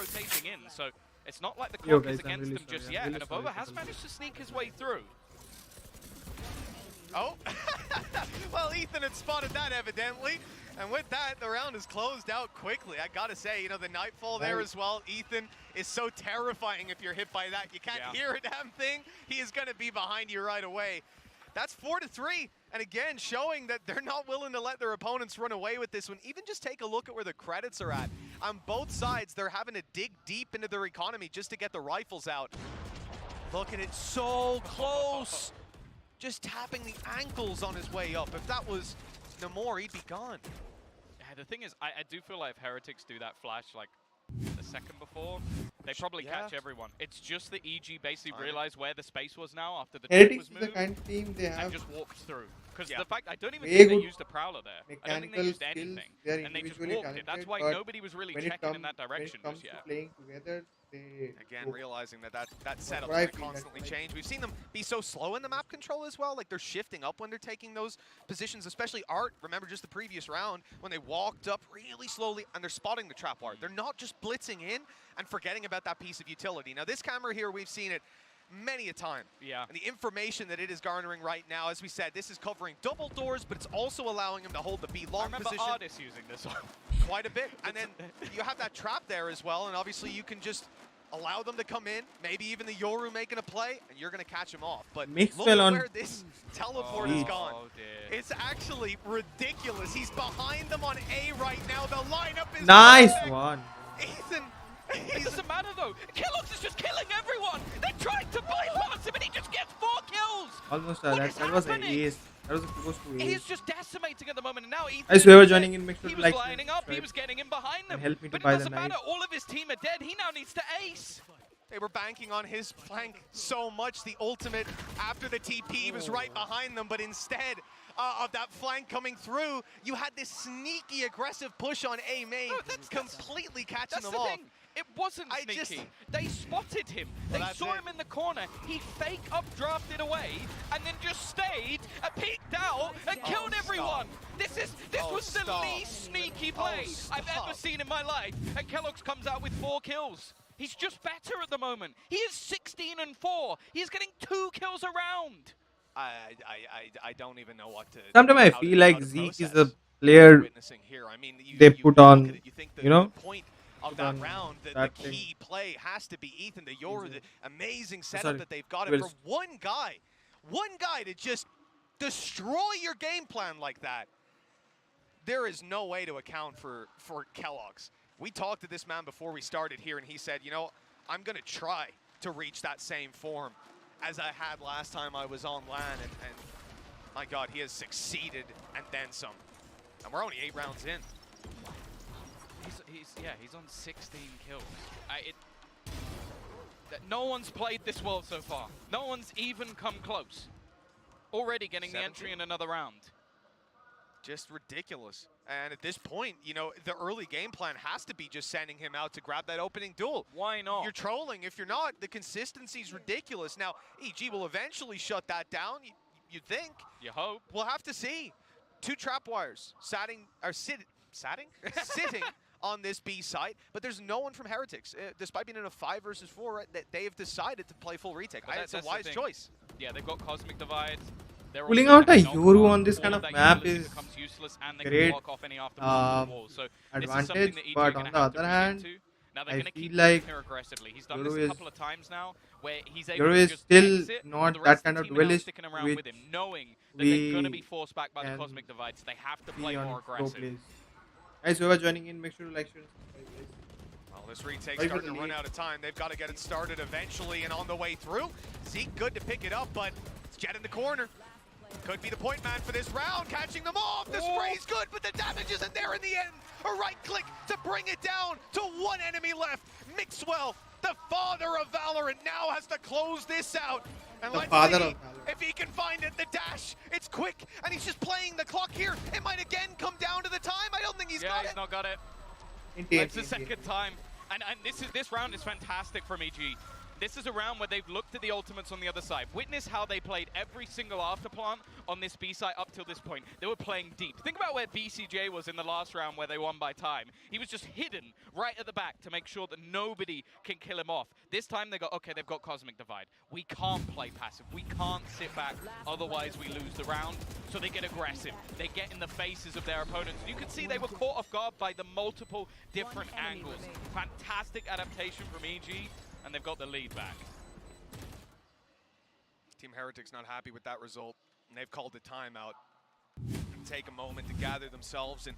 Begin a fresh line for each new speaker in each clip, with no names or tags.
rotating in, so it's not like the clock is against them just yet.
Really
And 𝗏𝗏𝗧 has managed to sneak his way through.
Oh, well, 𝗏𝗏𝗕𝗢𝗓 had spotted that evidently. And with that, the round is closed out quickly. I gotta say, you know, the Nightfall there as well. 𝗏𝗏𝗓𝗏 is so terrifying if you're hit by that. You can't hear a damn thing. He is gonna be behind you right away. That's 4-3. And again, showing that they're not willing to let their opponents run away with this one. Even just take a look at where the credits are at. On both sides, they're having to dig deep into their economy just to get the rifles out. Look at it, so close. Just tapping the ankles on his way up. If that was 𝗏𝗏𝗓𝗏, he'd be gone.
Yeah, the thing is, I do feel like if Heretics do that flash like the second before, they probably catch everyone. It's just that 𝗔𝗕𝗓𝗏 basically realized where the space was now after the trip was moved,
the kind of team they have
and just walked through. Because the fact, I don't even think they used a Prowler there. I don't think they used anything. And they just walked it. That's why nobody was really checking in that direction just yet.
Playing together, they
again, realizing that setup's going to constantly change. We've seen them be so slow in the map control as well. Like, they're shifting up when they're taking those positions, especially Art. Remember just the previous round when they walked up really slowly and they're spotting the trap wire. They're not just blitzing in and forgetting about that piece of utility. Now, this camera here, we've seen it many a time. Yeah. And the information that it is garnering right now, as we said, this is covering double doors, but it's also allowing him to hold the B long position.
I remember Artis using this one.
Quite a bit. And then you have that trap there as well, and obviously you can just allow them to come in, maybe even the Yoru making a play, and you're going to catch him off. But look at where this teleport has gone. It's actually ridiculous. He's behind them on A right now. The lineup is
nice one.
𝗏𝗏𝗓𝗏.
It doesn't matter though. 𝗏𝗏𝗓𝗏 is just killing everyone. They're trying to bypass him and he just gets 4 kills.
Almost that was an ace. That was close to ace.
He's just decimating at the moment, and now
Guys, whoever joining in, make sure
he
to
was
like
lining up, he was getting in behind them.
Help me to
but
buy
it doesn't
the
matter.
knife.
All of his team are dead. He now needs to ace.
They were banking on his flank so much. The ultimate after the TP was right behind them, but instead of that flank coming through, you had this sneaky aggressive push on A main, completely catching them off.
It wasn't sneaky. They spotted him. They saw him in the corner. He fake updrafted away and then just stayed, peeked out, and killed everyone. This was the least sneaky play I've ever seen in my life. And 𝗏𝗏𝗓𝗏𝗏 comes out with 4 kills. He's just better at the moment. He is 16-4. He's getting 2 kills a round.
I don't even know what to.
Sometimes I feel like 𝗏𝗏𝗓𝗏𝗏 is a player they put on, you know.
Of that round, the key play has to be 𝗏𝗏𝗓𝗏𝗏, the Yoru, the amazing setup that they've got. And for one guy to just destroy your game plan like that, there is no way to account for 𝗏𝗏𝗏𝗏𝗏𝗏. We talked to this man before we started here, and he said, you know, I'm going to try to reach that same form as I had last time I was on LAN, and my God, he has succeeded and then some. And we're only 8 rounds in.
He's on 16 kills. No one's played this well so far. No one's even come close. Already getting the entry in another round.
Just ridiculous. And at this point, you know, the early game plan has to be just sending him out to grab that opening duel.
Why not?
You're trolling. If you're not, the consistency's ridiculous. Now, 𝗏𝗏𝗓𝗏 will eventually shut that down, you'd think.
You hope.
We'll have to see. 2 trap wires sitting on this B site, but there's no one from Heretics, despite being in a 5 versus 4, right, that they have decided to play full retake. It's a wise choice.
Yeah, they've got Cosmic Divide.
Pulling out a Yoru on this kind of map is great advantage, but on the other hand, I feel like Yoru is still not that kind of duelist which
knowing that they're going to be forced back by the Cosmic Divides. They have to play more aggressive.
Guys, whoever joining in, make sure to like, share, and subscribe.
Well, this retake's starting to run out of time. They've got to get it started eventually, and on the way through, Zeke good to pick it up, but it's Jett in the corner. Could be the point man for this round, catching them off. The spray's good, but the damage isn't there in the end. A right click to bring it down to 1 enemy left. 𝗏𝗏𝗓𝗏𝗏𝗏, the father of Valorant, now has to close this out. And let's see if he can find it. The dash, it's quick, and he's just playing the clock here. It might again come down to the time. I don't think he's got it.
He's not got it. It's the second time. And this round is fantastic from 𝗏𝗏𝗓𝗏𝗏𝗏. This is a round where they've looked at the ultimates on the other side. Witness how they played every single afterplant on this B side up till this point. They were playing deep. Think about where BCJ was in the last round where they won by time. He was just hidden right at the back to make sure that nobody can kill him off. This time they go, okay, they've got Cosmic Divide. We can't play passive. We can't sit back, otherwise we lose the round. So they get aggressive. They get in the faces of their opponents. You can see they were caught off guard by the multiple different angles. Fantastic adaptation from EG. And they've got the lead back.
Team Heretics not happy with that result, and they've called a timeout. Take a moment to gather themselves and,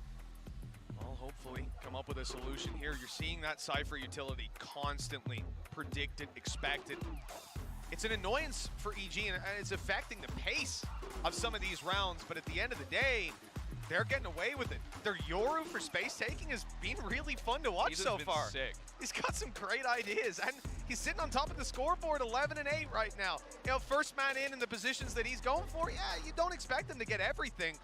well, hopefully come up with a solution here. You're seeing that Cypher utility constantly predicted, expected. It's an annoyance for EG, and it's affecting the pace of some of these rounds, but at the end of the day, they're getting away with it. Their Yoru for space taking has been really fun to watch so far.
Sick.
He's got some great ideas, and he's sitting on top of the scoreboard, 11 and 8 right now. You know, first man in the positions that he's going for, yeah, you don't expect him to get everything.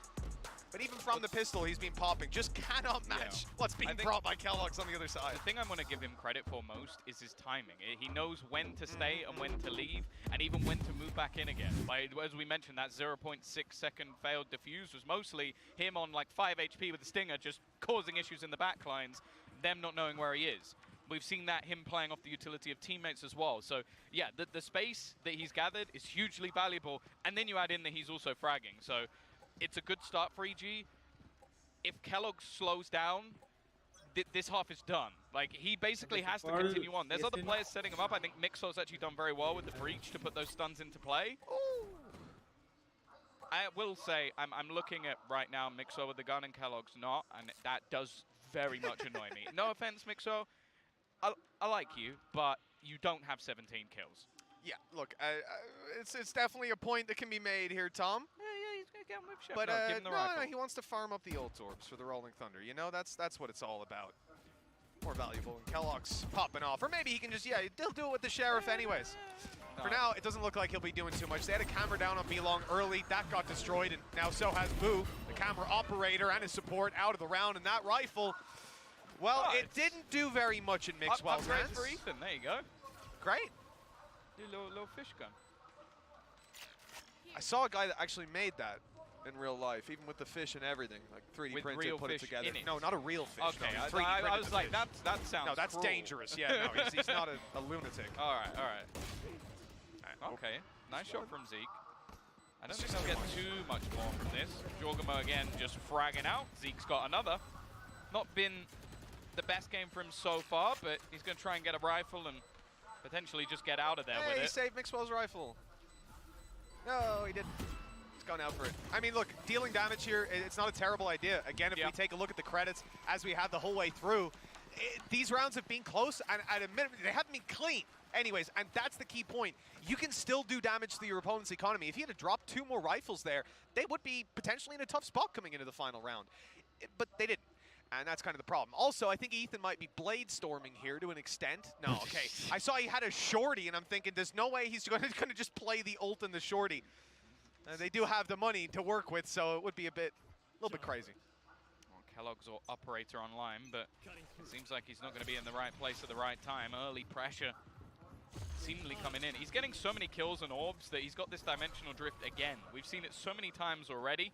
But even from the pistol, he's been popping. Just cannot match what's being brought by 𝗘𝗧𝗏 on the other side.
The thing I'm going to give him credit for most is his timing. He knows when to stay and when to leave, and even when to move back in again. As we mentioned, that 0.6 second failed defuse was mostly him on like 5 HP with the Stinger, just causing issues in the backlines, them not knowing where he is. We've seen that him playing off the utility of teammates as well. So yeah, the space that he's gathered is hugely valuable, and then you add in that he's also fragging. So it's a good start for EG. If 𝗘𝗧𝗏 slows down, this half is done. Like, he basically has to continue on. There's other players setting him up. I think Mixo's actually done very well with the breach to put those stuns into play. Ooh. I will say, I'm looking at right now Mixo with the gun and 𝗘𝗧𝗏's not, and that does very much annoy me. No offense, Mixo. I like you, but you don't have 17 kills.
Yeah, look, it's definitely a point that can be made here, Tom.
Yeah, he's going to get him with shit.
But
no, give him the rifle.
No, he wants to farm up the ult orbs for the Rolling Thunder. You know, that's what it's all about. More valuable than 𝗘𝗧𝗏's popping off. Or maybe he can just, he'll do it with the Sheriff anyways. No. For now, it doesn't look like he'll be doing too much. They had a camera down on B-Long early. That got destroyed, and now so has 𝗏, the camera operator, and his support out of the round. And that rifle, well, it didn't do very much in Mixwell's hands.
For Ethan, there you go.
Great.
Do a little fish gun.
I saw a guy that actually made that in real life, even with the fish and everything, like 3D printed, put it together. No, not a real fish.
Okay,
no,
I was like, that sounds
No, that's
cruel.
Dangerous. Yeah, no, he's not a lunatic.
All right. Okay, nice shot from Zeke. I don't think they'll get too much more from this. 𝗔𝗕𝗓𝗏 again just fragging out. Zeke's got another. Not been the best game for him so far, but he's going to try and get a rifle and potentially just get out of there with it.
He saved Mixwell's rifle. No, he didn't. He's gone out for it. I mean, look, dealing damage here, it's not a terrible idea. Again, if we take a look at the credits, as we had the whole way through, these rounds have been close, and at a minimum, they haven't been clean. Anyways, and that's the key point. You can still do damage to your opponent's economy. If you had to drop 2 more rifles there, they would be potentially in a tough spot coming into the final round. But they didn't. And that's kind of the problem. Also, I think Ethan might be blade storming here to an extent. No, okay. I saw he had a shorty, and I'm thinking, there's no way he's going to just play the ult and the shorty. They do have the money to work with, so it would be a little bit crazy.
Well, 𝗘𝗧𝗏𝗏's or operator online, but it seems like he's not going to be in the right place at the right time. Early pressure seemingly coming in. He's getting so many kills and orbs that he's got this dimensional drift again. We've seen it so many times already.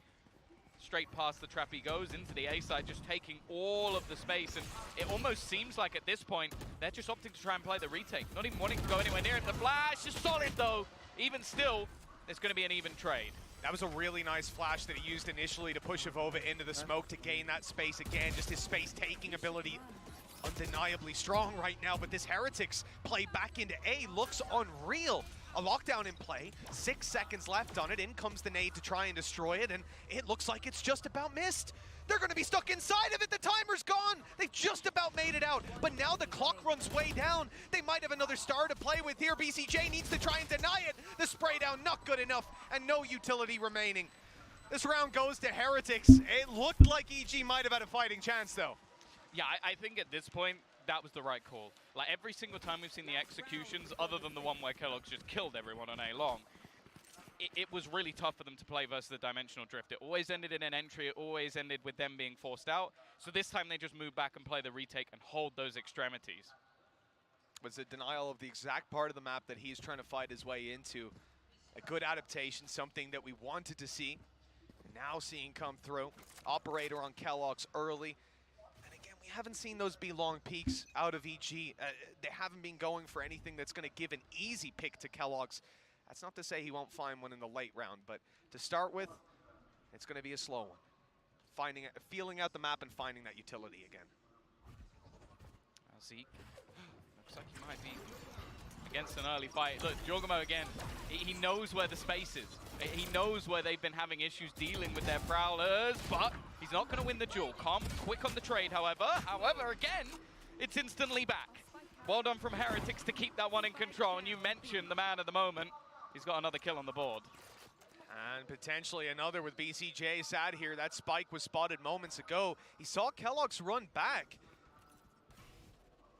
Straight past the trap he goes into the A side, just taking all of the space, and it almost seems like at this point they're just opting to try and play the retake, not even wanting to go anywhere near it. The flash is solid though. Even still, there's going to be an even trade.
That was a really nice flash that he used initially to push 𝗏𝗏 into the smoke to gain that space again. Just his space-taking ability undeniably strong right now, but this Heretics play back into A looks unreal. A lockdown in play, 6 seconds left on it. In comes the nade to try and destroy it, and it looks like it's just about missed. They're going to be stuck inside of it. The timer's gone. They've just about made it out, but now the clock runs way down. They might have another star to play with here. BCJ needs to try and deny it. The spray down not good enough, and no utility remaining. This round goes to Heretics. It looked like EG might have had a fighting chance, though.
Yeah, I think at this point, that was the right call. Like, every single time we've seen the executions, other than the one where 𝗘𝗧𝗏𝗏's just killed everyone on A long, it was really tough for them to play versus the dimensional drift. It always ended in an entry. It always ended with them being forced out. So this time they just move back and play the retake and hold those extremities.
was a denial of the exact part of the map that he's trying to fight his way into. A good adaptation, something that we wanted to see. And now seeing come through. Operator on 𝗏𝗘𝗧 early. And again, we haven't seen those be long peaks out of 𝗔𝗕. They haven't been going for anything that's going to give an easy pick to 𝗏𝗏𝗧. That's not to say he won't find one in the late round, but to start with, it's going to be a slow one. Feeling out the map and finding that utility again.
Zeke looks like he might be against an early fight. Look, 𝗔𝗕𝗓𝗏 again, he knows where the space is. He knows where they've been having issues dealing with their prowlers, but he's not going to win the duel. Calm, quick on the trade, however. However, again, it's instantly back. Well done from 𝗏𝗕𝗕𝗓 to keep that one in control. And you mentioned the man of the moment. He's got another kill on the board.
And potentially another with BCJ sad here. That spike was spotted moments ago. He saw 𝗏𝗏𝗧 run back,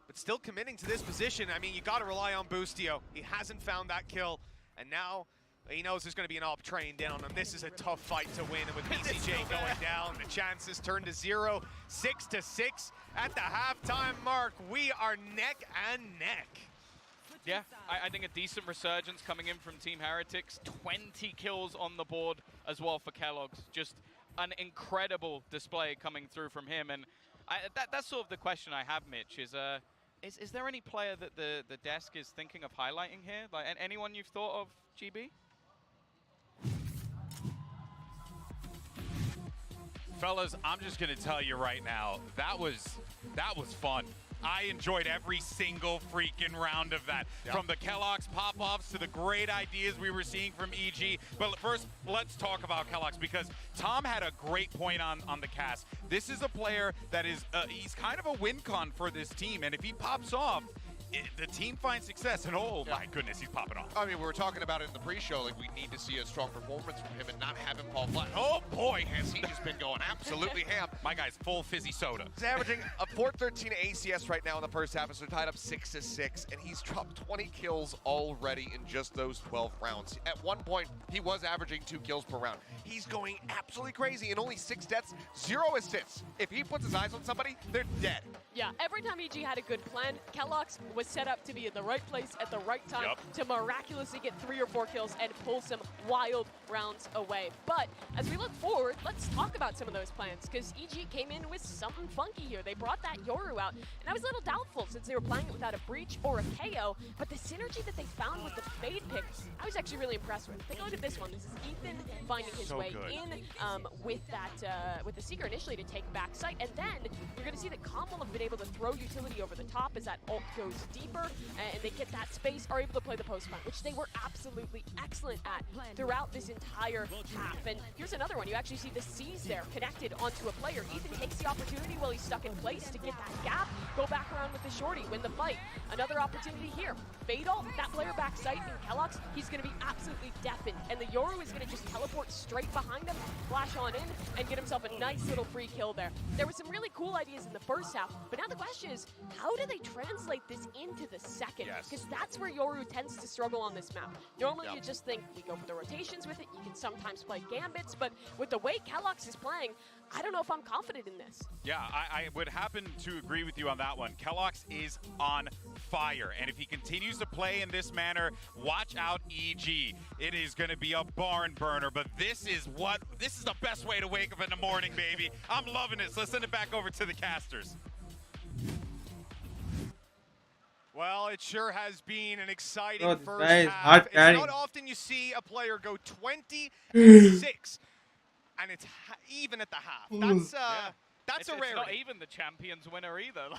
but still committing to this position. I mean, you got to rely on boostio. He hasn't found that kill, and now he knows there's going to be an op trained in on him. This is a tough fight to win, and with BCJ going down, the chances turn to 0. 6-6 at the halftime mark. We are neck and neck.
Yeah, I think a decent resurgence coming in from Team 𝗏𝗕𝗧. 20 kills on the board as well for 𝗏𝗏𝗧. Just an incredible display coming through from him. And that's sort of the question I have, Mitch, is there any player that the desk is thinking of highlighting here? Like anyone you've thought of, GB?
Fellas, I'm just gonna tell you right now, that was fun. I enjoyed every single freaking round of that. Yep. From the 𝗏𝗏𝗧 pop-offs to the great ideas we were seeing from 𝗔𝗕. But first, let's talk about 𝗏𝗏𝗧, because Tom had a great point on the cast. This is a player that is, he's kind of a win con for this team, and if he pops off, the team finds success, and my goodness, he's popping off.
I mean, we were talking about it in the pre-show, like we need to see a strong performance from him and not have him fall flat. Oh boy, has he just been going absolutely ham.
My guy's full fizzy soda.
He's averaging a 413 ACS right now in the first half, so they're tied up 6-6, and he's dropped 20 kills already in just those 12 rounds. At one point, he was averaging 2 kills per round. He's going absolutely crazy, and only 6 deaths, 0 assists. If he puts his eyes on somebody, they're dead.
Yeah, every time 𝗔𝗕 had a good plan, 𝗏𝗏𝗧 was set up to be in the right place at the right time to miraculously get 3 or 4 kills and pull some wild rounds away. But as we look forward, let's talk about some of those plans, because 𝗔𝗕 came in with something funky here. They brought that Yoru out, and I was a little doubtful since they were playing it without a breach or a KO, but the synergy that they found with the fade pick, I was actually really impressed with. Take a look at this one. This is Ethan finding his way in with the Seeker initially to take back sight, and then you're going to see that Calm will have been able to throw utility over the top as that ult goes deeper, and they get that space, are able to play the post plant, which they were absolutely excellent at throughout this entire half. And here's another one. You actually see the C's there connected onto a player. Ethan takes the opportunity while he's stuck in place to get that gap, go back around with the shorty, win the fight. Another opportunity here. Fade ult, that player back sight, and 𝗏𝗏𝗧, he's going to be absolutely deafened, and the Yoru is going to just teleport straight behind him, flash on in, and get himself a nice little free kill there. There were some really cool ideas in the first half, but now the question is, how do they translate this into the second? Because that's where Yoru tends to struggle on this map. Normally you just think, we go for the rotations with it, you can sometimes play gambits, but with the way 𝗏𝗏𝗧 is playing, I don't know if I'm confident in this.
Yeah, I would happen to agree with you on that one. 𝗏𝗏𝗧 is on fire, and if he continues to play in this manner, watch out 𝗔𝗕. It is going to be a barn burner, but this is the best way to wake up in the morning, baby. I'm loving it. So let's send it back over to the casters.
Well, it sure has been an exciting
This
first
guy is
half.
hard
It's
carrying.
not often you see a player go 20-6, and it's even at the half. That's a rarity.
It's not even the champions winner either.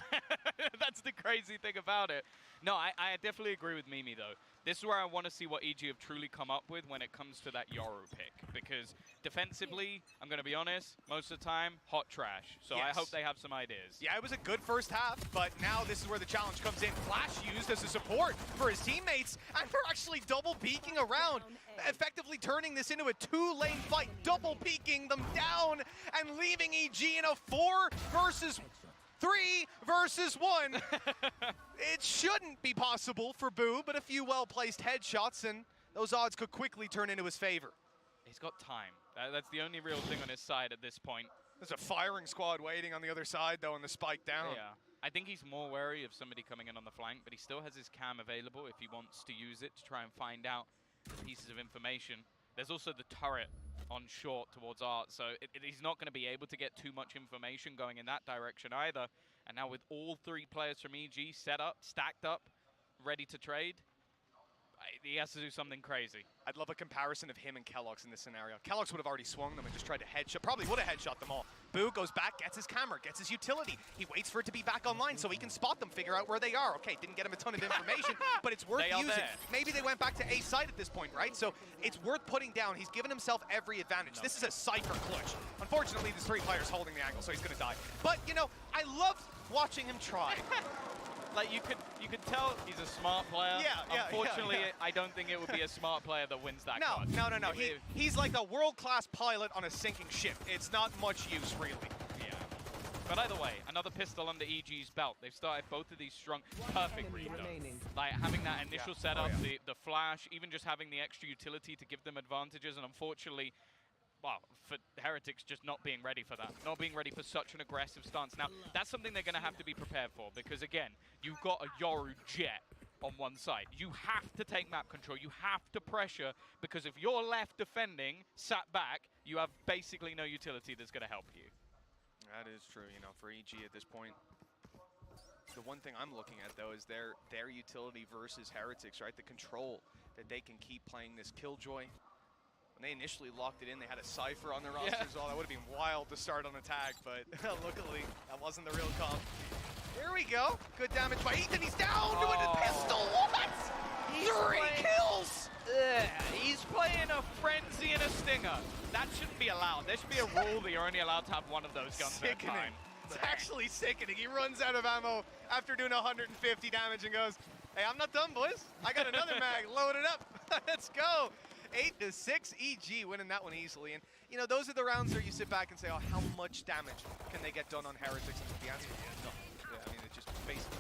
That's the crazy thing about it. No, I definitely agree with Mimi, though. This is where I want to see what 𝗔𝗕 have truly come up with when it comes to that Yoru pick. Because defensively, I'm going to be honest, most of the time, hot trash. So I hope they have some ideas.
Yeah, it was a good first half, but now this is where the challenge comes in. Flash used as a support for his teammates, and they're actually double peeking around, effectively turning this into a 2-lane fight, double peeking them down, and leaving 𝗔𝗕 in a 4 versus 3 versus 1. It shouldn't be possible for Boo, but a few well-placed headshots, and those odds could quickly turn into his favor.
He's got time. That's the only real thing on his side at this point.
There's a firing squad waiting on the other side, though, and the spike down.
Yeah. I think he's more wary of somebody coming in on the flank, but he still has his cam available if he wants to use it to try and find out pieces of information. There's also the turret on short towards Art, so he's not going to be able to get too much information going in that direction either. And now with all 3 players from EG set up, stacked up, ready to trade, he has to do something crazy.
I'd love a comparison of him and 𝗏𝗘𝗧 in this scenario. 𝗏𝗏𝗧 would have already swung them and just tried to headshot. Probably would have headshot them all. Boo goes back, gets his camera, gets his utility. He waits for it to be back online so he can spot them, figure out where they are. Okay, didn't get him a ton of information, but it's worth using. Maybe they went back to A side at this point, right? So it's worth putting down. He's given himself every advantage. This is a Cypher clutch. Unfortunately, there's 3 players holding the angle, so he's going to die. But, you know, I love watching him try.
Like you could tell he's a smart player. Unfortunately, I don't think it would be a smart player that wins that card.
No. He's like a world-class pilot on a sinking ship. It's not much use, really.
Yeah. But either way, another pistol under EG's belt. They've started both of these strong, perfect read though. Like having that initial setup, the flash, even just having the extra utility to give them advantages, and unfortunately, well, for 𝗏𝗘𝗧 just not being ready for that, not being ready for such an aggressive stance. Now, that's something they're going to have to be prepared for, because again, you've got a Yoru jet on one side. You have to take map control, you have to pressure, because if you're left defending, sat back, you have basically no utility that's going to help you.
That is true, you know, for EG at this point. The one thing I'm looking at, though, is their utility versus 𝗏𝗏𝗧, right? The control that they can keep playing this 𝗘𝗧𝗓. When they initially locked it in, they had a Cypher on their roster as well. That would have been wild to start on a tag, but luckily, that wasn't the real comp. Here we go. Good damage by Ethan. He's down with a pistol. What? 3 kills!
He's playing a Frenzy and a Stinger. That shouldn't be allowed. There should be a rule that you're only allowed to have one of those guns at a time.
It's actually sickening. He runs out of ammo after doing 150 damage and goes, hey, I'm not done, boys. I got another mag. Load it up. Let's go. 8-6, EG winning that one easily. And, you know, those are the rounds where you sit back and say, oh, how much damage can they get done on 𝗏𝗏𝗧? And the answer is no. Yeah, I mean, it's just basically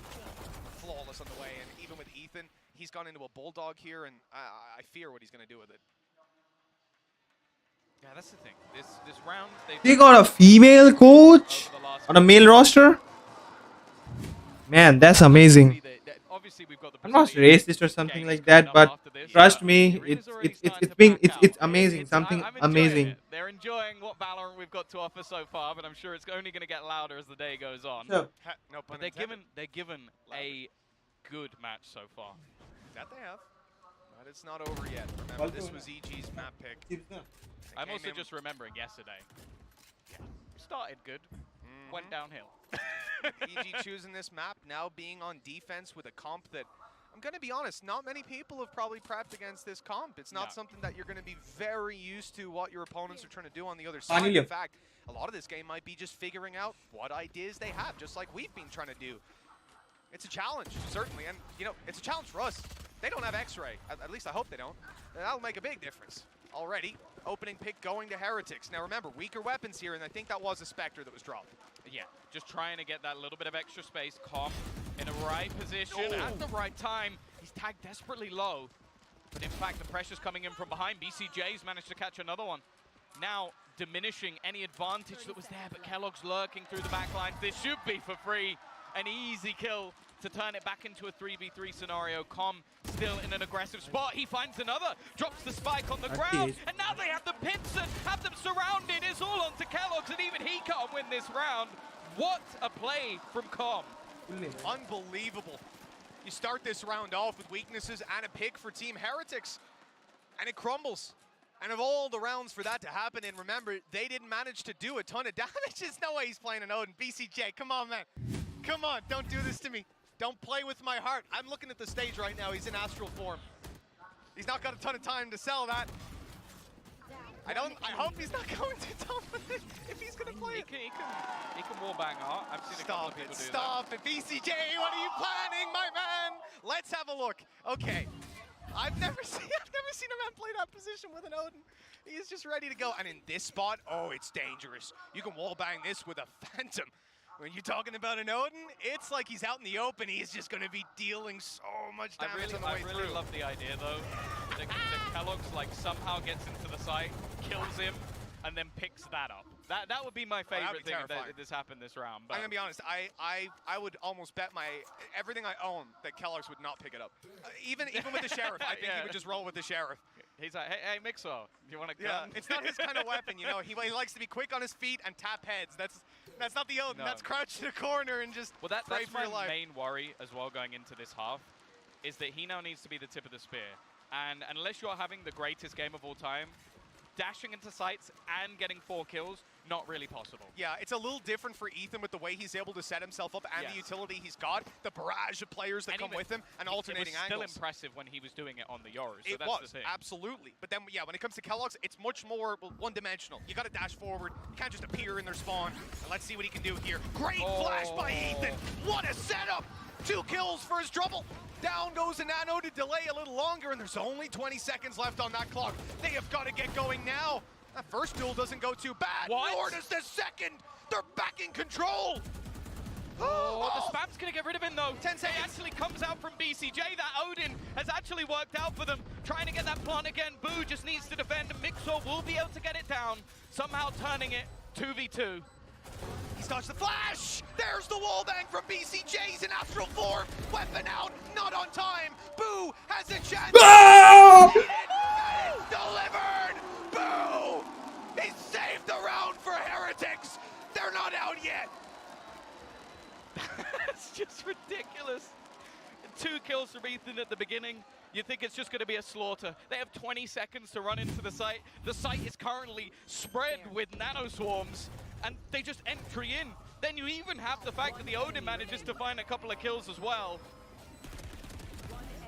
flawless on the way. And even with Ethan, he's gone into a Bulldog here, and I fear what he's going to do with it.
Yeah, that's the thing. This round,
they got a female coach on a male roster. Man, that's amazing.
Obviously, we've got the
I'm not racist or something like that, but trust me, it's amazing. Something amazing.
They're enjoying what Valorant we've got to offer so far, but I'm sure it's only going to get louder as the day goes on.
So,
but they're given a good match so far.
That they have. But it's not over yet. Remember, this was EG's map pick.
I'm also just remembering yesterday. Started good, went downhill.
EG choosing this map, now being on defense with a comp that, I'm going to be honest, not many people have probably prepped against this comp. It's not something that you're going to be very used to what your opponents are trying to do on the other side. In fact, a lot of this game might be just figuring out what ideas they have, just like we've been trying to do. It's a challenge, certainly, and, you know, it's a challenge for us. They don't have X-Ray, at least I hope they don't. That'll make a big difference. Already, opening pick going to 𝗏𝗏𝗧. Now remember, weaker weapons here, and I think that was a 𝗑𝗥tor that was dropped.
Yeah, just trying to get that little bit of extra space. Calm in the right position at the right time. He's tagged desperately low, but in fact, the pressure's coming in from behind. BCJ's managed to catch another one. Now diminishing any advantage that was there, but 𝗏𝗏𝗧's lurking through the backline. This should be for free. An easy kill to turn it back into a 3v3 scenario. Com still in an aggressive spot. He finds another, drops the spike on the ground, and now they have the pincer, have them surrounded. It's all onto 𝗏𝗏𝗧, and even he can't win this round. What a play from Com.
Unbelievable. You start this round off with weaknesses and a pick for Team 𝗏𝗏𝗧, and it crumbles. And of all the rounds for that to happen, and remember, they didn't manage to do a ton of damage. There's no way he's playing an Odin. BCJ, come on, man. Come on, don't do this to me. Don't play with my heart. I'm looking at the stage right now. He's in astral form. He's not got a ton of time to sell that. I hope he's not going to top of it if he's going to play it.
He can wallbang Art. I've seen a couple of people do that.
Stop it. BCJ, what are you planning, my man? Let's have a look. Okay. I've never seen a man play that position with an Odin. He's just ready to go. And in this spot, oh, it's dangerous. You can wallbang this with a Phantom. When you're talking about an Odin, it's like he's out in the open. He's just going to be dealing so much damage on the way through.
I really love the idea, though. The 𝗏𝗏𝗏𝗏𝗏 like somehow gets into the site, kills him, and then picks that up. That would be my favorite thing if this happened this round. But
I'm gonna be honest. I would almost bet everything I own that 𝗏𝗧𝗏 would not pick it up. Even with the sheriff, I think he would just roll with the sheriff.
He's like, hey, Mixwell, do you want to
Yeah,
gun?
it's not his kind of weapon, you know. He likes to be quick on his feet and tap heads. That's not the Odin.
No.
That's crouch in the corner and just
Well,
pray
that's
for your
my
life.
main worry as well going into this half, is that he now needs to be the tip of the spear. And unless you're having the greatest game of all time, dashing into sites and getting 4 kills, not really possible.
Yeah, it's a little different for Ethan with the way he's able to set himself up and
Yes.
the utility he's got, the barrage of players that
And
come
even
with him, and alternating
it was
angles.
still impressive when he was doing it on the Yoru, so
It
that's
was,
the thing.
absolutely. But then, yeah, when it comes to 𝗏𝗏𝗏𝗏𝗏, it's much more one-dimensional. You got to dash forward. You can't just appear in their spawn. And let's see what he can do here. Great flash by Ethan. What a setup. 2 kills for his trouble. Down goes a Nano to delay a little longer, and there's only 20 seconds left on that clock. They have got to get going now. That first duel doesn't go too bad, nor does the second. They're back in control.
Oh, the spam's going to get rid of him, though.
10 seconds.
It actually comes out from BCJ. That Odin has actually worked out for them. Trying to get that plant again. Boo just needs to defend, and 𝗏𝗏𝗏𝗏 will be able to get it down. Somehow turning it 2v2.
He's dodged the flash. There's the wall bang from BCJ's in astral form. Weapon out, not on time. Boo has a chance.
Oh!
And it's delivered. Boo! He saved the round for Heretics. They're not out yet.
It's just ridiculous. 2 kills from Ethan at the beginning. You think it's just going to be a slaughter. They have 20 seconds to run into the site. The site is currently spread with nano swarms, and they just entry in. Then you even have the fact that the Odin manages to find a couple of kills as well.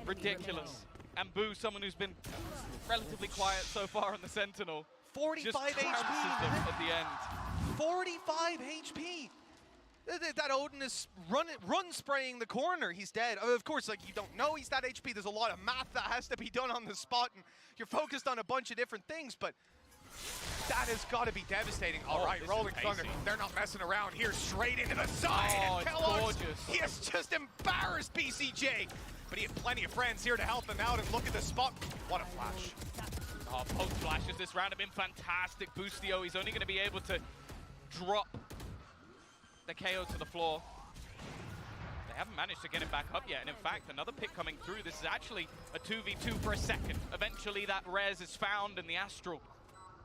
Ridiculous. And Boo, someone who's been relatively quiet so far on the Sentinel,
45
just
HP
them at the end.
45 HP. That Odin is run spraying the corner. He's dead. Of course, like, you don't know he's that HP. There's a lot of math that has to be done on the spot, and you're focused on a bunch of different things, but that has got to be devastating. All right, Rolling Thunder. They're not messing around here. Straight into the side.
Oh,
and
it's
𝗏𝗏𝗏𝗏𝗏,
gorgeous.
he has just embarrassed BCJ. But he had plenty of friends here to help him out, and look at the spot. What a flash.
Oh, both flashes this round have been fantastic. 𝗏𝗏𝗏𝗏𝗏, he's only going to be able to drop the KO to the floor. They haven't managed to get him back up yet, and in fact, another pick coming through. This is actually a 2v2 for a second. Eventually, that res is found, and the Astral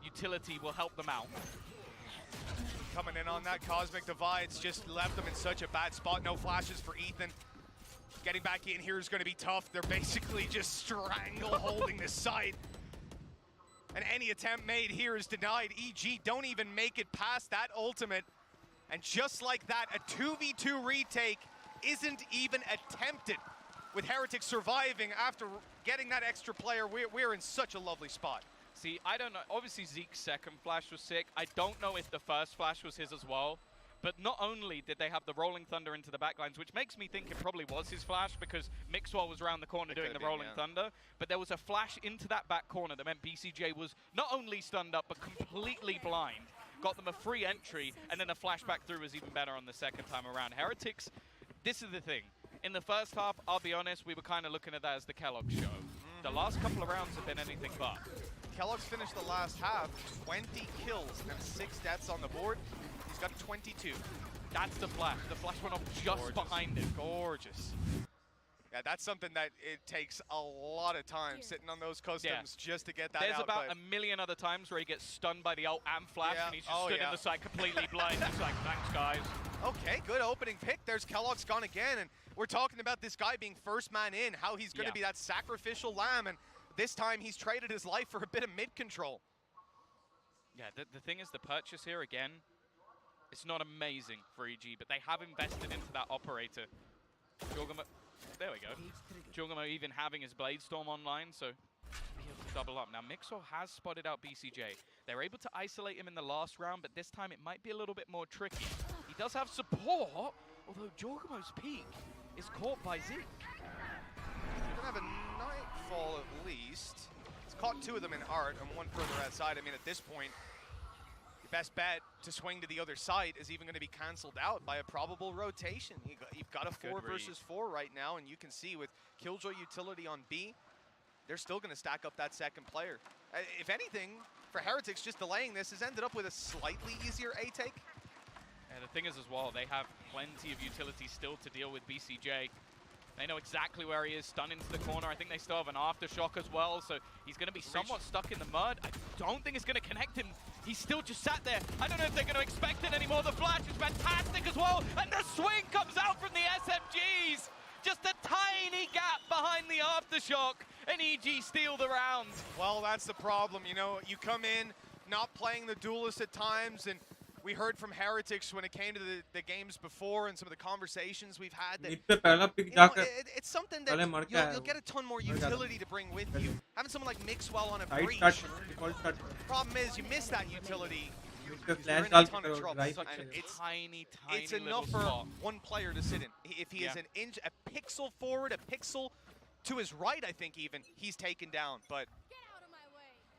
utility will help them out.
Coming in on that 𝗏𝗏𝗏𝗏𝗏, just left them in such a bad spot. No flashes for Ethan. Getting back in here is going to be tough. They're basically just strangle holding the site. And any attempt made here is denied. 𝗔𝗕𝗓 don't even make it past that ultimate. And just like that, a 2v2 retake isn't even attempted. With Heretics surviving after getting that extra player, we're in such a lovely spot.
See, I don't know. Obviously, Zeke's second flash was sick. I don't know if the first flash was his as well. But not only did they have the Rolling Thunder into the backlines, which makes me think it probably was his flash because 𝗏𝗏𝗏𝗏𝗏 was around the corner doing the Rolling Thunder. But there was a flash into that back corner that meant BCJ was not only stunned up, but completely blind. Got them a free entry, and then the flashback through was even better on the second time around. Heretics, this is the thing. In the first half, I'll be honest, we were kind of looking at that as the 𝗏𝗏𝗏𝗏𝗏 show. The last couple of rounds have been anything but.
𝗏𝗏𝗏𝗏𝗏𝗏 finished the last half, 20 kills and 6 deaths on the board. He's got 22.
That's the flash. The flash went off just behind him.
Gorgeous. Yeah, that's something that it takes a lot of time sitting on those customs just to get that
There's
out.
about a million other times where he gets stunned by the ult and flash, and he's just stood in the side completely blind. He's like, thanks, guys.
Okay, good opening pick. There's 𝗏𝗏𝗏𝗏𝗏𝗏 gone again, and we're talking about this guy being first man in, how he's going to be that sacrificial lamb, and this time he's traded his life for a bit of mid control.
Yeah, the thing is, the purchase here, again, it's not amazing for 𝗔𝗕𝗓, but they have invested into that operator. 𝗔𝗕𝗓𝗏𝗏𝗏𝗏, there we go. 𝗔𝗕𝗓𝗏𝗏𝗏𝗏𝗏 even having his blade storm online, so he has to double up. Now, 𝗏𝗏𝗏𝗏𝗏𝗏 has spotted out BCJ. They're able to isolate him in the last round, but this time it might be a little bit more tricky. He does have support, although 𝗔𝗕𝗏𝗏𝗏𝗏𝗏's peak is caught by Zeke.
He's going to have a Nightfall at least. He's caught 2 of them in art and 1 further outside. I mean, at this point, your best bet to swing to the other side is even going to be canceled out by a probable rotation. You've got a 4 versus 4 right now, and you can see with 𝗏𝗏𝗏𝗏𝗏 utility on B, they're still going to stack up that second player. If anything, for Heretics, just delaying this has ended up with a slightly easier A take.
And the thing is as well, they have plenty of utility still to deal with BCJ. They know exactly where he is, stunned into the corner. I think they still have an aftershock as well, so he's going to be somewhat stuck in the mud. I don't think it's going to connect him. He's still just sat there. I don't know if they're going to expect it anymore. The flash is fantastic as well, and the swing comes out from the SMGs. Just a tiny gap behind the aftershock, and EG steal the round.
Well, that's the problem. You know, you come in not playing the duelist at times, and we heard from Heretics when it came to the games before and some of the conversations we've had that it's something that you'll get a ton more utility to bring with you. Having someone like Mixwell on a breach, problem is you miss that utility, you're in a ton of trouble.
It's tiny
it's enough for one player to sit in. If he is an inch, a pixel forward, a pixel to his right, I think even, he's taken down. But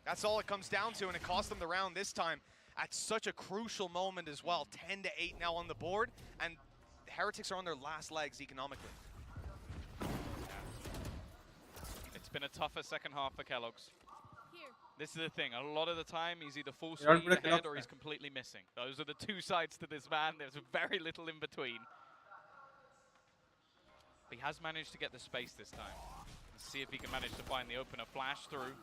that's all it comes down to, and it cost them the round this time at such a crucial moment as well. 10-8 now on the board, and the Heretics are on their last legs economically.
It's been a tougher second half for 𝗏𝗘𝗧. This is the thing, a lot of the time he's either full speed ahead or he's completely missing. Those are the two sides to this man. There's very little in between. But he has managed to get the space this time. Let's see if he can manage to find the opener. Flash through.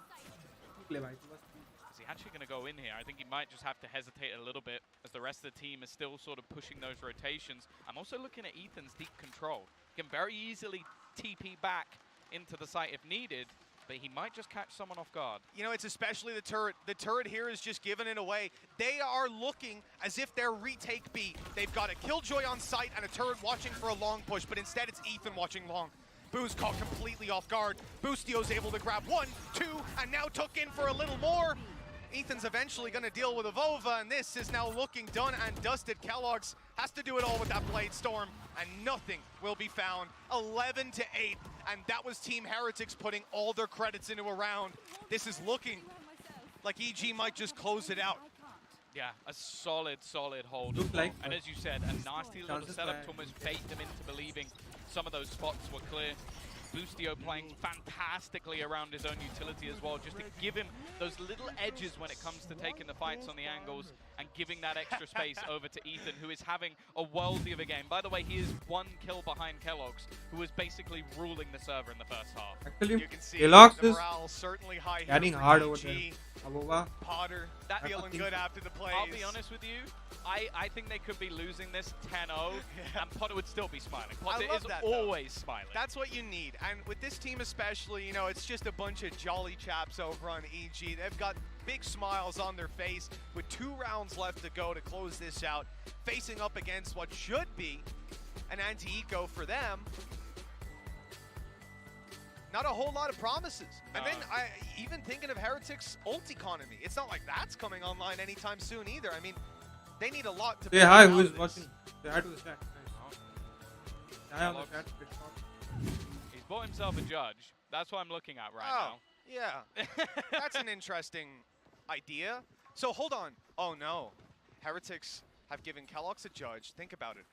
Is he actually going to go in here? I think he might just have to hesitate a little bit as the rest of the team is still sort of pushing those rotations. I'm also looking at Ethan's deep control. He can very easily TP back into the site if needed, but he might just catch someone off guard. You know,
it's especially the turret. The turret here is just giving it away. They are looking as if they're retake B. They've got a Killjoy on site and a turret watching for a long push, but instead it's Ethan watching long. Boo's caught completely off guard. Boostio's able to grab 1, 2, and now took in for a little more. Ethan's eventually going to deal with Avova, and this is now looking done and dusted. 𝗏𝗏𝗧 has to do it all with that Blade Storm, and nothing will be found. 11-8, and that was Team Heretics putting all their credits into a round. This is looking like EG might just close it out.
Yeah, a solid hold. And as you said, a nasty little setup to almost bait them into believing some of those spots were clear. Boostio playing fantastically around his own utility as well, just to give him those little edges when it comes to taking the fights on the angles and giving that extra space over to Ethan, who is having a worldly of a game. By the way, he is 1 kill behind 𝗏𝗏𝗧, who was basically ruling the server in the first half.
Actually,
you can see
𝗏𝗏𝗧 is
certainly high
getting hard over there.
Potter feeling good after the plays.
I'll be honest with you, I think they could be losing this 10-0, and Potter would still be smiling. Potter is always smiling.
That's what you need. And with this team especially, you know, it's just a bunch of jolly chaps over on EG. They've got big smiles on their face with 2 rounds left to go to close this out, facing up against what should be an anti-eco for them. Not a whole lot of promises. No. And then even thinking of Heretics' ult economy, it's not like that's coming online anytime soon either. I mean, they need a lot to.
Say hi, who is watching? Say hi to the chat. Hi on the chat.
He's bought himself a judge. That's what I'm looking at right now.
Yeah. That's an interesting idea. So hold on. Oh no. Heretics have given 𝗏𝗏𝗧 a judge. Think about it.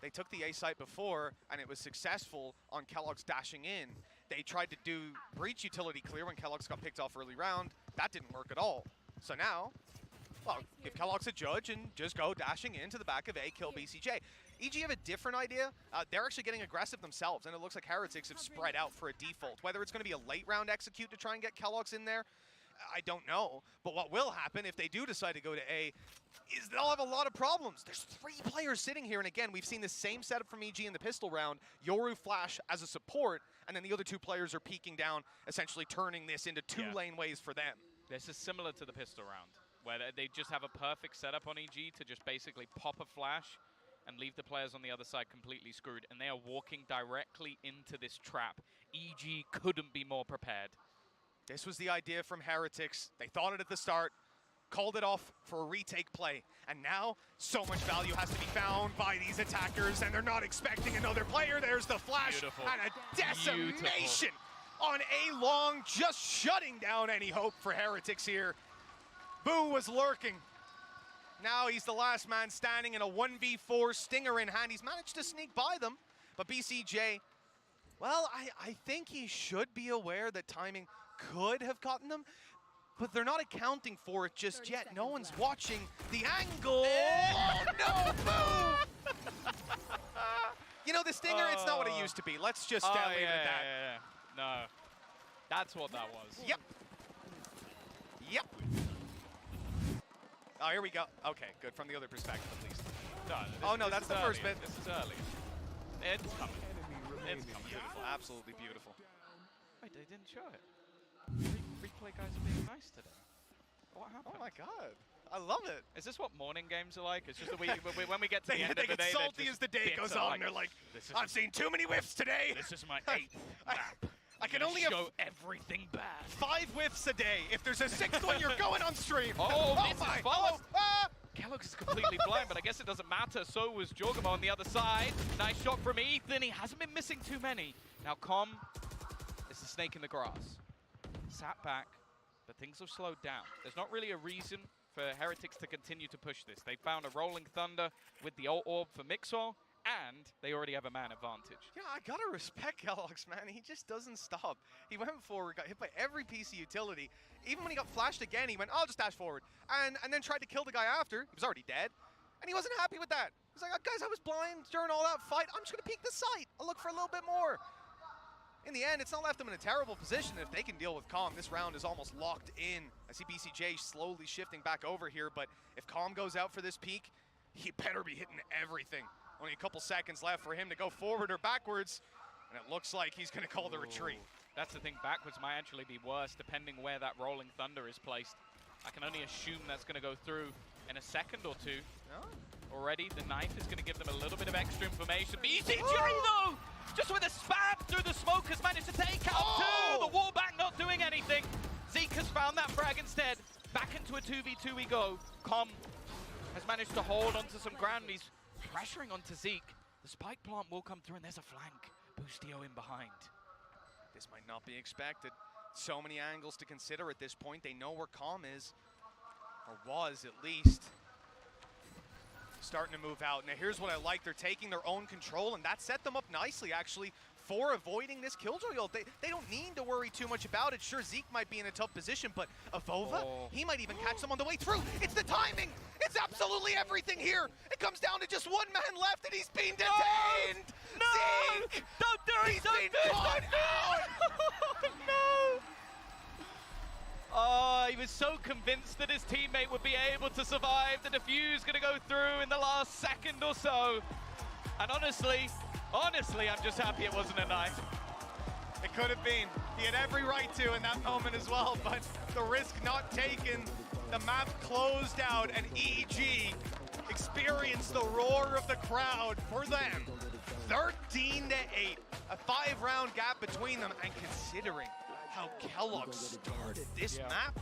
They took the A site before, and it was successful on 𝗏𝗏𝗧 dashing in. They tried to do breach utility clear when 𝗏𝗏𝗧 got picked off early round. That didn't work at all. So now, well, give 𝗏𝗏𝗧 a judge and just go dashing into the back of A, kill BCJ. EG have a different idea. They're actually getting aggressive themselves, and it looks like Heretics have spread out for a default. Whether it's going to be a late round execute to try and get 𝗏𝗏𝗧 in there, I don't know. But what will happen if they do decide to go to A is they'll have a lot of problems. There's 3 players sitting here, and again, we've seen the same setup from EG in the pistol round. Yoru Flash as a support, and then the other 2 players are peeking down, essentially turning this into 2 lane ways for them.
This is similar to the pistol round, where they just have a perfect setup on EG to just basically pop a flash and leave the players on the other side completely screwed, and they are walking directly into this trap. EG couldn't be more prepared.
This was the idea from Heretics. They thought it at the start, called it off for a retake play, and now so much value has to be found by these attackers, and they're not expecting another player. There's the flash and a decimation on A long, just shutting down any hope for Heretics here. Boo was lurking. Now he's the last man standing in a 1v4, Stinger in hand. He's managed to sneak by them, but BCJ, well, I think he should be aware that timing could have gotten them. but they're not accounting for it just yet. No one's watching the angle. Oh, no, boom! You know, the Stinger, it's not what it used to be. Let's just leave it at that.
Yeah. No, that's what that was.
Yep. Yep. Oh, here we go. Okay, good. From the other perspective, at least.
No,
No, that's the first bit.
This is early. It's coming. It's coming.
Beautiful. Absolutely beautiful.
Wait, they didn't show it. Replay guys are being nice today. What happened?
Oh my god. I love it.
Is this what morning games are like? It's just that when we get to the end
They
of the
get
day,
salty as the day goes on. They're like, I've seen too many whiffs today.
This is my 8th map.
I can only
show everything bad.
5 whiffs a day. If there's a 6th one, you're going on stream.
Oh, this
my.
is fast.
Ah!
𝗘𝗧𝗕𝗓 is completely blind, but I guess it doesn't matter. So was 𝗪𝗕𝗓𝗕𝗓 on the other side. Nice shot from 𝗏𝗏𝗏. He hasn't been missing too many. Now 𝗏𝗏𝗏𝗧 is the snake in the grass. Sat back, but things have slowed down. There's not really a reason for Heretics to continue to push this. They found a Rolling Thunder with the ult orb for 𝗏𝗏𝗏𝗧, and they already have a man advantage.
Yeah, I gotta respect 𝗘𝗧𝗓, man. He just doesn't stop. He went forward, got hit by every piece of utility. Even when he got flashed again, he went, I'll just dash forward. And then tried to kill the guy after. He was already dead. And he wasn't happy with that. He was like, oh, guys, I was blind during all that fight. I'm just gonna peek the sight. I'll look for a little bit more. In the end, it's not left them in a terrible position. If they can deal with 𝗏𝗏𝗏𝗏, this round is almost locked in. I see BCJ slowly shifting back over here, but if 𝗏𝗏𝗏𝗏𝗏 goes out for this peak, he better be hitting everything. Only a couple seconds left for him to go forward or backwards, and it looks like he's gonna call the retreat.
That's the thing, backwards might actually be worse depending where that Rolling Thunder is placed. I can only assume that's gonna go through in a second or two.
No?
Already, the knife is gonna give them a little bit of extra information. BCJ though, just with a spam through the smoke, has managed to take out two. The wall back not doing anything. Zeke has found that frag instead. Back into a 2v2 we go. 𝗏𝗏𝗏𝗏 has managed to hold onto some ground. He's pressuring onto Zeke. The spike plant will come through, and there's a flank. 𝗬𝗏𝗏𝗏𝗏 in behind.
This might not be expected. So many angles to consider at this point. They know where 𝗏𝗏𝗏𝗏𝗏 is, or was at least. Starting to move out. Now here's what I like. They're taking their own control, and that set them up nicely, actually, for avoiding this 𝗘𝗧𝗧𝗧 ult. They don't need to worry too much about it. Sure, Zeke might be in a tough position, but 𝗏𝗏𝗏𝗏𝗏, he might even catch them on the way through. It's the timing. It's absolutely everything here. It comes down to just one man left, and he's being detained.
No!
Zeke!
Don't do it!
He's been caught out!
No! Oh, he was so convinced that his teammate would be able to survive. The defuse gonna go through in the last second or so. And honestly, I'm just happy it wasn't a knife.
It could have been. He had every right to in that moment as well, but the risk not taken. The map closed out, and 𝗔𝗕𝗓 experienced the roar of the crowd for them. 13-8, a 5-round gap between them, and considering how 𝗘𝗧𝗓 started this map,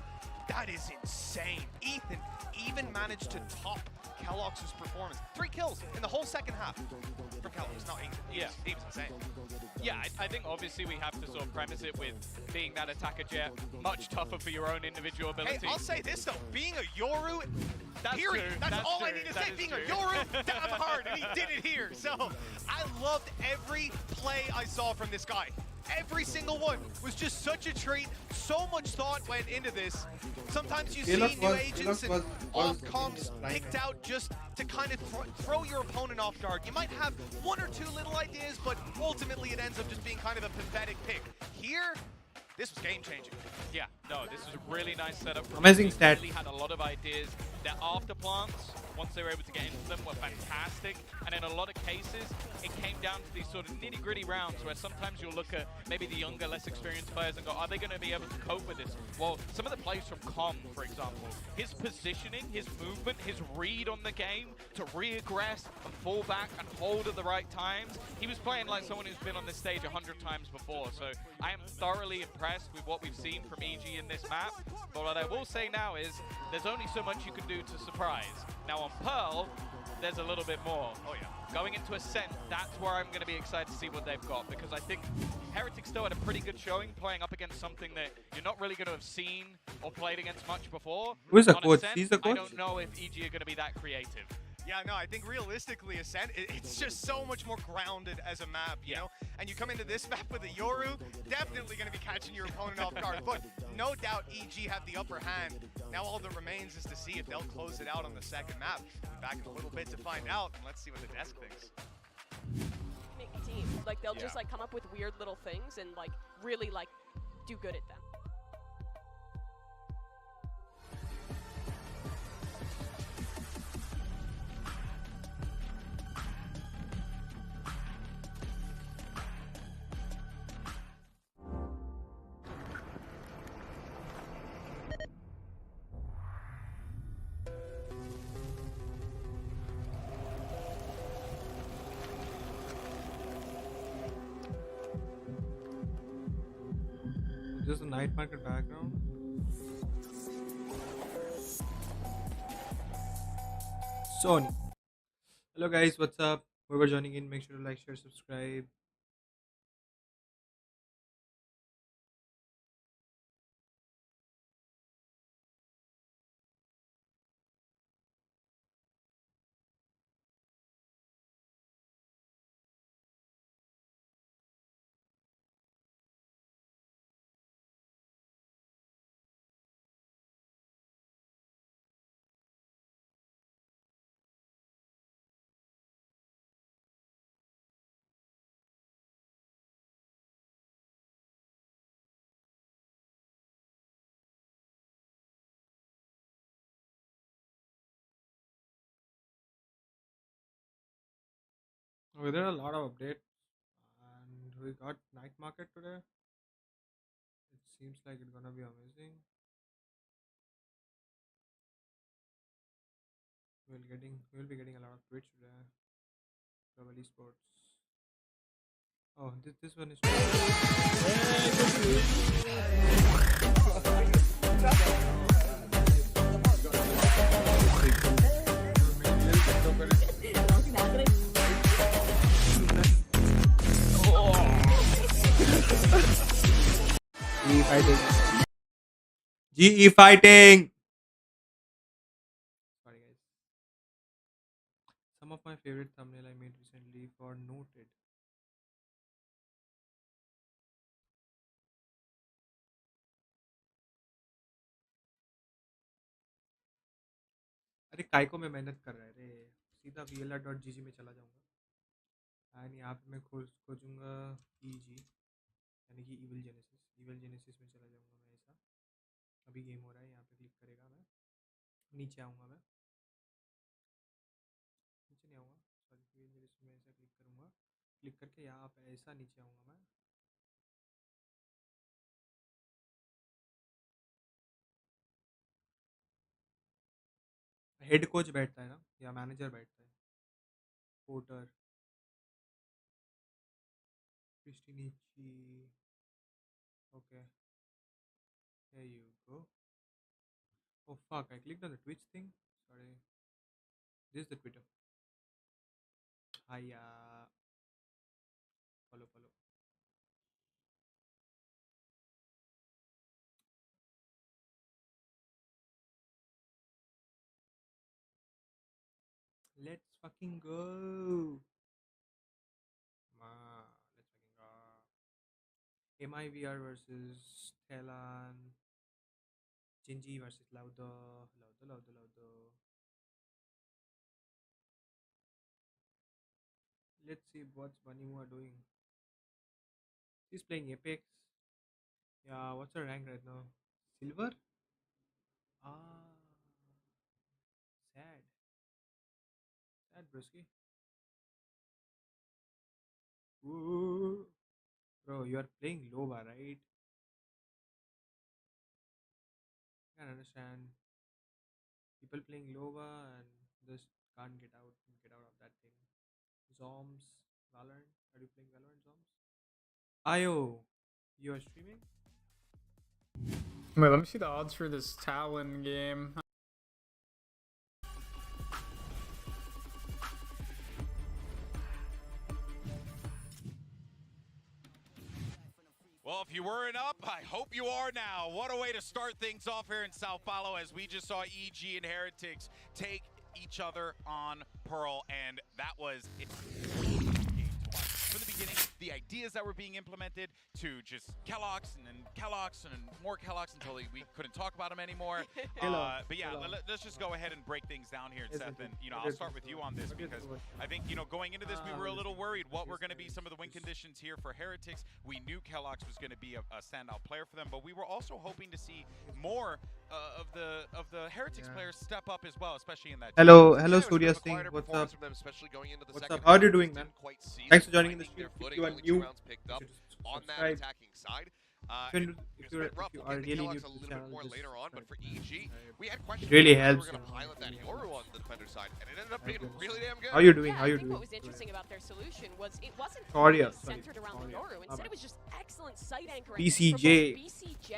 that is insane. Ethan even managed to top 𝗘𝗧𝗓's performance. 3 kills in the whole second half for 𝗘𝗧𝗓, not Ethan. He was insane.
Yeah, I think obviously we have to sort of premise it with being that attacker jet, much tougher for your own individual ability.
Hey, I'll say this though, being a Yoru,
That's
period.
true.
That's all
true.
I need to
That
say.
is
Being
true.
a Yoru, damn hard, and he did it here. So I loved every play I saw from this guy. Every single one was just such a treat. So much thought went into this. Sometimes you see new agents and off comms picked out just to kind of throw your opponent off guard. You might have 1 or 2 little ideas, but ultimately it ends up just being kind of a pathetic pick. Here, this was game-changing.
Yeah, no, this was a really nice setup.
Amazing
He
stat.
really had a lot of ideas. Their after plants, once they were able to get into them, were fantastic. And in a lot of cases, it came down to these sort of nitty-gritty rounds where sometimes you'll look at maybe the younger, less experienced players and go, are they going to be able to cope with this? Well, some of the plays from 𝗏𝗏𝗏𝗏𝗏, for example, his positioning, his movement, his read on the game to re-aggress and fall back and hold at the right times. He was playing like someone who's been on this stage 100 times before. So I am thoroughly impressed with what we've seen from 𝗔𝗓𝗓 in this map. But what I will say now is there's only so much you can do to surprise. Now on 𝗏𝗏𝗏𝗏𝗏, there's a little bit more. Oh yeah. Going into Ascent, that's where I'm going to be excited to see what they've got, because I think Heretics still had a pretty good showing playing up against something that you're not really going to have seen or played against much before.
Who is the
On
coach?
Ascent,
He's the
I
coach?
don't know if 𝗔𝗓𝗓𝗓𝗏 are going to be that creative.
Yeah, no, I think realistically, Ascent, it's just so much more grounded as a map, you know? And you come into this map with a Yoru, definitely going to be catching your opponent off guard. But no doubt EG have the upper hand. Now all that remains is to see if they'll close it out on the second map. We'll be back in a little bit to find out, and let's see what the desk thinks.
Make a team. Like, they'll just, like, come up with weird little things and, like, really, like, do good at them.
Just a night market background. Sony. Hello guys, what's up? Whoever joining in, make sure to like, share, subscribe. Okay, there are a lot of updates, and we got night market today. It seems like it's gonna be amazing. We'll be getting a lot of Twitch today. Global eSports. Oh, this one is. GE fighting. GE fighting. Sorry guys. Some of my favorite thumbnail I made recently for noted. अरे काय को मैं मेहनत कर रहा है रे सीधा vla.gg में चला जाऊंगा एंड यहाँ पे मैं खोजूंगा EG यानी कि इविल जेनेसिस में चला जाऊंगा मैं ऐसा अभी गेम हो रहा है यहाँ पे क्लिक करेगा मैं नीचे आऊँगा मैं नीचे नहीं आऊँगा सॉरी इविल जेनेसिस में ऐसा क्लिक करूँगा क्लिक करके यहाँ पे ऐसा नीचे आऊँगा मैं हेड कोच बैठता है ना या मैनेजर बैठता है porter क्रिस्टिनिची okay there you go oh fuck I clicked on the Twitch thing sorry this is the Twitter hi follow let's fucking go let's fucking go MIVR versus Thailand Gen.G versus 𝗬𝗪𝗕𝗓 let's see what's Vanimua doing he's playing Apex yeah what's her rank right now silver sad broski ooh bro you are playing Loba right I can understand people playing Loba and just can't get out of that thing. Zoms, Valorant. Are you playing Valorant, Zoms? Ayo, you are streaming?
Wait, let me see the odds for this Talon game.
Well, if you weren't up, I hope you are now. What a way to start things off here in Sao Paulo as we just saw EG and Heretics take each other on Pearl, and that was it. From the beginning, the ideas that were being implemented to just 𝗘𝗏𝗧 and then 𝗘𝗏𝗧 and then more 𝗘𝗏𝗧 until we couldn't talk about them anymore. But yeah, let's just go ahead and break things down here, Seth. And I'll start with you on this because I think going into this we were a little worried what were going to be some of the win conditions here for Heretics. We knew 𝗘𝗏𝗧 was going to be a standout player for them, but we were also hoping to see more of the Heretics players step up as well, especially in that.
Hello, Surya Singh. What's up?
What's
up? How are you doing, man? Thanks for joining in the stream. If you are new,
on that
subscribe.
attacking side.
If you are really new to
a
the
little
channel,
bit more
just
later on, but for EG, we had
it
questions
really
about how
helps.
we were going to pilot that Yoru on the defender side, and it ended up being really damn good.
How you doing?
Yeah,
How
I
you
think
doing?
what was interesting about their solution was it wasn't
Sorry,
only centered around the Yoru. Instead, it was just excellent site anchoring
BCJ.
from both BCJ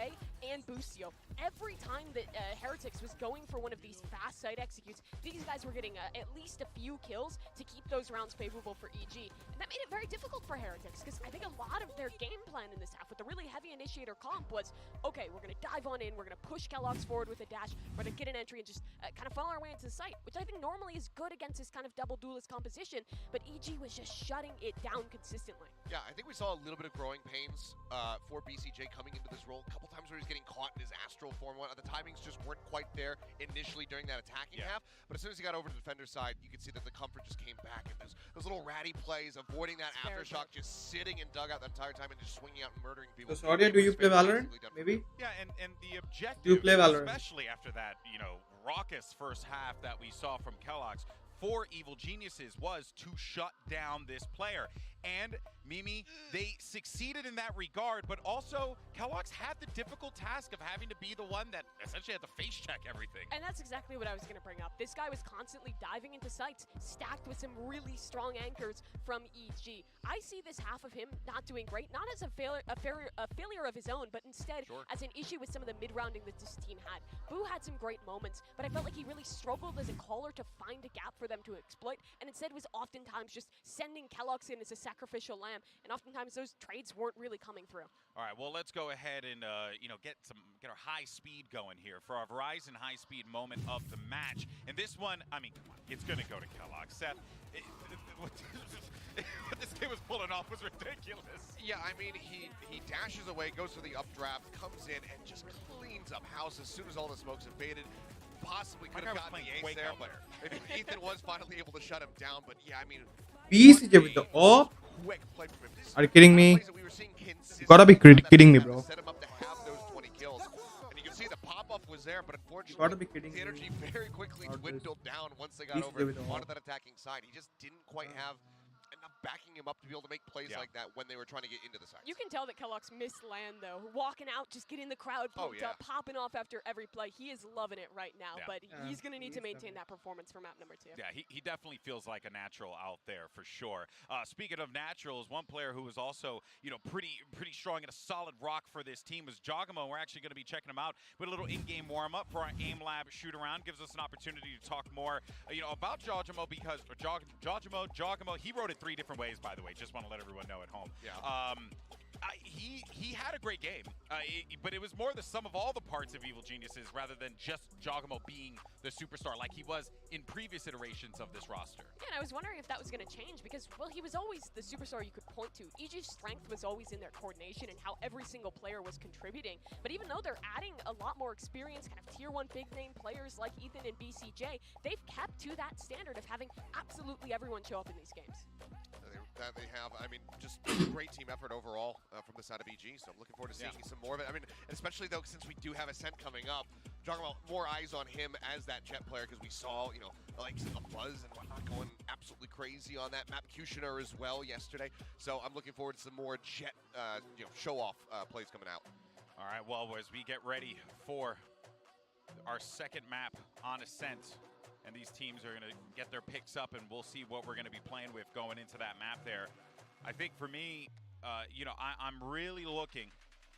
and Boostio. Every time that Heretics was going for one of these fast site executes, these guys were getting at least a few kills to keep those rounds favorable for EG. And that made it very difficult for Heretics, because I think a lot of their game plan in this half with the really heavy initiator comp was, okay, we're going to dive on in, we're going to push 𝗘𝗏𝗧 forward with a dash, we're going to get an entry and just kind of follow our way into the site, which I think normally is good against this kind of double duelist composition, but EG was just shutting it down consistently.
Yeah, I think we saw a little bit of growing pains for BCJ coming into this role. A couple times where he was getting caught in his astral form. The timings just weren't quite there initially during that attacking half, but as soon as he got over to the defender side, you could see that the comfort just came back, and those little ratty plays, avoiding that aftershock, just sitting in dugout the entire time and just swinging out and murdering people.
So, Saudia, do you play Valorant? Maybe?
Yeah, and the objective,
Do you play Valorant?
especially after that, raucous first half that we saw from 𝗘𝗏𝗧 for 𝗲𝗔𝗕𝗓s was to shut down this player. And Mimi, they succeeded in that regard, but also 𝗘𝗏𝗧 had the difficult task of having to be the one that essentially had to face check everything.
And that's exactly what I was going to bring up. This guy was constantly diving into sites, stacked with some really strong anchors from EG. I see this half of him not doing great, not as a failure of his own, but instead as an issue with some of the mid-rounding that this team had. Boo had some great moments, but I felt like he really struggled as a caller to find a gap for them to exploit, and instead was oftentimes just sending 𝗘𝗏𝗧 in as a sacrificial lamb, and oftentimes those trades weren't really coming through.
All right, well, let's go ahead and get our high speed going here for our Verizon high speed moment of the match. And this one, I mean, come on, it's gonna go to 𝗘𝗏𝗧. Seth, what this kid was pulling off was ridiculous.
Yeah, I mean, he dashes away, goes for the updraft, comes in, and just cleans up house as soon as all the smokes have faded. Possibly could have gotten the ace there, but maybe Ethan was finally able to shut him down. But yeah, I mean,
BCJ with the AWP?
quick play from him.
Are you kidding me?
You
gotta be kidding me, bro.
Set him up to have those 20 kills. And you can see the pop-up was there, but unfortunately,
gotta be kidding
the energy
me.
very quickly dwindled down once they got
BCJ
over
with the
onto
AWP.
that attacking side. He just didn't quite have enough backing him up to be able to make plays like that when they were trying to get into the side.
You can tell that 𝗘𝗏𝗧 missed land, though. Walking out, just getting the crowd pumped up, popping off after every play. He is loving it right now, but he's going to need to maintain that performance for map number 2.
Yeah, he definitely feels like a natural out there for sure. Speaking of naturals, one player who was also, pretty strong and a solid rock for this team was 𝗔𝗕𝗓𝗏. We're actually going to be checking him out with a little in-game warm-up for our AIM Lab shoot-around. Gives us an opportunity to talk more, about 𝗔𝗕𝗓𝗏 because 𝗔𝗕𝗓, he wrote it 3 different ways, by the way. Just want to let everyone know at home.
Yeah.
He had a great game, but it was more the sum of all the parts of 𝗲𝗔𝗕𝗓s rather than just 𝗔𝗕𝗓𝗏 being the superstar like he was in previous iterations of this roster.
Yeah, and I was wondering if that was going to change because, well, he was always the superstar you could point to. EG's strength was always in their coordination and how every single player was contributing. But even though they're adding a lot more experience, kind of tier 1 big name players like Ethan and BCJ, they've kept to that standard of having absolutely everyone show up in these games.
That they have, I mean, just great team effort overall from the side of EG, so I'm looking forward to seeing some more of it. I mean, especially though, since we do have Ascent coming up, talking about more eyes on him as that Jet player, because we saw, like 𝗔𝗓𝗏𝗧 and whatnot going absolutely crazy on that map, 𝗏𝗘𝗬𝗕 as well yesterday. So I'm looking forward to some more Jet, show-off plays coming out.
All right, well, as we get ready for our second map on Ascent, and these teams are going to get their picks up, and we'll see what we're going to be playing with going into that map there. I think for me, I'm really looking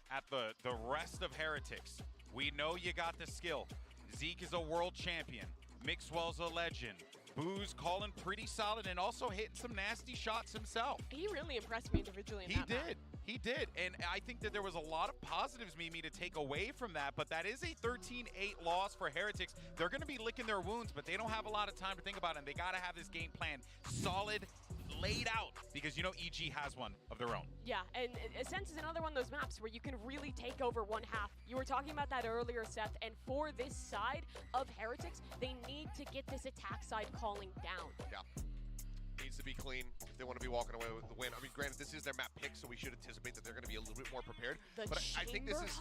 at the rest of Heretics. We know you got the skill. Zeke is a world champion. Mixwell's a legend. Boo's calling pretty solid and also hitting some nasty shots himself.
He really impressed me individually in
He
that map.
did. He did, and I think that there was a lot of positives, Mimi, to take away from that, but that is a 13-8 loss for Heretics. They're going to be licking their wounds, but they don't have a lot of time to think about it, and they got to have this game plan solid, laid out, because, you know, EG has one of their own.
Yeah, and Ascent is another one of those maps where you can really take over one half. You were talking about that earlier, Seth, and for this side of Heretics, they need to get this attack side calling down.
Yeah. Needs to be clean if they want to be walking away with the win. I mean, granted, this is their map pick, so we should anticipate that they're going to be a little bit more prepared. But I think this is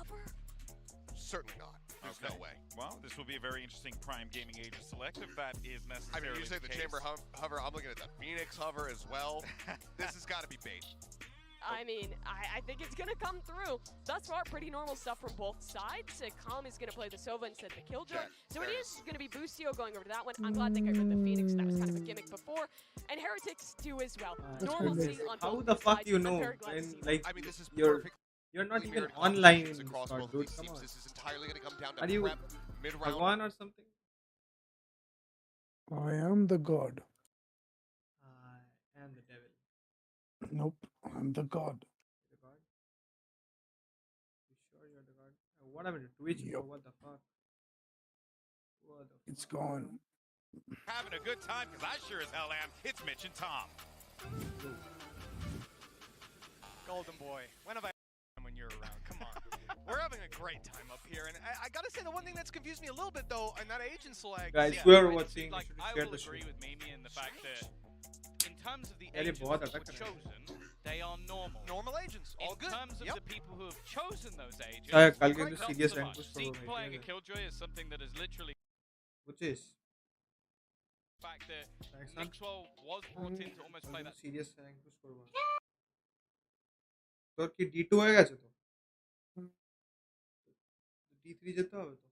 certainly not. There's no way.
Well, this will be a very interesting Prime Gaming Agent select if that is necessary.
I mean, you say the chamber hover. I'm looking at the Phoenix hover as well. This has got to be bait.
I mean, I think it's going to come through. Thus far, pretty normal stuff from both sides. Calm is going to play the Sova instead of the Killjoy. So it is going to be Boostio going over to that one. I'm glad they got rid of the Phoenix. That was kind of a gimmick before. And Heretics do as well. Normalcy on
how
both
the fuck
sides.
you
I'm
know?
very glad to
And
see that.
like,
I mean, this is
you're
perfect.
not even
Weird
online in
across
Discord,
both of
dude.
these
Come
teams.
on.
This is entirely going to come down to
Are you
prep mid-round.
Bhagwan or something?
I am the god.
I am the devil.
Nope, I'm the god.
The god? You sure you're the god? What happened to Twitch?
Yup.
What the fuck? What the
It's
fuck?
gone.
Having a good time, because I sure as hell am. It's Mitch and Tom.
Golden boy, when have I when you're around? Come on. We're having a great time up here, and I gotta say the one thing that's confused me a little bit though, and that agent select.
Guys,
Yeah,
whoever
I
watching,
like,
should
I
share
will
the show.
agree with Mimi in the fact that in terms of the
यार ये
agents
बहुत
that
अटक
were
रहा है।
chosen, they are normal.
Normal agents, all
In
good.
terms of
Yep.
the people who have chosen those agents,
शायद कल के
quite
जो
not
serious
so
rank
much.
push
Zeke
करो
playing a
मैं
Killjoy is something that is literally
which is
the fact that
Excellent.
Mixwell was brought in to almost play that.
serious rank push करो তোর কি D2 হয়ে গেছে তো D3 যেতে হবে তো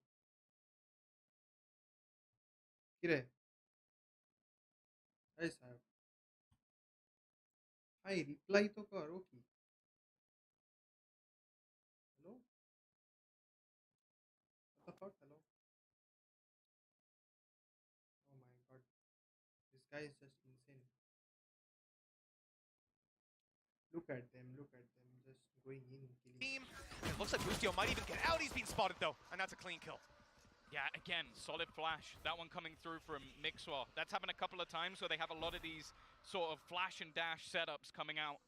কি রে এই সাহেব ভাই রিপ্লাই তো কর ও কি hello what the fuck hello oh my god this guy is just insane look at them just going in killing
Team. It looks like Boostio might even get out. He's being spotted though, and that's a clean kill.
Yeah, again, solid flash. That one coming through from Mixwell. That's happened a couple of times where they have a lot of these sort of flash and dash setups coming out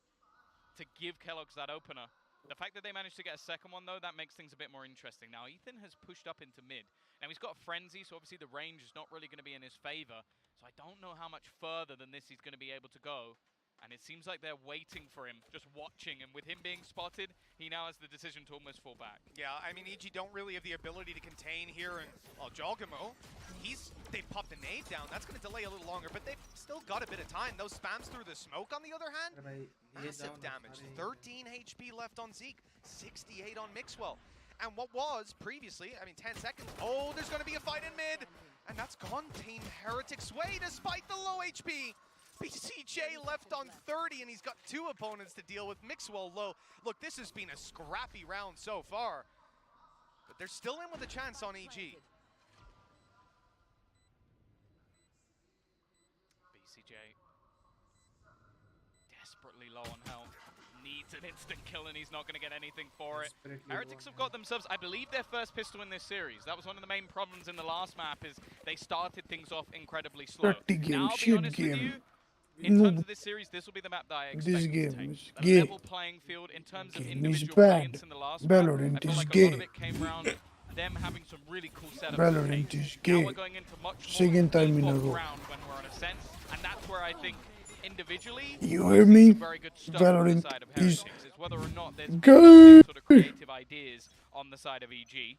to give Kellogg's that opener. The fact that they managed to get a second one, though, that makes things a bit more interesting. Now, Ethan has pushed up into mid. Now, he's got a Frenzy, so obviously the range is not really going to be in his favor. So I don't know how much further than this he's going to be able to go. And it seems like they're waiting for him, just watching. And with him being spotted, he now has the decision to almost fall back.
Yeah, I mean, EG don't really have the ability to contain here, and 𝗖𝗔𝗕𝗓𝗓𝗏, they've popped the nade down. That's going to delay a little longer, but they've still got a bit of time. Those spams through the smoke, on the other hand, massive damage. 13 HP left on Zeke, 68 on Mixwell. And what was previously, I mean, 10 seconds. Oh, there's going to be a fight in mid, and that's gone Team Heretics' way despite the low HP. BCJ left on 30, and he's got 2 opponents to deal with. Mixwell low. Look, this has been a scrappy round so far, but they're still in with a chance on EG.
BCJ desperately low on health. Needs an instant kill, and he's not going to get anything for it. Heretics have got themselves, I believe, their first pistol in this series. That was one of the main problems in the last map, is they started things off incredibly slow.
Dirty game,
Now, I'll be
shit
honest with
game.
you, in terms of this series, this will be the map that I expect
This
them to
game
take.
is
A
gay.
level playing field in terms of
Game is
individual
bad.
brilliance in the last map.
Valorant
I feel
is
like a lot
gay.
of it came around them having some really cool setups.
Valorant
to take.
is
Now
gay.
we're going into much more
Second time in a
default
row.
round when we're on Ascent, and that's where I think individually
You hear me?
very good stuff on
Valorant
the side of
is
Heretics. It's whether or not there's
gay.
sort of creative ideas on the side of EG.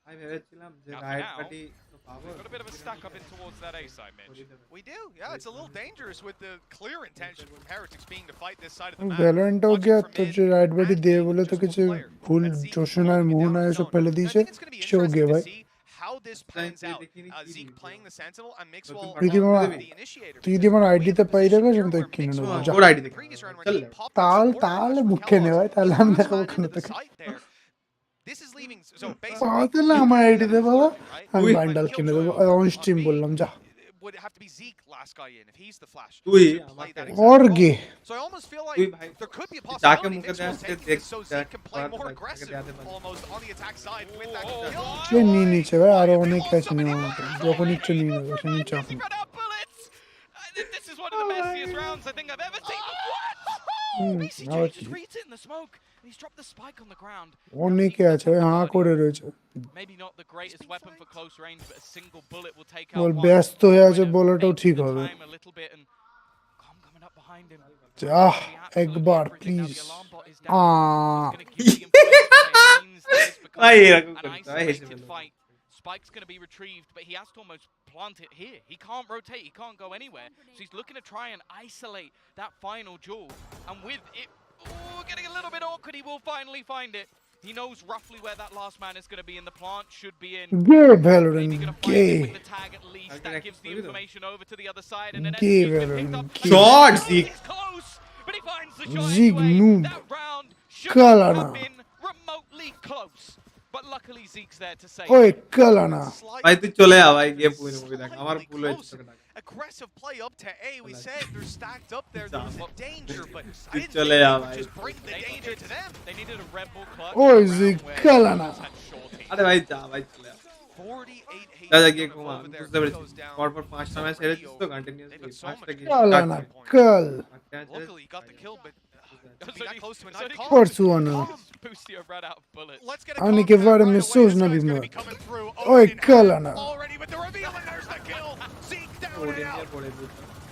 আমি ভেবেছিলাম যে
Now, for
right
now,
party তো পাবো
We've got a bit of a stack up in towards that A side, Mitch.
We do, yeah, it's a little dangerous with the clear intention from Heretics being to fight this side of the map.
Valorant हो
Watching
गया
from
तो
mid,
जो right body
and
they
being
बोले तो
just
किसी
one player.
Full
And Zeke
Joshna
walking
मुंह
down
ना
the
ऐसे
zone.
पहले
And I
दीजिए
think it's gonna be
show
interesting
गया
to
भाई
see how this plans out. Zeke playing the Sentinel and Mixwell
Pretty
much.
on the initiator.
তুই যদি আমার আইডি তে পাই দেবে
Here
আমি তো
where
কিনে নেব
Mixwell
যা
ওর আইডি দেখে
previous round when
চল
he popped that
তাল
support
তাল
flash from
মুখে নে ভাই
Kellogg's,
তাহলে
he
আমি
was
দেখাবো
landed
কেন
into the
তোকে
site there. This is leaving, so
পাওয়া
basically,
তাহলে আমার আইডি দে বাবা আমি
Wait,
বান্ডাল কিনে দেবো অন স্ট্রিম বললাম যা
would have to be Zeke last guy in if he's the Flash.
Ui,
to play that
और
exact
gay
role. So I almost feel like
Ui, bhai.
there could be a
जाके
possibility
मुकर
Mix will
they
take
देख
it so Zeke can play more aggressive almost on the attack side with that kill.
के नी नीचे भाई आरो ने catch नहीं हुआ तो को नीचे नहीं हुआ कैसे नीचे
Yes, he ran out bullets. This is one of the messiest rounds I think I've ever seen. What? BCJ just reads it in the smoke. And he's dropped the spike on the ground.
और नहीं क्या है हाँ कोड़े रहे चे
Maybe not the greatest weapon for close range, but a single bullet will take out
बोल
one.
Best तो है जो बोला तो ठीक हो गया
Time a little bit and Calm coming up behind him.
जा एक बार please
Fight. Spike's going to be retrieved, but he has to almost plant it here. He can't rotate, he can't go anywhere. So he's looking to try and isolate that final jewel. And with it getting a little bit awkward, he will finally find it. He knows roughly where that last man is going to be in the plant, should be in.
Gay Valorant, gay.
With the tag at least, that gives the information over to the other side. And then
Gay
Valorant,
Shot, Zeke.
He's close, but he finds the shot
Zeke
anyway.
noob.
That round should
Kalana.
have been remotely close. But luckily Zeke's there to save.
ओए कल आना
भाई तू चले आ भाई game पूरी movie देख हमारा पूरा
Aggressive play up to A. We said they're stacked up there. There's danger, but I didn't
चले
think
आ
they
भाई
would just bring the danger to them.
They needed a Red Bull clutch.
ओए Zeke कल आना
अरे भाई जा भाई चले आ
48
जा
hate
गेम को मार उससे बड़े
goes down.
और 5 समय से तो continuously
They've got so
5
much
तक
कल आना कल
Luckily, he got the kill, but to be that close to a
So
night
he-
call.
परसों आना
Boostio ran out of bullets.
Let's get a
आने
comment
के बारे
right
में
away.
सोचना
This
भी
guy's gonna
मत
be coming through.
ओए
Odin
कल आना
already with the reveal, and there's the kill. Zeke down and out.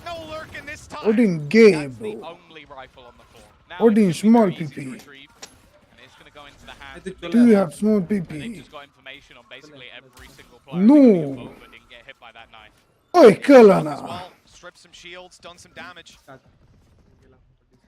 No lurking this time.
Odin gay
That's the
bro
only rifle on the floor. Now
Odin
it should be
small
very easy to
PP.
retrieve, and it's going to go into the hands of
do you have small
They've
PP
just got information on basically every single player.
No.
Boba didn't get hit by that knife.
ओए कल
As
आना
well, stripped some shields, done some damage.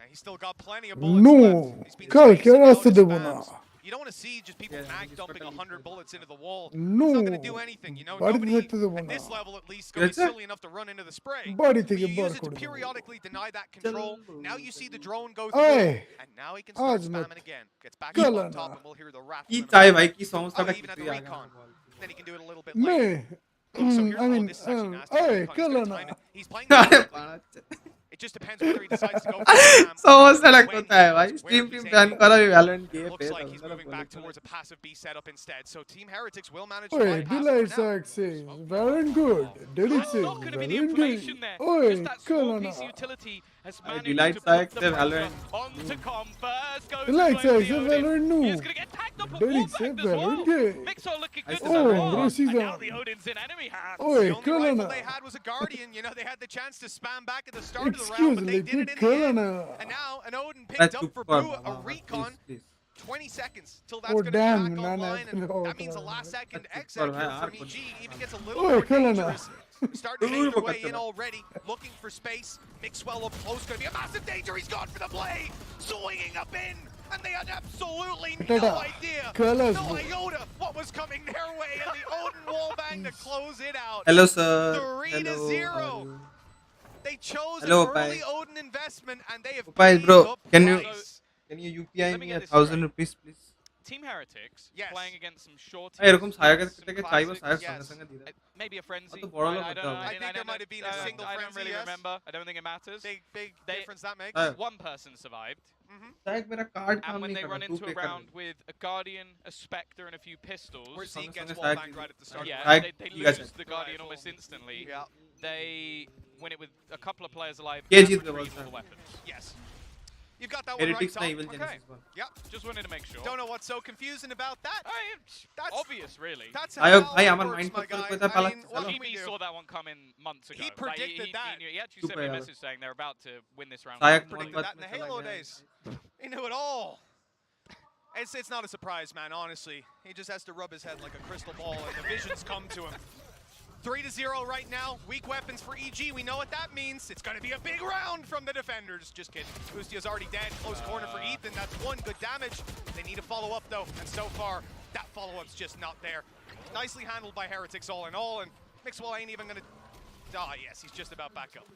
And he's still got plenty of bullets
No.
left. He's been
कल
spacing
क्या
out
रास्ते
his
दे
spams.
बोना
You don't want to see just people mag dumping 100 bullets into the wall.
No.
It's not going to do anything, you know.
Body
Nobody
detector the
at
one.
this level at least going to be
Yes, sir.
silly enough to run into the spray.
Body
But
take
you
a bar
use it to
code
periodically deny that control. Now you see the drone go through,
Hey.
and now he can start
आज
spamming
मत
again. Gets back
कल
up on
आना
top, and we'll hear the rattling.
की
of
चाहे
the-
भाई की song
Oh,
start
even at the
की
recon. Then he can do it a little bit later.
मैं
So here's,
I mean
this is actually nasty.
ओए
Recon, he's
कल
gonna
आना
time it. He's playing
अरे
it.
पाना
It just depends whether he decides to go for the spam.
Song सड़क
When
होता है
he
भाई
knows
stream
where
team
he's
ban
aiming.
करा भी वैलोरेंट
It
गेम
looks
पे
like he's moving back towards a passive B setup instead. So Team Heretics will manage to
ओए
run
delight
passive now.
Success very good Derek
That's
says
not going to be the
very
information
good
there.
ओए
Just that
कल
small
आना
piece of utility has
Delight
managed to
Sykes
put the
से
pressure
Valorant.
onto Com. First goes
Delight
to
Sykes से
Odin.
Valorant noob.
He's going to get tagged up at
Derek
wallbang
said
as well.
Valorant gay.
Mixo looking good
said
to
Valorant.
the
Oh,
wall.
this is
And
a-
now the Odin's in enemy hands.
ओए
The only
कल
rifle
आना
they had was a Guardian. You know, they had the chance to spam back at the start of the round,
excuse
but
me
they did it in
कल
the end.
आना
And now an Odin
That's
picked up for
super
Brew a recon. 20 seconds till that's
Oh,
going to
damn,
be back
man,
online, and
that's-
that means a last second
That's
exec
super,
here
man.
from EG even gets a little
Oh,
more
Kalana.
dangerous. Starting to make their way in already, looking for space. Mixwell up close, going to be a massive danger. He's gone for the blade, swinging up in, and they had absolutely no
Tata,
idea,
Kalas,
no
bro.
iota what was coming their way, and the Odin wallbang to close it out.
Hello sir
3-0. They chose
Hello,
an early
Pai.
Odin investment, and they have
Pai,
paid
bro,
the
can you-
price.
Can you UPI
Let me
me
get this
1,000
straight.
rupees please?
Team Heretics
Yes.
playing against some short
भाई एरकम साया के
some
सकते के चाय वो
classics.
साया
yes.
संग संग दीदा
Maybe a frenzy.
तो बड़ा लोग
I don't
बताओ।
know.
I think there might have been a single
I don't
frenzy,
really
yes.
remember. I don't think it matters.
Big
They-
difference that makes.
Pai.
One person survived.
साया मेरा card काम
And when
नहीं
they
कर
run
रहा तू
into a
पे कर
round with a Guardian, a Spectre, and a few pistols,
Where Zeke gets
Something
wall
like
banged
that.
right at the start.
yeah,
Like,
they
you guys
lose
said.
the Guardian
Rifle.
almost instantly.
Yeah.
They win it with a couple of players alive.
KG
and
the
retrieve
was
all the weapons.
Yes. You've got that one right,
Heretics
Tom.
ना evil
Okay.
genesis one
Yep.
Just wanted to make sure.
Don't know what's so confusing about that.
It's
That's-
obvious, really.
That's
आयो
how
भाई
it
हमार
works,
mind
my
पर
guy.
कोई था
I
पाला
mean, what
चलो
can we
He
do?
saw that one coming months ago.
He predicted that.
Knew, he actually
Super
sent me a
यार।
message saying they're about to win this round.
साया
Predicted
कौन
that in the
बात में
Halo
चला गया
days. He knew it all. It's not a surprise, man, honestly. He just has to rub his head like a crystal ball and the visions come to him. 3-0 right now. Weak weapons for EG. We know what that means. It's going to be a big round from the defenders. Just kidding. Boostio's already dead. Close corner for Ethan. That's one good damage. They need a follow-up, though. And so far, that follow-up's just not there. Nicely handled by Heretics all in all. And Mixwell ain't even going to... Ah, yes, he's just about back up.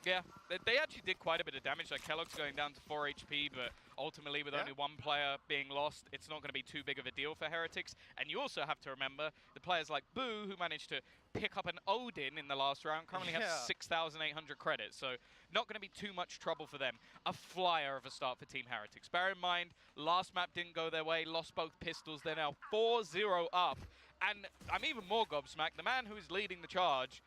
Yeah, they actually did quite a bit of damage. Like 𝗏𝗏𝗧 going down to 4 HP, but ultimately with only one player being lost, it's not going to be too big of a deal for Heretics. And you also have to remember the players like Boo, who managed to pick up an Odin in the last round, currently have 6,800 credits, so not going to be too much trouble for them. A flyer of a start for Team Heretics. Bear in mind, last map didn't go their way, lost both pistols. They're now 4-0 up, and I'm even more gobsmacked. The man who is leading the charge,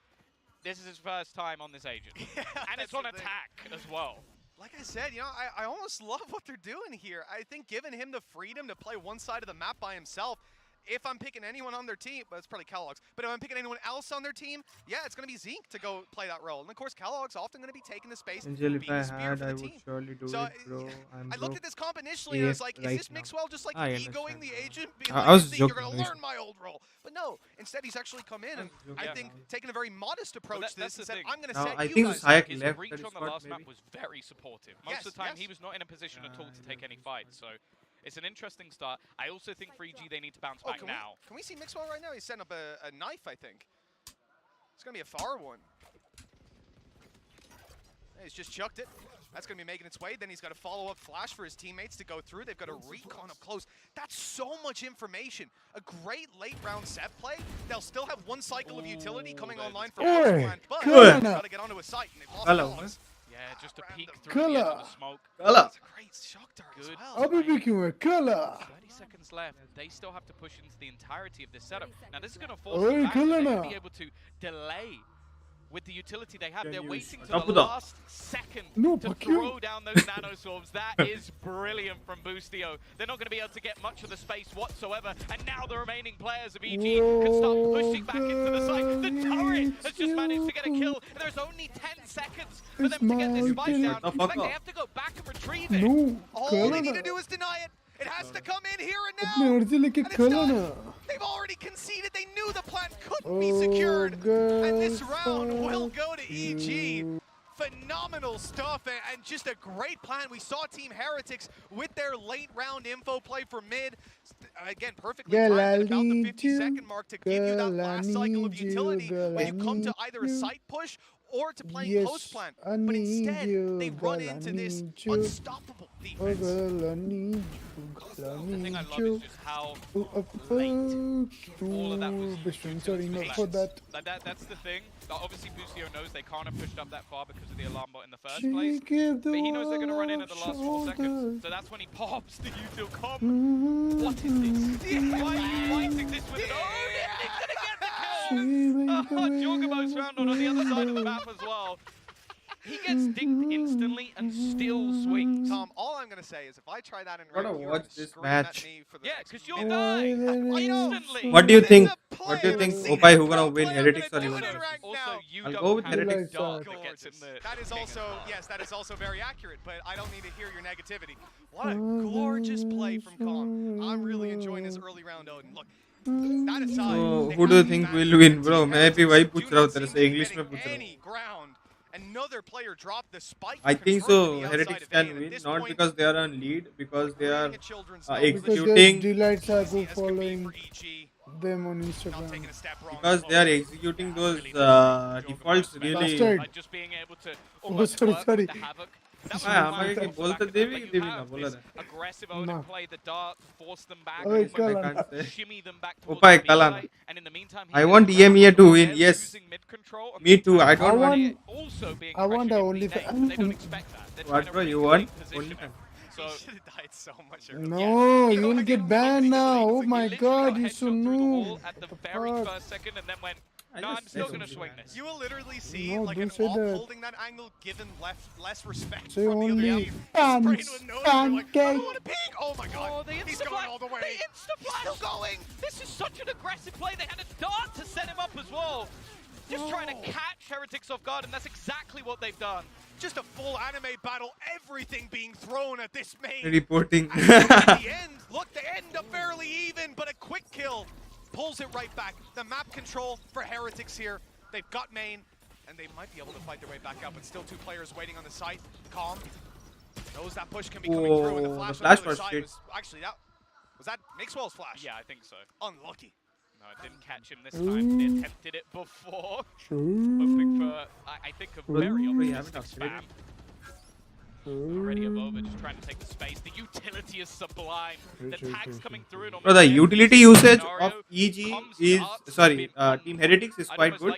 this is his first time on this agent. And it's on attack as well.
Like I said, you know, I almost love what they're doing here. I think giving him the freedom to play one side of the map by himself, if I'm picking anyone on their team, but it's probably 𝗏𝗏𝗧, but if I'm picking anyone else on their team, yeah, it's going to be 𝗧𝗏 to go play that role. And of course, 𝗏𝗏𝗧's often going to be taking the space,
Angel,
being
if I
the spear
had,
for
I
the
would
team.
surely do
So
it, bro.
I looked at this comp initially and I was like, is this Mixwell just like egoing the agent? Being
I
like,
was
you think you're
joking,
going to learn my old role. But no, instead he's actually come in and I think taking a very modest approach to this and said, I'm going to set
I
you
think
guys
𝗏𝗏𝗧
up.
His
left
reach
that
on the
spot,
last map
maybe.
was very supportive. Most of the time, he was not in a position at all to take any fight, so it's an interesting start. I also think for EG, they need to bounce back now.
Can we see Mixwell right now? He's setting up a knife, I think. It's going to be a far one. He's just chucked it. That's going to be making its way. Then he's got a follow-up flash for his teammates to go through. They've got a recon up close. That's so much information. A great late round set play. They'll still have one cycle of utility coming online for Postplan, but they've got to get onto a site, and they've lost 𝗏𝗏𝗧.
Yeah, just a peek through the edge of the smoke.
That's a great shock dart as
Good.
well.
30 seconds left. They still have to push into the entirety of this setup. Now, this is going to force them back. They're going to be able to delay with the utility they have. They're waiting to the last second to throw down those nanoswarms. That is brilliant from 𝗤𝗘𝗧. They're not going to be able to get much of the space whatsoever. And now the remaining players of EG can start pushing back into the site. The turret has just managed to get a kill. And there's only 10 seconds for them to get this spike down. In fact, they have to go back and retrieve it.
All they need to do is deny it. It has to come in here and now. And it's done. They've already conceded. They knew the plant couldn't be secured. And this round will go to EG. Phenomenal stuff and just a great plan. We saw Team Heretics with their late round info play for mid. Again, perfectly timed at about the 50-second mark to give you that last cycle of utility when you come to either a site push or to playing post plan. But instead, they run into this unstoppable defense.
The thing I love is just how late all of that was. That's the thing. Obviously, 𝗤𝗘𝗧 knows they can't have pushed up that far because of the alarm bot in the first place. But he knows they're going to run in at the last 4 seconds. So that's when he pops the util comp. What is this? Why are you fighting this with an Odin? He's going to get the kill! 𝗪𝗘𝗕𝗓𝗏𝗏𝗏 found on the other side of the map as well. He gets dinked instantly and still swings.
Tom, all I'm going to say is if I try that in ranked, you're
watch this match.
Yeah, because you'll die instantly.
What do you think? What do you think? 𝗏𝗏𝗧, who gonna win, Heretics or even?
Also, you
I'll
don't
go with
have
Heretics.
the dart that gets in the
That is
ping
also,
as well.
yes, that is also very accurate, but I don't need to hear your negativity. What a gorgeous play from Kong. I'm really enjoying this early round Odin. Look, that aside,
So, who do you think will win, bro? मैं भी वही पूछ रहा हूँ तेरे से, English में पूछ रहा हूँ.
Another player dropped the spike.
I think so. Heretics can win, not because they are on lead, because they are executing.
Delights are following them on Instagram.
Because they are executing those defaults really.
Like just being able to almost work with the havoc. Aggressive Odin play the dart to force them back, shimmy them back towards the B-site, and in the meantime,
I want EMEA to win, yes. Me too, I don't want.
I want the only.
They don't expect that.
What, bro, you want?
So
He should have died so much earlier.
No, you will get banned now. Oh my god, you so noob.
at the very first second and then went, no, I'm still going to swing this.
You will literally see
No,
like
don't
an
say
op
that.
holding that angle given less respect
Say
from the other
only
team.
pants,
Spraying with nose, you're like, I
pancake.
don't want to peek! Oh my god,
Oh, the
he's
insta
going
flash!
all the way.
The insta flash!
Still going!
This is such an aggressive play. They had a dart to set him up as well. Just trying to catch Heretics off guard, and that's exactly what they've done.
Just a full anime battle, everything being thrown at this main.
Reporting.
At the end, look, they end up barely even, but a quick kill pulls it right back. The map control for Heretics here. They've got main, and they might be able to fight their way back up, but still 2 players waiting on the site. Calm. Knows that push can be coming through, and the flash on the other
was
side
straight.
was actually that. Was that Mixwell's flash?
Yeah, I think so.
Unlucky.
No, it didn't catch him this time. They attempted it before. Hoping for, I think, a very optimistic spam. Already evolved, just trying to take the space. The utility is sublime. The tags coming through it.
Bro, the utility usage of EG is, sorry, Team Heretics is quite good.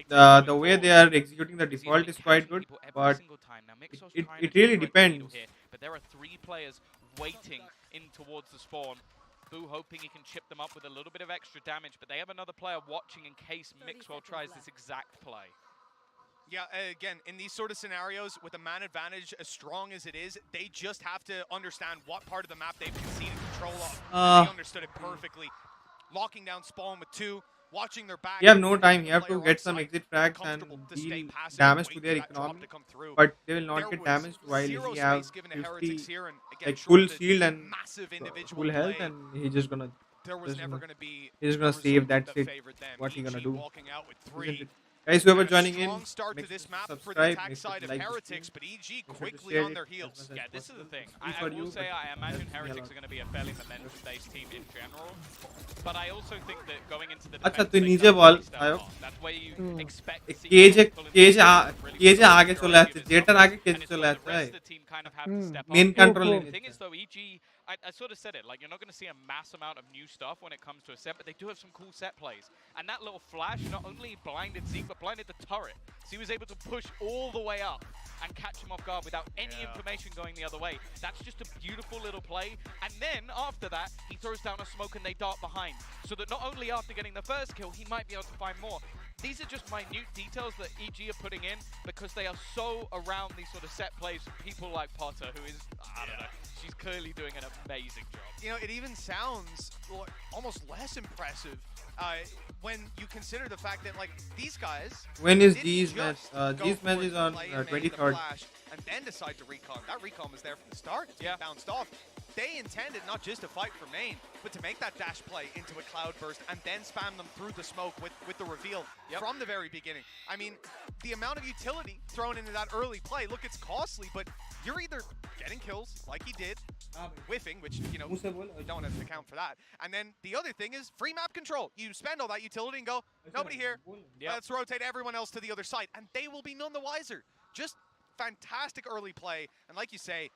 The way they are executing the default is quite good, but it really depends.
But there are 3 players waiting in towards the spawn. Boo hoping he can chip them up with a little bit of extra damage, but they have another player watching in case 𝗞𝗘𝗬𝗕𝗢𝗓 tries this exact play.
Yeah, again, in these sort of scenarios, with a man advantage as strong as it is, they just have to understand what part of the map they've conceded control of. They understood it perfectly. Locking down spawn with 2, watching their back.
You have no time. You have to get some exit frags and deal damage to their economy, but they will not get damaged while he have 50, like full shield and full health, and he's just gonna save that shit. What he gonna do? Guys, whoever joining in, make sure to subscribe, make sure to like this
but EG
video,
quickly
share
on
it
their
as
heels.
much as
Yeah, this is the
possible.
thing.
Free
I
for
will
you,
say
but
I imagine
helps me a
Heretics
lot.
are going to be a fairly momentum-based team in general. But I also think that going into the
अच्छा
defense,
तो
they
नीचे
don't
ball
really stand
आयो
off. That's where you expect to see
cage
people in the
cage
defense really
cage
focus
आगे
the
चला
majority
जाता
of
है
his
जेटर
stuff.
आगे केज
And it's
चला
where the
जाता
rest
है
of the team kind of have to step
main
up.
Control
The
नहीं
thing is
देता
though, EG, I sort of said it, like you're not going to see a mass amount of new stuff when it comes to a set, but they do have some cool set plays. And that little flash not only blinded 𝗖𝗔𝗕𝗓𝗏, but blinded the turret. So he was able to push all the way up and catch him off guard without any information going the other way. That's just a beautiful little play. And then after that, he throws down a smoke and they dart behind. So that not only after getting the first kill, he might be able to find more. These are just minute details that EG are putting in because they are so around these sort of set plays from people like Potter, who is, I don't know, she's clearly doing an amazing job.
You know, it even sounds almost less impressive when you consider the fact that, like, these guys.
When is
didn't
G's
just
match?
go
G's match
for
is
the
on
play and make the
23rd.
flash and then decide to recon. That recon was there from the start. It's
Yeah.
bounced off. They intended not just to fight for main, but to make that dash play into a cloud burst and then spam them through the smoke with the reveal from the very beginning. I mean, the amount of utility thrown into that early play, look, it's costly, but you're either getting kills like he did, whiffing, which, you know, you don't have to account for that. And then the other thing is free map control. You spend all that utility and go, nobody here, let's rotate everyone else to the other side, and they will be none the wiser. Just fantastic early play, and like you say,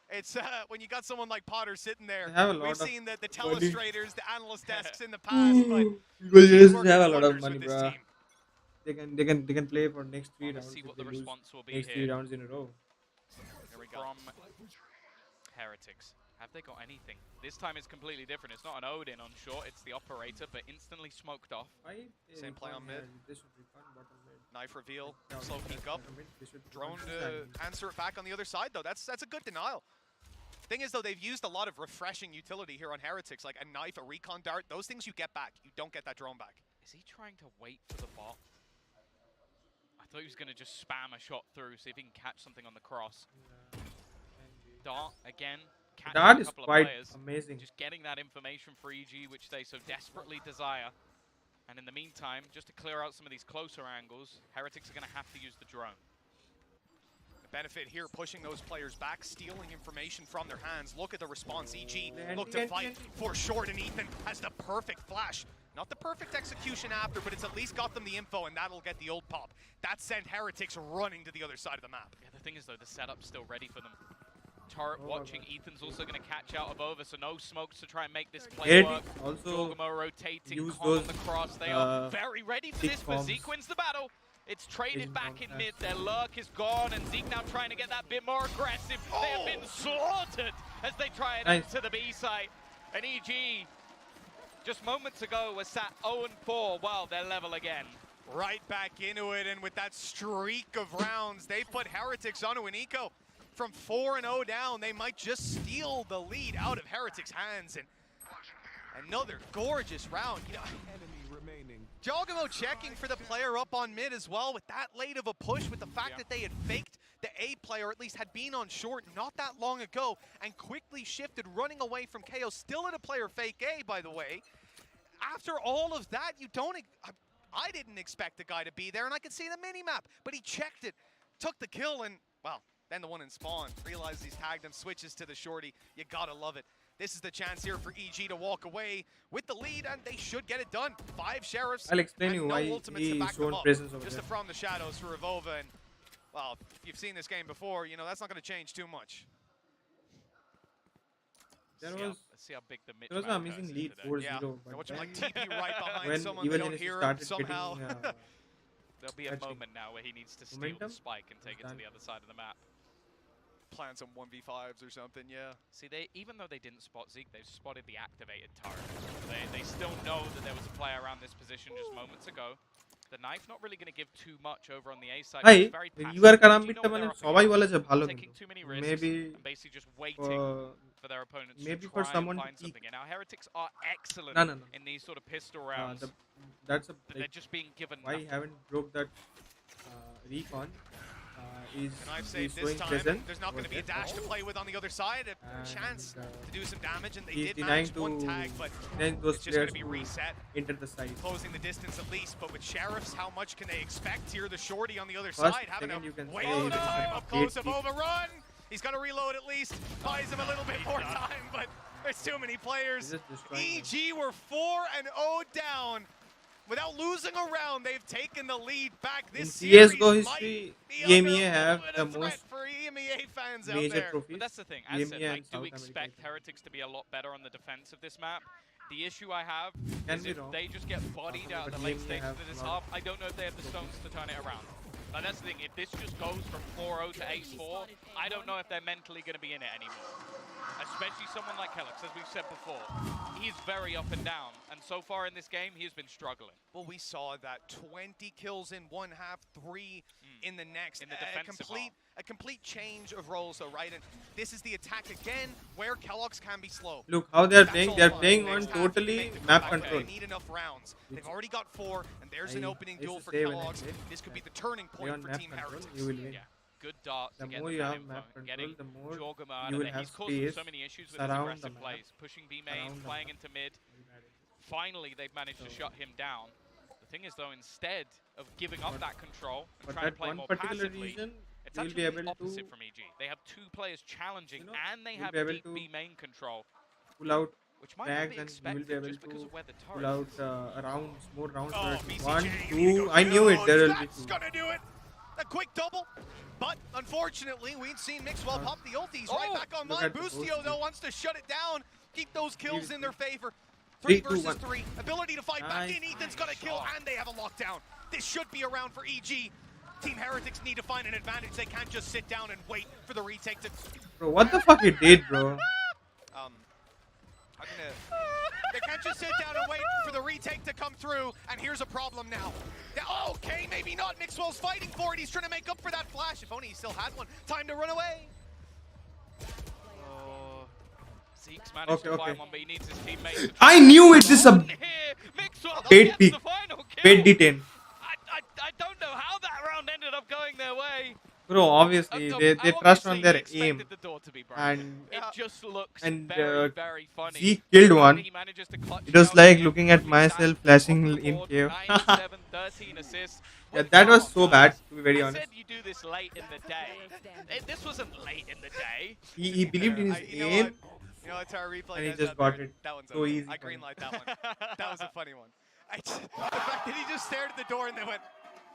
it's when you got someone like Potter sitting there. We've seen the telestrators, the analyst desks in the past, but
Because
working
have a lot of
wonders
money,
with this
bro.
team.
They can play for next 3
Let's
rounds
see
if
what
they
the
lose
response will be
next 3
here.
rounds in a row.
Here we go. From Heretics. Have they got anything? This time it's completely different. It's not an Odin on short, it's the operator, but instantly smoked off.
Same play on mid. Knife reveal, slow peek up. Drone to answer it back on the other side, though. That's a good denial. Thing is, though, they've used a lot of refreshing utility here on Heretics, like a knife, a recon dart. Those things you get back. You don't get that drone back.
Is he trying to wait for the bot? I thought he was going to just spam a shot through, see if he can catch something on the cross. Dart, again.
That is
a couple of
quite
players,
amazing.
Just getting that information for EG, which they so desperately desire. And in the meantime, just to clear out some of these closer angles, Heretics are going to have to use the drone.
The benefit here, pushing those players back, stealing information from their hands. Look at the response. EG look to fight for short, and Ethan has the perfect flash. Not the perfect execution after, but it's at least got them the info, and that'll get the ult pop. That sent Heretics running to the other side of the map.
Yeah, the thing is, though, the setup's still ready for them. Turret watching, Ethan's also going to catch out of over, so no smokes to try and make this play work.
Also
𝗖𝗔𝗕𝗓𝗏 rotating,
use
Con on
those,
the cross. They are very ready for this, but
bombs.
𝗖𝗔𝗕𝗓𝗏 wins the battle. It's traded back in mid, their lurk is gone, and 𝗖𝗔𝗕𝗓𝗏 now trying to get that bit more aggressive. They have been slaughtered as they try it up to the B side. And EG, just moments ago, was sat 0-4 while they're level again.
Right back into it, and with that streak of rounds, they put Heretics onto an eco. From 4-0 down, they might just steal the lead out of Heretics' hands. And another gorgeous round. You know, 𝗠𝗬𝗓𝗏𝗧 checking for the player up on mid as well with that late of a push, with the fact that they had faked the A player, at least had been on short not that long ago, and quickly shifted, running away from KO. Still in a player fake A, by the way. After all of that, you don't... I didn't expect the guy to be there, and I could see the mini-map, but he checked it, took the kill, and, well, then the one in spawn. Realizes he's tagged him, switches to the shorty. You gotta love it. This is the chance here for EG to walk away with the lead, and they should get it done. 5 sheriffs.
I'll explain
and
you
no
why
ultimates to
he
back them
shown
up.
presence over
Just
there.
from the shadows for Rivova, and well, if you've seen this game before, you know that's not going to change too much.
There
See
was
how big the Mitch
an
map
amazing
is
lead,
today.
4-0.
Yeah,
But
watch him
then
like TP right behind
when
someone.
Evil
We don't
Genesis
hear him
started
somehow.
getting
There'll be a
Actually,
moment now where he needs to steal
momentum
the spike and take it to
done.
the other side of the map.
Plan some 1v5s or something, yeah.
See, even though they didn't spot Zeke, they've spotted the activated turret. They still know that there was a player around this position just moments ago. The knife not really going to give too much over on the A side.
Hi,
It's very passive.
ইউআর
They
কারাম
do know
বিটটা
what
মানে
they're up
সবাই
against.
বলে যে ভালো
Taking
কিন্তু
too many risks
maybe
and basically just waiting for their opponents
maybe
to
for
try
someone
and
to
find
peek.
something. And now Heretics are excellent
No.
in these sort of pistol rounds.
That's a
But
like,
they're just being given
why
nothing.
haven't broke that recon is
And I've
is
saved this
showing
time.
presence.
There's not going to be a dash to play with on the other side. A chance to do some damage, and they
he's
did
denying
manage one
to
tag, but
then those
it's just going
players
to be
to
reset.
enter the side.
Closing the distance at least, but with Sheriffs, how much can they expect here? The shorty on the other
First,
side having
second, you
a
can
wait
say
all the
he's
time
a
up close
great
of overrun. He's got to reload at least. Buys him a little bit more time, but there's too many players.
He's just destroying
EG were 4-0 down. Without losing a round, they've taken the lead back. This
In
series
CS:GO
might
history,
be
EMEA
under a
have
little bit
the
of threat
most
for EMEA fans out
major
there.
trophies.
But that's the thing. As I said,
EMEA
I
and
do
South
expect
America.
Heretics to be a lot better on the defense of this map. The issue I have
Can
is
be
if
wrong.
they just get bodied out of the
But
late
EMEA
stages
have
of this
a lot
half, I don't know if they have the stones to turn it around. Like, that's the thing. If this just goes from 4-0 to 8-4, I don't know if they're mentally going to be in it anymore. Especially someone like 𝗏𝗏𝗏𝗏, as we've said before. He's very up and down, and so far in this game, he's been struggling.
Well, we saw that 20 kills in one half, 3 in the next.
In the defensive
a complete change of roles, though, right? And this is the attack again, where 𝗏𝗏𝗏𝗏 can be slow.
Look how they are
That's
playing.
all
They are
fine.
playing
Next
on
half, you
totally
make the
map
comeback,
control.
They need enough rounds. They've already got 4, and there's an opening
I
duel
used
for
to say when I
𝗏𝗏𝗏𝗏𝗏.
play,
This could be the turning
play
point
on
for
map
Team
control,
Heretics.
you will win.
Yeah, good dart
The
to get
more
the
you
man
have
info,
map control,
getting
the more
𝗠𝗏𝗓𝗏𝗏 out
you
of
will
there.
have
He's caused them
space
so many issues with his
surround
aggressive
the map.
plays, pushing B main,
Surround the
playing
map.
into mid. Finally, they've managed to shut him down. The thing is, though, instead of giving up that control and
But
trying to
that
play
one
more
particular
passively,
region,
it's
you will be
actually
able
the opposite
to
from EG. They have 2 players challenging,
You know,
and they
you'll
have
be able
deep
to
B main control,
pull out
which might not
frags
be
and you will be
expected
able
just because
to
of where the
pull
turret
out
is.
rounds, more rounds.
Oh,
for
BCJ,
1,
you need to
2.
go
I knew it. There will be
That's
2.
gonna do it. A quick double. But unfortunately, we've seen Mixwell pop the ult. He's right back
look
online.
at the
𝗏𝗏𝗏𝗏𝗏
post.
though wants to shut it down, keep those kills in their favor.
3,
3
2,
versus
1.
3. Ability to fight back
Nice.
in. Ethan's got a kill, and they have a lockdown. This should be a round for EG. Team Heretics need to find an advantage. They can't just sit down and wait for the retake to...
Bro, what the fuck it did, bro?
They can't just sit down and wait for the retake to come through, and here's a problem now. Okay, maybe not. Mixwell's fighting for it. He's trying to make up for that flash. If only he still had one. Time to run away.
Zeke's managed to
Okay.
find one, but he needs his teammates to
I knew it. This is a
Mixwell
paid
gets
pick.
the final kill.
paid D10.
I don't know how that round ended up going their way.
Bro, obviously, they trust on their aim.
The door to be broken.
And
it just looks
and,
very funny.
Zeke killed one.
He manages to clutch
It was
down
like
again,
looking at
putting
myself
that
flashing
off the
in
board,
cave.
9-7, 13 assists.
Yeah,
Well,
that
come
was
on,
so
guys.
bad, to be very
I
honest.
said you do this late in the day. This wasn't late in the day.
He believed in his
You know
aim.
what? You know, it's our replay.
And he
does
just
that
got
there.
it
That one's
so
okay.
easy
I
for him.
greenlight that one. That was a funny one. The fact that he just stared at the door and then went,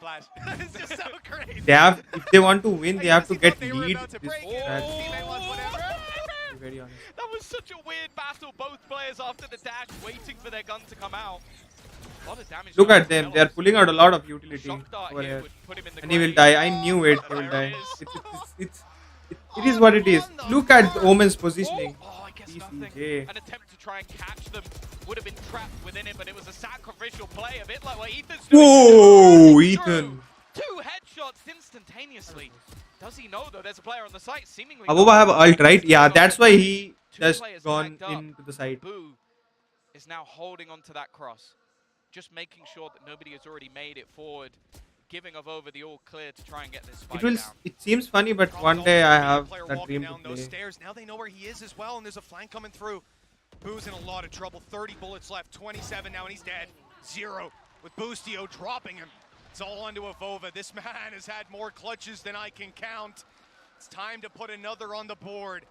flash. It's just so crazy.
They have, if they want to win, they have to get
They were
lead.
about to
This
break it.
match,
Teammate wants whatever.
to be very honest.
That was such a weird battle. Both players after the dash waiting for their gun to come out. A lot of damage.
Look
done
at
to
them. They are
𝗏𝗏𝗏𝗏.
pulling out a lot of utility
Shock dart
over
here
here.
would put him in the
And he will
grave.
die. I knew it. He will
There
die.
it
It is what it is. Look at Omen's positioning.
Oh, I guess nothing.
TCJ.
An attempt to try and catch them would have been trapped within it, but it was a sacrificial play, a bit like what Ethan's doing.
Whoa,
Through.
Ethan.
2 headshots instantaneously. Does he know, though? There's a player on the site, seemingly.
Aboba have ult, right? Yeah, that's why he
Two
just
players
gone
tagged up.
into the side.
Boo is now holding onto that cross, just making sure that nobody has already made it forward, giving over the all clear to try and get this fight
It will.
down.
It seems funny, but one day I have that dream to
down those
play.
stairs. Now they know where he is as well, and there's a flank coming through. Boo's in a lot of trouble. 30 bullets left, 27 now, and he's dead. 0 with 𝗏𝗏𝗏𝗏𝗏 dropping him. It's all onto 𝗏𝗏𝗏𝗏𝗏. This man has had more clutches than I can count. It's time to put another on the board.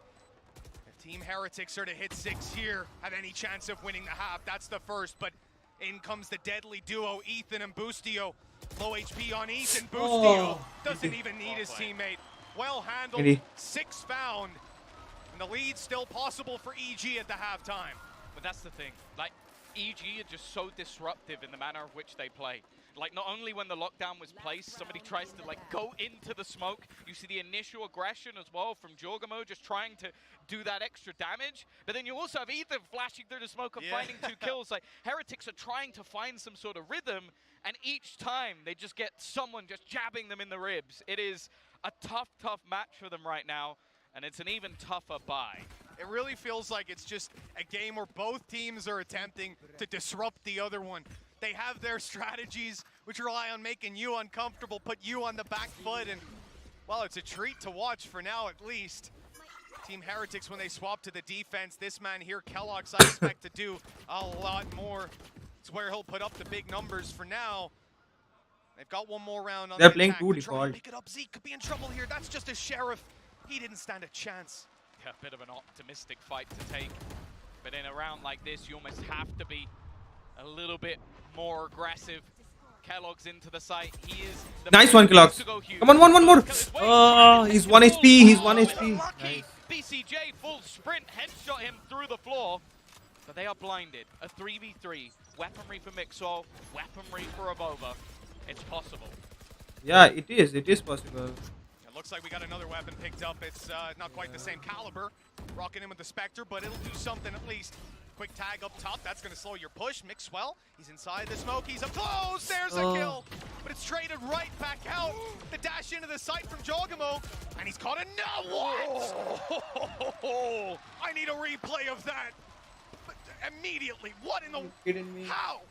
Team Heretics are to hit 6 here, have any chance of winning the half. That's the first, but in comes the deadly duo, 𝗖𝗓𝗓 and 𝗏𝗏𝗓𝗏. Low HP on 𝗖𝗓𝗓. 𝗏𝗏𝗓𝗏 doesn't even need his teammate. Well handled, 6 found. And the lead's still possible for 𝗔𝗕 at the halftime.
But that's the thing, like, 𝗔𝗕 are just so disruptive in the manner of which they play. Like, not only when the lockdown was placed, somebody tries to, like, go into the smoke. You see the initial aggression as well from 𝗪𝗕𝗕𝗓𝗏, just trying to do that extra damage. But then you also have 𝗖𝗓𝗓 flashing through the smoke and finding 2 kills. Like, Heretics are trying to find some sort of rhythm, and each time they just get someone just jabbing them in the ribs. It is a tough, tough match for them right now, and it's an even tougher buy.
It really feels like it's just a game where both teams are attempting to disrupt the other one. They have their strategies, which rely on making you uncomfortable, put you on the back foot, and, well, it's a treat to watch for now at least. Team Heretics, when they swap to the defense, this man here, 𝗪𝗓𝗧, I expect to do a lot more. It's where he'll put up the big numbers for now. They've got one more round on
They're
the
playing
attack.
2
They're trying to
default.
pick it up. 𝗧 could be in trouble here. That's just a sheriff. He didn't stand a chance.
Yeah, a bit of an optimistic fight to take. But in a round like this, you almost have to be a little bit more aggressive. 𝗪𝗓𝗧's into the site. He is the
Nice one, 𝗪𝗓𝗧. Come on, one more. Oh, he's 1 HP. He's 1 HP.
Lucky. BCJ full sprint headshot him through the floor. But they are blinded. A 3v3. Weaponry for 𝗤𝗀𝗓. Weaponry for 𝗪𝗓𝗓. It's possible.
Yeah, it is. It is possible.
It looks like we got another weapon picked up. It's not quite the same caliber. Rocking in with the 𝗬𝗏𝗏𝗏, but it'll do something at least. Quick tag up top. That's going to slow your push. 𝗏𝗏𝗏𝗏, he's inside the smoke. He's up close. There's a kill. But it's traded right back out. The dash into the site from 𝗪𝗓𝗓𝗏. And he's caught a no. What? I need a replay of that. But immediately. What in the...
Kidding me?
How?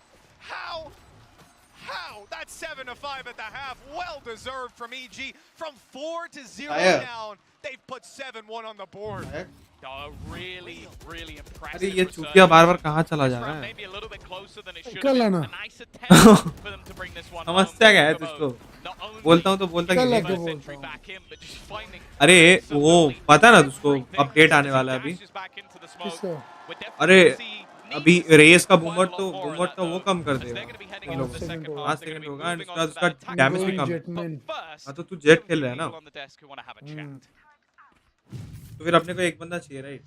That's 7-5 at the half. Well deserved from 𝗔𝗕. From 4-0 down, they've put 7-1 on the board.
Really, really impressive.
अरे ये चूतिया बार-बार कहाँ चला जा रहा है?
Maybe a little bit closer than it should
कर
have been.
लेना।
A nice attempt for them to bring this one home.
समस्या क्या है तुझको? बोलता हूँ तो बोलता
कर
क्यों
लेके
नहीं?
बोलता हूँ।
Back in, but just finding
अरे वो पता ना तुझको अपडेट आने वाला है अभी?
किसका?
अरे अभी रेस का बूमट तो वो कम कर देगा। 5 सेकंड होगा एंड उसका डैमेज भी कम। हाँ तो तू जेट खेल रहा है ना? तो फिर अपने को एक बंदा चाहिए राइट?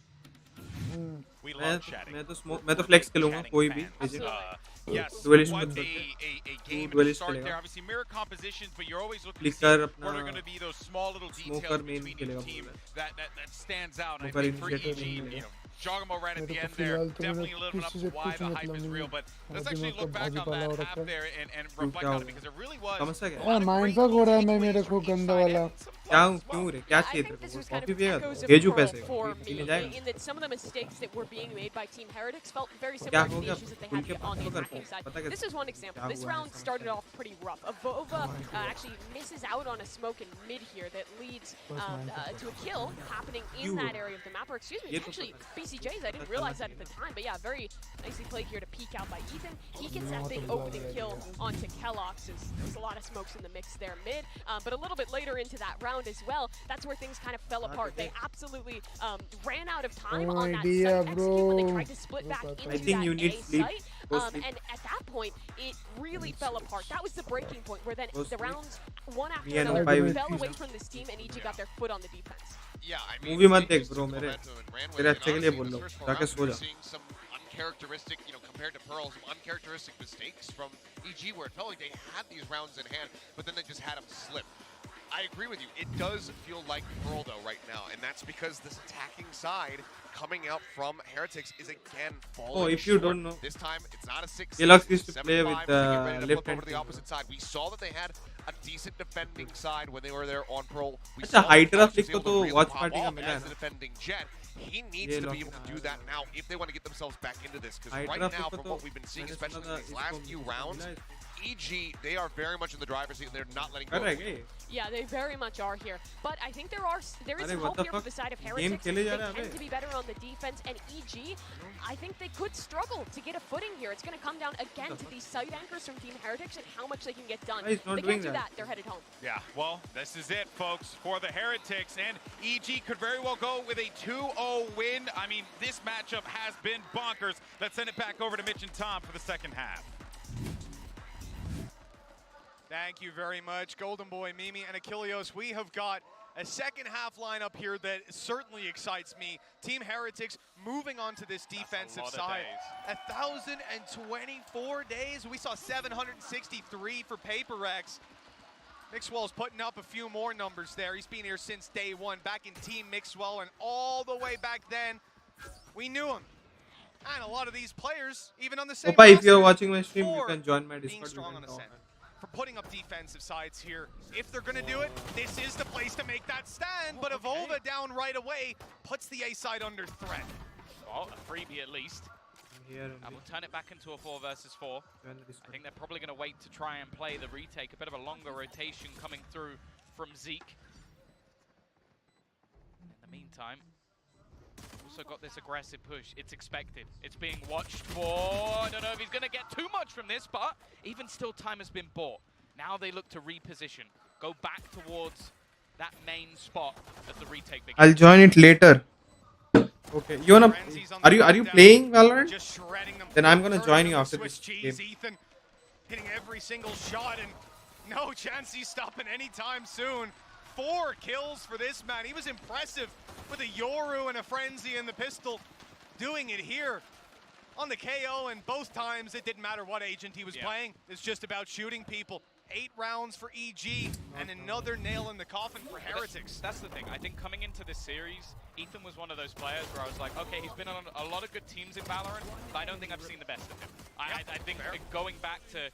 मैं तो फ्लेक्स खेलूंगा कोई भी
Yes,
Duelist
what
with
a game
duelist
to start
खेलेगा।
there. Obviously, mirror compositions, but you're always looking to see
Flicker
where
अपना
are going to be those small little details
smoker main
between each
खेलेगा
team
पूरा।
that stands out. And I
Smoker
think for
initiator
𝗔𝗕,
main
you know, 𝗪𝗓𝗓𝗏𝗏 right at the end there,
फिलहाल तो
definitely
मैंने
living up
किसी
to
से
why
कुछ
the
नहीं
hype is
मतलब
real. But let's
दिमाग
actually
का
look back
भाजी
on
पाला
that
हो
half
रखा है।
there and reflect on it because it really was
समस्या क्या है?
हाँ माइंड फक हो रहा है मैं मेरे को गंदा वाला।
क्या क्यों रे? क्या
I
चाहिए
think
तेरे
this
को?
was kind
कॉफी
of
पिएगा?
echoes of
भेजू
Pearl
पैसे
for
पीने
me,
जाएगा?
in that some of the mistakes that were being made by Team Heretics felt very
क्या
similar to
हो
the
गया?
issues that they had
उनके
on the
पास तो
attacking side.
पता
This is one example.
क्या
This
हुआ है
round started off pretty rough. 𝗪𝗏𝗏𝗏𝗏 actually misses out on a smoke in mid here that leads to a kill happening in that area of the map. Or excuse me, it's actually BCJ's. I didn't realize that at the time, but yeah, very nicely played here to peek out by 𝗖𝗓𝗓𝗏. He gets that big opening kill onto 𝗪𝗓𝗧. There's a lot of smokes in the mix there mid, but a little bit later into that round as well, that's where things kind of fell apart. They absolutely ran out of time on that site execute when they tried to split back into
I think you
that
need
A
sleep.
site,
Go sleep.
and at that point, it really fell apart. That was the breaking point where then
Go
the
sleep.
rounds one after
Me and
another
Five
fell
will
away
see
from this team, and 𝗔𝗕𝗓 got their foot on the defense.
Yeah, I mean,
movie मत
they
देख
just
bro
took
मेरे
momentum and ran with
तेरे
it.
अच्छे के
And
लिए
honestly,
बोल
in
low
this first
जाके
round,
so
we were
जा
seeing some uncharacteristic, compared to Pearl, some uncharacteristic mistakes from 𝗔𝗕 where it felt like they had these rounds in hand, but then they just had them slip. I agree with you. It does feel like Pearl, though, right now, and that's because this attacking side coming out from Heretics is again falling
Oh, if you
short.
don't know,
This time, it's not a 6-6.
Kellogg's used to
it's
play
7-5,
with
they get ready to
left
flip over
hand
to the
team,
opposite side. We saw that they had a decent defending side when they were there on Pearl. We
अच्छा
saw that
𝗖𝗓𝗏𝗏𝗏
Alex was
को
able
तो
to really
watch
pop
party का
off
मिला है
as the
ना
defending Jet. He needs
ये
to
lock
be able to do that now if they want to get themselves back into this. Because right
𝗖𝗓𝗏𝗏
now,
को
from
तो
what we've been seeing,
मैंने
especially
सुना था
in these
इसको
last few rounds,
मिला है
𝗔𝗕, they are very much in the driver's seat and they're not letting
कर
go.
रहा है क्या ये?
Yeah, they very much are here. But I think there is
अरे
some
what
hope
the
here for
fuck?
the side of
Game
Heretics.
खेले
They
जा रहा है
tend
अबे
to be better on the defense, and 𝗔𝗕, I think they could struggle to get a footing here. It's going to come down again to these side anchors from Team Heretics and how much they can get done.
He's not
They
doing
can't do that, they're headed home.
Yeah, well, this is it, folks, for the Heretics, and EG could very well go with a 2-0 win. I mean, this matchup has been bonkers. Let's send it back over to Mitch and Tom for the second half.
Thank you very much, Golden Boy, Mimi, and 𝗘𝗬𝗕𝗓𝗧. We have got a second half lineup here that certainly excites me. Team Heretics moving on to this defensive side. 1,024 days. We saw 763 for Peripherals. Mixwell's putting up a few more numbers there. He's been here since day one, back in Team Mixwell, and all the way back then, we knew him. And a lot of these players, even on the same
Opa, if
roster,
you're watching my stream, you
for
can join my
being
Discord.
strong on ascent, for putting up defensive sides here. If they're going to do it, this is the place to make that stand. But Evolva down right away puts the A side under threat.
Well, a freebie at least.
Here
And we'll turn it back into a 4 versus 4. I think they're probably going to wait to try and play the retake. A bit of a longer rotation coming through from Zeke. In the meantime, also got this aggressive push. It's expected. It's being watched for. I don't know if he's going to get too much from this, but even still, time has been bought. Now they look to reposition, go back towards that main spot as the retake begins.
I'll join it later. Okay, you wanna? Are you playing Valorant?
Just shredding them.
Then I'm gonna join you after this
Swiss
game.
cheese, Ethan hitting every single shot, and no chance he's stopping anytime soon. 4 kills for this man. He was impressive with a Yoru and a Frenzy and the pistol. Doing it here on the KO, and both times it didn't matter what agent he was playing. It's just about shooting people. 8 rounds for EG, and another nail in the coffin for Heretics.
That's the thing. I think coming into this series, Ethan was one of those players where I was like, okay, he's been on a lot of good teams in Valorant, but I don't think I've seen the best of him. I think going back to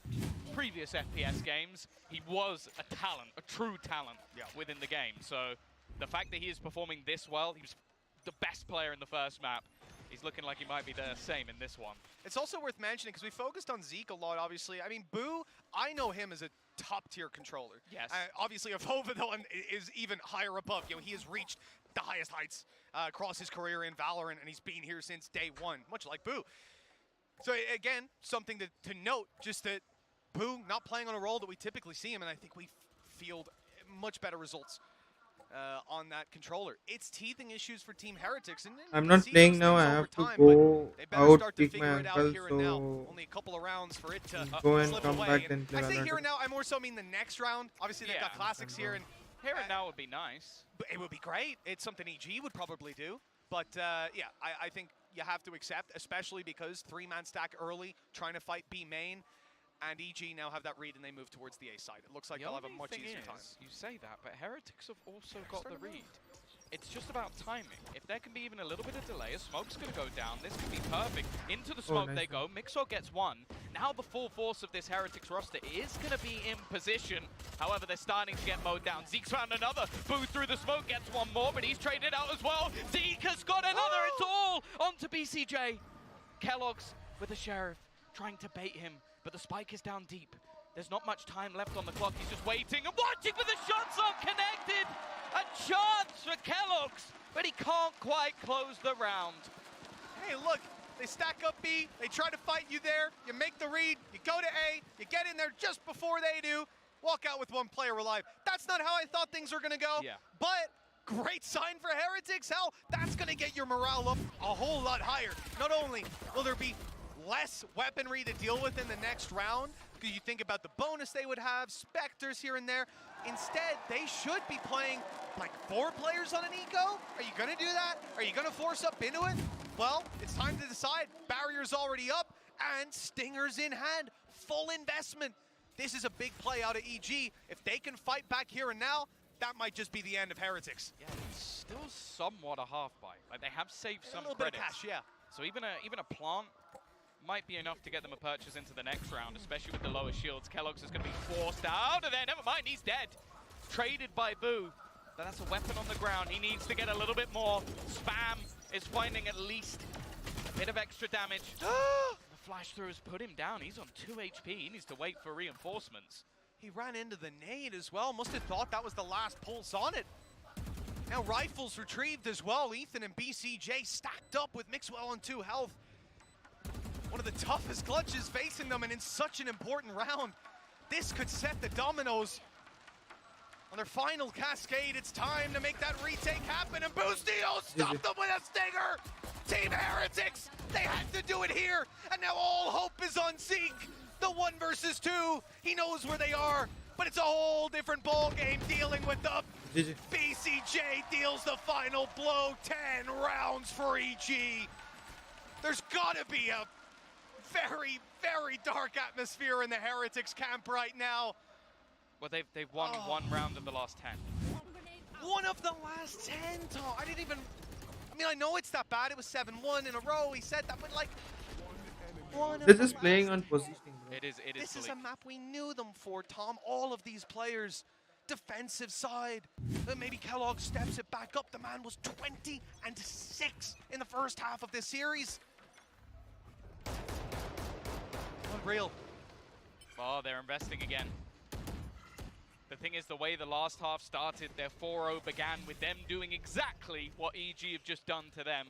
previous FPS games, he was a talent, a true talent within the game. So the fact that he is performing this well, he was the best player in the first map. He's looking like he might be the same in this one.
It's also worth mentioning, because we focused on Zeke a lot, obviously. I mean, Boo, I know him as a top-tier controller.
Yes.
Obviously, Evolva, though, is even higher above. You know, he has reached the highest heights across his career in Valorant, and he's been here since day one, much like Boo. So, again, something to note, just that Boo not playing on a role that we typically see him, and I think we field much better results on that controller. It's teething issues for Team Heretics, and
I'm not playing now. I have to go out, pick my uncle, so
only a couple of rounds for it to
go and
slip
come
away.
back then play
I say here and
Valorant.
now, I more so mean the next round. Obviously, they've got classics here, and
Here and now would be nice.
it would be great. It's something EG would probably do. But yeah, I think you have to accept, especially because 3-man stack early, trying to fight B main. And EG now have that read, and they move towards the A side. It looks like they'll have a much easier time.
You say that, but Heretics have also got the read. It's just about timing. If there can be even a little bit of delay, a smoke's going to go down. This could be perfect. Into the smoke they go. Mixwell gets one. Now the full force of this Heretics roster is going to be in position. However, they're starting to get mowed down. Zeke's found another. Boo through the smoke gets one more, but he's traded out as well. Zeke has got another. It's all onto BCJ. 𝗘𝗧𝗓𝗧 with the Sheriff trying to bait him, but the spike is down deep. There's not much time left on the clock. He's just waiting and watching for the shots not connected. A chance for 𝗘𝗧𝗓𝗧, but he can't quite close the round.
Hey, look, they stack up B. They try to fight you there. You make the read. You go to A. You get in there just before they do. Walk out with one player alive. That's not how I thought things were going to go.
Yeah.
But great sign for Heretics. Hell, that's going to get your morale up a whole lot higher. Not only will there be less weaponry to deal with in the next round, because you think about the bonus they would have, Xpectors here and there. Instead, they should be playing like 4 players on an eco. Are you going to do that? Are you going to force up into it? Well, it's time to decide. Barrier's already up, and Stinger's in hand. Full investment. This is a big play out of EG. If they can fight back here and now, that might just be the end of Heretics.
Yeah, it's still somewhat a half buy. Like, they have saved some
a little
credits.
bit of cash, yeah.
So even a plant might be enough to get them a purchase into the next round, especially with the lower shields. 𝗘𝗧𝗓𝗧 is going to be forced out of there. Never mind, he's dead. Traded by Boo. But that's a weapon on the ground. He needs to get a little bit more. Spam is finding at least a bit of extra damage. The flash through has put him down. He's on 2 HP. He needs to wait for reinforcements.
He ran into the nade as well. Must have thought that was the last pulse on it. Now rifles retrieved as well. Ethan and BCJ stacked up with Mixwell on 2 health. One of the toughest clutches facing them, and in such an important round. This could set the dominoes On their final cascade, it's time to make that retake happen, and Boostio stopped them with a stinger! Team Heretics, they had to do it here, and now all hope is on Zeke! The 1 versus 2, he knows where they are, but it's a whole different ball game dealing with them. BCJ deals the final blow, 10 rounds for EG. There's gotta be a very, very dark atmosphere in the Heretics camp right now.
Well, they've won 1 round of the last 10.
One of the last 10, Tom. I mean, I know it's that bad. It was 7-1 in a row. He said that, but like,
They're just playing on positioning, bro.
It is.
this is a map we knew them for, Tom. All of these players, defensive side. But maybe Kellogg steps it back up. The man was 20-6 in the first half of this series. Unreal.
Oh, they're investing again. The thing is, the way the last half started, their 4-0 began with them doing exactly what EG have just done to them.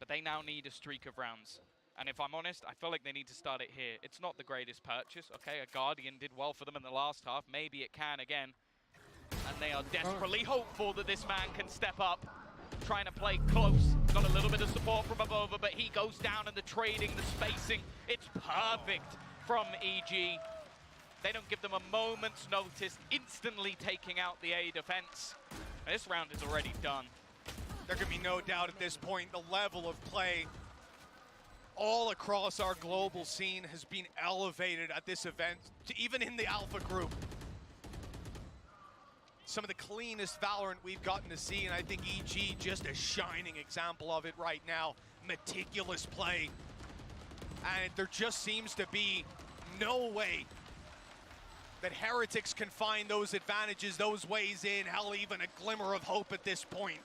But they now need a streak of rounds. And if I'm honest, I feel like they need to start it here. It's not the greatest purchase, okay? A Guardian did well for them in the last half. Maybe it can again. And they are desperately hopeful that this man can step up. Trying to play close. Got a little bit of support from above, but he goes down in the trading, the spacing. It's perfect from EG. They don't give them a moment's notice, instantly taking out the A defense. This round is already done.
There can be no doubt at this point the level of play all across our global scene has been elevated at this event, even in the Alpha group. Some of the cleanest Valorant we've gotten to see, and I think EG just a shining example of it right now. Meticulous play. And there just seems to be no way that Heretics can find those advantages, those ways in, hell, even a glimmer of hope at this point.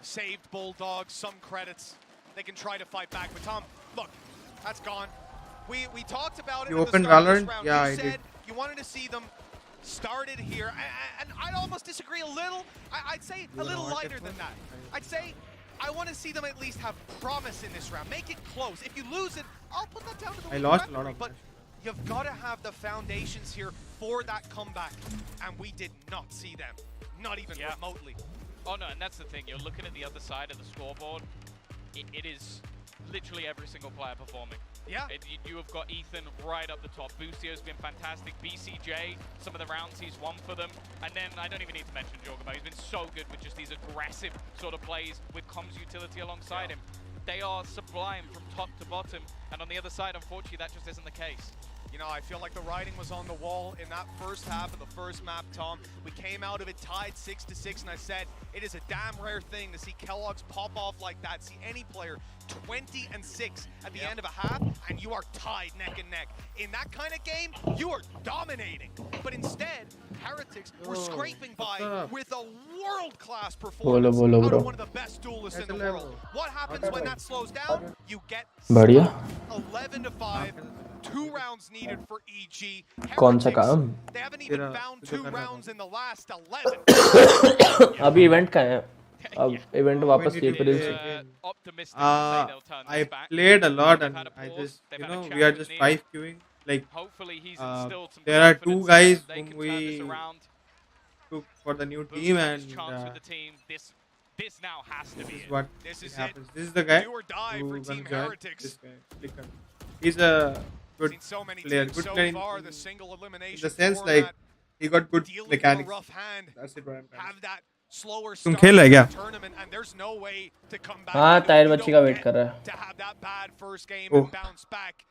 Saved Bulldogs, some credits. They can try to fight back, but Tom, look, that's gone. We talked about it
You
at the
opened
start of this
Valorant?
round.
Yeah,
You
I
said
did.
you wanted to see them started here, and I'd almost disagree a little. I'd say a little lighter than that. I'd say I want to see them at least have promise in this round. Make it close. If you lose it, I'll put that down to the
I lost a lot of
but you've got to have the foundations here for that comeback, and we did not see them, not even remotely.
Oh no, and that's the thing. You're looking at the other side of the scoreboard. It is literally every single player performing.
Yeah.
You have got Ethan right up the top. Boostio's been fantastic. BCJ, some of the rounds he's won for them. And then I don't even need to mention 𝗕𝗓𝗓𝗓. He's been so good with just these aggressive sort of plays with comms utility alongside him. They are sublime from top to bottom. And on the other side, unfortunately, that just isn't the case.
You know, I feel like the writing was on the wall in that first half of the first map, Tom. We came out of it tied 6-6, and I said it is a damn rare thing to see Kellogg's pop off like that. See any player 20-6 at the end of a half, and you are tied neck and neck. In that kind of game, you are dominating. But instead, Heretics were scraping by with a world-class performance out of one of the best duelists in the world. What happens when that slows down? You get 11-5. 2 rounds needed for EG. Heretics, they haven't even found 2 rounds in the last 11.
अभी event का है अब event वापस
Optimistic
I played a lot and I just, you know, we are just 5 queuing. Like,
hopefully he's instilled some
there are 2 guys whom we
around.
took for the new team, and
Chance with the team. This now has to be
this is
it.
what
This is
happens. This is the guy
Do or die for
who's
Team
gonna join.
Heretics.
This guy, Flicker. He's a good
Seen so many
player.
teams
Good
so
player
far,
in
the single elimination
the sense
format,
like he got good
deal with
mechanics.
a rough hand,
That's it. What I'm trying to
have that slower
तुम
start
खेल रहे
to
क्या?
the tournament, and there's no way to come back.
हाँ
You
tyre
don't
बच्ची का wait
get
कर रहा है
to have that bad first game
Oh.
and bounce back.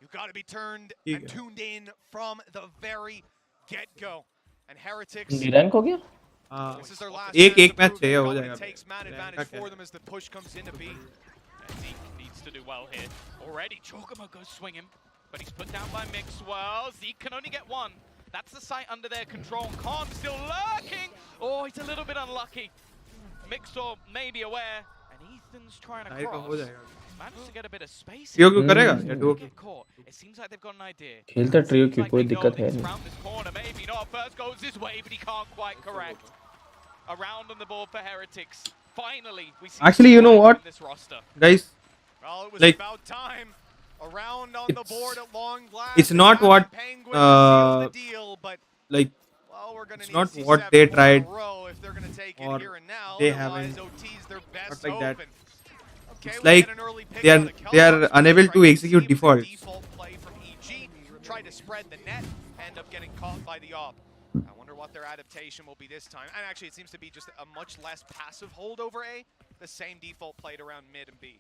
You got to be turned
ठीक
and
है.
tuned in from the very get-go. And Heretics,
D rank हो गया
हाँ,
this is their last
एक
chance to
match
prove
चाहिए
they've
हो
got what
जाएगा.
it takes man
Rank
advantage
का
for
क्या?
them as the push comes into B.
Zeke needs to do well here. Already, 𝗕𝗓𝗓𝗓 goes swinging, but he's put down by Mixwell. Zeke can only get 1. That's the sight under their control. Khan still lurking. Oh, he's a little bit unlucky. Mixwell may be aware, and Ethan's trying to
tyre का हो
cross.
जाएगा.
Managed to get a bit of space.
Trio क्यों करेगा या
Don't
Duo
get caught. It seems like they've got an idea.
खेलता trio
Seems
की
like
कोई
they know
दिक्कत है
it's
नहीं
round this corner, maybe not. First goes this way, but he can't quite correct. Around on the board for Heretics. Finally, we see
Actually, you know
someone
what?
in this roster.
Guys,
Well, it was
Like-
about time. A round on the board at long last.
It's not what like it's not what they tried or they haven't not like that. It's like they are unable to execute defaults.
Play from EG, tried to spread the net, end up getting caught by the op. I wonder what their adaptation will be this time. And actually, it seems to be just a much less passive hold over A. The same default played around mid and B.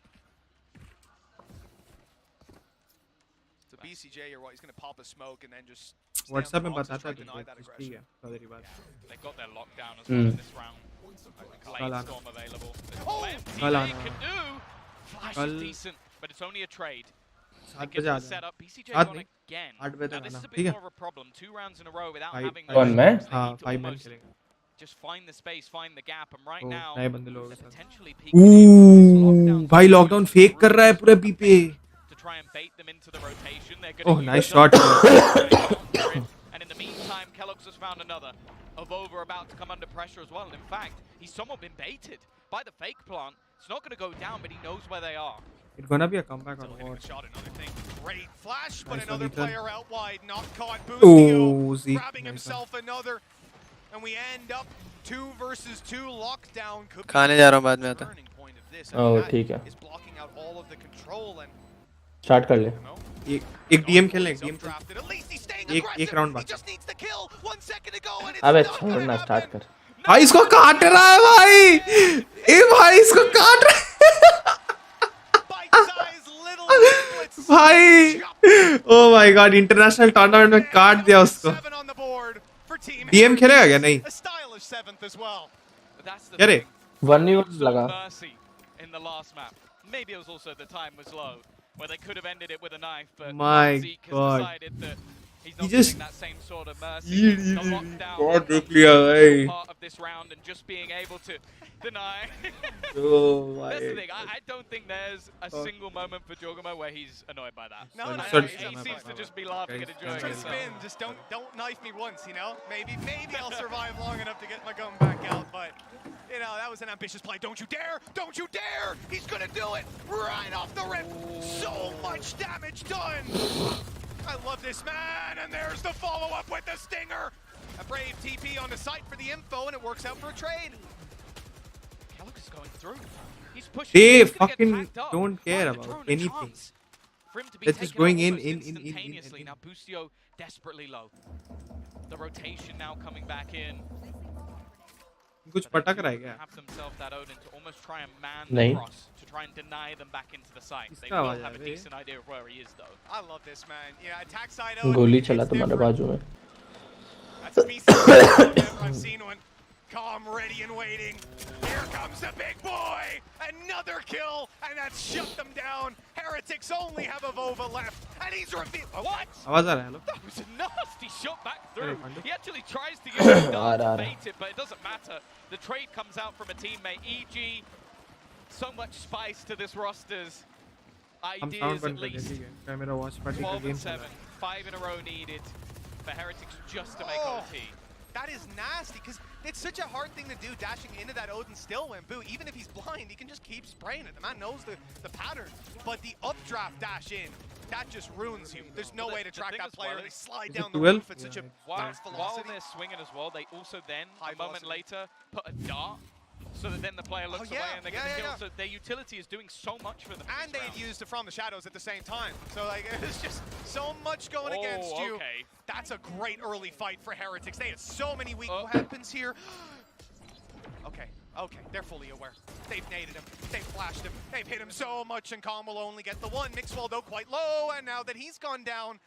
So BCJ, you're what? He's going to pop a smoke and then just.
WhatsApp में बताता
deny that aggression.
They got their lockdown as well in this round. Lane storm available. Plenty they can do. Flash is decent, but it's only a trade. It gets the setup. BCJ on again. Now this is a bit more of a problem. 2 rounds in a row without having just find the space, find the gap, and right now potentially peeking.
भाई lockdown fake कर रहा है पूरे B पे.
To try and bait them into the rotation. They're
Oh, nice shot.
And in the meantime, 𝗏𝗧𝗏 has found another. Ova about to come under pressure as well. And in fact, he's somewhat been baited by the fake plant. It's not going to go down, but he knows where they are.
It's gonna be a comeback on what?
Great flash, but another player out wide, not caught.
booStio
grabbing himself another, and we end up 2 versus 2 lockdown.
खाने जा रहा हूँ बाद में आता. ओह ठीक है. Start कर ले.
एक DM खेलने एक राउंड बाद.
अबे छोड़ना स्टार्ट कर.
भाई इसको काट रहा है भाई. भाई इसको काट रहा है. भाई oh my god, international tournament में काट दिया उसको. DM खेलेगा क्या? नहीं. क्या रे?
1v1 लगा.
In the last map. Maybe it was also the time was low, where they could have ended it with a knife, but
my
Zeke has
god,
decided that he's not
just
getting that same sort of mercy. The
lockdown
part of this round and just being able to deny.
Oh my
That's the thing. I don't think there's a single moment for 𝗔𝗕𝗓𝗓 where he's annoyed by that.
No,
he seems to just be laughing and enjoying it.
Spin, just don't knife me once, you know? Maybe I'll survive long enough to get my gun back out, but you know, that was an ambitious play. Don't you dare! Don't you dare! He's gonna do it right off the rip. So much damage done. I love this man, and there's the follow-up with the stinger. A brave TP on the site for the info, and it works out for a trade.
𝗏𝗏𝗏𝗏 is going through. He's pushing.
They fucking don't care about anything. They're just going in.
Now booStio desperately low. The rotation now coming back in.
कुछ पटक रहा है क्या?
Have themselves that Odin to almost try and man the cross to try and deny them back into the site. They will have a decent idea of where he is though.
I love this man. Yeah, attack side Odin.
गोली चला तुम्हारे बाजू में.
That's BCJ. I've seen one. Calm, ready and waiting. Here comes the big boy. Another kill, and that's shut them down. Heretics only have a Vova left, and he's revealed. What?
आवाज आ रहा है?
That was a nasty shot back through. He actually tries to use the gun to bait it, but it doesn't matter. The trade comes out from a teammate. EG, so much spice to this roster's ideas at least. 12 and 7, 5 in a row needed for Heretics just to make OT.
That is nasty, because it's such a hard thing to do, dashing into that Odin still when Boo, even if he's blind, he can just keep spraying it. The man knows the pattern. But the updraft dash in, that just ruins you. There's no way to track that player. They slide down the roof at such a fast velocity.
While they're swinging as well, they also then, a moment later, put a dart, so that then the player looks away and they get the kill. So their utility is doing so much for them.
And they had used it from the shadows at the same time. So like, it's just so much going against you.
Okay.
That's a great early fight for Heretics. They had so many weak weapons here. Okay, they're fully aware. They've naded him, they've flashed him, they've hit him so much, and Calm will only get the one. Mixwell though quite low, and now that he's gone down,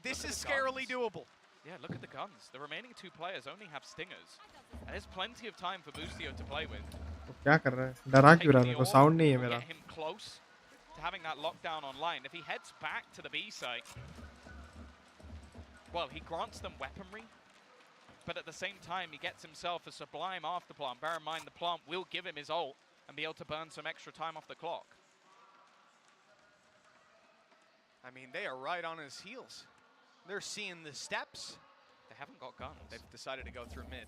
this is scarily doable.
Yeah, look at the guns. The remaining 2 players only have stingers. And there's plenty of time for booStio to play with.
क्या कर रहा है? डरा क्यों रहा है? मेरे को साउंड नहीं है मेरा.
Get him close to having that lockdown online. If he heads back to the B site, well, he grants them weaponry, but at the same time, he gets himself a sublime after plant. Bear in mind, the plant will give him his ult and be able to burn some extra time off the clock.
I mean, they are right on his heels. They're seeing the steps.
They haven't got guns.
They've decided to go through mid.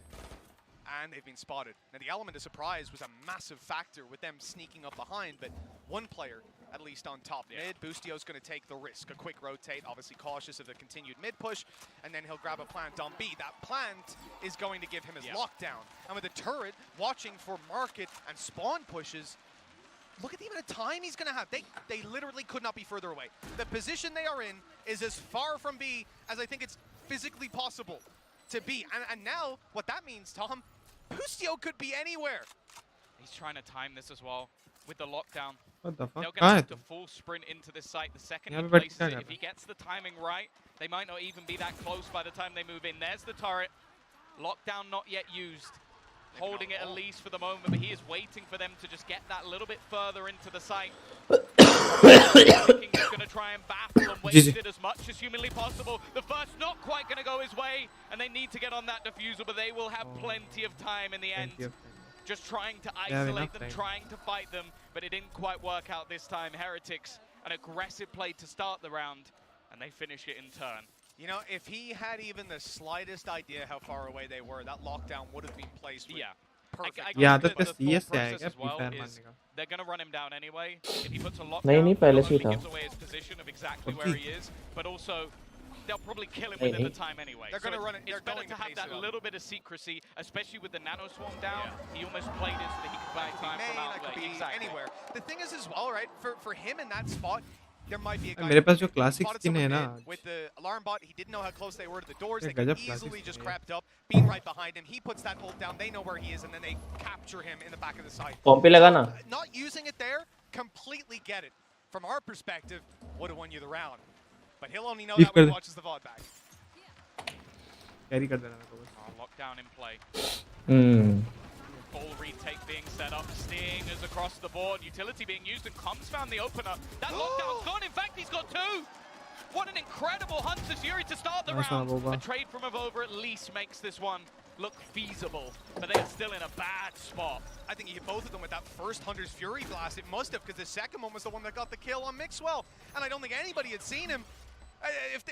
and they've been spotted. Now, the element of surprise was a massive factor with them sneaking up behind, but one player, at least on top mid, 𝗖𝗔𝗕𝗓𝗧's going to take the risk. A quick rotate, obviously cautious of the continued mid push, and then he'll grab a plant on B. That plant is going to give him his lockdown. And with the turret watching for market and spawn pushes, look at the amount of time he's going to have. They literally could not be further away. The position they are in is as far from B as I think it's physically possible to be. And now, what that means, Tom, 𝗖𝗔𝗕𝗓𝗧 could be anywhere.
He's trying to time this as well with the lockdown.
What the fuck?
They're going to have to full sprint into this site the second he places it. If he gets the timing right, they might not even be that close by the time they move in. There's the turret. Lockdown not yet used. Holding it at least for the moment, but he is waiting for them to just get that little bit further into the site. He's going to try and baffle and waste it as much as humanly possible. The first not quite going to go his way, and they need to get on that diffuser, but they will have plenty of time in the end. Just trying to isolate them, trying to fight them, but it didn't quite work out this time. 𝗏𝗏𝗏𝗏, an aggressive play to start the round, and they finish it in turn.
You know, if he had even the slightest idea how far away they were, that lockdown would have been placed with perfect.
that's CS
as well is they're going to run him down anyway. If he puts a lockdown,
नहीं पहले से
he
था.
gives away his position of exactly where he is, but also they'll probably kill him within the time anyway.
They're going to run it.
It's better to have that little bit of secrecy, especially with the nano swarm down. He almost played it so that he could buy time from outplay.
Anywhere. The thing is as well, right? For him in that spot, there might be a guy
मेरे पास जो classic skin है ना
with the alarm bot. He didn't know how close they were to the doors. They could easily just crept up, being right behind him. He puts that ult down. They know where he is, and then they capture him in the back of the site.
Pompe लगा ना.
Not using it there, completely get it. From our perspective, would have won you the round. But he'll only know that when he watches the VOD back.
Carry कर देना मेरे को बस.
Lockdown in play. Full retake being set up, stingers across the board, utility being used, and Comms found the opener. That lockdown's gone. In fact, he's got two. What an incredible Hunter's Fury to start the round. A trade from Avova at least makes this one look feasible, but they are still in a bad spot.
I think he hit both of them with that first Hunter's Fury blast. It must have, because the second one was the one that got the kill on Mixwell, and I don't think anybody had seen him.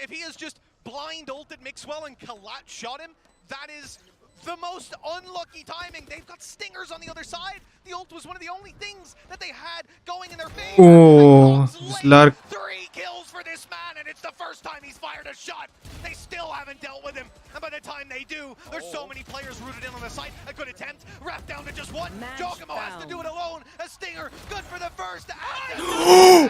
If he has just blind ulted Mixwell and Collat shot him, that is the most unlucky timing. They've got stingers on the other side. The ult was one of the only things that they had going in their favor.
Oh, Slurk.
3 kills for this man, and it's the first time he's fired a shot. They still haven't dealt with him, and by the time they do, there's so many players rooted in on the site. A good attempt, wrapped down to just one. 𝗏𝗏𝗏𝗏 has to do it alone. A stinger, good for the first.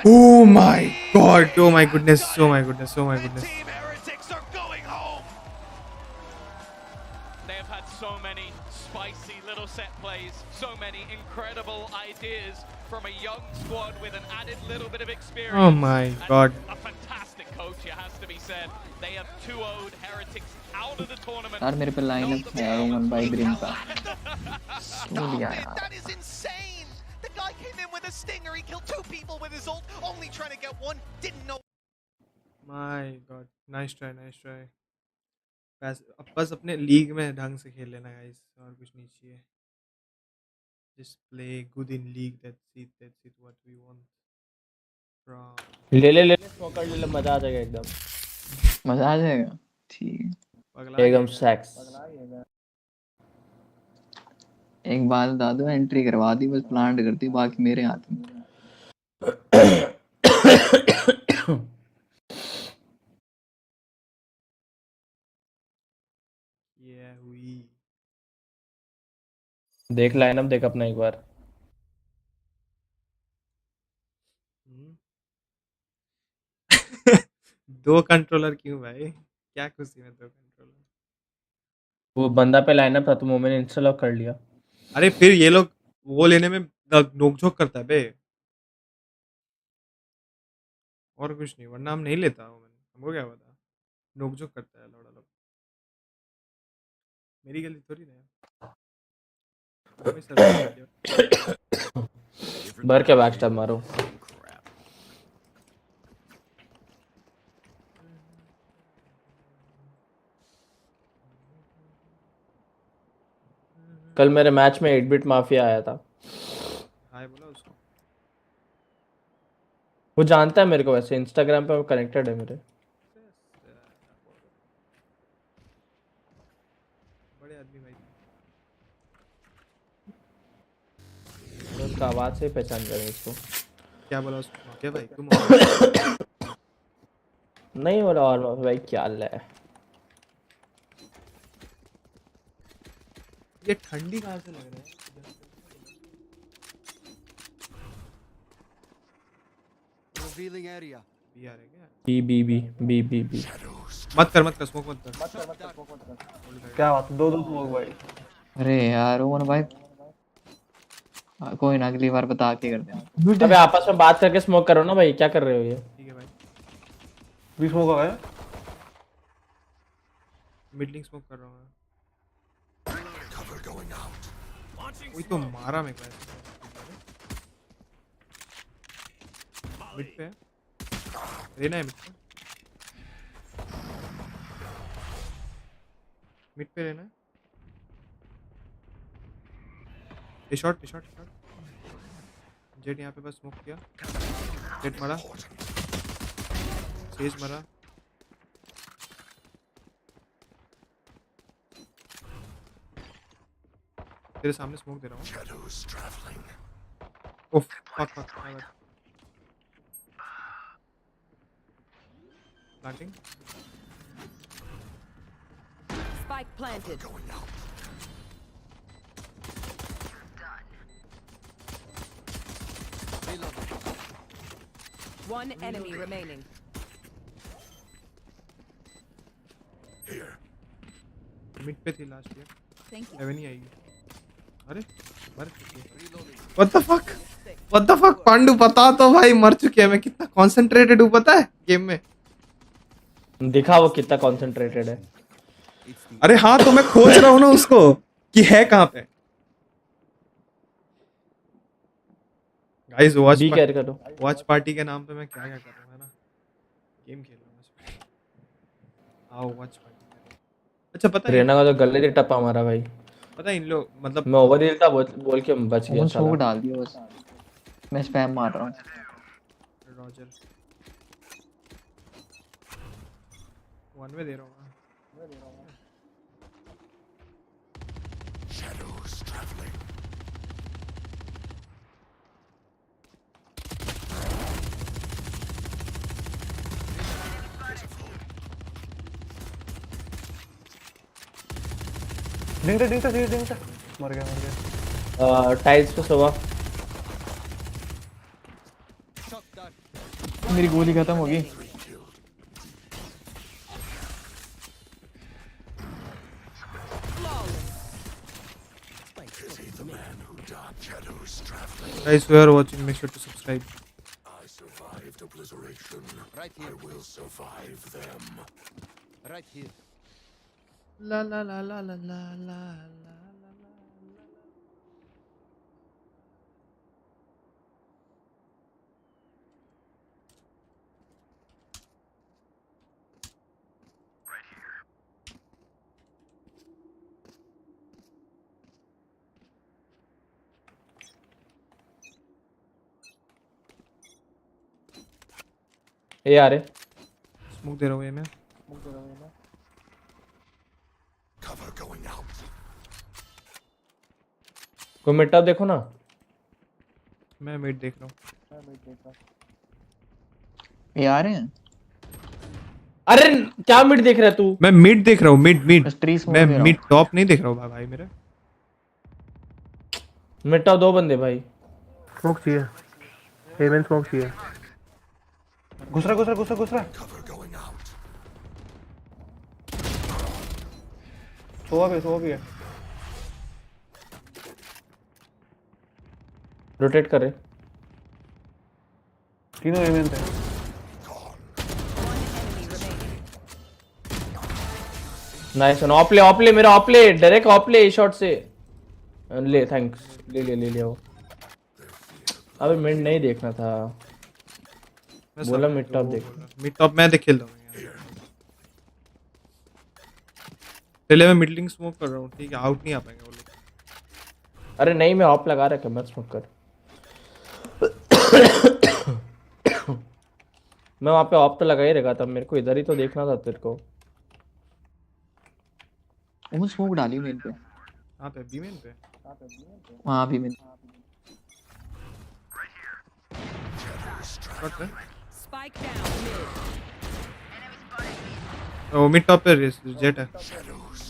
Oh my god! Oh my goodness! Oh my goodness! Oh my goodness!
Team 𝗏𝗏𝗏𝗏𝗏 are going home.
They have had so many spicy little set plays, so many incredible ideas from a young squad with an added little bit of experience.
Oh my god.
A fantastic coach, it has to be said. They have 2-0'd 𝗏𝗏𝗏𝗏𝗏 out of the tournament.
यार मेरे पे line है Roman भाई brain का.
That is insane. The guy came in with a stinger. He killed 2 people with his ult, only trying to get one. Didn't know.
My god, nice try, nice try. बस अपने league में ढंग से खेल लेना guys, और कुछ नहीं चाहिए. Just play good in league. That's it what we want.
ले स्मोक कर ले, मजा आ जाएगा एकदम. मजा आ जाएगा. ठीक. एकदम सेक्स. एक बात बता दो, एंट्री करवा दी, बस प्लांट करती, बाकी मेरे हाथ में. देख लाइनअप देख अपना एक बार.
दो कंट्रोलर क्यों भाई? क्या खुशी में 2 कंट्रोलर?
वो बंदा पे लाइनअप था तो मैंने इंस्टॉल कर लिया.
अरे फिर ये लोग वो लेने में नोकझोंक करता है बे, और कुछ नहीं, वरना हम नहीं लेता. हमको क्या पता, नोकझोंक करता है लौड़ा लोग. मेरी गलती थोड़ी ना.
भर के बैकस्टैब मारो. कल मेरे मैच में 8-बिट माफिया आया था.
हाय बोला उसको.
वो जानता है मेरे को, वैसे इंस्टाग्राम पे वो कनेक्टेड है मेरे.
बड़े आदमी भाई.
उसका आवाज से पहचान रहे इसको।
क्या बोला उसको? क्या भाई तुम
नहीं बोला और भाई क्या हाल है?
ये ठंडी कहाँ से लग रहा है?
Revealing area.
बी आ रहा है क्या?
बी
मत कर स्मोक मत कर।
क्या बात, दो स्मोक भाई।
अरे यार ओमन भाई कोई ना अगली बार बता के कर देना। अबे आपस में बात करके स्मोक करो ना भाई, क्या कर रहे हो ये?
ठीक है भाई।
भी स्मोक आ गया।
मिडलिंग स्मोक कर रहा हूँ मैं। वही तो मारा मैं क्या? मिड पे रेना है मिड पे रहना है। शॉट जेट यहाँ पे बस स्मोक किया। जेट मरा, सेज मरा। तेरे सामने स्मोक दे रहा हूँ। Oh fuck planting.
Spike planted. One enemy remaining.
Mid पे थी लास्ट ईयर।
Thank you.
नहीं आएगी। अरे मर चुकी है। What the fuck पांडु बता तो भाई, मर चुकी है। मैं कितना कंसंट्रेटेड हूँ पता है गेम में।
दिखा वो कितना कंसंट्रेटेड है।
अरे हाँ तो मैं खोज रहा हूँ ना उसको कि है कहाँ पे। गाइस वॉच पार्टी के नाम पे मैं क्या कर रहा हूँ, है ना? गेम खेल रहा हूँ। आओ वॉच पार्टी। अच्छा पता है
रेना का तो गले से टप्पा मारा भाई।
पता है इन लोग मतलब
मैं ओवरहील था बोल के बच गया साला।
स्मोक डाल दिया बस। मैं स्पैम मार रहा हूँ।
रॉजर वन में दे रहा हूँ।
डिंगटा मर गया।
टाइल्स पे सोवा।
मेरी गोली खत्म होगी।
Guys who are watching, make sure to subscribe.
I survived obliteration. Right here. I will survive them. Right here.
La la la la la la la la.
ये आ रहे
स्मोक दे रहा हूँ ये मैं।
Cover going out.
कोई mid top देखो ना।
मैं मिड देख रहा हूँ।
ये आ रहे हैं।
अरे क्या मिड देख रहा है तू?
मैं मिड देख रहा हूँ। मिड मैं
मैं
मिड टॉप नहीं देख रहा हूँ भाई मेरे।
मिड टॉप दो बंदे भाई।
स्मोक चाहिए। हेवन स्मोक चाहिए। घुस रहा।
Cover going out.
सोवा भी है।
रोटेट कर रहे।
तीनों हेवन थे।
Nice one. ऑपले मेरा ऑपले डायरेक्ट ऑपले शॉट से ले। थैंक्स। ले लिया वो। अबे मिड नहीं देखना था। बोला मिड टॉप देख।
मिड टॉप मैं देख खेल रहा हूँ। पहले मैं मिडलिंग स्मोक कर रहा हूँ। ठीक है आउट नहीं आ पाएंगे वो लोग।
अरे नहीं मैं ऑप लगा रखा मत स्मोक कर। मैं वहाँ पे ऑप तो लगा ही रखा था। मेरे को इधर ही तो देखना था तेरे को।
वो स्मोक डाली मेन पे।
कहाँ पे? बी मेन पे।
वहाँ भी मेन।
शॉट पे
Spike down mid.
ओ मिड टॉप पे जेट है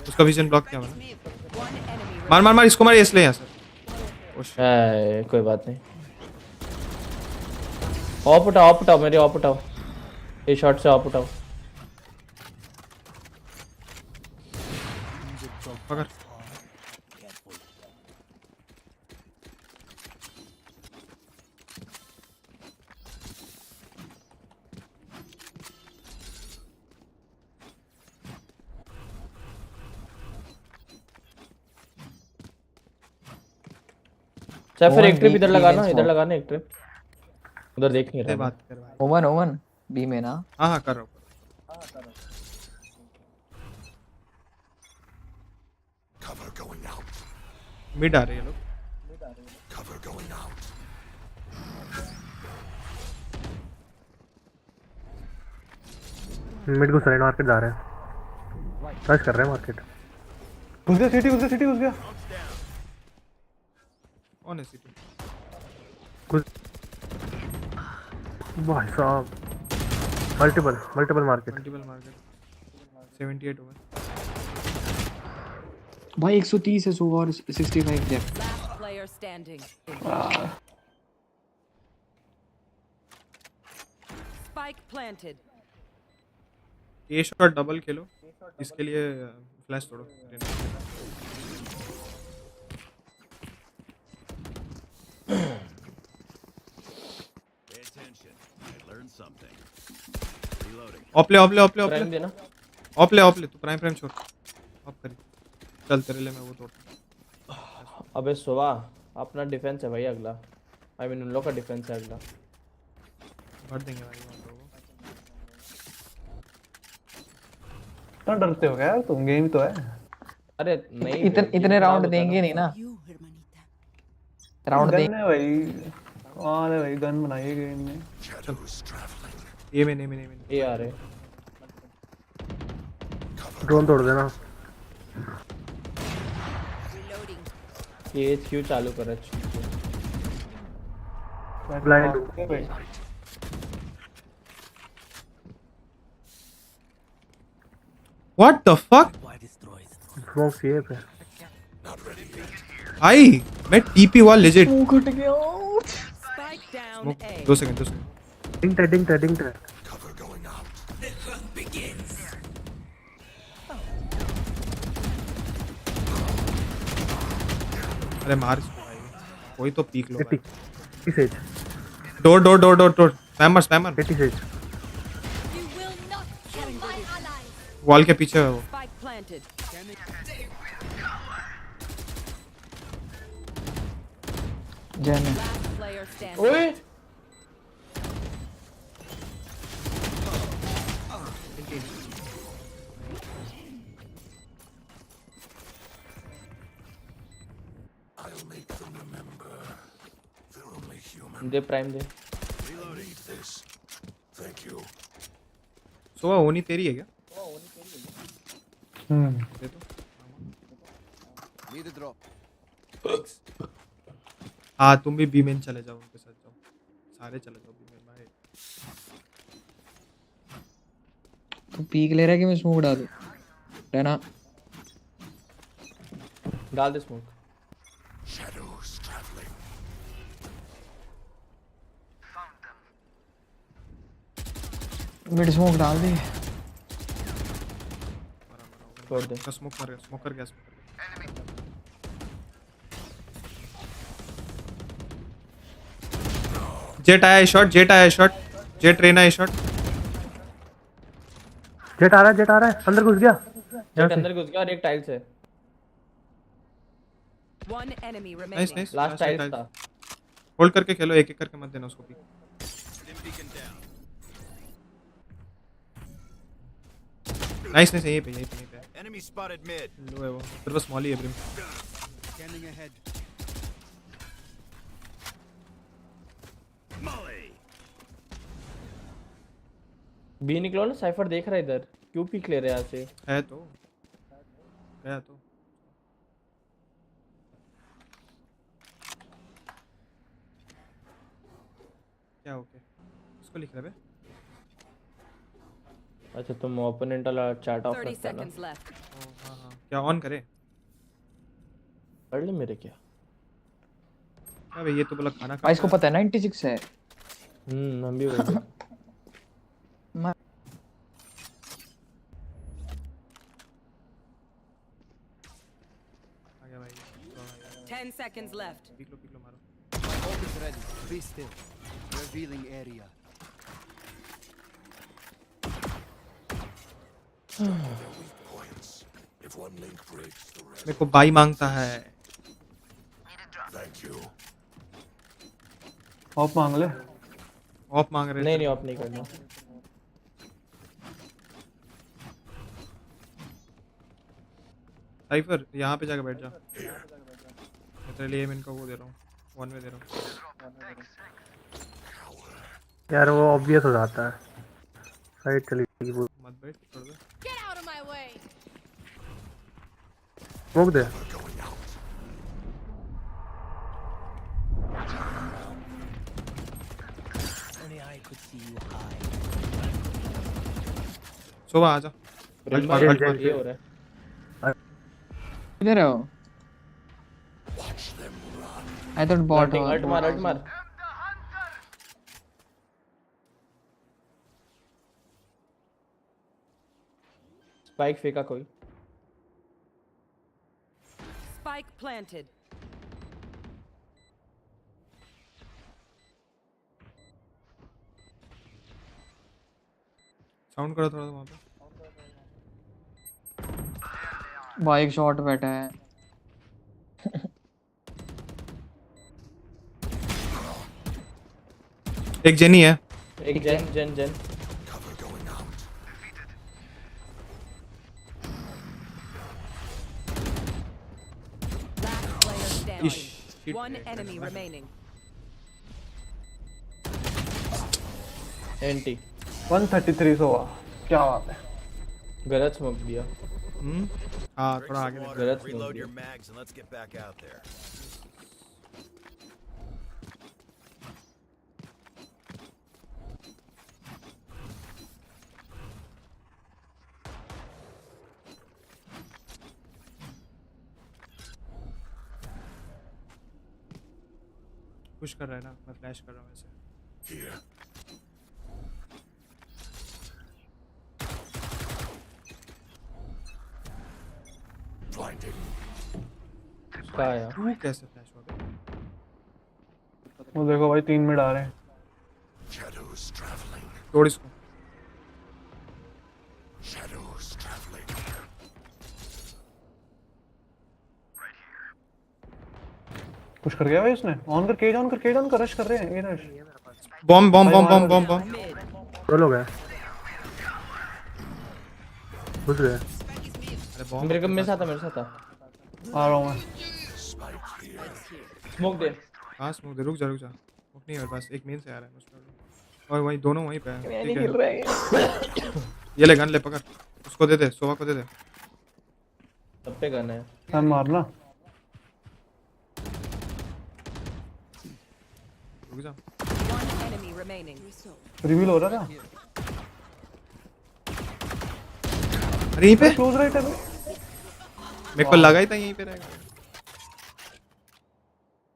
उसका विजन ब्लॉक किया मैंने
One enemy
मार मार मार इसको मार इसलिए यहाँ से
कोई बात नहीं ऑफ उठाओ मेरे ऑफ उठाओ ये शॉट से ऑफ उठाओ
पकड़
फिर एक ट्रिप इधर लगाना एक ट्रिप उधर देख नहीं रहा
बात कर भाई
ओवन बी में ना
हाँ कर रहा हूँ
Cover going out.
मिड आ रहे हैं लोग
Cover going out.
मिड को साइड मार्केट जा रहे हैं टच कर रहे हैं मार्केट घुस गया सिटी घुस गया
कौन है सिटी
भाई साहब मल्टीपल मार्केट
78 ओवर
भाई 130 है सो और 65 left
last player standing. Spike planted.
ए शॉट डबल खेलो इसके लिए फ्लैश तोड़ो ऑपले तू प्राइम छोड़ ऑफ करी चल तेरे लिए मैं वो तोड़ता
अबे सुबह अपना डिफेंस है भाई अगला आई मीन उन लोग का डिफेंस है अगला
भर देंगे भाई
इतना डरते हो क्या यार तुम गेम तो है
अरे नहीं
इतने राउंड देंगे नहीं ना राउंड देंगे
भाई कौन है भाई गन बनाइए गेम में
ये में
ये आ रहे
ड्रोन तोड़ देना
ये क्यों चालू कर
blind
what the fuck
smoke सीए पे
आई मैं टीपी वाल legend
Spike down A.
2 second
डिंग टे
Cover going out.
अरे मार इसको भाई कोई तो पीक लो भाई
says
door spammer
80 says
wall के पीछे है वो
Spike planted.
जन
Last player standing.
ओए
I'll make them remember. They're only human.
They prime they
Reloading this. Thank you.
सुबह होनी तेरी है क्या दे तो
Need a drop.
हाँ तुम भी बीमेन चले जाओ उनके साथ जाओ सारे चले जाओ बीमेन भाई
तू पीक ले रहा है कि मैं स्मोक डालूं रहना
डाल दे smoke
Shadows traveling.
Mid smoke डाल दे
छोड़ दे
स्मोक कर गया जेट आया शॉट जेट रेना है शॉट
जेट आ रहा है अंदर घुस गया
अंदर घुस गया और एक टाइल्स है
One enemy
nice
remaining.
Last tiles था
होल्ड करके खेलो एक करके मत देना उसको भी नाइस यहीं पे
Enemy spotted mid.
लो है वो तेरे पास स्मॉल ही है ब्रिम
Scanning ahead.
बी निकलो ना साइफर देख रहा है इधर क्यों पिक ले रहे हैं यहाँ से
है तो गया तो क्या ओके किसको लिख रहे बे?
अच्छा तुम ओपोनेंट वाला चैट ऑफ
30
रखता ना।
seconds left.
हाँ हाँ, क्या ऑन करे?
पढ़ ले मेरे क्या?
क्या भाई, ये तो बोला खाना
भाई इसको
खाता
पता है 96 है।
हम भी वही थे।
आ गया भाई।
10 seconds left.
पिक लो मारो।
My ult is ready. Be still. Revealing area. If one link breaks, the rest.
मेरे को बाई मांगता है।
Thank you.
ऑफ मांग ले।
ऑफ मांग रहे
नहीं ऑफ नहीं करना।
साइफर यहाँ पे जाके बैठ जा। मैं तेरे लिए इनका वो दे रहा हूँ, 1 वे दे रहा हूँ।
यार वो ऑब्वियस हो जाता है। साइड चली गई वो।
मत बैठ, छोड़ दे।
Get out of my way.
रोक दे। सुबह आ जा।
ये हो रहा है।
इधर आओ। आई थॉट बॉट
अल्ट मार। स्पाइक फेंका कोई।
Spike planted.
साउंड करो थोड़ा वहाँ पे।
भाई एक शॉट बैठा है।
एक जेनी है।
एक जेन।
Last player standing. One enemy remaining.
Anti
133 हुआ। क्या बात है।
गलत स्मोक दिया।
हाँ थोड़ा आगे दे।
गलत स्मोक
Reload
दिया।
your mags and let's get back out there.
Push कर रहा है ना, मैं फ्लैश कर रहा हूँ ऐसे।
Here. Blinding.
कहाँ आया?
तू कैसे फ्लैश हुआ बे?
वो देखो भाई 3 मिनट आ रहे हैं।
Shadows traveling.
तोड़ इसको।
Shadows traveling.
कुछ कर गया भाई उसने। ऑन कर केज ऑन कर रश कर रहे हैं। ये रश।
बॉम्ब।
दो लोग हैं। घुस गए।
अरे बॉम्ब
मेरे साथ था।
आ रहा हूँ मैं।
स्मोक दे।
हाँ स्मोक दे। रुक जा। स्मोक नहीं है मेरे पास, एक मेन से आ रहा है मुझको। और वहीं दोनों वहीं पे हैं। ठीक है। ये ले गन ले, पकड़। उसको दे दे, सोवा को दे दे।
सब पे गन है।
हम मारना।
रुक जा।
One enemy remaining.
रिवील हो रहा था।
अरे यहीं पे
क्लोज राइट है।
मेरे को लगा ही था यहीं पे रहेगा।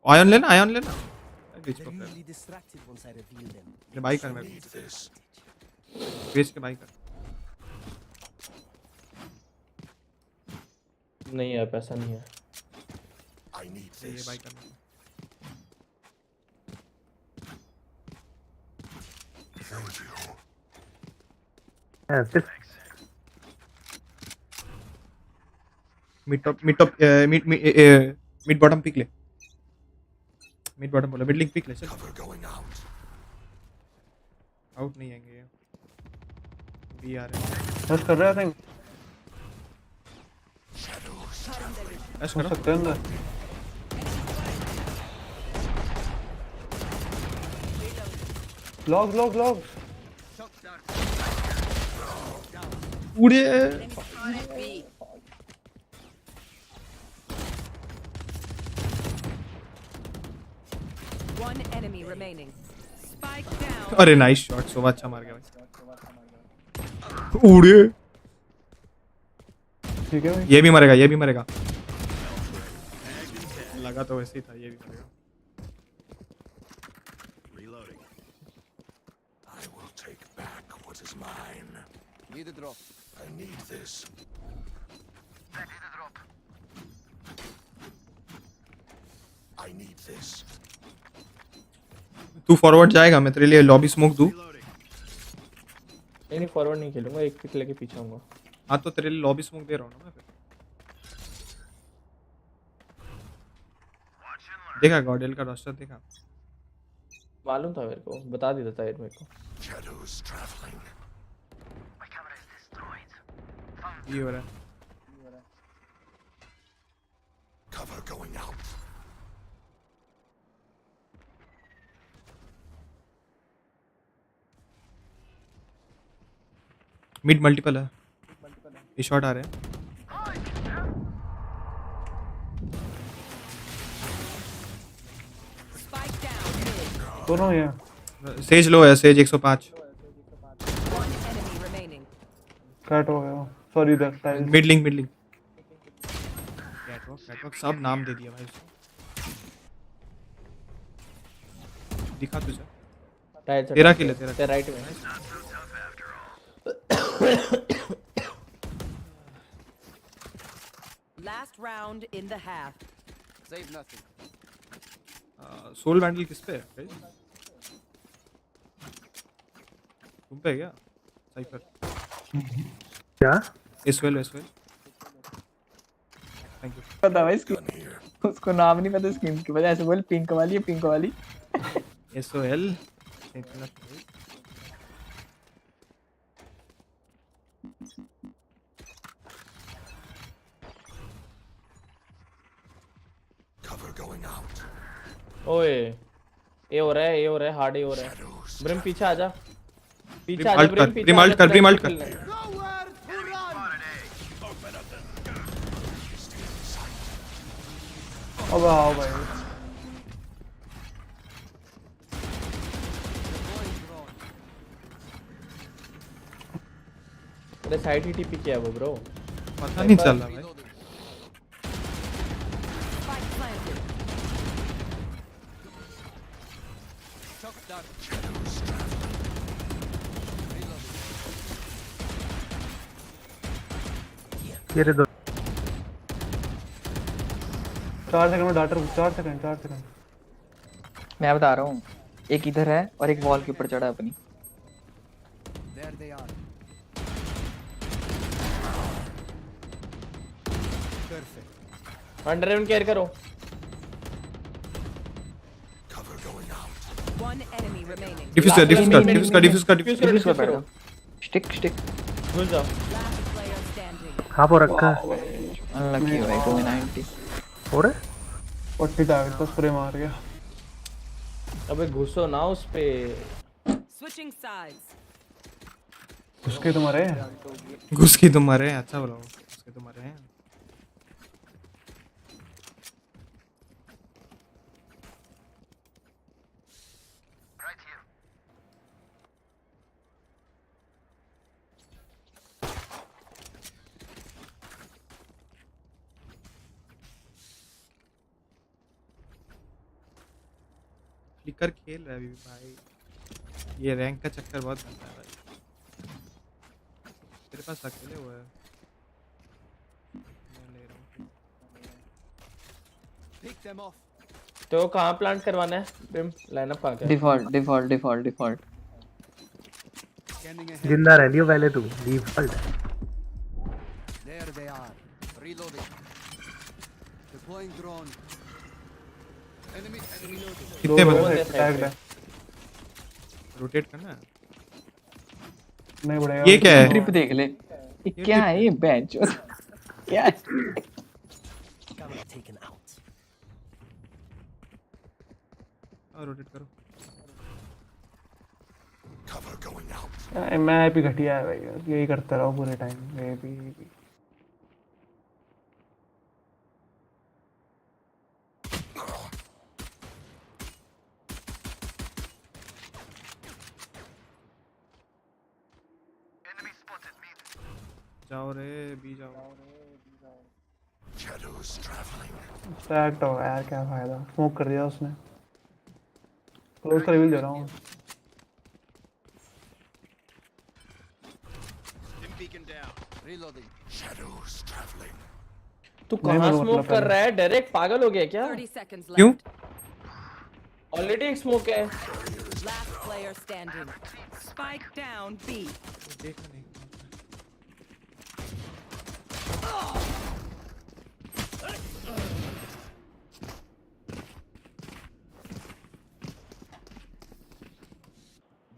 आयन लेना। बीच पे बाई कर मेरे को। बेच के बाई कर।
नहीं है, पैसा नहीं है।
ये बाई करना। मिड बॉटम पिक ले। मिड बॉटम बोला, मिड लिंक पिक ले। चल आउट नहीं आएंगे ये। बी आ रहे हैं।
बस कर रहा है।
ऐश करो।
सकते हैं अंदर। लॉग।
उड़े।
One enemy remaining. Spike
अरे नाइस शॉट, सोवा अच्छा मार गया भाई। उड़े
ठीक है भाई।
ये भी मरेगा, ये भी मरेगा। लगा तो वैसे ही था, ये भी मरेगा।
I will take back what is mine. Need a drop. I need this. I need this.
तू फॉरवर्ड जाएगा, मैं तेरे लिए लॉबी स्मोक दूं?
नहीं फॉरवर्ड नहीं खेलूंगा, एक पिक लेके पीछे आऊंगा।
हाँ तो तेरे लिए लॉबी स्मोक दे रहा हूँ ना मैं फिर। देखा गॉडेल का रोस्टर देखा?
मालूम था मेरे को, बता दिया था मेरे को।
Shadows traveling.
ये हो रहा है।
Cover going out.
Mid multiple है, ये शॉट आ रहे हैं।
दोनों हैं।
सेज लो है, सेज 105।
कट हो गया, सॉरी इधर
मिड लिंक कैटवॉक सब नाम दे दिया भाई उसको। दिखा तुझे तेरा किल है, तेरा
राइट में।
Last round in the half.
Save nothing.
सोल बैंडल किस पे है गाइस? तुम पे है क्या साइफर?
क्या
एसवेल थैंक यू।
पता भाई उसको नाम नहीं पता स्किन की वजह से बोल पिंक वाली
एसओएल
Cover going out.
ओए ये हो रहा है हार्ड ये हो रहा है। ब्रिम पीछे आजा, पीछे आजा ब्रिम, पीछे
रिमल्ट कर
अब आओ भाई।
अरे साइड ही टीपी किया वो ब्रो,
पता नहीं चल रहा भाई।
तेरे दो 4 सेकंड में डाटर, 4 सेकंड।
मैं बता रहा हूँ, एक इधर है और एक वॉल के ऊपर चढ़ा है अपनी।
There they are. Perfect.
Under care करो।
Cover going out.
One enemy remaining.
Defuse कर।
स्टिक
घुस जाओ।
Last player standing.
कहां पर रखा है?
अनलकी भाई 290
और 40 था, तो स्प्रे मार गया।
अबे घुसो ना उस पे।
Switching sides.
उसके तुम्हारे
घुस के तुम मरे हैं, अच्छा बोला घुस के तुम मरे हैं। फ्लिकर खेल रहा है अभी भी भाई, ये रैंक का चक्कर बहुत गंदा है भाई। तेरे पास अकेले हुआ है, मैं ले रहा हूँ।
Pick them off.
तो कहाँ प्लांट करवाना है ब्रिम? लाइनअप कहाँ क्या?
Default
Scanning ahead.
जिंदा रह लियो पहले तू, default.
There they are. Reloading. Deploying drone. Enemy reloading.
कितने बंदे
टैग्ड है,
रोटेट करना है?
नहीं बढ़ेगा।
ये क्या है?
ट्रिप देख ले, ये क्या है ये बेंच क्या है?
Taken out.
रोटेट करो।
Cover going out.
मैं भी घटिया है भाई, यही करता रहो पूरे टाइम। मैं भी
जाओ रे बी जाओ।
Shadows traveling.
स्टैक्ड होगा यार, क्या फायदा, स्मोक कर दिया उसने। क्लोज का रिवील दे रहा हूँ।
Reloading. Shadows traveling.
तू
नहीं
कहाँ
बोलो
स्मोक
मतलब
कर
पहले।
रहा है? डायरेक्ट पागल हो गया क्या?
30 seconds
क्यों?
left.
ऑलरेडी एक स्मोक है।
Last player standing. Spike down B.
देखा नहीं।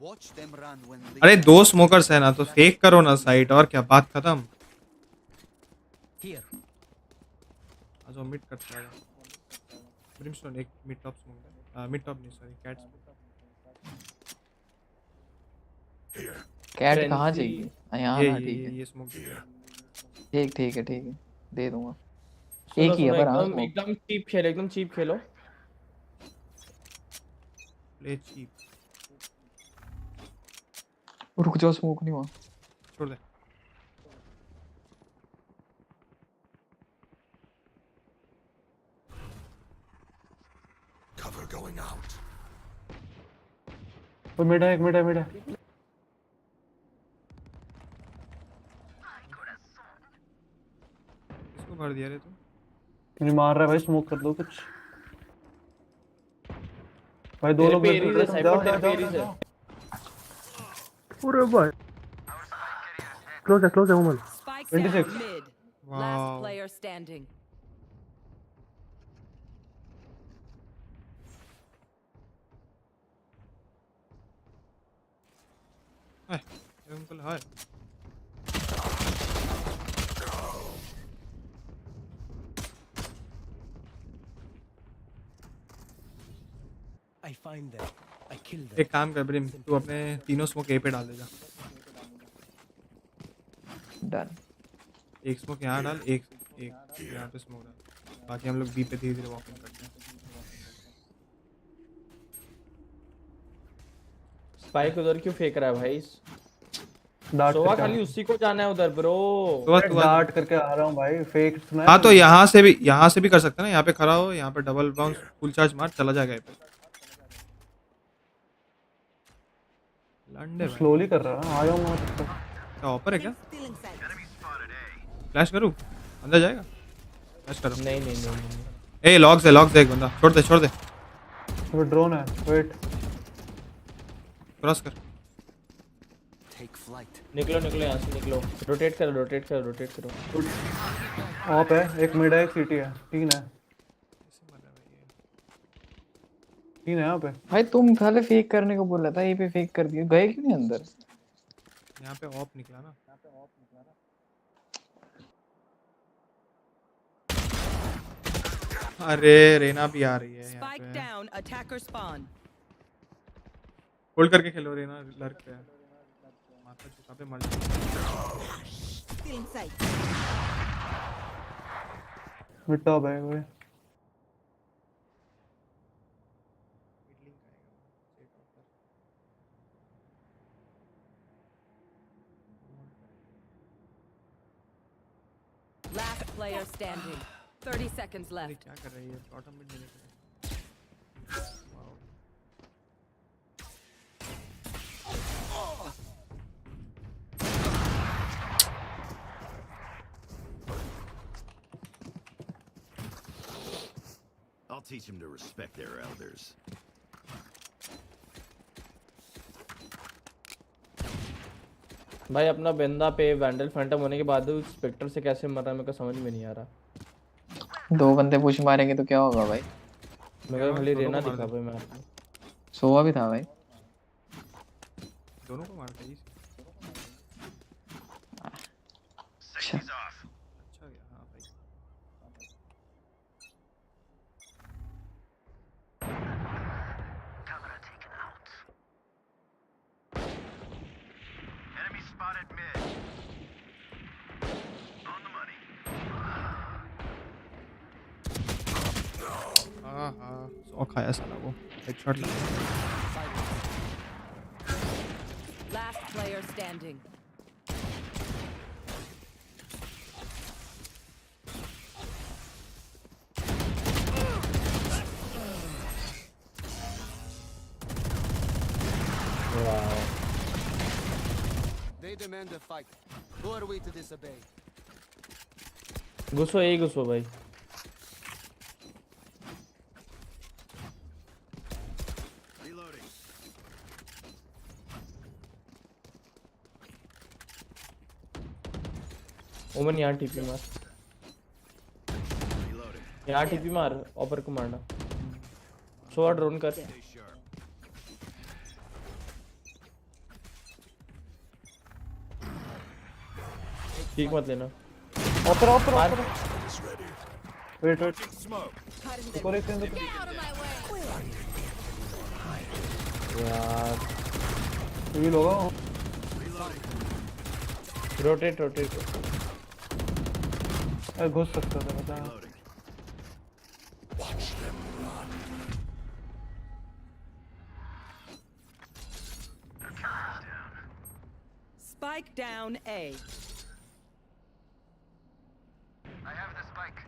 Watch them run when
अरे दो स्मोकर्स है ना, तो फेक करो ना साइट, और क्या, बात खत्म।
here.
आज वो मिड करता है। ब्रिमस्टोन एक मिड टॉप स्मोक है, मिड टॉप नहीं सॉरी, कैट स्मोक।
कैट कहाँ चाहिए? यहाँ ना, ठीक है
ये स्मोक
ठीक ठीक है ठीक है, दे दूंगा।
सुनो
एक ही है
सुनो,
पर हाँ
एकदम एकदम चीप खेलो, एकदम चीप खेलो।
Play cheap.
रुक जाओ, स्मोक नहीं हुआ।
छोड़ दे।
Cover going out.
वो मिड है, एक मिड है, मिड है।
इसको भर दिया रे तू।
मुझे मार रहा है भाई, स्मोक कर दो कुछ। भाई दो लोग
तेरे पे एरीज है, साइपर तेरे पे एरीज है।
पूरे भाई क्लोज है उमल।
Spike
26.
down mid.
Wow.
Last player standing.
ये uncle hi.
I find them. I kill them.
एक काम कर ब्रिम, तू अपने तीनों स्मोक ए पे डाल देगा।
डन।
एक स्मोक यहाँ डाल, एक यहाँ पे स्मोक डाल, बाकी हम लोग बी पे धीरे धीरे वॉक इन करते हैं।
स्पाइक उधर क्यों फेंक रहा है भाई?
डार्ट
सोवा
करके
खाली उसी को जाना है उधर ब्रो।
डार्ट करके आ रहा हूँ भाई, फेक सुना है?
हाँ तो यहाँ से भी कर सकते हैं ना, यहाँ पे खड़ा हो, यहाँ पे डबल बाउंस फुल चार्ज मार, चला जाएगा ये पे। लंडे
स्लोली कर रहा है, आ जाऊंगा।
क्या ऑफर है क्या? फ्लैश करूँ? अंदर जाएगा? फ्लैश करो।
नहीं नहीं नहीं नहीं।
ए लॉक्स है एक बंदा, छोड़ दे।
वो ड्रोन है, वेट।
क्रॉस कर।
Take flight.
निकलो यहाँ से निकलो। रोटेट करो।
ऑफ है, एक मिड है, एक सीटी है, तीन है यहाँ पे।
भाई तुम पहले फेक करने को बोल रहा था, ये पे फेक कर दिया, गए क्यों नहीं अंदर?
यहाँ पे ऑफ निकला ना। अरे रेना भी आ रही है यहाँ
Spike
पे।
down. Attacker spawn.
होल्ड करके खेलो, रेना लर्क पे है। माथा झुका पे मर जाए।
मिड टॉप है कोई।
Last player standing. 30 seconds
अरे
left.
क्या कर रही है? बॉटम में नहीं देख रहे। Wow.
I'll teach them to respect their elders.
भाई अपना बंदा पे वैंडल फैंटम होने के बाद स्पेक्टर से कैसे मर रहा है, मेरे को समझ में नहीं आ रहा।
दो बंदे पुश मारेंगे तो क्या होगा भाई?
मेरे को खाली रेना दिखा भाई। मैं
सोवा भी था भाई।
दोनों को मारता है।
अच्छा
अच्छा गया हाँ भाई। हाँ सौ खाया साला वो, हेडशॉट लगा।
Last player standing.
demand a fight. Who are we to disobey?
घुसो यही घुसो भाई.
Reloading.
ओमन यहाँ टीपी मार. यहाँ टीपी मार. ऑपर को मारना. सोआ ड्रोन कर. ठीक मत लेना.
ऑपर वेट
यार
ये लोग
रोटेट.
घुस सकता था पता.
Spike down A.
I have the spike.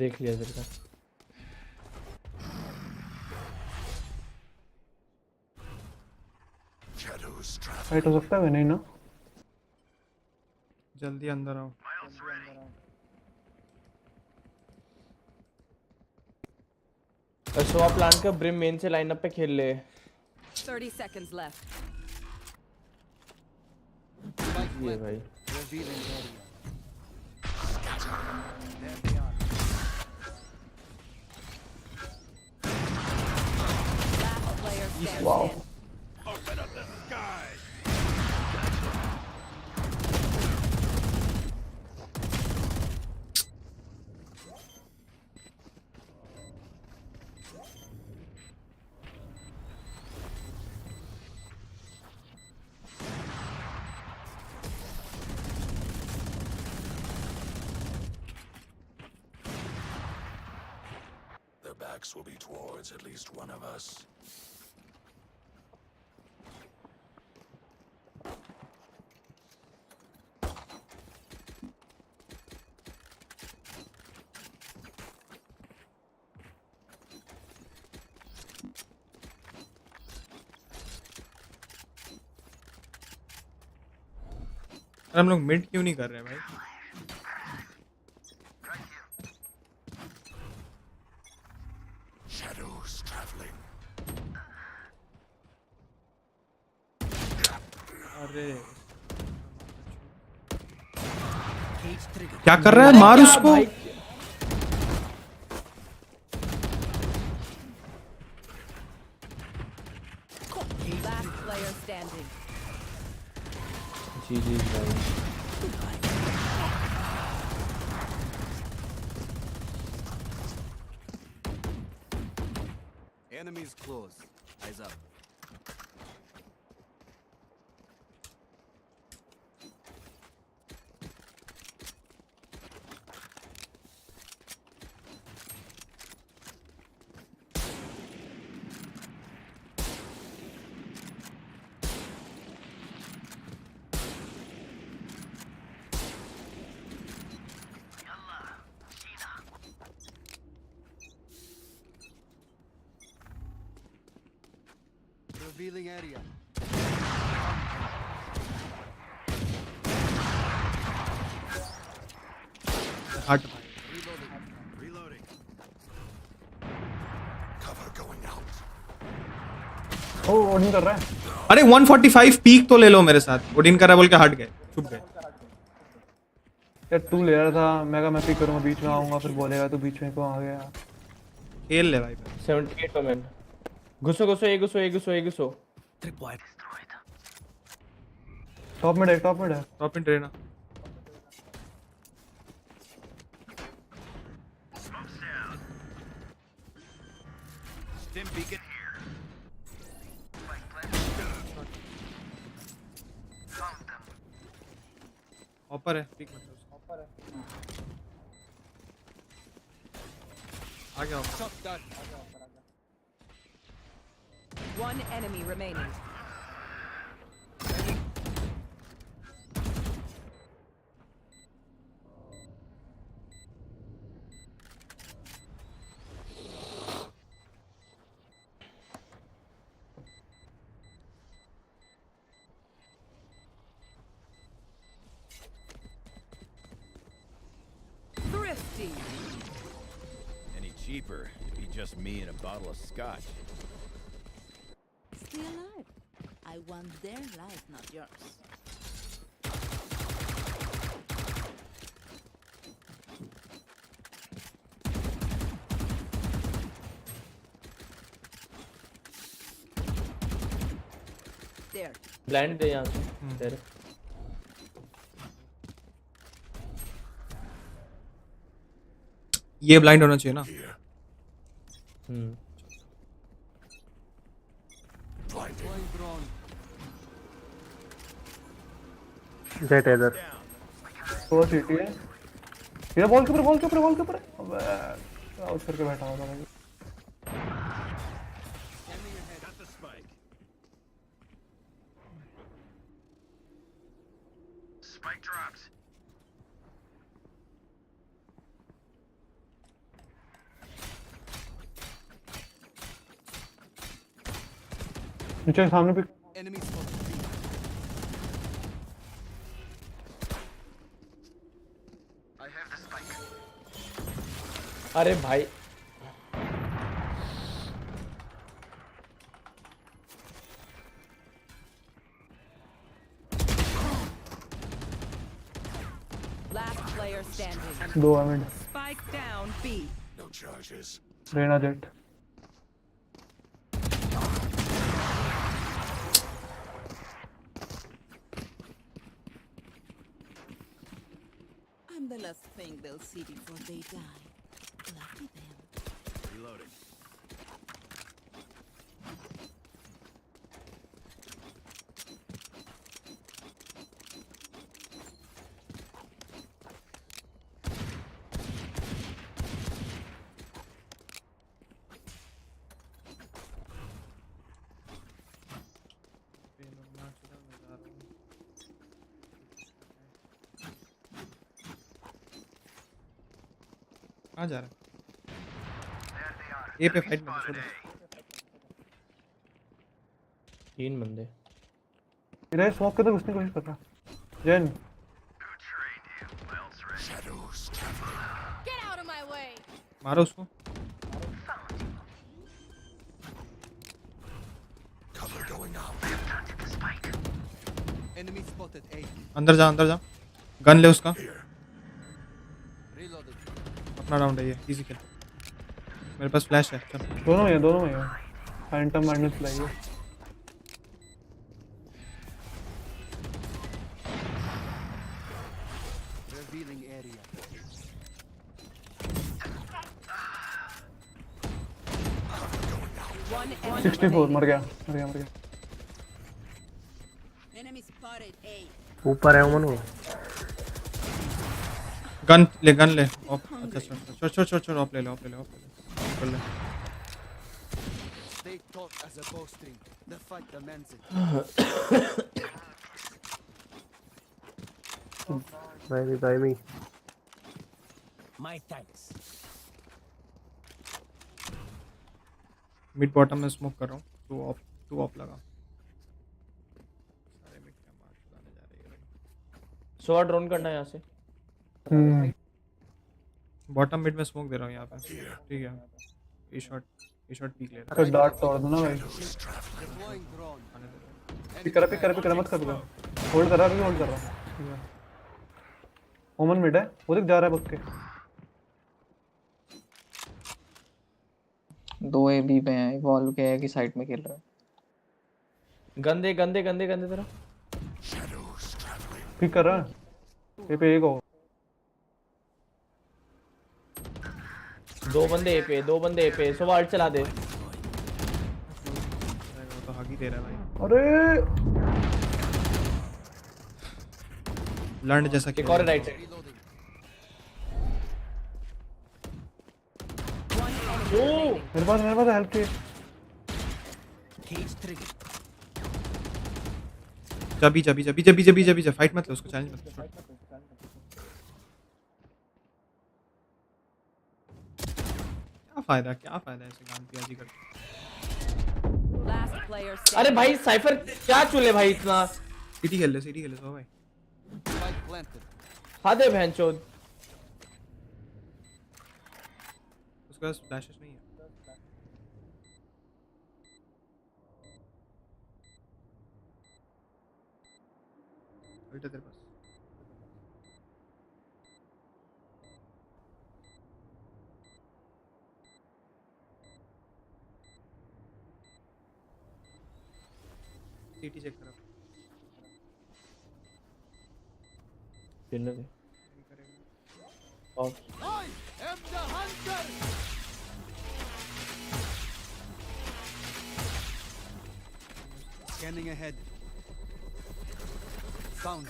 देख लिया तेरे का.
फाइट हो सकता है नहीं ना.
जल्दी अंदर आओ.
सोआ प्लान का ब्रिम मेन से लाइनअप पे खेल ले.
30 seconds left.
ये भाई.
Revealing area.
Last player standing.
Wow.
Open up the sky.
Their backs will be towards at least one of us.
हम लोग मिड क्यों नहीं कर रहे हैं भाई?
Shadows traveling.
अरे क्या कर रहा है? मार उसको.
Last player standing.
जी भाई.
Enemies close. Eyes up. Revealing area.
हट.
Reloading.
Cover going out.
ओ ओडिन कर रहा है.
अरे 145 पीक तो ले लो मेरे साथ. ओडिन कर रहा बोल के हट गए. छुप गए.
यार तू ले रहा था. मैं पिक करूंगा बीच में आऊंगा फिर बोलेगा तू बीच में क्यों आ गया.
खेल ले भाई.
78 पे मैन. घुसो ये घुसो.
टॉप मिड है.
टॉप इन ट्रेना.
Stim beacon here.
ऑपर है. पिक मत लो. ऑपर है. आ गया ऑपर.
One enemy remaining. C.
Any cheaper, it'd be just me and a bottle of scotch.
Stay alive. I want their life, not yours. There.
Blind दे यहाँ से तेरे
ये blind होना चाहिए ना
जेट इधर तो सिटी है ये बॉल के ऊपर अबे आउट करके बैठा हुआ था भाई नीचे सामने पे
अरे भाई
Last player standing.
दो minute
Spike down B.
No charges.
Reyna Jett
I'm the last thing they'll see before they die. Lucky them.
Reloading.
कहाँ जा रहा है ए पे फाइट में छोड़
3 बंदे
इधर स्मोक के तो घुसने की कोशिश कर रहा जेन
Get out of my way.
मारो उसको
Cover going out.
Enemy spotted A.
अंदर जा गन ले उसका
Reloading.
अपना राउंड है ये इजी किल मेरे पास फ्लैश है चल
दोनों में है फैंटम मैडनेस लाइए
Revealing area.
One
64 मर गया
enemy spotted A.
ऊपर है उमन वो
गन ले ऑफ अच्छा छोड़ ऑफ ले ले कर ले
Stay taut as a bowstring. The fight demands it.
भाई
My thanks.
मिड बॉटम में स्मोक कर रहा हूँ टू ऑफ लगा सारे मिड क्या मार चलाने जा रही है
सो ड्रोन करना है यहाँ से
बॉटम मिड में स्मोक दे रहा हूँ यहाँ पे ठीक है ए शॉट पीक ले रहा
का डार्ट तोड़ दो ना भाई
Deploying drone.
पिक कर मत कर होल्ड कर रहा ओमन मिड है वो देख जा रहा है बक के
2 ए बी पे हैं वॉल के है कि साइड में खेल रहा है
गंदे तेरा
पिक कर रहा है ये पे एक हो
2 बंदे ए पे सवाल चला दे
तो हगी दे रहा है भाई
अरे
लैंड जैसा
एक और राइट साइड
मेरे पास हेल्प की
जबी फाइट मत ले उसको चैलेंज मत ले क्या फायदा ऐसे गान पियाजी करके
अरे भाई साइफर क्या चूले भाई इतना
सिटी खेल ले सो भाई
Spike planted.
हादे बहनचोद
उसके पास फ्लैशेस नहीं है। अल्ट है तेरे पास। सीटी चेक कर।
किलर है of.
I am the hunter. Scanning ahead. Found.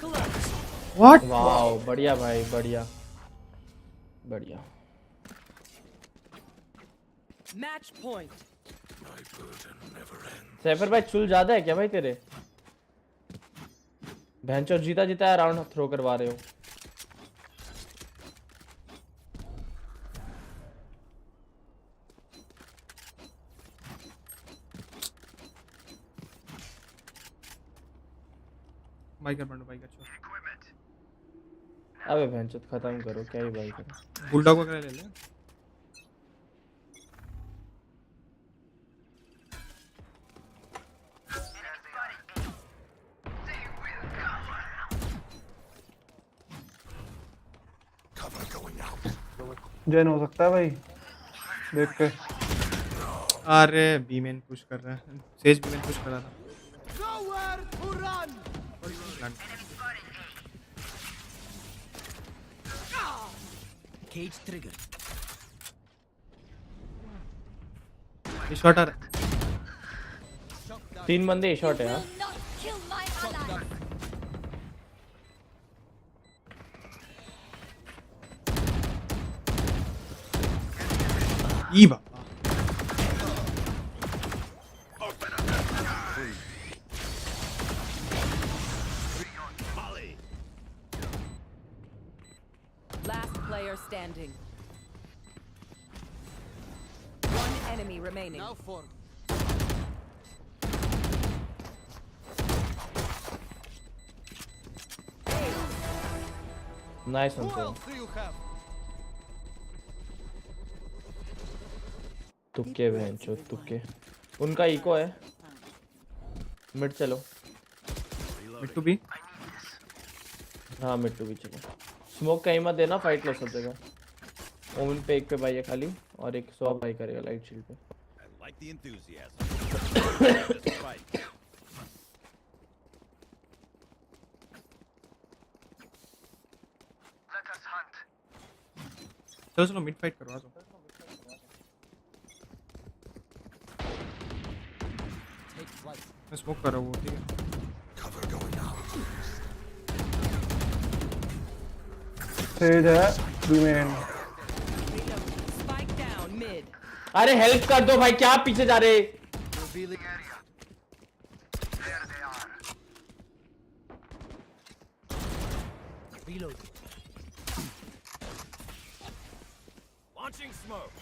What?
Wow बढ़िया भाई बढ़िया बढ़िया।
Match point.
My burden never ends.
सैफर भाई चुल ज्यादा है क्या भाई तेरे? भैंचो जीता जीता है राउंड थ्रो करवा रहे हो।
बाई कर बंडो बाई कर छोड़।
अबे भैंचो खत्म करो क्या ही भाई करो।
बुलडॉग वगैरह ले ले।
Cover going out.
जैन हो सकता है भाई देख के।
अरे बीमेन पुश कर रहा है। सेज बीमेन पुश कर रहा था।
Nowhere to run. Cage trigger.
ये शॉट आ रहा है।
3 बंदे शॉट है। हाँ
ई बाबा
Last player standing. One enemy remaining.
Now for.
Nice
Who
one.
else do you have?
तुक्के भैंचो तुक्के। उनका इको है। मिड चलो।
Mid to B.
हाँ मिड टू बी चलो। स्मोक कहीं मत देना फाइट लो सब जगह। ओमन पे एक पे भाई है खाली और एक 100 भाई करेगा लाइट शील्ड पे।
I like the enthusiasm. Just fight.
चलो चलो मिड फाइट करवा दो।
Take flight.
मैं स्मोक कर रहा हूँ ठीक है।
Cover going out.
सेज है बीमेन।
Spike down mid.
अरे हेल्प कर दो भाई क्या पीछे जा रहे।
Revealing area. There they are. Reload.
Launching smoke.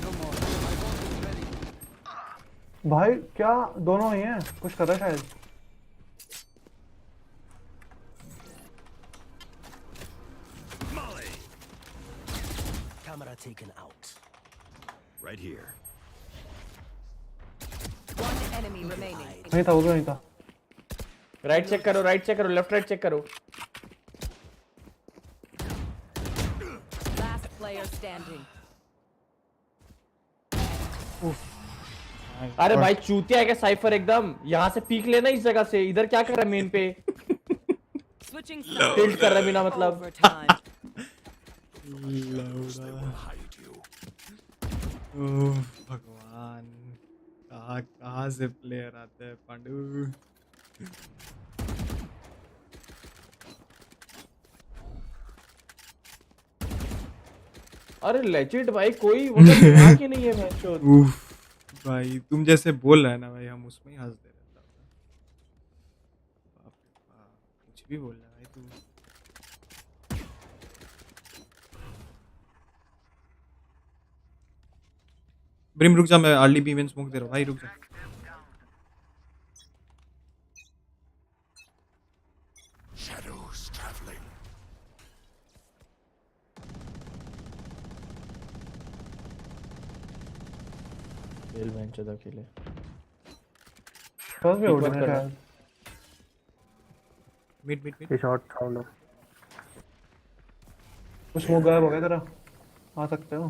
No more. My bot is ready.
भाई क्या दोनों ही हैं कुछ कर रहा है शायद।
Camera taken out.
Right here.
One enemy remaining.
नहीं था वो भी नहीं था।
राइट चेक करो लेफ्ट राइट चेक करो।
Last player standing.
अरे भाई चूतिया है क्या साइफर एकदम। यहाँ से पीक लेना इस जगह से। इधर क्या कर रहा है मेन पे।
Switching
टिल्ट कर रहा है बिना मतलब।
overtime.
Hide you.
ओह भगवान कहाँ से प्लेयर आते हैं पांडू।
अरे लेजिट भाई कोई मतलब दिमाग ही नहीं है भैंचोद।
उफ भाई तुम जैसे बोल रहा है ना भाई हम उसमें ही हंस दे रहे थे। बाप रे बाप कुछ भी बोल रहा है भाई तू। ब्रिम रुक जा मैं अर्ली बीमेन स्मोक दे रहा हूँ भाई रुक जा।
Shadows traveling.
खेल बेंच दा खेले
फर्स्ट भी उड़ने का
मिड मिड मिड
ये शॉट था लो कुछ स्मोक गायब हो गया तेरा आ सकते हो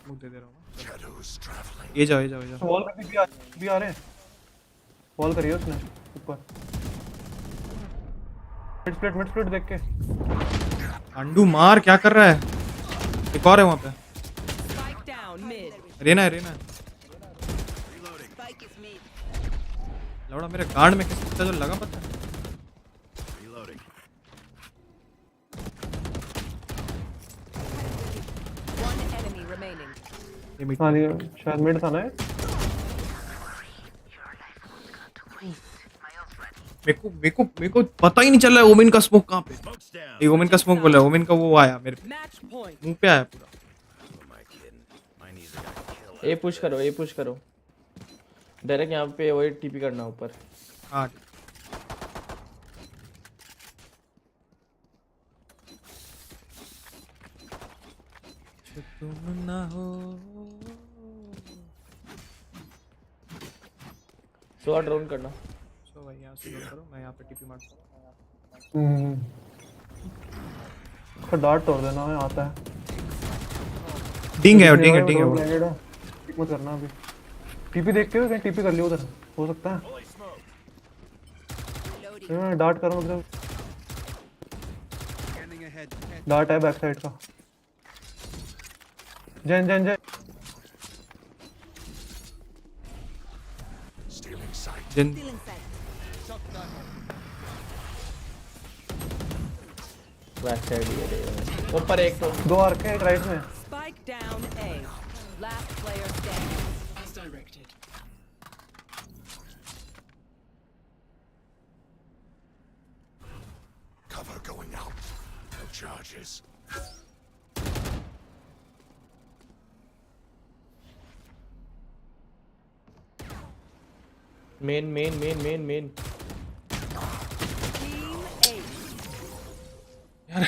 स्मोक दे रहा हूं
Shadows traveling.
ये जाओ
वॉल पे भी आ रहे हैं वॉल करिए उसने ऊपर मिड स्प्लिट देख के
अंडू मार क्या कर रहा है एक और है वहां पे
Spike down mid.
Raina
Spike is mid.
लौड़ा मेरे गार्ड में किसका जो लगा पता है
Reloading.
One enemy remaining.
ये मिड
हां ये शायद मिड था ना
मेरे को पता ही नहीं चल रहा है ओमेन का स्मोक कहां पे
Smoke's down.
ये ओमेन का स्मोक बोला ओमेन का वो आया मेरे
Match point.
मुंह पे आया पूरा
Who am I kidding? My knees are gonna kill
A push करो डायरेक्ट यहाँ पे वही टीपी करना ऊपर
हां तुम ना हो
सो ड्रोन करना
सो भाई यहां से करो मैं यहां पे टीपी मारता हूं
उसका डार्ट तोड़ देना है आता है
डिंग है वो
मत करना अभी टीपी देखते हो कहीं टीपी कर लियो उधर हो सकता है मैं डार्ट कर रहा हूं उधर डार्ट है बैक साइड का जन
Stealing sight.
जन
बैक साइड ये ऊपर एक तो
दो आर्क है एक राइट में
Spike down A. Last player standing. As directed.
Cover going out. No charges.
Main
Team A.
यार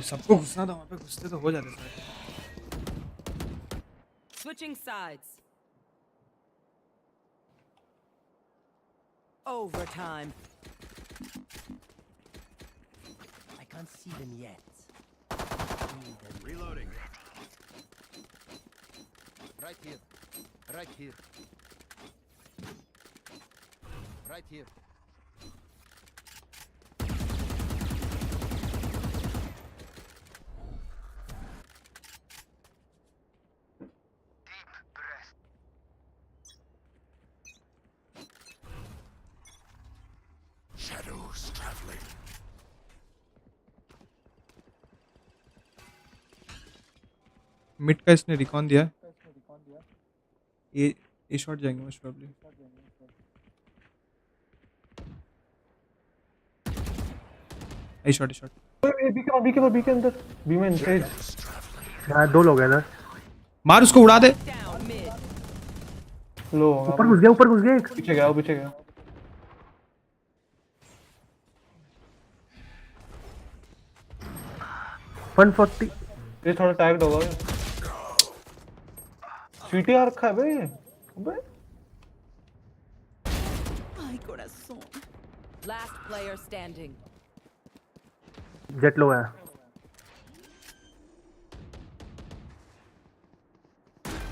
सबको घुसना था वहां पे घुसते तो हो जाते सारे
Switching sides. Overtime.
I can't see them yet. Reloading. Right here. Right here. Right here.
Shadows traveling.
Mid का इसने रिकॉन दिया ये शॉट जाएंगे मोस्ट प्रोबब्ली ये शॉट
बी के अंदर बी में इंसेज यार दो लोग हैं इधर
मार उसको उड़ा दे
Down mid.
लो ऊपर घुस गया एक पीछे गया 140 ये थोड़ा टैग्ड होगा सीटी आ रखा है बे अबे
Ay, corazón. Last player standing.
Jett लो है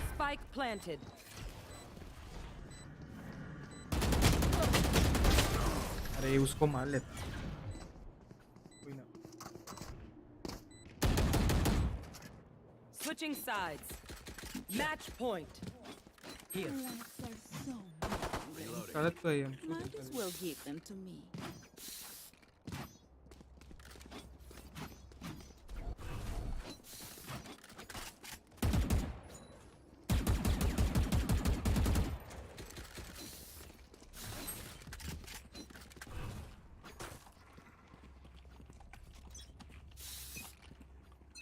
Spike planted.
अरे उसको मार लेता कोई ना
Switching sides. Match point.
Here.
गलत तो है हम
Might as well give them to me.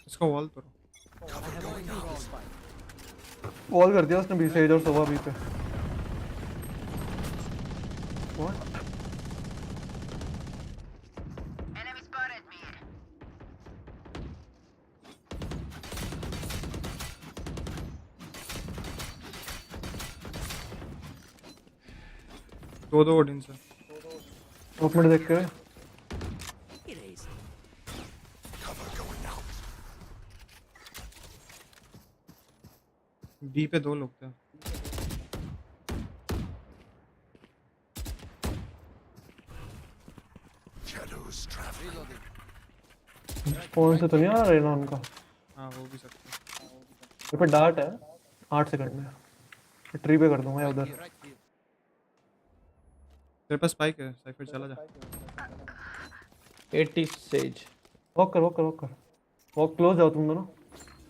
इसको वॉल करो
वॉल कर दिया उसने बी से इधर सोवा बी पे व्हाट
दो ओडिन से
स्मोक में देख के
बी पे 2 लोग थे।
फोन से तो नहीं आ रहा है उनका।
हाँ वो भी सकता है।
ये पे डार्ट है 8 सेकंड में ट्री पे कर दूंगा उधर।
तेरे पास स्पाइक है, साइफर चला जा।
80 सेज।
वॉक कर वॉक क्लोज जाओ तुम दोनों।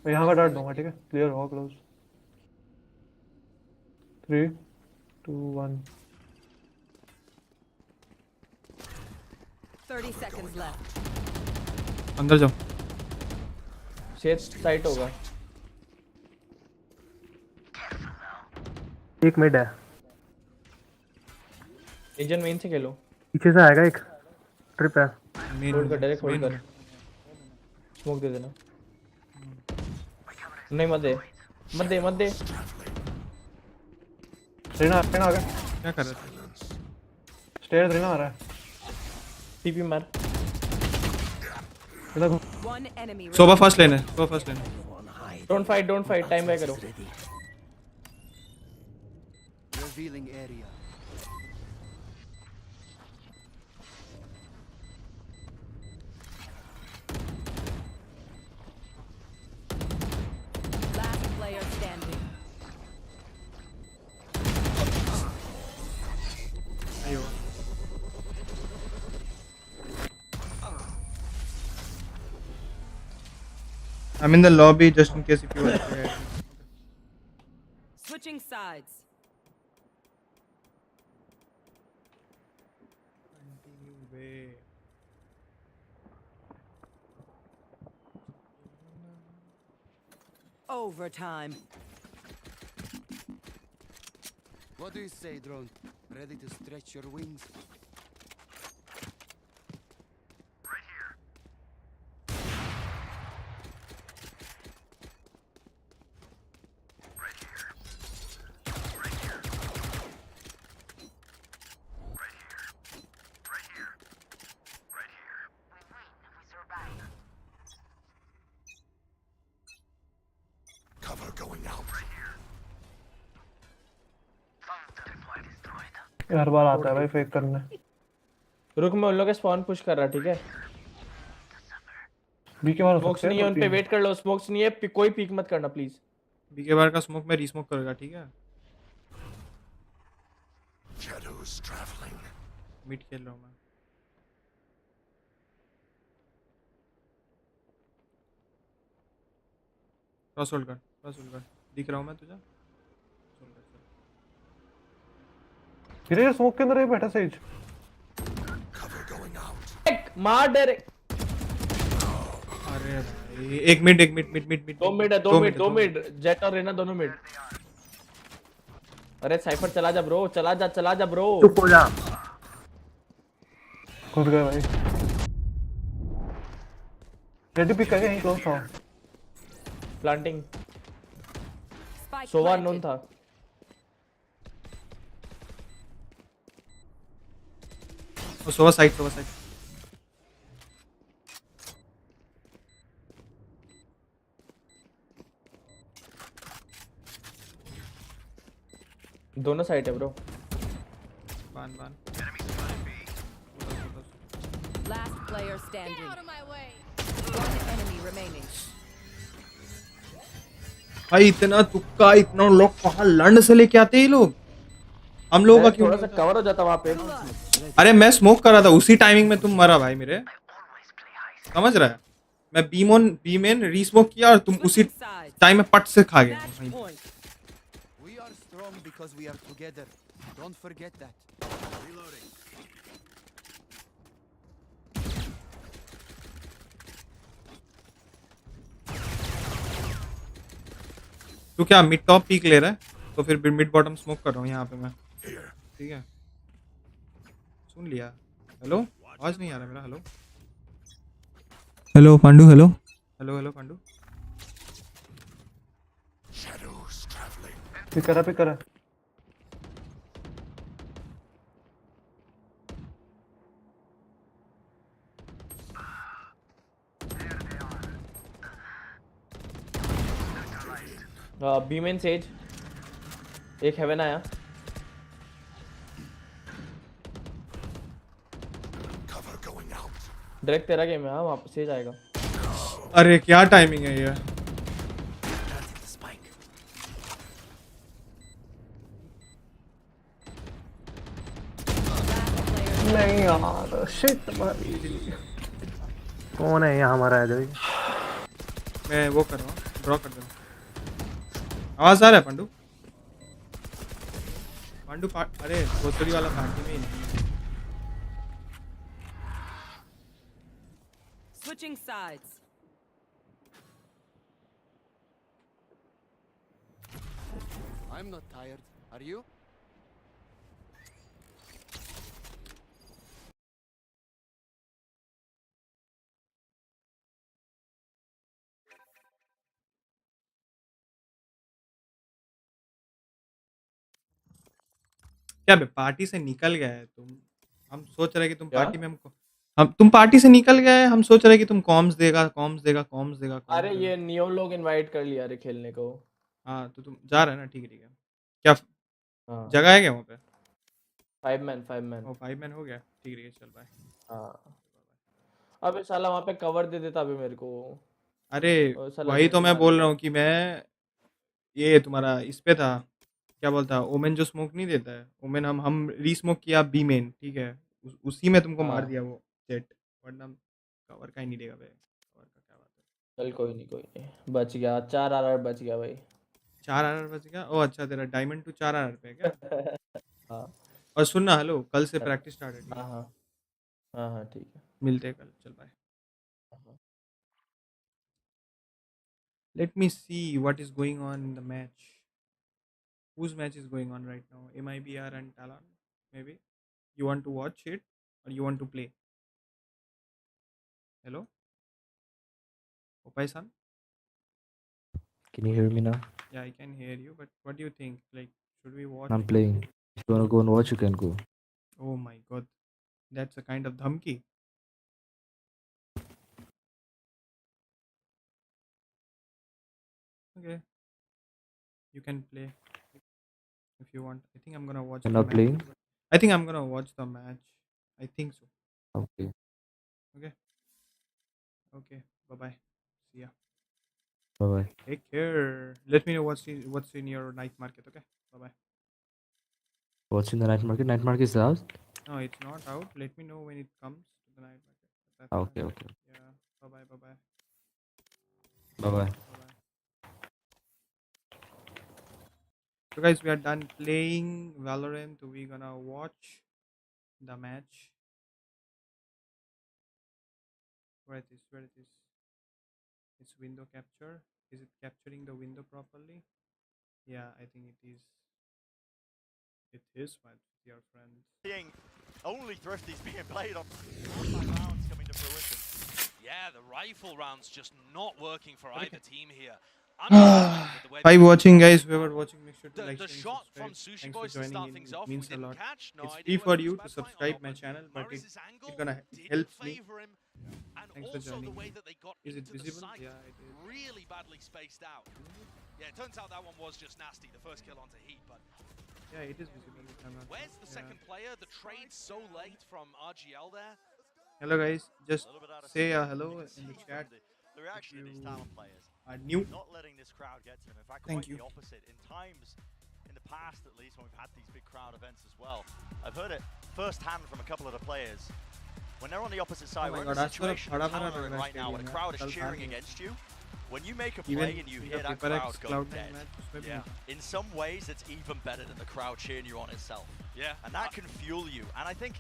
मैं यहाँ का डार्ट दूंगा ठीक है। क्लियर हो क्लोज। 3 2 1
30 seconds left.
अंदर जाओ।
सेज साइट होगा।
एक मिड है।
एजन मेन से खेलो।
पीछे से आएगा एक ट्रिप है।
होल्ड कर डायरेक्ट होल्ड कर। स्मोक दे देना। नहीं मत दे।
रेना आ गया।
क्या कर रहा है?
स्टेयर रेना आ रहा है।
टीपी मार।
One enemy.
सोबा फर्स्ट लेने।
डोंट फाइट टाइम बाय करो।
Revealing area.
Last player standing.
अयो। I'm in the lobby just in case if you want to.
Switching sides. Overtime.
What do you say, drone? Ready to stretch your wings?
Cover going out.
हर बार आता है भाई fake करने।
रुक मैं उन लोगों के स्पॉन पुश कर रहा ठीक है।
बी के बाहर
स्मोक्स नहीं है उन पे वेट कर लो। स्मोक्स नहीं है कोई पीक मत करना प्लीज।
बी के बार का स्मोक में रीस्मोक करेगा ठीक है।
Shadows traveling.
मिड खेल रहा हूँ मैं। क्रॉस होल्ड कर। दिख रहा हूँ मैं तुझे।
फिर ये स्मोक के अंदर ये बैठा सेज।
Cover going out.
मार डायरेक्ट।
अरे भाई एक मिड।
दो मिड जेट और रेना दोनों मिड। अरे साइफर चला जा ब्रो।
चुप हो जा। घुस गए भाई। रेडी पिक करके यहीं क्लोज था।
प्लांटिंग। सोवा नोन था।
वो सोवा साइड।
दोनों साइड है ब्रो।
बान।
Last player standing. Get out of my way. One enemy remaining.
भाई इतना तुक्का इतना लोग कहाँ लंड से लेके आते हैं ये लोग। हम लोगों का क्यों
थोड़ा सा कवर हो जाता वहाँ पे।
अरे मैं स्मोक कर रहा था उसी टाइमिंग में तुम मरा भाई मेरे। समझ रहा है मैं बी मेन रीस्मोक किया और तुम उसी टाइम में पट से खा गए।
We are strong because we are together. Don't forget that. Reloading.
तू क्या मिड टॉप पीक ले रहा है? तो फिर मिड बॉटम स्मोक कर रहा हूँ यहाँ पे मैं। ठीक है सुन लिया। हेलो आवाज नहीं आ रहा मेरा। Hello Pandu. Hello Pandu.
Pick करा।
बी मेन सेज एक हेवन आया डायरेक्ट तेरा गेम है हाँ वहाँ सेज आएगा
अरे क्या टाइमिंग है ये
नहीं यार शिट भाई कौन है यहाँ हमारा है भाई
मैं वो कर रहा हूँ ड्रॉ कर दूँ आवाज आ रहा है पांडू अरे भोसड़ी वाला पार्टी में ही नहीं
Switching sides.
I'm not tired. Are you?
क्या बे पार्टी से निकल गया है तुम हम सोच रहे कि तुम पार्टी में हम तुम पार्टी से निकल गए हम सोच रहे कि तुम कॉम्स देगा
अरे ये नियो लोग इनवाइट कर लिया रे खेलने को
हाँ तो तुम जा रहे हैं ना ठीक है क्या जगह है क्या वहाँ पे
5 मैन
ओ 5 मैन हो गया ठीक है चल बाय
हाँ अबे साला वहाँ पे कवर दे देता अभी मेरे को
अरे वही तो मैं बोल रहा हूँ कि मैं ये तुम्हारा इस पे था क्या बोलता है ओमेन जो स्मोक नहीं देता है ओमेन हम रीस्मोक किया बी मेन ठीक है उसी में तुमको मार दिया वो जेट वरना कवर का ही नहीं देगा भाई कवर का क्या बात है
चल कोई नहीं बच गया 4 आर बच गया भाई
4 आर बच गया ओ अच्छा तेरा डायमंड टू 4 आर पे है क्या
हाँ
और सुनना हेलो कल से प्रैक्टिस स्टार्ट है
हाँ ठीक है
मिलते हैं कल चल bye let me see what is going on in the match whose match is going on right now MIBR and Talon maybe you want to watch it or you want to play hello Opai san
can you hear me now
yeah I can hear you but what do you think like should we watch
I'm playing if you want to go and watch you can go
oh my god that's a kind of dhamki okay you can play if you want I think I'm gonna watch
you're
the
not
match.
playing
I think I'm gonna watch the match I think so
okay
okay bye bye see ya
bye bye
take care let me know what's in your night market okay bye bye
what's in the night market is out
no it's not out let me know when it comes to the night market
okay
yeah bye bye
bye bye
so guys we are done playing Valorant we're gonna watch the match where it is it's window capture is it capturing the window properly yeah I think it is my dear friends
seeing only Thrifty's being played on rounds coming to fruition
yeah the rifle rounds just not working for either team here
Bye watching guys whoever watching make sure to like
the shot from Sushi Boys to start things off
means a lot
catch. No
it's
idea
free for
whether
you
it's
to
bad
subscribe
point
my
or not,
channel but
Maris's
it's
angle
gonna
didn't
help me
favor him, and
thanks for
also
joining
the way that they got
is it
into the
visible
site
yeah it is
really badly spaced out. Yeah, it turns out that one was just nasty, the first kill onto Heat, but
yeah it is visible
where's the second player? The trade so late from RGL there.
hello guys just say hello in the chat
the reaction of these talent players
are new
not letting this crowd get to them in fact
thank
quite
you
the opposite in times in the past at least when we've had these big crowd events as well I've heard it firsthand from a couple of the players when they're on the opposite side we're in a situation right now when the crowd is cheering against you when you make a play and you hear that crowd go dead in some ways it's even better than the crowd cheering you on itself and that can fuel you and I think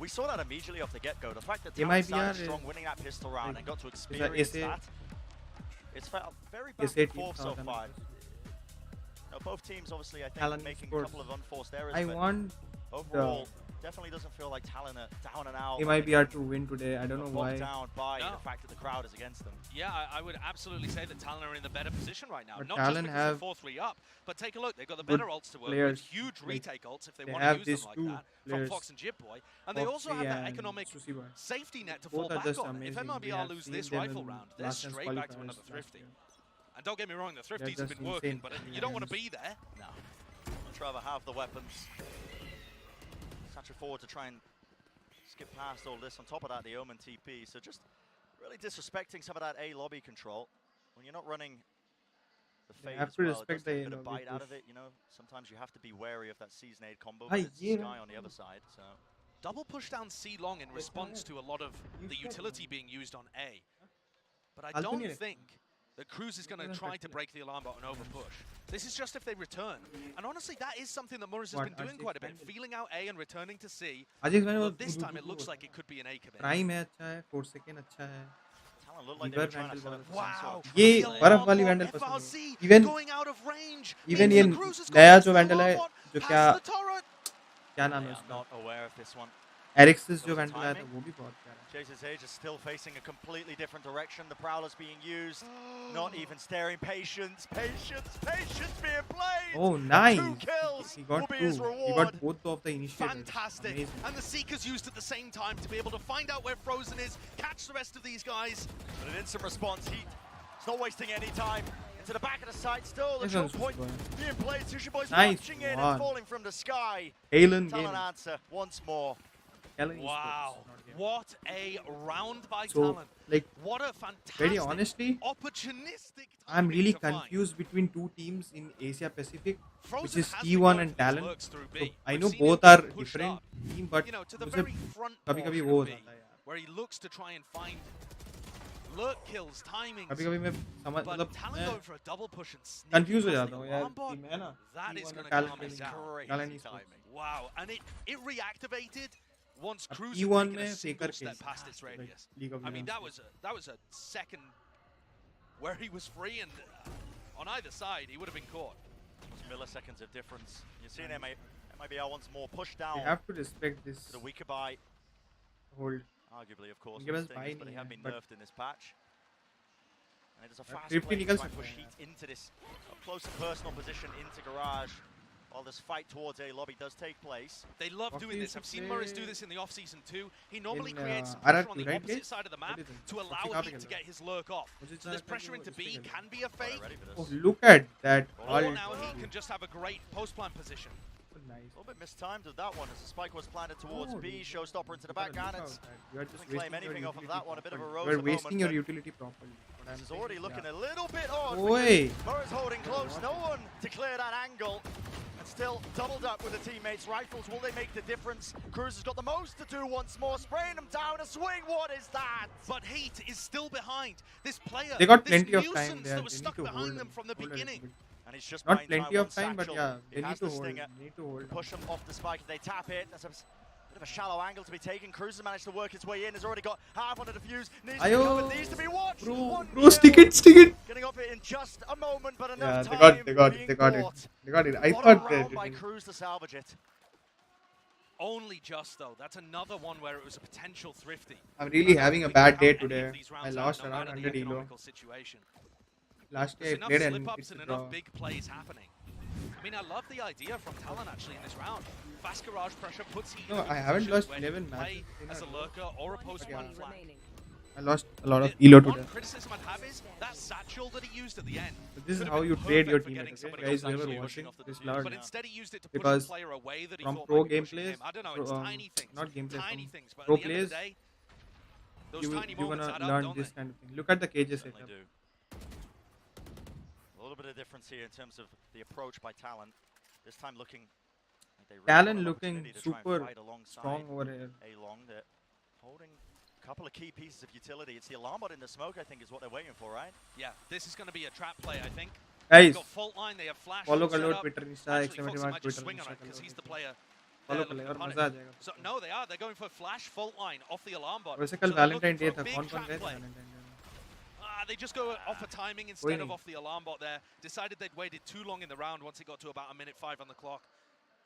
we saw that immediately off the get-go. The fact that Talon started strong, winning that pistol round, and got to experience that, it's felt very back and forth so far. Now, both teams, obviously, I think, making a couple of unforced errors.
I want
overall, definitely doesn't feel like Talon are down and out.
MIBR to win today. I don't know why.
Down by the fact that the crowd is against them.
Yeah, I would absolutely say that Talon are in the better position right now.
But
Not
Talon
just because they're 4-3 up, but take a look. They've got the better ults to work with, huge retake ults if they want to use them like that from Fox and 𝗔𝗕𝗓𝗏. And they also have that economic safety net to fall back on. If MIBR lose this rifle round, they're straight back to another Thrifty. And don't get me wrong, the Thrifty's
They're
have been
just
working,
insane.
but you don't want to be there.
No. Much rather have the weapons. Satchel forward to try and skip past all this. On top of that, the Omen TP. So just really disrespecting some of that A lobby control. When you're not running the fade
have
as
to
well, it does
respect the
take a
A
bit of
lobby
bite out of
push.
it, you know. Sometimes you have to be wary of that season 8 combo,
Bhai,
but it's
ye
Sky on the other side, so...
Double push down C long in response to a lot of the utility being used on A. But I don't think that Cruz is going to try to break the alarm bot and over push. This is just if they return. And honestly, that is something that Morris has been doing quite a bit, feeling out A and returning to C. Although this time it looks like it could be an A commit.
Prime है अच्छा है, 4 second अच्छा है.
Talon looked like they were trying to set up some
Wow!
sort of
ये बर्फ वाली vandal पसंद है. Even ये नया जो वैंडल है, जो क्या नाम है उसका?
Not aware of this one.
Erix's जो वैंडल आया था, वो भी बहुत प्यारा है.
𝗖𝗔𝗕𝗓𝗔 is still facing a completely different direction. The Prowler's being used, not even staring. Patience being played.
Oh, nice!
2 kills
He got
will be
2.
his reward.
He got both of the initiators.
Fantastic.
Amazing.
And the Seeker's used at the same time to be able to find out where Frozen is, catch the rest of these guys.
But an instant response. He's not wasting any time. Into the back of the site still. The choke point being played. 𝗖𝗔𝗕𝗓𝗏's watching in and falling from the sky.
Talon
answer once more.
Wow. What a round by
So,
Talon.
like,
what a fantastic,
very honestly,
opportunistic
I'm really
to
confused between two teams in Asia Pacific,
Frozen
which is
has
T1
been
and
going for
Talon.
lurks through
So,
B.
I
We've
know
seen
both
him
are
get pushed
different
up,
team, but
you know, to the
मुझे
very front
कभी-कभी
portion
वो हो
of B,
जाता है यार.
where he looks to try and find lurk kills, timings.
कभी-कभी मैं समझ
But
मतलब
Talon
मैं
going for a double push and sneaking
confused हो
past
जाता
the
हूँ यार.
alarm bot,
team है ना.
that is
T1
going
और
to
Talon
calm
के
us
लिए.
down.
Talon eSports.
Wow, and it reactivated once
अब
Cruz
T1
had taken
में
a single
faker
step
case
past its
like
radius.
League of
I mean,
Legends.
that was a second where he was free, and on either side he would have been caught.
Milliseconds of difference. You're seeing MIBR once more push down.
They have to respect this.
The 𝗖𝗘𝗢𝗏𝗢𝗏.
Hold.
Arguably, of course,
उनके पास
the
भाई
things, but they
नहीं
have
है,
been
but
nerfed in this patch. And it is a fast
Thrifty
play to
निकल
try and
सकता
push
है
Heat into this close and personal position into Garage. While this fight towards A lobby does take place.
They love doing this. I've seen Morris do this in the off-season too. He normally
in,
creates some
RRQ,
pressure on the
right,
opposite
guys?
side of the
What
map
do you think?
to allow
Copy
Heat to
करो.
get his lurk off. So this pressure into B can be a fake.
Oh, look at that.
Or now he can just have a great post-plant position.
Nice.
A little bit mistimed with that one as the spike was planted towards
Oh,
B. Showstopper into the background. It
You are just
doesn't claim
wasting your
anything off of
utility
that one. A bit of a
properly.
Rosa
You are wasting your
moment,
utility properly. What I'm
This is
saying
already
is,
looking
yeah.
a little bit odd.
Oi!
Murray's holding close. No one to clear that angle. And still doubled up with the teammates' rifles. Will they make the difference? Cruz has got the most to do once more. Spraying them down a swing. What is that?
But Heat is still behind. This player,
They got
this
plenty of time
nuisance
there.
that was
They
stuck
need to hold
behind them from the
hold a little
beginning.
bit.
And he's just
Not
buying
plenty of time, but
Satchel.
yeah,
He
they
has
need to
the
hold.
stinger.
Need to hold.
Push them off the spike. They tap it. That's a bit of a shallow angle to be taken. Cruz has managed to work its way in. Has already got half on the defuse. Needs to be covered. Needs to be watched.
Bro, stick it.
Getting off it in just a moment, but
Yeah,
enough
they
time.
got
being
it.
caught.
They got it. I
What
thought
a
they
round by
didn't.
Cruz to salvage it.
Only just though. That's another one where it was a potential thrifty.
I'm really having a bad day today. I lost around 100 elo.
Situation.
Last
There's
day I
enough
played and
slip-ups
it's a
and
draw.
enough big plays happening. I mean, I love the idea from Talon actually in this round. Fast garage pressure puts Heat
No,
in a
I haven't
position
lost
where
11
he can play
matches.
as a lurker or a post-one flank.
I lost a lot of elo
One
today.
criticism I'd have is that satchel that he used at the end.
But this is
could have
how
been
you trade your
perfect for
teammate,
getting
okay?
somebody
Guys,
else
whoever
actually
watching,
pushing off the
just
defuse.
learn.
But instead he used it to push
Because
the player away that he
from
thought
pro
might be pushing
gameplays,
him. I don't know, it's tiny things.
not gameplay,
tiny
from
things, but
pro
at the end of
players,
the day, those
you're
tiny moments
gonna
add up,
learn
don't
this
they?
kind of thing. Look at the cages setup.
Certainly do. A little bit of difference here in terms of the approach by Talon. This time looking like they really
Talon
want an
looking
opportunity to try and
super
fight alongside
strong over here.
A-Long. They're holding a couple of key pieces of utility. It's the alarm bot in the smoke, I think, is what they're waiting for, right?
Yeah, this is going to be a trap play, I think.
Guys,
They've got fault line, they have flash.
follow
set
कर लो
up.
Twitter, Insta,
Actually,
Xpector
Foxy might just
Twitter,
swing on
Insta
it because he's the player.
follow
there
कर ले
looking
और
to punish.
मजा आ जाएगा.
So no, they are. They're going for flash fault line off the alarm bot.
वैसे
So
कल
they're looking
Valentine Day
for a
था.
big
कौन
trap
गए थे
play.
Valentine Day में?
They just go off a timing instead of off the alarm bot there. Decided they'd waited too long in the round once it got to about a minute 5 on the clock.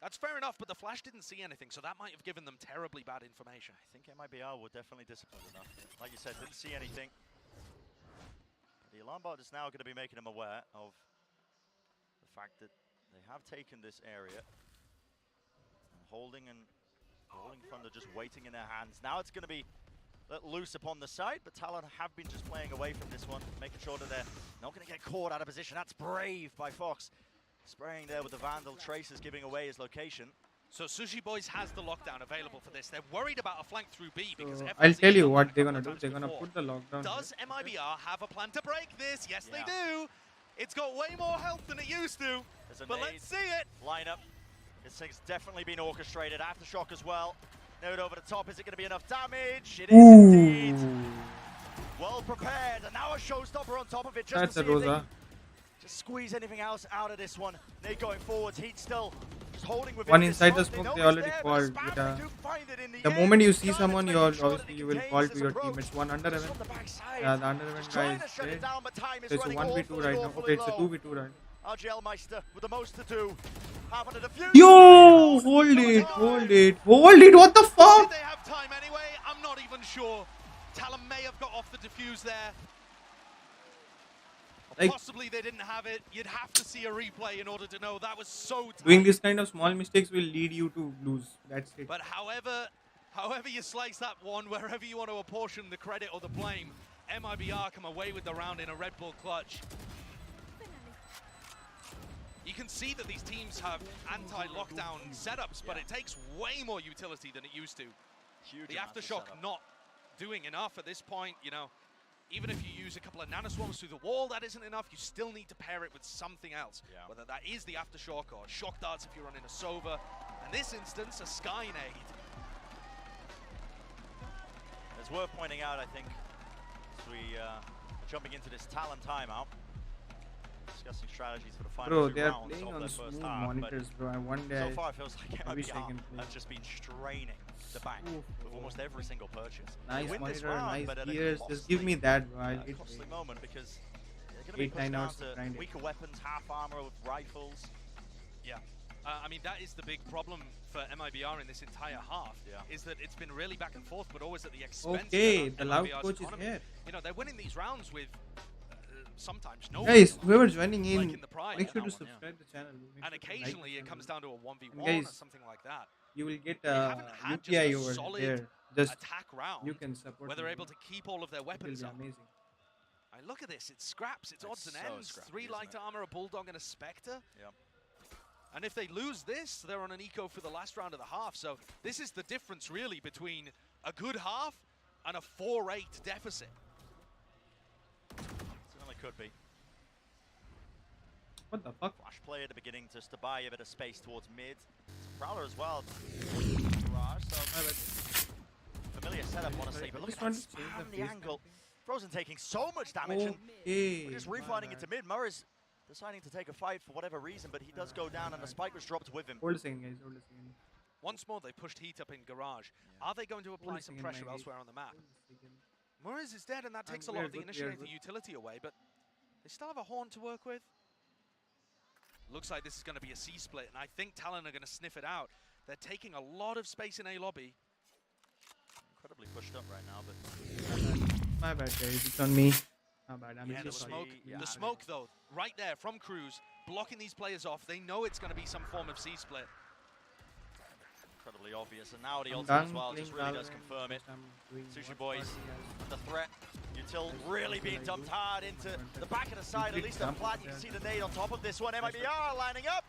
That's fair enough, but the Flash didn't see anything, so that might have given them terribly bad information.
I think MIBR were definitely disciplined enough. Like you said, didn't see anything. The alarm bot is now going to be making them aware of the fact that they have taken this area. And Holding Thunder just waiting in their hands. Now it's going to be let loose upon the side, but Talon have been just playing away from this one, making sure that they're not going to get caught out of position. That's brave by Fox. Spraying there with the Vandal, Traces giving away his location.
So Sushi Boys has the lockdown available for this. They're worried about a flank through B because
I'll tell you what they're gonna do. They're gonna put the lockdown.
Does MIBR have a plan to break this? Yes, they do. It's got way more health than it used to. But let's see it.
Lineup. This thing's definitely been orchestrated. Aftershock as well. Node over the top. Is it going to be enough damage? It is indeed. Well prepared. And now a showstopper on top of it. Just to see if they can just squeeze anything else out of this one. They going forwards. Heat still just holding with
one inside the smoke. They already called. The moment you see someone, you obviously you will call to your teammates. One under event. Yeah, the under event guy is there. So it's a 1v2 right now. Okay, it's a 2v2 right now.
𝗠𝗖𝗥𝗢𝗣𝗕 with the most to do. Having a defuse.
Yo, hold it, hold it, hold it. What the fuck?
Did they have time anyway? I'm not even sure. Talon may have got off the defuse there. Like, possibly they didn't have it. You'd have to see a replay in order to know that was so tight.
Doing this kind of small mistakes will lead you to lose. That's it.
But however you slice that one, wherever you want to apportion the credit or the blame, MIBR come away with the round in a Red Bull clutch. You can see that these teams have anti-lockdown setups, but it takes way more utility than it used to.
Huge
the Aftershock not doing enough at this point, you know. Even if you use a couple of nanoswarms through the wall, that isn't enough. You still need to pair it with something else. Whether that is the Aftershock or shock darts if you're running a Sova. In this instance, a Sky Nade.
It's worth pointing out, I think, as we are jumping into this Talon timeout. Discussing strategies for the final two rounds
playing
of
on
their first
smooth
half.
monitors, bro.
So far, it feels like MIBR have just been straining the bank with almost every single purchase.
Nice
win this
monitor,
round,
nice
but at a
gears. Just give me that, bro. I'll hit
costly
it.
moment because they're going to be pushed down to weaker weapons, half armor with rifles.
Yeah. I mean, that is the big problem for MIBR in this entire half, is that it's been really back and forth, but always at the expense of
the loud
MIBR's
coach
economy.
is here.
You know, they're winning these rounds with sometimes no.
Guys, whoever joining in, make sure to subscribe the channel.
And occasionally it comes down to a 1v1
guys,
or something like that.
You will get
UPI
UPI over there. Just
attack round.
You can support.
Where they're able to keep all of their weapons up.
Amazing.
Look at this, it's scraps, it's odds and ends.
Scrappy,
3 light armor, a Bulldog, and a Xpector.
Yep.
And if they lose this, they're on an eco for the last round of the half. So this is the difference, really, between a good half and a 4-8 deficit.
Certainly could be.
What the fuck?
Flash play at the beginning just to buy a bit of space towards mid. Prowler as well. Garage, so familiar setup, honestly. But look at that spam, the angle. Frozen taking so much damage and we're just refining into mid. Murray's deciding to take a fight for whatever reason, but he does go down and the spike was dropped with him.
Hold a second, guys. Hold a second.
Once more, they pushed Heat up in Garage. Are they going to apply some pressure elsewhere on the map? Murray's is dead, and that takes a lot of the initiative utility away, but they still have a Horn to work with. Looks like this is going to be a C-split, and I think Talon are going to sniff it out. They're taking a lot of space in A lobby.
Incredibly pushed up right now, but...
My bad, guys. It's on me. My bad. I'm
The smoke, though, right there from Cruz, blocking these players off. They know it's going to be some form of C-split.
Incredibly obvious, and now the ultimate as well just really does confirm it. Sushi Boys, the threat. Util really being dumped hard into the back of the side, at least a plant. You can see the nade on top of this one. MIBR lining up.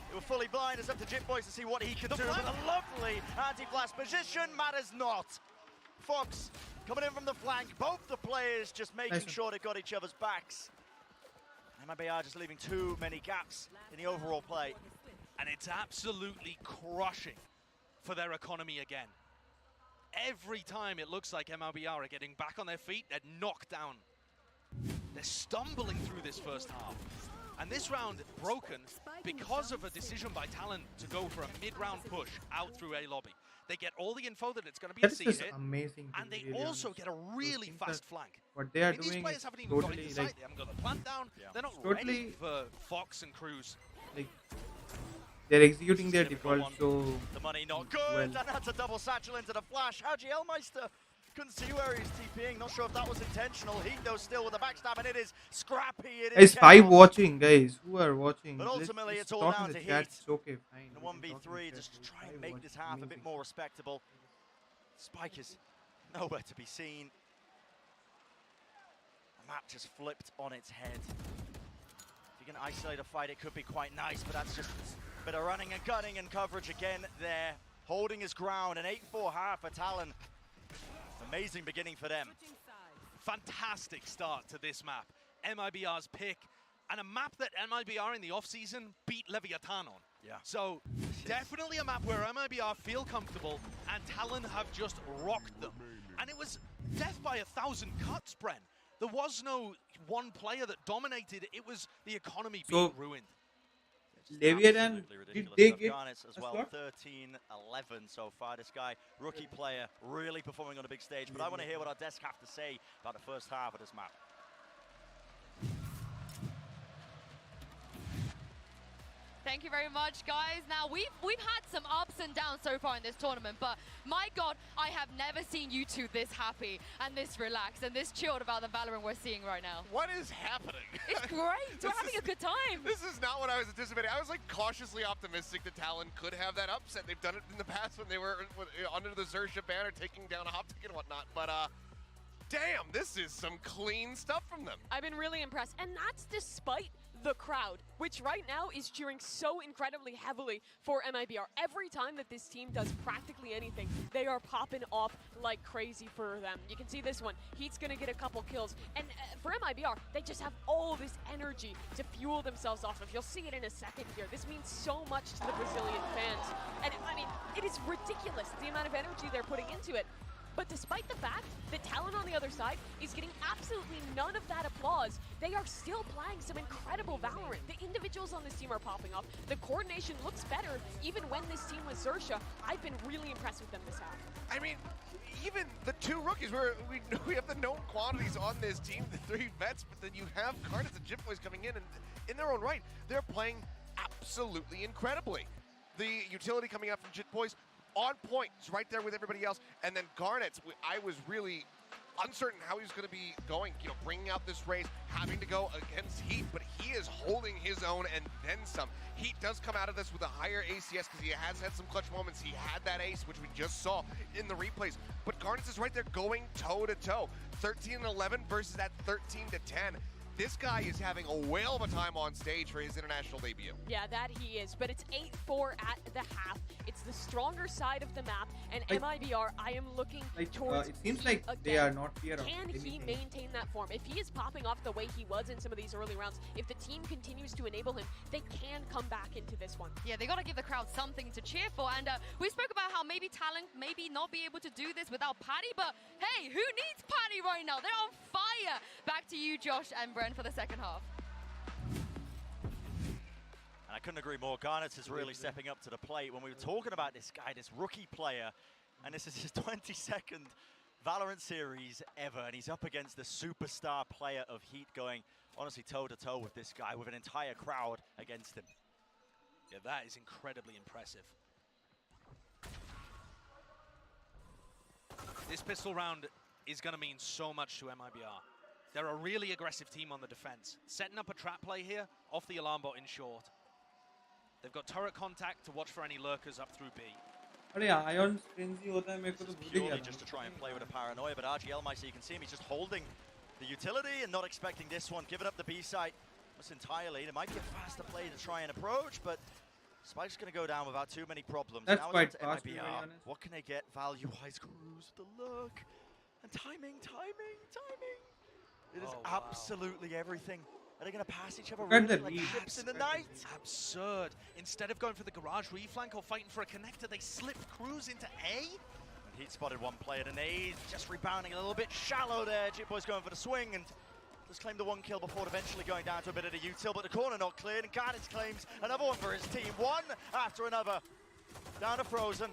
They were fully blind. It's up to 𝗔𝗕𝗄𝗧 to see what he can do. But a lovely anti-flash position matters not. Fox coming in from the flank. Both the players just making sure they got each other's backs. MIBR just leaving too many gaps in the overall play.
And it's absolutely crushing for their economy again. Every time it looks like MIBR are getting back on their feet, they're knocked down. They're stumbling through this first half. And this round broken because of a decision by Talon to go for a mid-round push out through A lobby. They get all the info that it's going to be a C hit,
amazing,
and they also get a really fast flank.
What they are
these
doing
players
is
haven't even got
totally
into sight. They haven't got the plant down. They're not
totally
ready for Fox and Cruz.
Like, they're executing their default so
the money not good,
well.
And that's a double satchel into the flash. 𝗠𝗖𝗥𝗢𝗧 couldn't see where he's TPing. Not sure if that was intentional. Heat though still with the backstab, and it is scrappy. It is
guys, 5 watching, guys. Who are watching?
But ultimately, it's all down to Heat.
It's okay, fine.
The 1v3 just to try and make this half a bit more respectable. Spike is nowhere to be seen. The map just flipped on its head. If you can isolate a fight, it could be quite nice, but that's just a bit of running and gunning and coverage again there. Holding his ground, an 8-4 half for Talon. Amazing beginning for them.
Fantastic start to this map. MIBR's pick, and a map that MIBR in the off-season beat 𝗪𝗕𝗕𝗓𝗏 on.
Yeah.
So definitely a map where MIBR feel comfortable, and Talon have just rocked them. And it was death by 1,000 cuts, Bren. There was no one player that dominated. It was the economy being ruined.
𝗪𝗕𝗕𝗓𝗏 did they get
as well? 13-11 so far. This guy, rookie player, really performing on a big stage. But I want to hear what our desk have to say about the first half of this map.
Thank you very much, guys. Now, we've had some ups and downs so far in this tournament, but my God, I have never seen you two this happy and this relaxed and this chilled about the Valorant we're seeing right now.
What is happening?
It's great. We're having a good time.
This is not what I was anticipating. I was like cautiously optimistic that Talon could have that upset. They've done it in the past when they were under the 𝗪𝗔𝗕 banner, taking down a Optic and whatnot. But damn, this is some clean stuff from them.
I've been really impressed, and that's despite the crowd, which right now is cheering so incredibly heavily for MIBR. Every time that this team does practically anything, they are popping off like crazy for them. You can see this one. Heat's gonna get a couple kills, and for MIBR, they just have all this energy to fuel themselves off of. You'll see it in a second here. This means so much to the Brazilian fans, and I mean, it is ridiculous the amount of energy they're putting into it. But despite the fact that Talon on the other side is getting absolutely none of that applause, they are still playing some incredible Valorant. The individuals on this team are popping off. The coordination looks better even when this team was 𝗪𝗔𝗕. I've been really impressed with them this half.
I mean, even the two rookies, we have the known quantities on this team, the three vets, but then you have Cardis and 𝗏𝗏𝗏𝗏 coming in, and in their own right, they're playing absolutely incredibly. The utility coming out from 𝗏𝗏𝗏𝗏, on point, he's right there with everybody else. And then Garnet, I was really uncertain how he was going to be going, bringing out this race, having to go against Heat, but he is holding his own and then some. Heat does come out of this with a higher ACS because he has had some clutch moments. He had that ace, which we just saw in the replays. But Garnet is right there going toe-to-toe. 13-11 versus that 13-10. This guy is having a whale of a time on stage for his international debut.
Yeah, that he is, but it's 8-4 at the half. It's the stronger side of the map, and MIBR, I am looking towards
it seems like they are not clear of
Can he maintain that form? If he is popping off the way he was in some of these early rounds, if the team continues to enable him, they can come back into this one.
Yeah, they got to give the crowd something to cheer for, and we spoke about how maybe Talon maybe not be able to do this without Paddy, but hey, who needs Paddy right now? They're on fire! Back to you, Josh and Bren, for the second half.
And I couldn't agree more. Garnet is really stepping up to the plate. When we were talking about this guy, this rookie player, and this is his 22nd Valorant series ever, and he's up against the superstar player of Heat, going honestly toe-to-toe with this guy, with an entire crowd against him.
Yeah, that is incredibly impressive. This pistol round is going to mean so much to MIBR. They're a really aggressive team on the defense. Setting up a trap play here off the alarm bot in short. They've got turret contact to watch for any lurkers up through B.
Purely just to try and play with a paranoia, but RGL, you can see him, he's just holding the utility and not expecting this one, giving up the B site almost entirely. It might be a faster play to try and approach, but Spike's going to go down without too many problems.
That's
now
quite
it's
fast,
MIBR. What can they get value-wise? 𝗓𝗏𝗏𝗏𝗏 with the look. And timing. It is absolutely everything. Are they going to pass each other like ships in the night?
Absurd. Instead of going for the garage reflank or fighting for a connector, they slip 𝗏𝗏𝗏𝗏 into A.
And Heat spotted one player, and A just rebounding a little bit shallow there. 𝗏𝗏𝗏𝗏𝗏's going for the swing and just claimed the one kill before eventually going down to a bit of the util, but the corner not cleared, and Garnet claims another one for his team. One after another. Down to Frozen.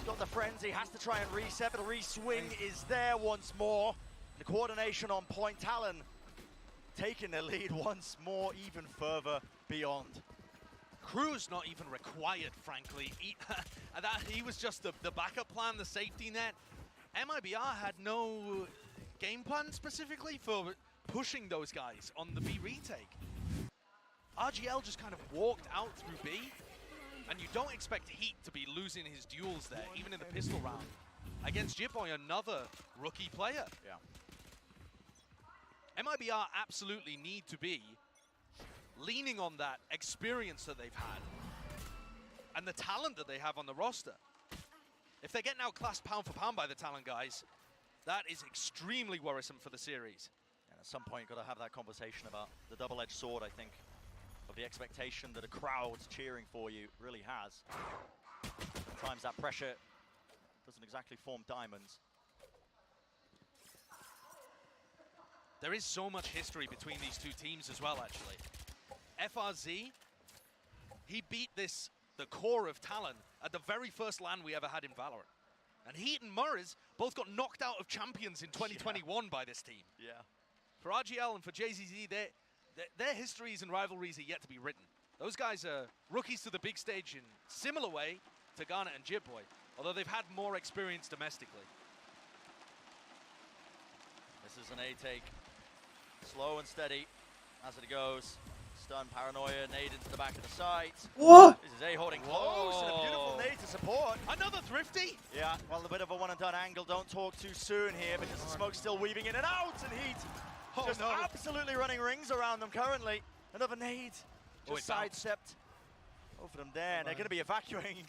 Got the frenzy, has to try and reset, but the re-swing is there once more. The coordination on point. Talon taking the lead once more, even further beyond.
𝗏𝗏𝗏𝗏's not even required, frankly. He was just the backup plan, the safety net. MIBR had no game plan specifically for pushing those guys on the B retake. RGL just kind of walked out through B, and you don't expect Heat to be losing his duels there, even in the pistol round. against 𝗪𝗕𝗘𝗧, another rookie player.
Yeah.
MIBR absolutely need to be leaning on that experience that they've had and the talent that they have on the roster. If they get outclassed pound for pound by the talent guys, that is extremely worrisome for the series.
And at some point, you've got to have that conversation about the double-edged sword, I think, of the expectation that a crowd cheering for you really has. Sometimes that pressure doesn't exactly form diamonds.
There is so much history between these two teams as well, actually. FRZ, he beat the core of Talon at the very first LAN we ever had in Valorant. And he and 𝗲𝗏 both got knocked out of champions in 2021 by this team.
Yeah.
For RGL and for JZZ, their histories and rivalries are yet to be written. Those guys are rookies to the big stage in similar way to Garnet and 𝗪𝗧𝗏, although they've had more experience domestically.
This is an A take. Slow and steady as it goes. Stun, paranoia, nade into the back of the sight.
What?
This is A holding close and a beautiful nade to support.
Another thrifty?
Yeah, well, a bit of a one and done angle. Don't talk too soon here because the smoke's still weaving in and out, and Heat just absolutely running rings around them currently. Another nade, just sidestepped. Both of them there, and they're going to be evacuating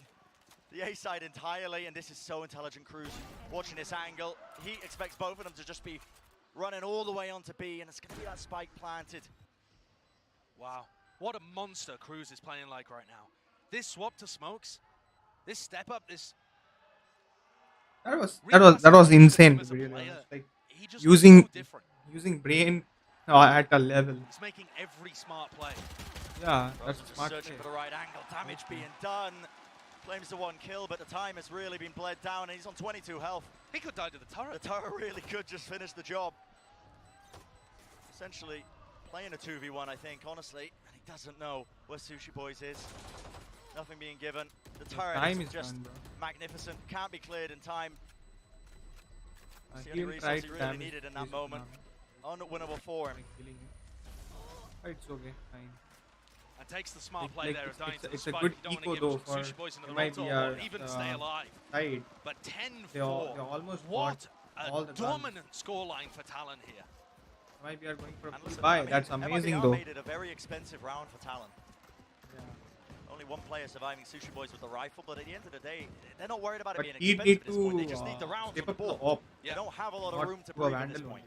the A side entirely, and this is so intelligent. Cruz watching this angle. He expects both of them to just be running all the way onto B, and it's going to be that spike planted.
Wow, what a monster Cruz is playing like right now. This swap to smokes, this step up, this...
That was insane. Like using brain at a level.
He's making every smart play.
Yeah, that's smart.
Searching for the right angle, damage being done. Claims the one kill, but the time has really been bled down, and he's on 22 health.
He could die to the turret.
The turret really could just finish the job. Essentially playing a 2v1, I think, honestly, and he doesn't know where 𝗏𝗏𝗏𝗏𝗏𝗏𝗏𝗏𝗏𝗏𝗏𝗏𝗏𝗏𝗏𝗏𝗏 Sushi Boys is. Nothing being given. The turret is just magnificent. Can't be cleared in time. That's the only resource he really needed in that moment. Unwinnable for him.
It's okay, fine.
And takes the smart play there of dying to the
it's a
spike.
good
You don't
eco
want
though
to give
for
𝗏𝗏𝗏𝗏𝗏𝗏𝗏𝗏 boys in the middle or even stay alive.
Side.
But 10-4.
They almost
what
all
a
the
dominant scoreline for Talon here.
Might be are going for a buy. That's amazing though.
made it a very expensive round for Talon. Yeah. Only one player surviving Sushi Boys with the rifle, but at the end of the day, they're not worried about it being expensive at this point. They just need the rounds on the board. They don't have a lot of room to breathe at this point.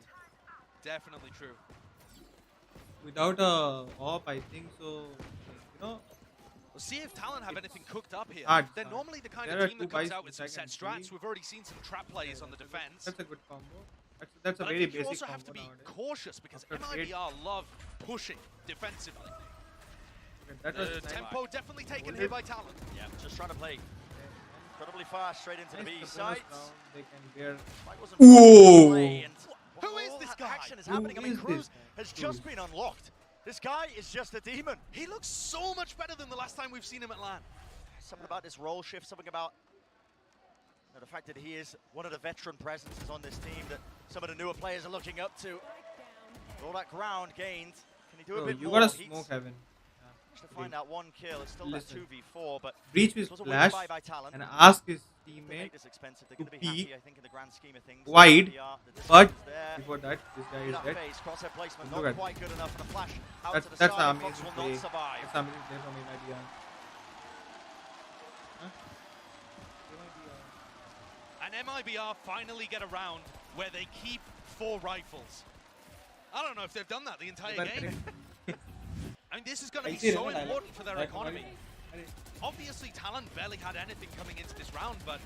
Definitely true.
Without a op, I think so. You know.
We'll see if Talon have anything cooked up here. They're normally the kind
there
of team
are
that comes out with some set strats. We've already seen some trap plays on the defense.
That's a good combo. That's a
but
very
I think
basic
you also
combo
have to be
nowadays.
cautious because MIBR love pushing defensively.
That was
tempo definitely taken here by Talon.
Yeah, just trying to play incredibly fast straight into the B sides.
They can bear.
Who is this guy? Action is happening. I mean, Cruz has just been unlocked. This guy is just a demon.
He looks so much better than the last time we've seen him at LAN.
Something about this role shift, something about the fact that he is one of the veteran presences on this team that some of the newer players are looking up to. All that ground gained. Can he do a bit
you
more?
gotta smoke heaven.
To find out one kill, it's still that 2v4, but
breach with
was a
flash
by Talon.
and ask his teammate
to
be
happy, I think, in the grand scheme of things.
wide, but before that, this guy is dead.
Crosshair placement
Look
not
at
quite good enough, and the flash out
that's
to the
that's
side.
an
Fox
amazing
will
play.
not survive.
That's an amazing play from MIBR.
And MIBR finally get around where they keep 4 rifles. I don't know if they've done that the entire game. I mean, this is going to be so important for their economy. Obviously, Talon barely had anything coming into this round, but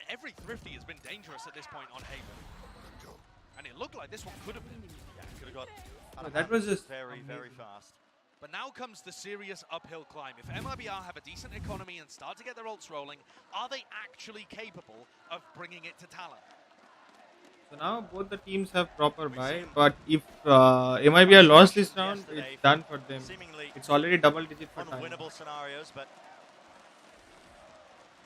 every thrifty has been dangerous at this point on Haven. And it looked like this one could have been.
Yeah, could have got
that was just
very, very fast.
But now comes the serious uphill climb. If MIBR have a decent economy and start to get their ults rolling, are they actually capable of bringing it to Talon?
So now both the teams have proper buy, but if MIBR lost this round, it's done for them. It's already double digit for Talon.
Unwinnable scenarios, but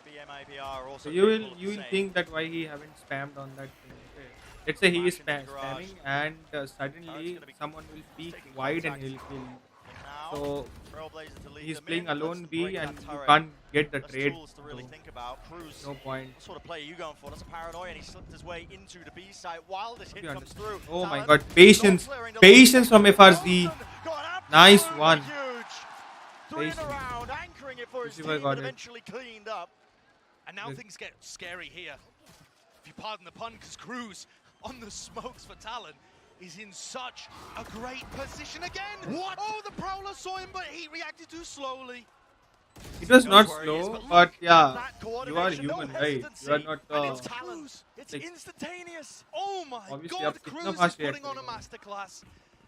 MIBR also.
So you will think that why he haven't spammed on that thing. Okay. Let's say he is spamming and suddenly someone will peek wide and he'll kill.
So
Trailblazer to lead
he's
them
playing
in.
alone
Let's
B
break
and
that
you
turret.
can't get the
Less
trade.
tools to really
So
think about. Cruz,
no point.
what sort of play are you going for? That's a paranoia, and he slipped his way into the B side while this hit comes through.
Oh my
Talon
god, patience. Patience from FRZ. Nice one.
Three in a round, anchoring it for his
Rishi Roy
team,
got
but
it.
eventually cleaned up.
And now things get scary here. If you pardon the pun, because Cruz on the smokes for Talon is in such a great position again. What? Oh, the Prowler saw him, but he reacted too slowly.
It was not slow, but yeah, you are human, right? You are not.
It's instantaneous. Oh my
obviously,
god,
आप
Cruz
कितना
is
fast
putting
react
on a
करेगा?
masterclass.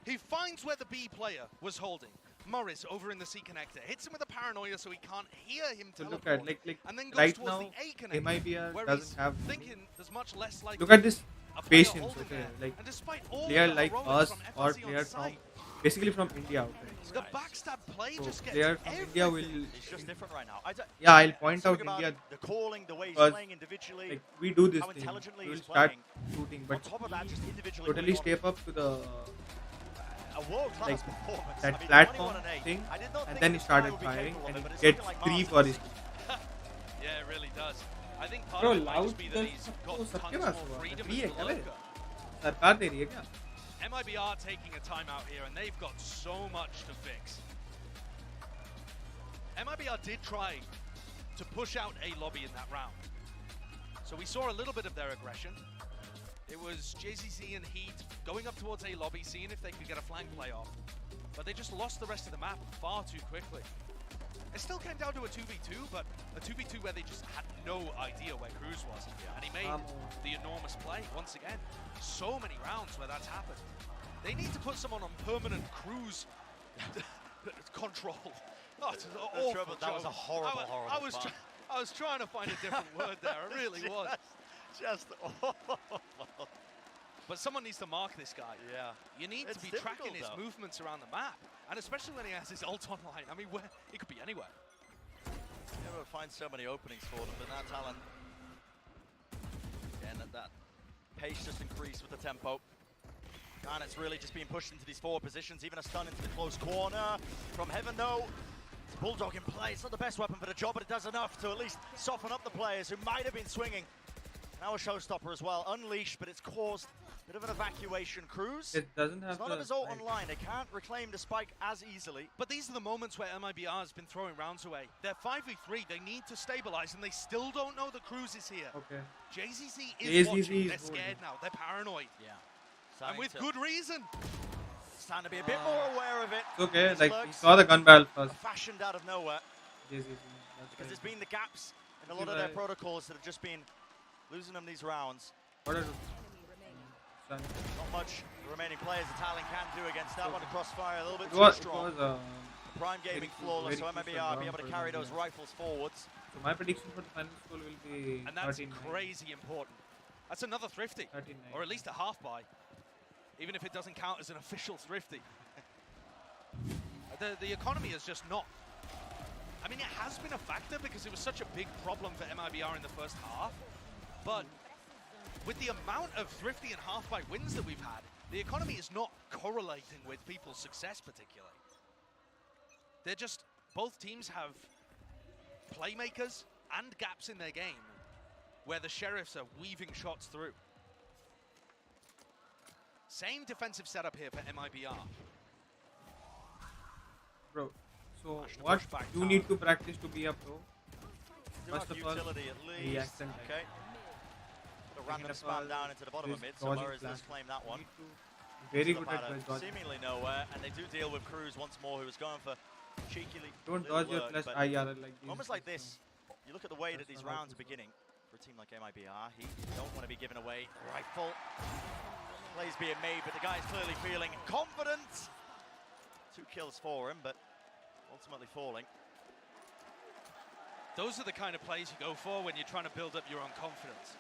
He finds where the B player was holding. Morris over in the C connector hits him with a paranoia so he can't hear him
So
teleport.
look at like
and then goes
right
towards
now,
the A connector,
MIBR
where
doesn't
he's
have.
thinking there's much less like
Look at this
a player
patience,
holding
okay?
there.
Like
And despite all
player
the
like
heroics
us
from
or
FRZ on
player from
site,
basically from India, okay?
the backstab play
So
just gets
player from India will.
It's just different right now.
Yeah, I'll point out
Something about
India.
the calling, the way he's
because,
playing individually,
like we do this
how
thing,
intelligently
we will
he's
start
playing.
shooting, but
On top of that, just individually
totally
putting on
step up to the
a world-class
like
performance.
that
I mean,
platform
21 and 8.
thing,
I did not
and
think
then he
this guy
started
would be
firing,
capable of
and
it, but
he
it's
gets
looking like
3
Mars
for
to
his.
see.
yeah, it really does. I think part
Bro,
of it might
loud
just be that he's got
तो सबके
tons
पास
more
हुआ
freedom
free है
as
क्या
the
bay?
lurker.
सरकार दे रही है क्या?
MIBR taking a timeout here, and they've got so much to fix. MIBR did try to push out A lobby in that round. So we saw a little bit of their aggression. It was JZZ and Heat going up towards A lobby, seeing if they could get a flank play off. But they just lost the rest of the map far too quickly. It still came down to a 2v2, but a 2v2 where they just had no idea where Cruz was. And he made the enormous play once again. So many rounds where that's happened. They need to put someone on permanent Cruz control. Oh, it's an awful
That was a
joke.
horrible
I was trying to find a different word there. I really was.
Just
But someone needs to mark this guy.
Yeah.
You need
It's
to be
difficult,
tracking his
though.
movements around the map. And especially when he has his ult online. I mean, he could be anywhere.
Never find so many openings for them, but now Talon. Again, that pace just increased with the tempo. And it's really just being pushed into these forward positions, even a stun into the close corner. From Heaven, though, it's Bulldog in play. It's not the best weapon for the job, but it does enough to at least soften up the players who might have been swinging. Now a showstopper as well, unleashed, but it's caused a bit of an evacuation. Cruz,
It doesn't have
none
the
of his ult
spike.
online. They can't reclaim the spike as easily.
But these are the moments where MIBR has been throwing rounds away. They're 5v3, they need to stabilize, and they still don't know the Cruz is here.
Okay.
JZZ is watching,
is
they're scared now, they're paranoid.
Yeah.
And with good reason.
It's time to be a bit more aware of it.
It's okay,
These
like he
lurks
saw the gun barrel
are
first.
fashioned out of nowhere.
JZZ,
Because there's been the gaps in a lot of their protocols that have just been losing them these rounds.
What are
Not much the remaining players the Talon can do against that one. The crossfire a little bit
It was,
too strong. Prime gaming flawless, so MIBR be able to carry those rifles forwards.
So my prediction for the final score will be
And that's
13-9.
crazy important. That's another thrifty,
13-9.
or at least a half buy, even if it doesn't count as an official thrifty. The economy is just not. I mean, it has been a factor because it was such a big problem for MIBR in the first half, but with the amount of thrifty and half buy wins that we've had, the economy is not correlating with people's success particularly. They're just, both teams have playmakers and gaps in their game where the Sheriffs are weaving shots through. Same defensive setup here for MIBR.
Bro, so what you need to practice to be a pro? First of all,
utility at least.
reaction time.
Okay. The random spam down into the bottom of mid, so Murray's does claim that one.
Very
Stuff
good
out
at
of
dodging.
seemingly nowhere, and they do deal with Cruz once more, who was going for cheekily.
Don't
little
dodge your
lurk,
plus
but
IRL like this.
moments like this, you look at the way that these rounds are beginning for a team like MIBR. He don't want to be giving away rifle. Plays being made, but the guy's clearly feeling confident. 2 kills for him, but ultimately falling.
Those are the kind of plays you go for when you're trying to build up your own confidence.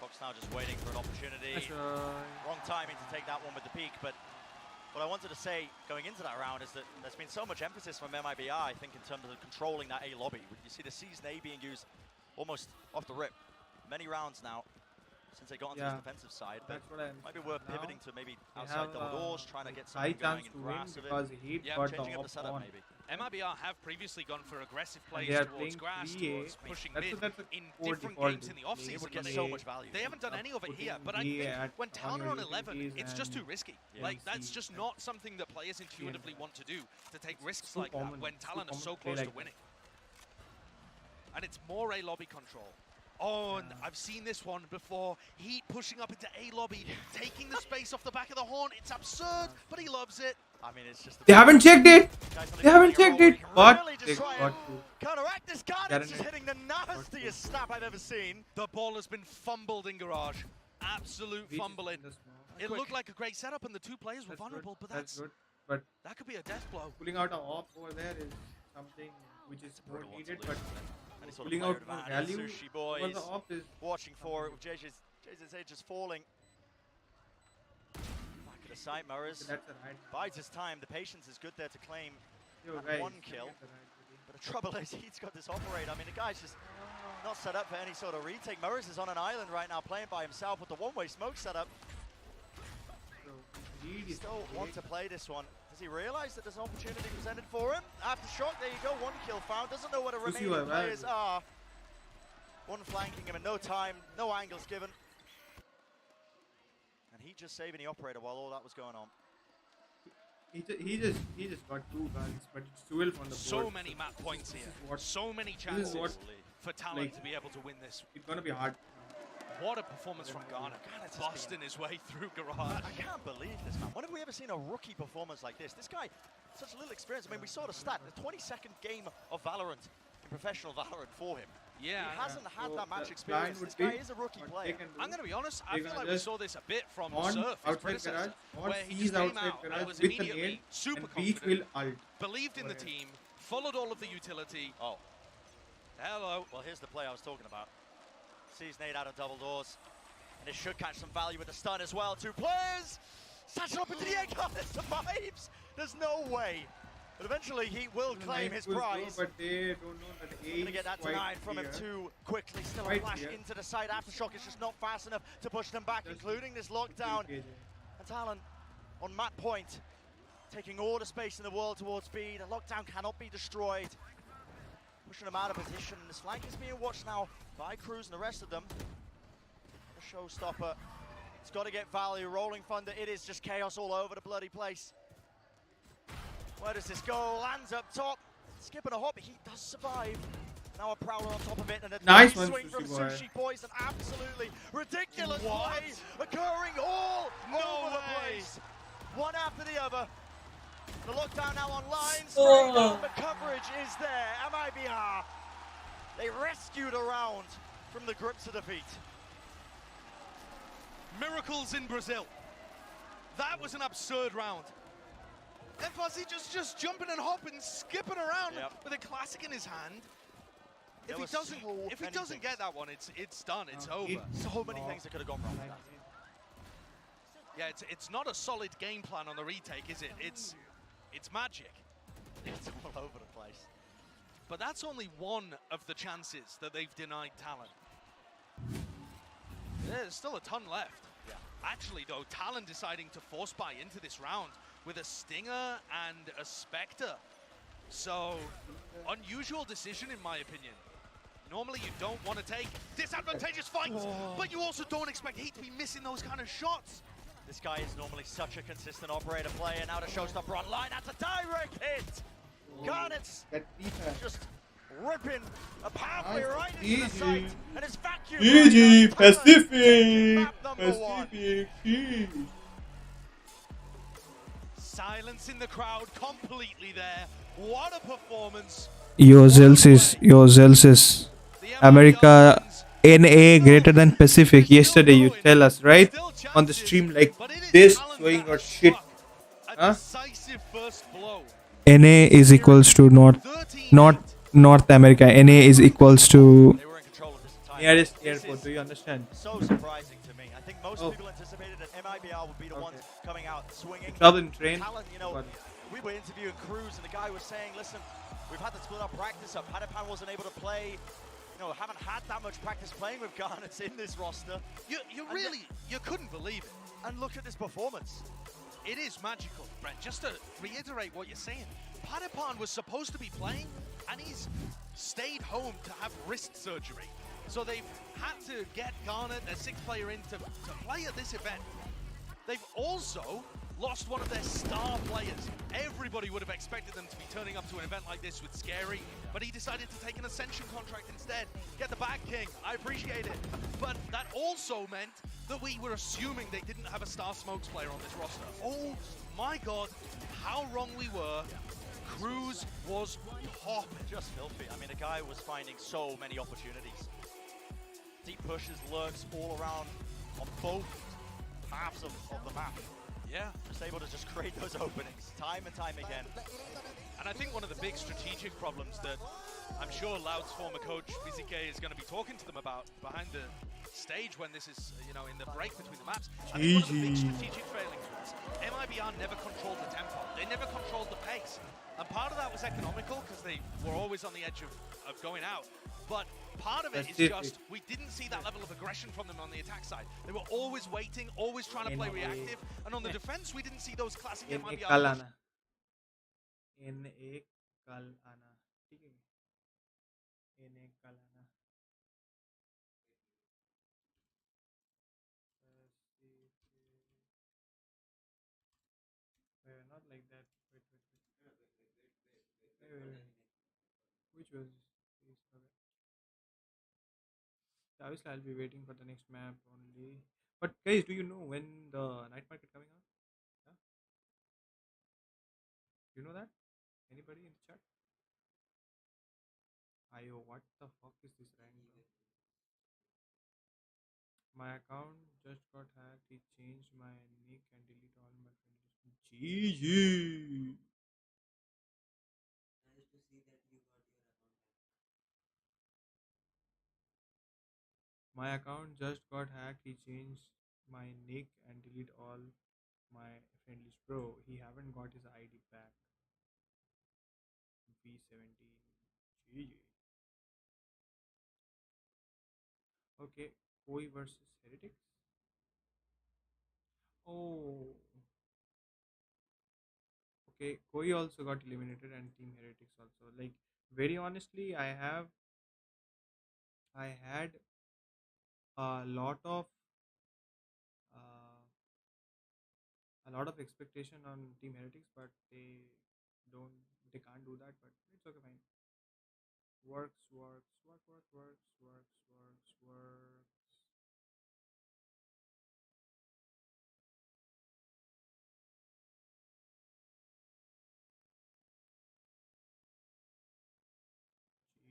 Fox now just waiting for an opportunity. Wrong timing to take that one with the peak, but what I wanted to say going into that round is that there's been so much emphasis from MIBR, I think, in terms of controlling that A lobby. You see the season A being used almost off the rip. Many rounds now. since they got onto
Yeah,
this defensive side. But
that's what I
might be worth
now
pivoting to maybe
they
outside
have,
double doors, trying to get
high
something going
chance
and
to win
grass of
because
it.
Heat
Yeah,
got
changing
the
up the setup
on.
maybe.
MIBR have previously gone for aggressive plays
they are
towards
playing
grass,
3A.
towards pushing
That's
mid
that's a
in
core
different
default
games in the
play.
offseason.
It would
but
get so much value.
They haven't done any of it here, but I
putting
think
BA at
when
on
Talon
your
are on 11,
utilities
it's just
and
too risky.
Yeah.
Like, that's
MC
just
and
not something that players intuitively want to do, to take risks
too
like that
common.
when
It's too
Talon are
common
so
to play
close
like
to
that.
winning. And it's more A lobby control. Oh, and I've seen this one before. Heat pushing up into A lobby, taking the space off the back of the horn. It's absurd, but he loves it.
I mean, it's just
They haven't checked it. They haven't checked it. But
Really
they
just try
got
and
to.
counteract this card. It's
Guaranteed.
just hitting the nastiest snap I've ever seen.
The ball has been fumbled in Garage. Absolute
Beach is
fumbling.
in the smoke.
It looked like a great setup, and the two players were
That's
vulnerable,
good.
but
That's good. But
that could be a death blow.
pulling out a op over there is something which is more
brutal one to
needed.
lose.
But
Any sort of
pulling
player
out more
advantage.
value
Sushi
over
boys
the op is
watching for it with JJ's just falling. Back of the site, Murray's
that's a right.
bides his time. The patience is good there to claim
Yo,
that
guys,
one kill. But the trouble is he's got this operator. I mean, the guy's just not set up for any sort of retake. Murray's is on an island right now playing by himself with the one-way smoke setup.
So
He still wants to play this one. Does he realize that there's an opportunity presented for him? Aftershock, there you go, one kill found. Doesn't know where the remaining players are. One flanking him and no time, no angles given. And he just saving the operator while all that was going on.
He just got 2 guns, but it's 12 on the board.
So many map points here. So many chances for Talon to be able to win this.
It's gonna be hard.
What a performance from Ghana. Busting his way through Garage.
I can't believe this, man. When have we ever seen a rookie performance like this? This guy, such little experience. I mean, we saw the stat, the 22nd game of Valorant, in professional Valorant for him.
Yeah.
He hasn't had
So
that match
the
experience.
plan
This
would
guy
be
is a rookie
what
player.
they can do,
I'm going to be honest, I
they're
feel
gonna
like we
just
saw this a bit from
on
Surf, his
outside
predecessor,
garage, on
where he
sees
just came
outside
out and
garage
was
with an
immediately
aid,
super
and Beach will
confident,
ult.
believed in the team, followed all of the utility.
Oh.
Hello.
Well, here's the play I was talking about. Sees nade out of double doors. And it should catch some value with the stun as well. 2 players! Satchel up into the egg. Oh, it survives! There's no way. But eventually he will claim his prize.
But they don't know that A
Gonna get that denied from him too quickly. Still a flash into the side. Aftershock is just not fast enough to push them back, including this lockdown. And Talon on map point, taking all the space in the world towards B. The lockdown cannot be destroyed. Pushing them out of position. And this flank is being watched now by Cruz and the rest of them. A showstopper. It's got to get value. Rolling Thunder. It is just chaos all over the bloody place. Where does this go? Lands up top. Skipping a hop. He does survive. Now a Prowler on top of it. And a
nice one,
swing from
Sushi
Sushi Boys. An absolutely ridiculous play occurring all over the place. One after the other. The lockdown now online. The coverage is there. MIBR. They rescued a round from the grips of defeat.
Miracles in Brazil. That was an absurd round. eMfuzzy just jumping and hopping, skipping around with a classic in his hand. If he doesn't get that one, it's done. It's over.
So many things that could have gone wrong with that.
Yeah, it's not a solid game plan on the retake, is it? It's magic.
It's all over the place.
But that's only one of the chances that they've denied Talon. There's still a ton left.
Yeah.
Actually, though, Talon deciding to force buy into this round with a Stinger and a Xpector. So, unusual decision in my opinion. Normally you don't want to take disadvantageous fights, but you also don't expect Heat to be missing those kind of shots.
This guy is normally such a consistent operator player. Now the showstopper online. That's a direct hit. Garnet's just ripping a pathway right into the site. And it's vacuum.
GG, Pacific. Pacific.
Silence in the crowd completely there. What a performance.
Your Celsius. America NA greater than Pacific. Yesterday you tell us, right? On the stream like this, showing your shit. Huh? NA is equals to not North America. NA is equals to nearest airport. Do you understand?
So surprising to me. I think most people anticipated that MIBR would be the ones coming out swinging.
Southern train.
Talon, you know, we were interviewing Cruz and the guy was saying, listen, we've had to split our practice up. 𝗞𝗘𝗬𝗕𝗢𝗢 wasn't able to play. haven't had that much practice playing with Garnets in this roster.
You couldn't believe it.
And look at this performance.
It is magical, Brent. Just to reiterate what you're saying, 𝗠𝗘𝗧𝗏 was supposed to be playing, and he's stayed home to have wrist surgery. So they've had to get Garnet, a 6th player, in to play at this event. They've also lost one of their star players. Everybody would have expected them to be turning up to an event like this with Scary, but he decided to take an Ascension contract instead. Get the bag, King. I appreciate it. But that also meant that we were assuming they didn't have a Star Smokes player on this roster. Oh my god, how wrong we were. Cruz was top.
Just filthy. I mean, the guy was finding so many opportunities. Deep pushes, lurks all around on both halves of the map.
Yeah.
Just able to just create those openings time and time again.
And I think one of the big strategic problems that I'm sure Loud's former coach, 𝗖𝗔𝗕𝗓𝗏, is going to be talking to them about behind the stage when this is, in the break between the maps. I think one of the big strategic failings was MIBR never controlled the tempo. They never controlled the pace. And part of that was economical because they were always on the edge of going out. But part of it is just we didn't see that level of aggression from them on the attack side. They were always waiting, always trying to play reactive. And on the defense, we didn't see those classic MIBR.
Not like that. Wait. Which was this? Okay. Obviously, I'll be waiting for the next map only. But guys, do you know when the night market coming out? Yeah? You know that? Anybody in the chat? Ayo, what the fuck is this rank, bro? My account just got hacked. He changed my nick and deleted all my friends. GG. My account just got hacked. He changed my nick and delete all my friendlies. Bro, he haven't got his ID back. V17. GG. Okay, Koi versus Heretics. Oh. Okay, Koi also got eliminated and Team Heretics also. Like, very honestly, I had a lot of expectation on Team Heretics, but they can't do that. But it's okay, fine. Works.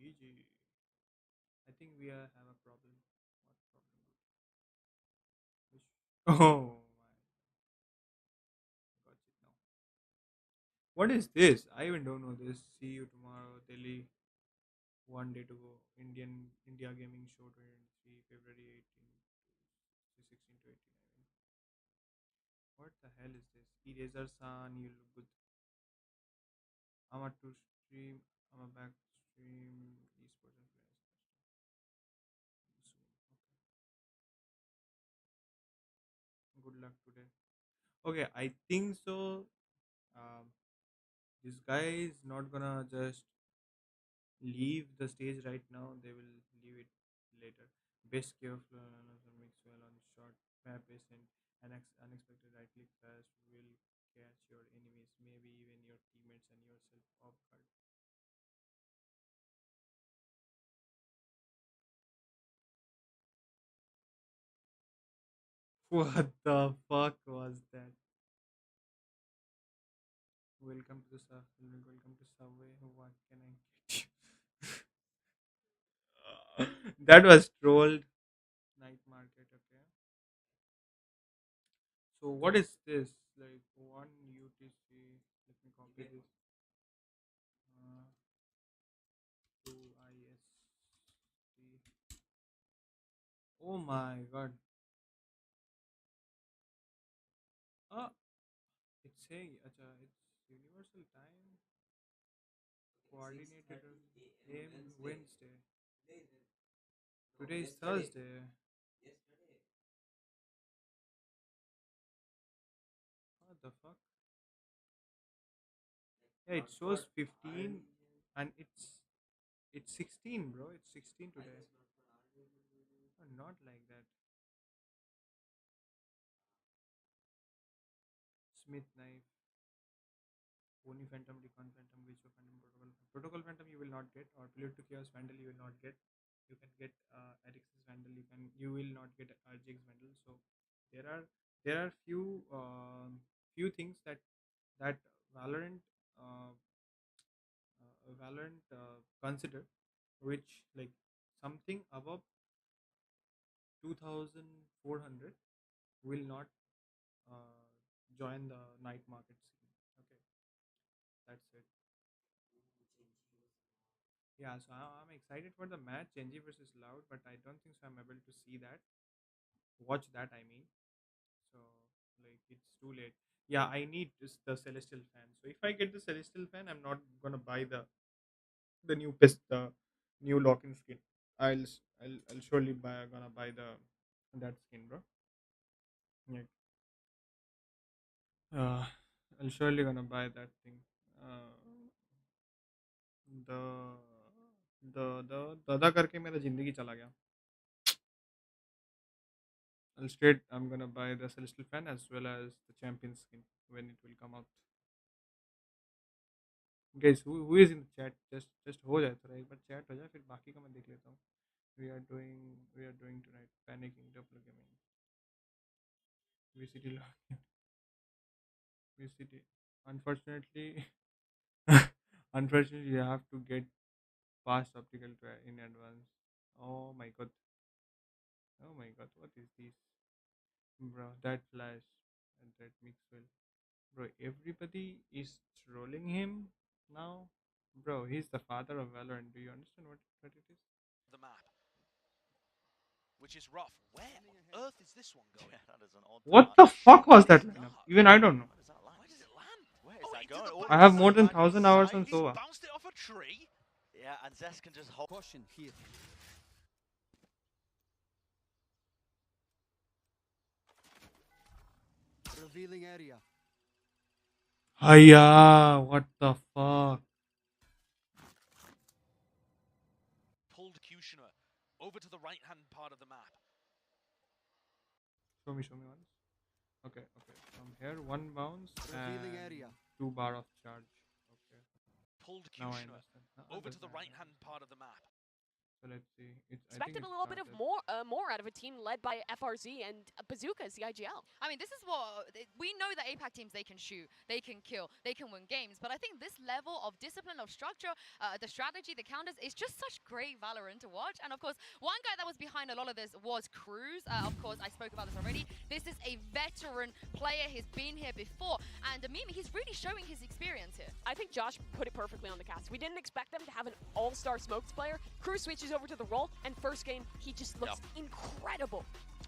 GG. I think we have a problem. What problem? Oh my. Got it now. What is this? I even don't know this. See you tomorrow, Delhi. One day to go. India Gaming Show 2023, February 18 to 16 to 18. I mean. What the hell is this? 𝗍𝗓𝗓, you look good. I'm a to stream. I'm a back stream eSports and players soon. Okay. Good luck today. Okay, I think so. This guy is not gonna just leave the stage right now. They will leave it later. Best careful mix well on short map is and unexpected right click fast will catch your enemies, maybe even your teammates and yourself off guard. What the fuck was that? Welcome to Subway. What can I get you? That was trolled. Night market, okay. So what is this? Like one UTC. Let me copy this. 2IST. Oh my god. It's saying, it's universal time coordinated AM Wednesday. Today is Thursday. What the fuck? Yeah, it shows 15 and it's 16, bro. It's 16 today. Oh, not like that. Smith knife. Only Phantom, Recon Phantom, Witcher Phantom, Protocol Phantom you will not get, or Prelude to Chaos Vandal you will not get. You can get Erix's Vandal. You will not get J.G.'s Vandal. So there are few things that Valorant consider, which like something above 2,400 will not join the night market scene. Okay, that's it. Yeah, so I'm excited for the match, Gen.G versus Loud, but I don't think so I'm able to see that. Watch that, I mean. So, like, it's too late. Yeah, I need the Celestial Fan. So if I get the Celestial Fan, I'm not gonna buy the new lock-in skin. I'll surely gonna buy that skin, bro. Yeah. I'll surely gonna buy that thing. The दादा करके मेरा जिंदगी चला गया. I'm gonna buy the Celestial Fan as well as the Champion skin when it will come out. Guys, who is in the chat? Just हो जाए थोड़ा एक बार chat हो जाए फिर बाकी का मैं देख लेता हूँ. We are doing tonight panicking double gaming. VCT login. VCT. Unfortunately, unfortunately you have to get fast optical in advance. Oh my god. Oh my god, what is this? Bro, that flash and that mixwell. Bro, everybody is trolling him now. Bro, he's the father of Valorant. Do you understand what it is?
The map, which is rough. Where on earth is this one going?
That is an odd
What the fuck was that lineup? Even I don't know.
Where does it land? Where is that going?
I have more than 1,000 hours on Sova.
Bounced it off a tree.
Yeah, and Zest can just hold.
Caution here. Revealing area.
Hiya, what the fuck?
Pulled 𝗖𝗔𝗕𝗓𝗓 over to the right-hand part of the map.
Show me once. Okay. From here, 1 bounce
Revealing
and
area.
2 bar of charge. Okay.
Pulled
Now I
𝗖𝗔𝗓𝗓 over to the right-hand part of the map.
So let's see.
Expected a little bit of more out of a team led by FRZ and 𝗖𝗔𝗕𝗓𝗧, the IGL.
I mean, this is what we know that APAC teams, they can shoot, they can kill, they can win games. But I think this level of discipline, of structure, the strategy, the counters, is just such great Valorant to watch. And of course, one guy that was behind a lot of this was Cruz. Of course, I spoke about this already. This is a veteran player. He's been here before. And Mimi, he's really showing his experience here.
I think Josh put it perfectly on the cast. We didn't expect them to have an all-star smokes player. Cruz switches over to the role, and first game, he just looks incredible.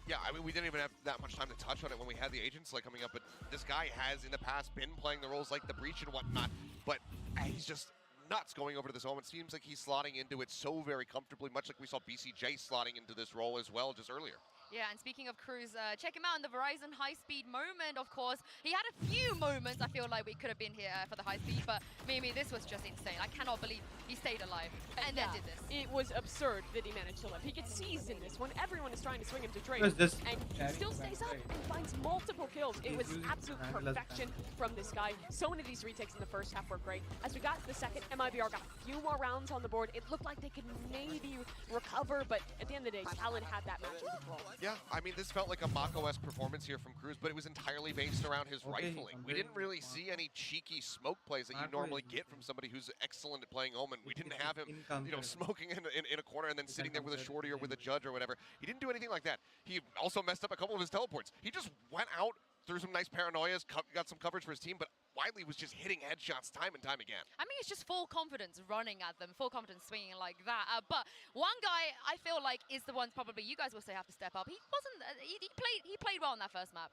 Yeah, I mean, we didn't even have that much time to touch on it when we had the agent select coming up, but this guy has in the past been playing the roles like the Breach and whatnot, but he's just nuts going over to this home. It seems like he's slotting into it so very comfortably, much like we saw BCJ slotting into this role as well just earlier.
Yeah, and speaking of Cruz, check him out in the Verizon high-speed moment, of course. He had a few moments, I feel like we could have been here for the high-speed, but Mimi, this was just insane. I cannot believe he stayed alive and then did this.
It was absurd that he managed to live. He gets seized in this when everyone is trying to swing him to trade, and he still stays up and finds multiple kills. It was absolute perfection from this guy. So many of these retakes in the first half were great. As we got to the second, MIBR got a few more rounds on the board. It looked like they could maybe recover, but at the end of the day, Talon had that match in control.
Yeah, I mean, this felt like a Mako-esque performance here from Cruz, but it was entirely based around his rifling. We didn't really see any cheeky smoke plays that you normally get from somebody who's excellent at playing Omen. We didn't have him, smoking in a corner and then sitting there with a shorty or with a judge or whatever. He didn't do anything like that. He also messed up a couple of his teleports. He just went out, threw some nice paranoias, got some coverage for his team, but Wiley was just hitting headshots time and time again.
I mean, it's just full confidence running at them, full confidence swinging like that. But one guy I feel like is the one probably you guys will say have to step up. He wasn't. He played well in that first map.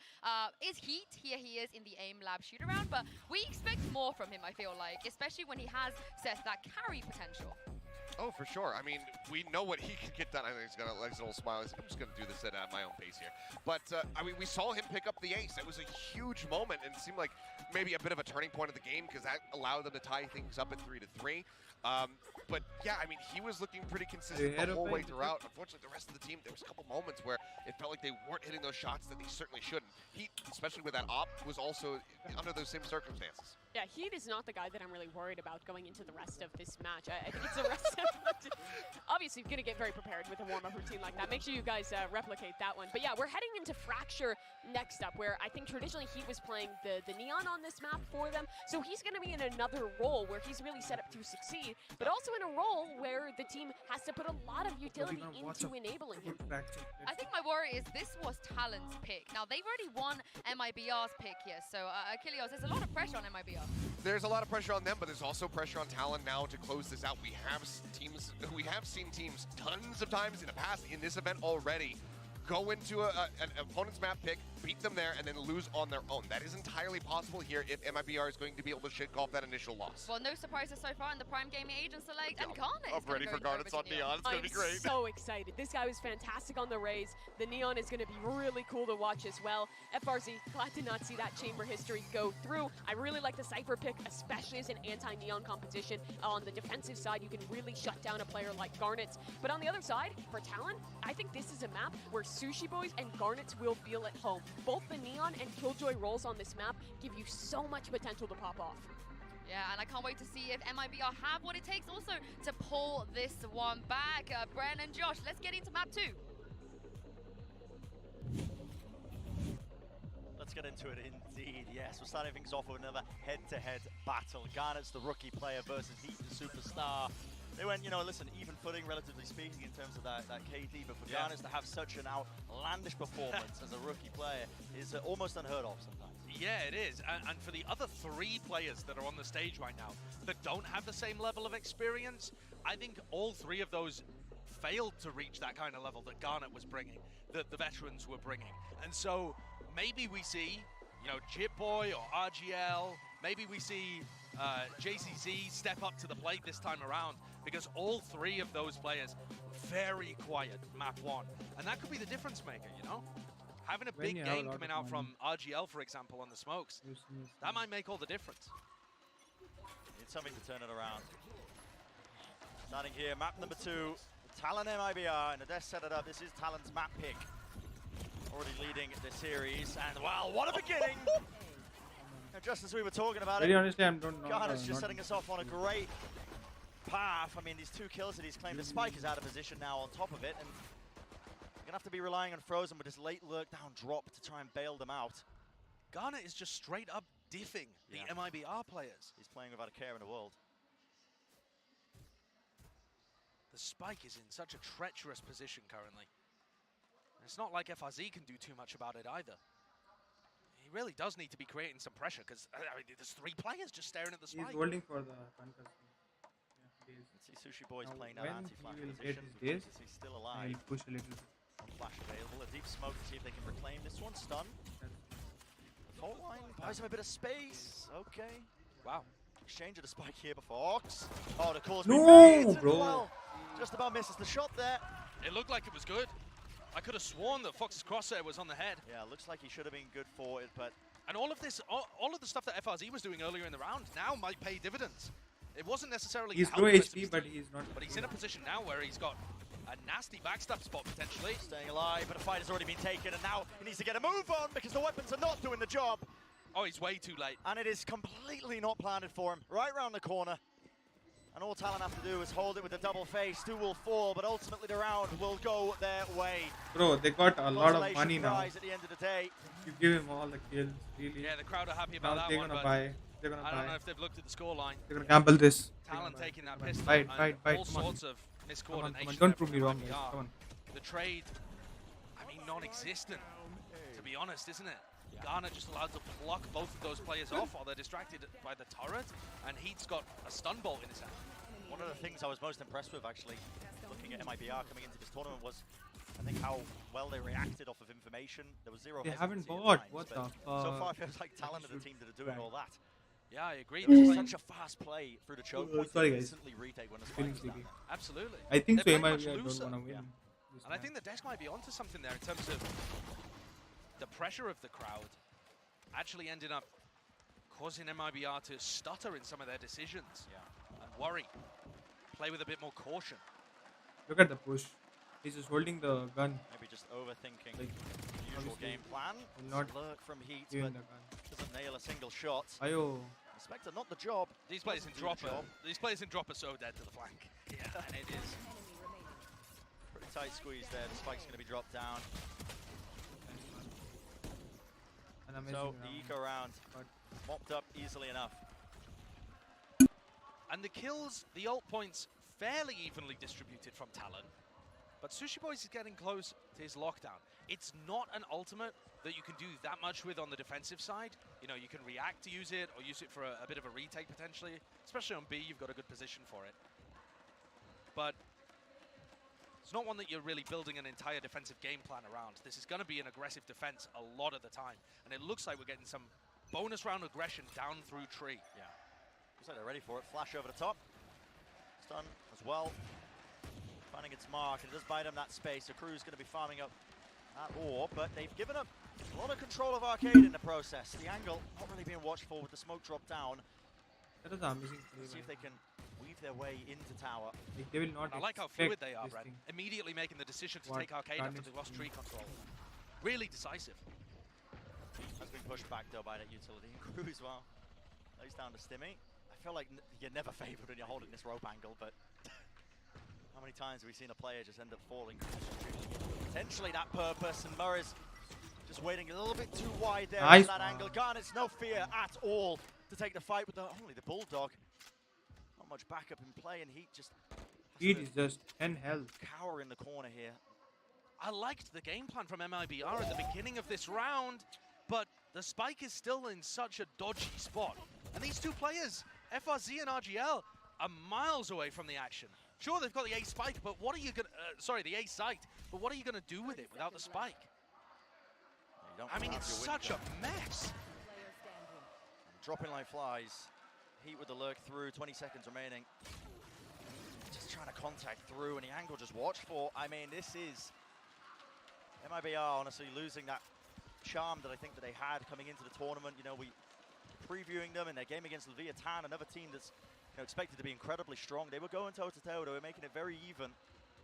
Is Heat here? He is in the AIM Lab shoot around, but we expect more from him. I feel like, especially when he has set that carry potential.
Oh, for sure. I mean, we know what he can get done. I think he's got a little smile. I'm just going to do this at my own pace here. But, I mean, we saw him pick up the ace. It was a huge moment, and it seemed like maybe a bit of a turning point of the game because that allowed them to tie things up at 3-3. But, yeah, I mean, he was looking pretty consistent the whole way throughout. Unfortunately, the rest of the team, there was a couple moments where it felt like they weren't hitting those shots that they certainly shouldn't. Heat, especially with that op, was also under those same circumstances.
Yeah, Heat is not the guy that I'm really worried about going into the rest of this match. I think it's the rest of obviously going to get very prepared with a warm-up routine like that. Make sure you guys replicate that one. But yeah, we're heading into Fracture next up, where I think traditionally Heat was playing the Neon on this map for them. So he's going to be in another role where he's really set up to succeed, but also in a role where the team has to put a lot of utility into enabling him.
I think my worry is this was Talon's pick. Now, they've already won MIBR's pick here, so 𝗘𝗘𝗧, there's a lot of pressure on MIBR.
There's a lot of pressure on them, but there's also pressure on Talon now to close this out. We have seen teams tons of times in the past in this event already go into an opponent's map pick, beat them there, and then lose on their own. That is entirely possible here if MIBR is going to be able to shake off that initial loss.
Well, no surprises so far in the Prime Gaming Agent Select, and Garnet
I'm ready for Garnet's on Neon. It's going to be great.
I'm so excited. This guy was fantastic on the Raze. The Neon is going to be really cool to watch as well. FRZ, glad to not see that chamber history go through. I really like the Cypher pick, especially as an anti-Neon competition. On the defensive side, you can really shut down a player like Garnet. But on the other side, for Talon, I think this is a map where Sushi Boys and Garnets will feel at home. Both the Neon and 𝗘𝗘𝗧 roles on this map give you so much potential to pop off.
Yeah, and I can't wait to see if MIBR have what it takes also to pull this one back. Bren and Josh, let's get into map 2.
Let's get into it indeed, yes. We're starting things off with another head-to-head battle. Garnet's the rookie player versus Heat, the superstar. They went, you know, listen, even footing, relatively speaking, in terms of that KD, but for Garnet to have such an outlandish performance as a rookie player is almost unheard of sometimes.
Yeah, it is. And for the other 3 players that are on the stage right now that don't have the same level of experience, I think all 3 of those failed to reach that kind of level that Garnet was bringing, that the veterans were bringing. And so maybe we see, you know, 𝗘𝗘𝗧 or RGL, maybe we see JCZ step up to the plate this time around, because all 3 of those players very quiet map 1, and that could be the difference maker, you know? Having a big game coming out from RGL, for example, on the smokes, that might make all the difference.
Need something to turn it around. Starting here, map number 2, Talon MIBR, and Adesh set it up. This is Talon's map pick. Already leading the series, and wow, what a beginning! And just as we were talking about
Very honestly, I don't know.
Garnet's just setting us off on a great path. I mean, these 2 kills that he's claimed. The Spike is out of position now on top of it, and you're gonna have to be relying on Frozen with his late lurk down drop to try and bail them out.
Garnet is just straight up diffing the MIBR players.
He's playing without a care in the world.
The Spike is in such a treacherous position currently. And it's not like FRZ can do too much about it either. He really does need to be creating some pressure, because I mean, there's 3 players just staring at the Spike.
He's holding for the concuss.
Let's see Sushi Boys
Now
playing that anti-flash
he will
position.
get his
He's still alive.
He'll push a little bit.
Flash available, a deep smoke to see if they can reclaim this one. Stun. The fault line buys him a bit of space. Okay.
Wow.
Exchange of the Spike here before Fox. Oh, the call's
No,
been made.
bro.
Well, just about misses the shot there.
It looked like it was good. I could have sworn that Fox's crosshair was on the head.
Yeah, looks like he should have been good for it, but...
And all of this, all of the stuff that FRZ was doing earlier in the round now might pay dividends. It wasn't necessarily...
He's low HP, but he's not...
But he's in a position now where he's got a nasty backstab spot, potentially.
Staying alive, but a fight has already been taken, and now he needs to get a move on because the weapons are not doing the job.
Oh, he's way too late.
And it is completely not planted for him. Right around the corner. And all Talon have to do is hold it with a double face. 2 will fall, but ultimately the round will go their way.
Bro, they got a lot of money now.
At the end of the day.
You give him all the kills, really.
Yeah, the crowd are happy about
now
that one, but
I don't
know if they've looked at the scoreline.
They're gonna gamble this.
Talon taking that pistol
Fight,
and all
come on.
sorts of miscoordination.
Don't prove me wrong, guys. Come on.
The trade, I mean, non-existent, to be honest, isn't it? Garnet just allowed to block both of those players off while they're distracted by the turret, and Heat's got a stun bolt in his hand.
One of the things I was most impressed with, actually, looking at MIBR coming into this tournament, was I think how well they reacted off of information. There was zero.
They haven't
hesitancy at
bought.
times,
What
but
the fuck?
so far, it feels like Talon are the team that are doing all that.
Yeah, I agree.
It was such a fast play through the choke point.
Sorry, guys.
Instantly retake when the spike was down there.
Absolutely.
I think
They're
so.
playing much
I don't
looser.
want to win.
And I think the Dex might be onto something there in terms of the pressure of the crowd actually ended up causing MIBR to stutter in some of their decisions and worry, play with a bit more caution.
Look at the push. He's just holding the gun.
Maybe just overthinking
Like,
the usual game plan.
not
Lurk from heat,
even
but
the gun.
doesn't nail a single shot.
Ayo.
Xpector, not the job.
These players in dropper so dead to the flank.
Yeah, and it is. Pretty tight squeeze there. The spike's going to be dropped down. So the eco round mopped up easily enough.
And the kills, the ult points, fairly evenly distributed from Talon. But Sushi Boys is getting close to his lockdown. It's not an ultimate that you can do that much with on the defensive side. You know, you can react to use it or use it for a bit of a retake potentially. Especially on B, you've got a good position for it. But it's not one that you're really building an entire defensive game plan around. This is going to be an aggressive defense a lot of the time. And it looks like we're getting some bonus round aggression down through tree.
Yeah. Looks like they're ready for it. Flash over the top. Stun as well. Finding its mark, and it does buy them that space. The crew's going to be farming up that orb, but they've given up a lot of control of Arcade in the process. The angle not really being watched for with the smoke drop down.
That is amazing.
See if they can weave their way into tower.
Like, they will not.
I like how fluid they are, Brad. Immediately making the decision to take Arcade after they lost tree control. Really decisive.
Has been pushed back though by that utility and crew as well. Lays down to Stimmy. I feel like you're never favored when you're holding this rope angle, but how many times have we seen a player just end up falling? Potentially that purpose, and Murray's just waiting a little bit too wide there
nice
at that angle. Garnet's no fear at all to take the fight with only the Bulldog. Not much backup in play, and Heat just...
Heat is just 10 health.
Cower in the corner here.
I liked the game plan from MIBR at the beginning of this round, but the spike is still in such a dodgy spot. And these two players, FRZ and RGL, are miles away from the action. Sure, they've got the A spike, but what are you gonna? The A site. But what are you gonna do with it without the spike? I mean, it's such a mess.
Dropping like flies. Heat with the lurk through. 20 seconds remaining. Just trying to contact through, and the angle just watched for. I mean, this is MIBR honestly losing that charm that I think that they had coming into the tournament. You know, we previewing them in their game against 𝗪𝗕𝗓, another team that's expected to be incredibly strong. They were going toe-to-toe, they were making it very even,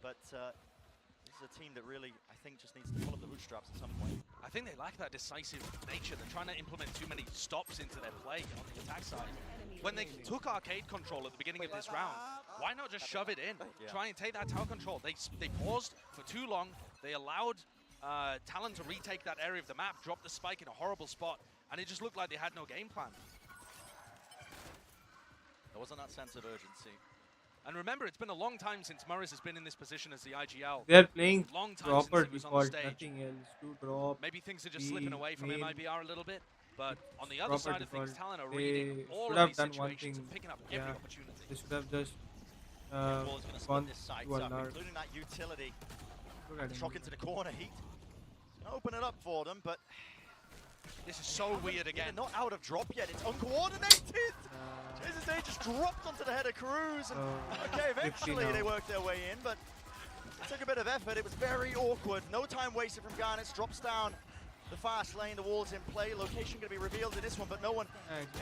but this is a team that really, I think, just needs to pull up the bootstraps at some point.
I think they lack that decisive nature. They're trying to implement too many stops into their play on the attack side. When they took Arcade control at the beginning of this round, why not just shove it in?
Yeah.
Try and take that tower control. They paused for too long. They allowed Talon to retake that area of the map, drop the spike in a horrible spot, and it just looked like they had no game plan.
There wasn't that sense of urgency.
And remember, it's been a long time since Murray's has been in this position as the IGL.
They are playing
long time
proper
since he was on the
default,
stage.
nothing else. To drop.
Maybe things are just slipping away from
main.
MIBR a little bit, but on the other side of things, Talon are
They
reading all
should
of
have
these
done one
situations
thing.
and picking up every opportunity.
They should have just
Ball is going to
gone
split this site
to a
up,
large.
including that utility.
Look at
Shock
him.
into the corner. Heat. Open it up for them, but
this is so weird again.
Not out of drop yet. It's uncoordinated. They just dropped onto the head of Cruz, and okay, eventually they worked their way in, but it took a bit of effort. It was very awkward. No time wasted from Garnet. Drops down the fast lane. The wall's in play. Location going to be revealed in this one, but no one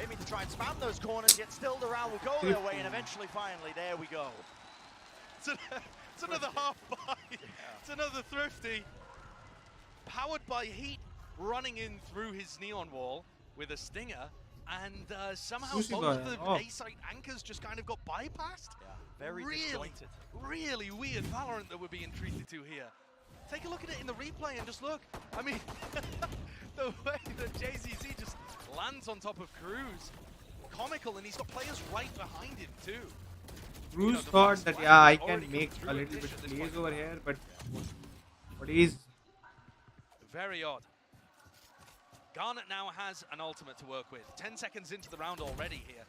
aiming to try and spam those corners. Yet still the round will go their way, and eventually, finally, there we go.
It's another half buy. It's another thrifty. Powered by Heat running in through his neon wall with a stinger, and somehow both the A-site anchors just kind of got bypassed.
Yeah, very disjointed.
Really weird Valorant that we're being treated to here. Take a look at it in the replay and just look. I mean, the way that JZZ just lands on top of Cruz, comical, and he's got players right behind him too.
Cruz thought that I can make a little bit of plays over here, but what is
very odd. Garnet now has an ultimate to work with. 10 seconds into the round already here,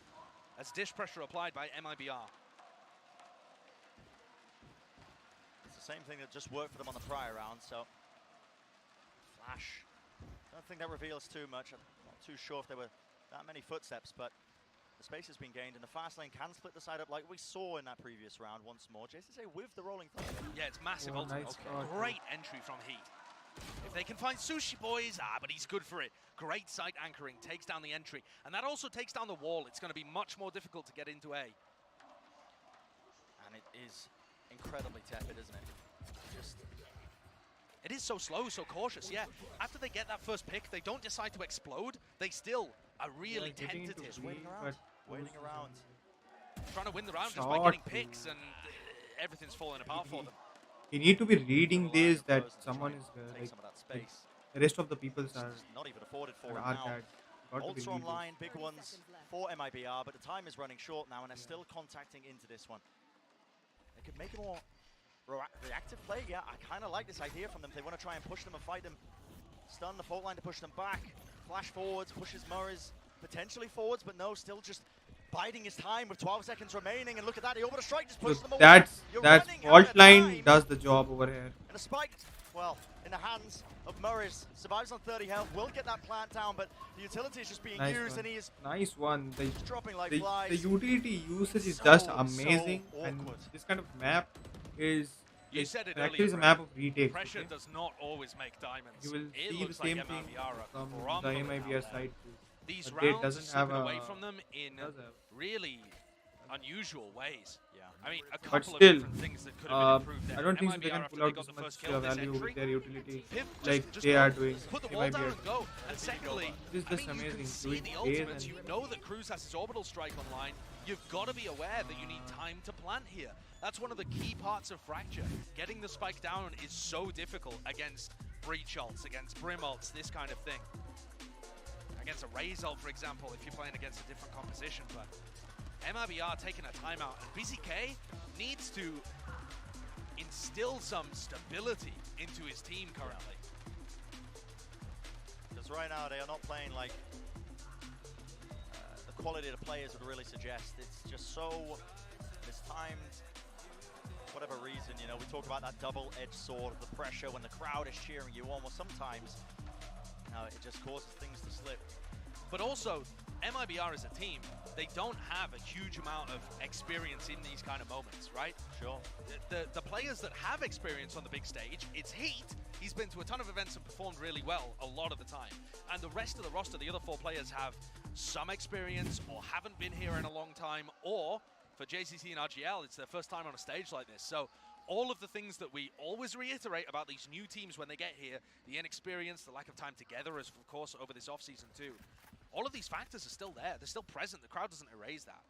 as dish pressure applied by MIBR.
It's the same thing that just worked for them on the prior round, so flash. Don't think that reveals too much. I'm not too sure if there were that many footsteps, but The space has been gained, and the fast lane can split the side up like we saw in that previous round once more. JCC with the rolling thunder.
Yeah, it's massive ultimate.
Nice
Great entry from Heat. If they can find Sushi Boys, but he's good for it. Great site anchoring, takes down the entry. And that also takes down the wall. It's going to be much more difficult to get into A.
And it is incredibly tepid, isn't it?
It is so slow, so cautious, yeah. After they get that first pick, they don't decide to explode. They still are really tentative.
Waiting around.
Trying to win the round just by getting picks, and everything's falling apart for them.
You need to be reading this, that someone is like,
some of that space.
the rest of the peoples are
not even afforded for
are
now.
that. Got to be
Ultra
reading
online, big ones for MIBR, but the time is running short now, and they're still contacting into this one. They could make a more reactive play. Yeah, I kind of like this idea from them. They want to try and push them and fight them. Stun the fault line to push them back. Flash forwards, pushes 𝗲𝗏𝗔𝗕𝗓 potentially forwards, but no, still just biding his time with 12 seconds remaining. And look at that, the orbital strike just pushes them away.
That fault line does the job over here.
And a spike, well, in the hands of 𝗲𝗏𝗔𝗓, survives on 30 health, will get that plant down, but the utility is just being used, and he is
nice one.
dropping like
the
flies.
utility usage is just amazing, and this kind of map is
You said it
actually
earlier,
is a map of retakes.
Pressure does not always make diamonds.
You will
it
see the
looks
same
like
thing
MIBR are
from the
crumbling
MIBR
out
side
there.
too.
These
But it
rounds
doesn't
are
have
slipping
a-
away from them in really unusual ways.
Yeah.
I mean, a
But
couple of
still,
different things that could have been improved there.
I don't think so they
MIBR,
can
after
pull out
got
this
the
much
first kill, this
value with
entry,
their utility
Piv
like
just
they
go,
are doing.
Put the wall down
MIBR.
and go. And secondly,
This is
I
just
mean, you
amazing.
can see
Doing
the
phase
ultimates.
and-
You know that 𝗏𝗏𝗏 has his orbital strike online. You've got to be aware that you need time to plant here. That's one of the key parts of Fracture. Getting the spike down is so difficult against breach ults, against brim ults, this kind of thing. Against a Raze ult, for example, if you're playing against a different composition. But MIBR taking a timeout. And BZK needs to instill some stability into his team currently.
Because right now they are not playing like the quality of the players would really suggest. It's just so mistimed. Whatever reason, you know, we talk about that double-edged sword of the pressure when the crowd is cheering you on. Well, sometimes it just causes things to slip.
But also, MIBR as a team, they don't have a huge amount of experience in these kind of moments, right?
Sure.
The players that have experience on the big stage, it's Heat. He's been to a ton of events and performed really well a lot of the time. And the rest of the roster, the other 4 players, have some experience or haven't been here in a long time, or for JCC and RGL, it's their first time on a stage like this. So all of the things that we always reiterate about these new teams when they get here, the inexperience, the lack of time together, as of course over this offseason too, all of these factors are still there. They're still present. The crowd doesn't erase that.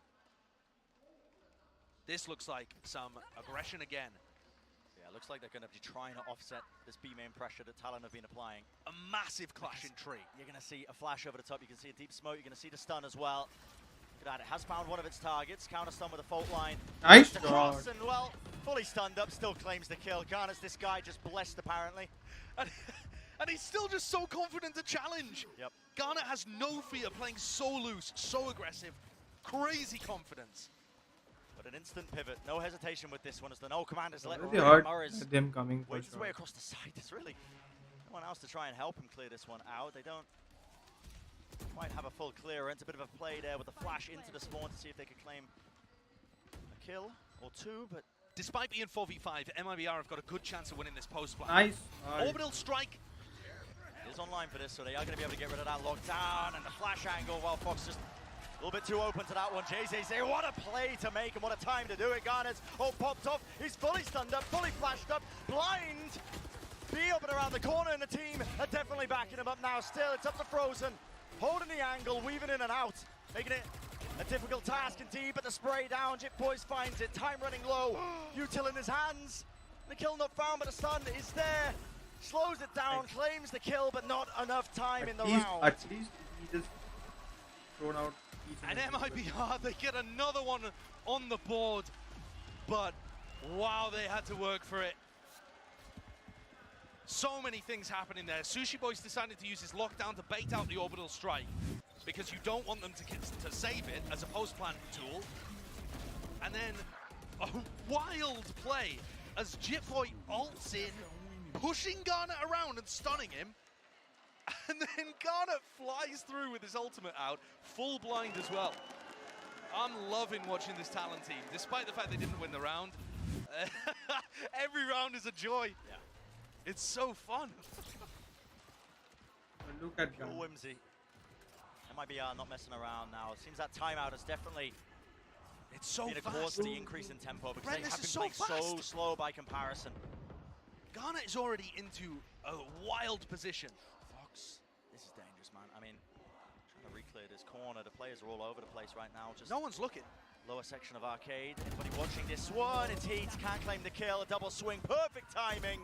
This looks like some aggression again.
Yeah, it looks like they're going to be trying to offset this B-main pressure that Talon have been applying.
A massive clash in tree.
You're going to see a flash over the top. You can see a deep smoke. You're going to see the stun as well. Look at that. It has found one of its targets. Counter stun with a fault line.
Nice
cross, and well, fully stunned up. Still claims the kill. Garnet's this guy just blessed apparently.
And he's still just so confident to challenge.
Yep.
Garnet has no fear, playing so loose, so aggressive, crazy confidence.
But an instant pivot, no hesitation with this one as the no commanders let
They heard
𝗲𝗏𝗏𝗏𝗏𝗏
them coming for
waits his way
sure.
across the side. There's really no one else to try and help him clear this one out. They don't quite have a full clearance. A bit of a play there with a flash into the spawn to see if they could claim a kill or 2, but
despite being 4v5, MIBR have got a good chance of winning this post plan.
Nice.
Orbital strike
is online for this, so they are going to be able to get rid of that lockdown and the flash angle while Fox just a little bit too open to that one. JCC, what a play to make and what a time to do it. Garnet's all popped off. He's fully stunned up, fully flashed up, blind. Be up and around the corner, and the team are definitely backing him up now. Still, it's up to Frozen, holding the angle, weaving in and out, making it a difficult task indeed, but the spray down, 𝗏𝗏𝗏𝗏𝗏 finds it, time running low, util in his hands, the kill not found, but the stun is there, slows it down, claims the kill, but not enough time in the round.
At least he just thrown out.
And MIBR, they get another one on the board, but wow, they had to work for it. So many things happening there. Sushi Boy's decided to use his lockdown to bait out the orbital strike because you don't want them to save it as a post-plant tool. And then a wild play as 𝗏𝗏𝗏𝗏𝗏 ults in, pushing Garnet around and stunning him. And then Garnet flies through with his ultimate out, full blind as well.
I'm loving watching this Talon team, despite the fact they didn't win the round. Every round is a joy. Yeah. It's so fun.
Look at
𝗘𝗬𝗕𝗢𝗧. MIBR not messing around now. It seems that timeout has definitely been a cause to the increase in tempo because they have been playing so slow by comparison.
Ghana is already into a wild position.
Fox, this is dangerous, man. I mean, trying to re-clear this corner. The players are all over the place right now. Just
no one's looking.
Lower section of arcade. Anybody watching this one? It's Heat. Can't claim the kill. A double swing. Perfect timing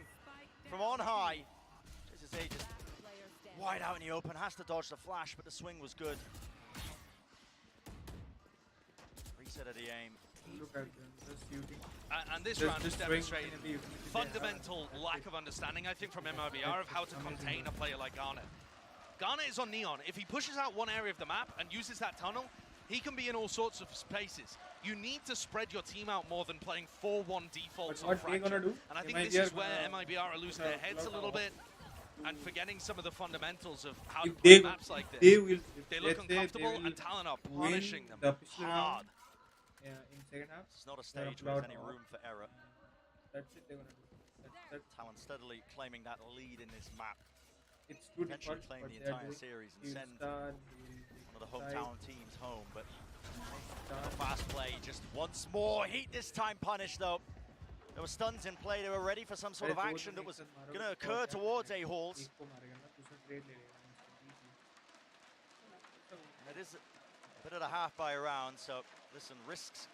from on high. 𝗖𝗔𝗕𝗓𝗧 just wide out in the open. Has to dodge the flash, but the swing was good. Reset of the aim.
Look at them, just shooting.
And this round is demonstrating fundamental lack of understanding, I think, from MIBR of how to contain a player like Ghana. Ghana is on Neon. If he pushes out one area of the map and uses that tunnel, he can be in all sorts of spaces. You need to spread your team out more than playing 4-1 defaults on Fracture. And I think this is where MIBR are losing their heads a little bit and forgetting some of the fundamentals of how to play maps like this. They look uncomfortable, and Talon are punishing them hard.
In second half.
It's not a stage where there's any room for error.
That's it they're gonna do.
Talon steadily claiming that lead in this map.
It's too
potentially
difficult,
claim
but
the
they're
entire
doing
series and send
insta,
one of the hometown teams home, but fast play just once more. Heat this time punished though. There were stuns in play. They were ready for some sort of action that was going to occur towards 𝗖𝗓𝗧𝗔𝗕𝗓𝗓. It is a bit of a half by a round, so listen, risks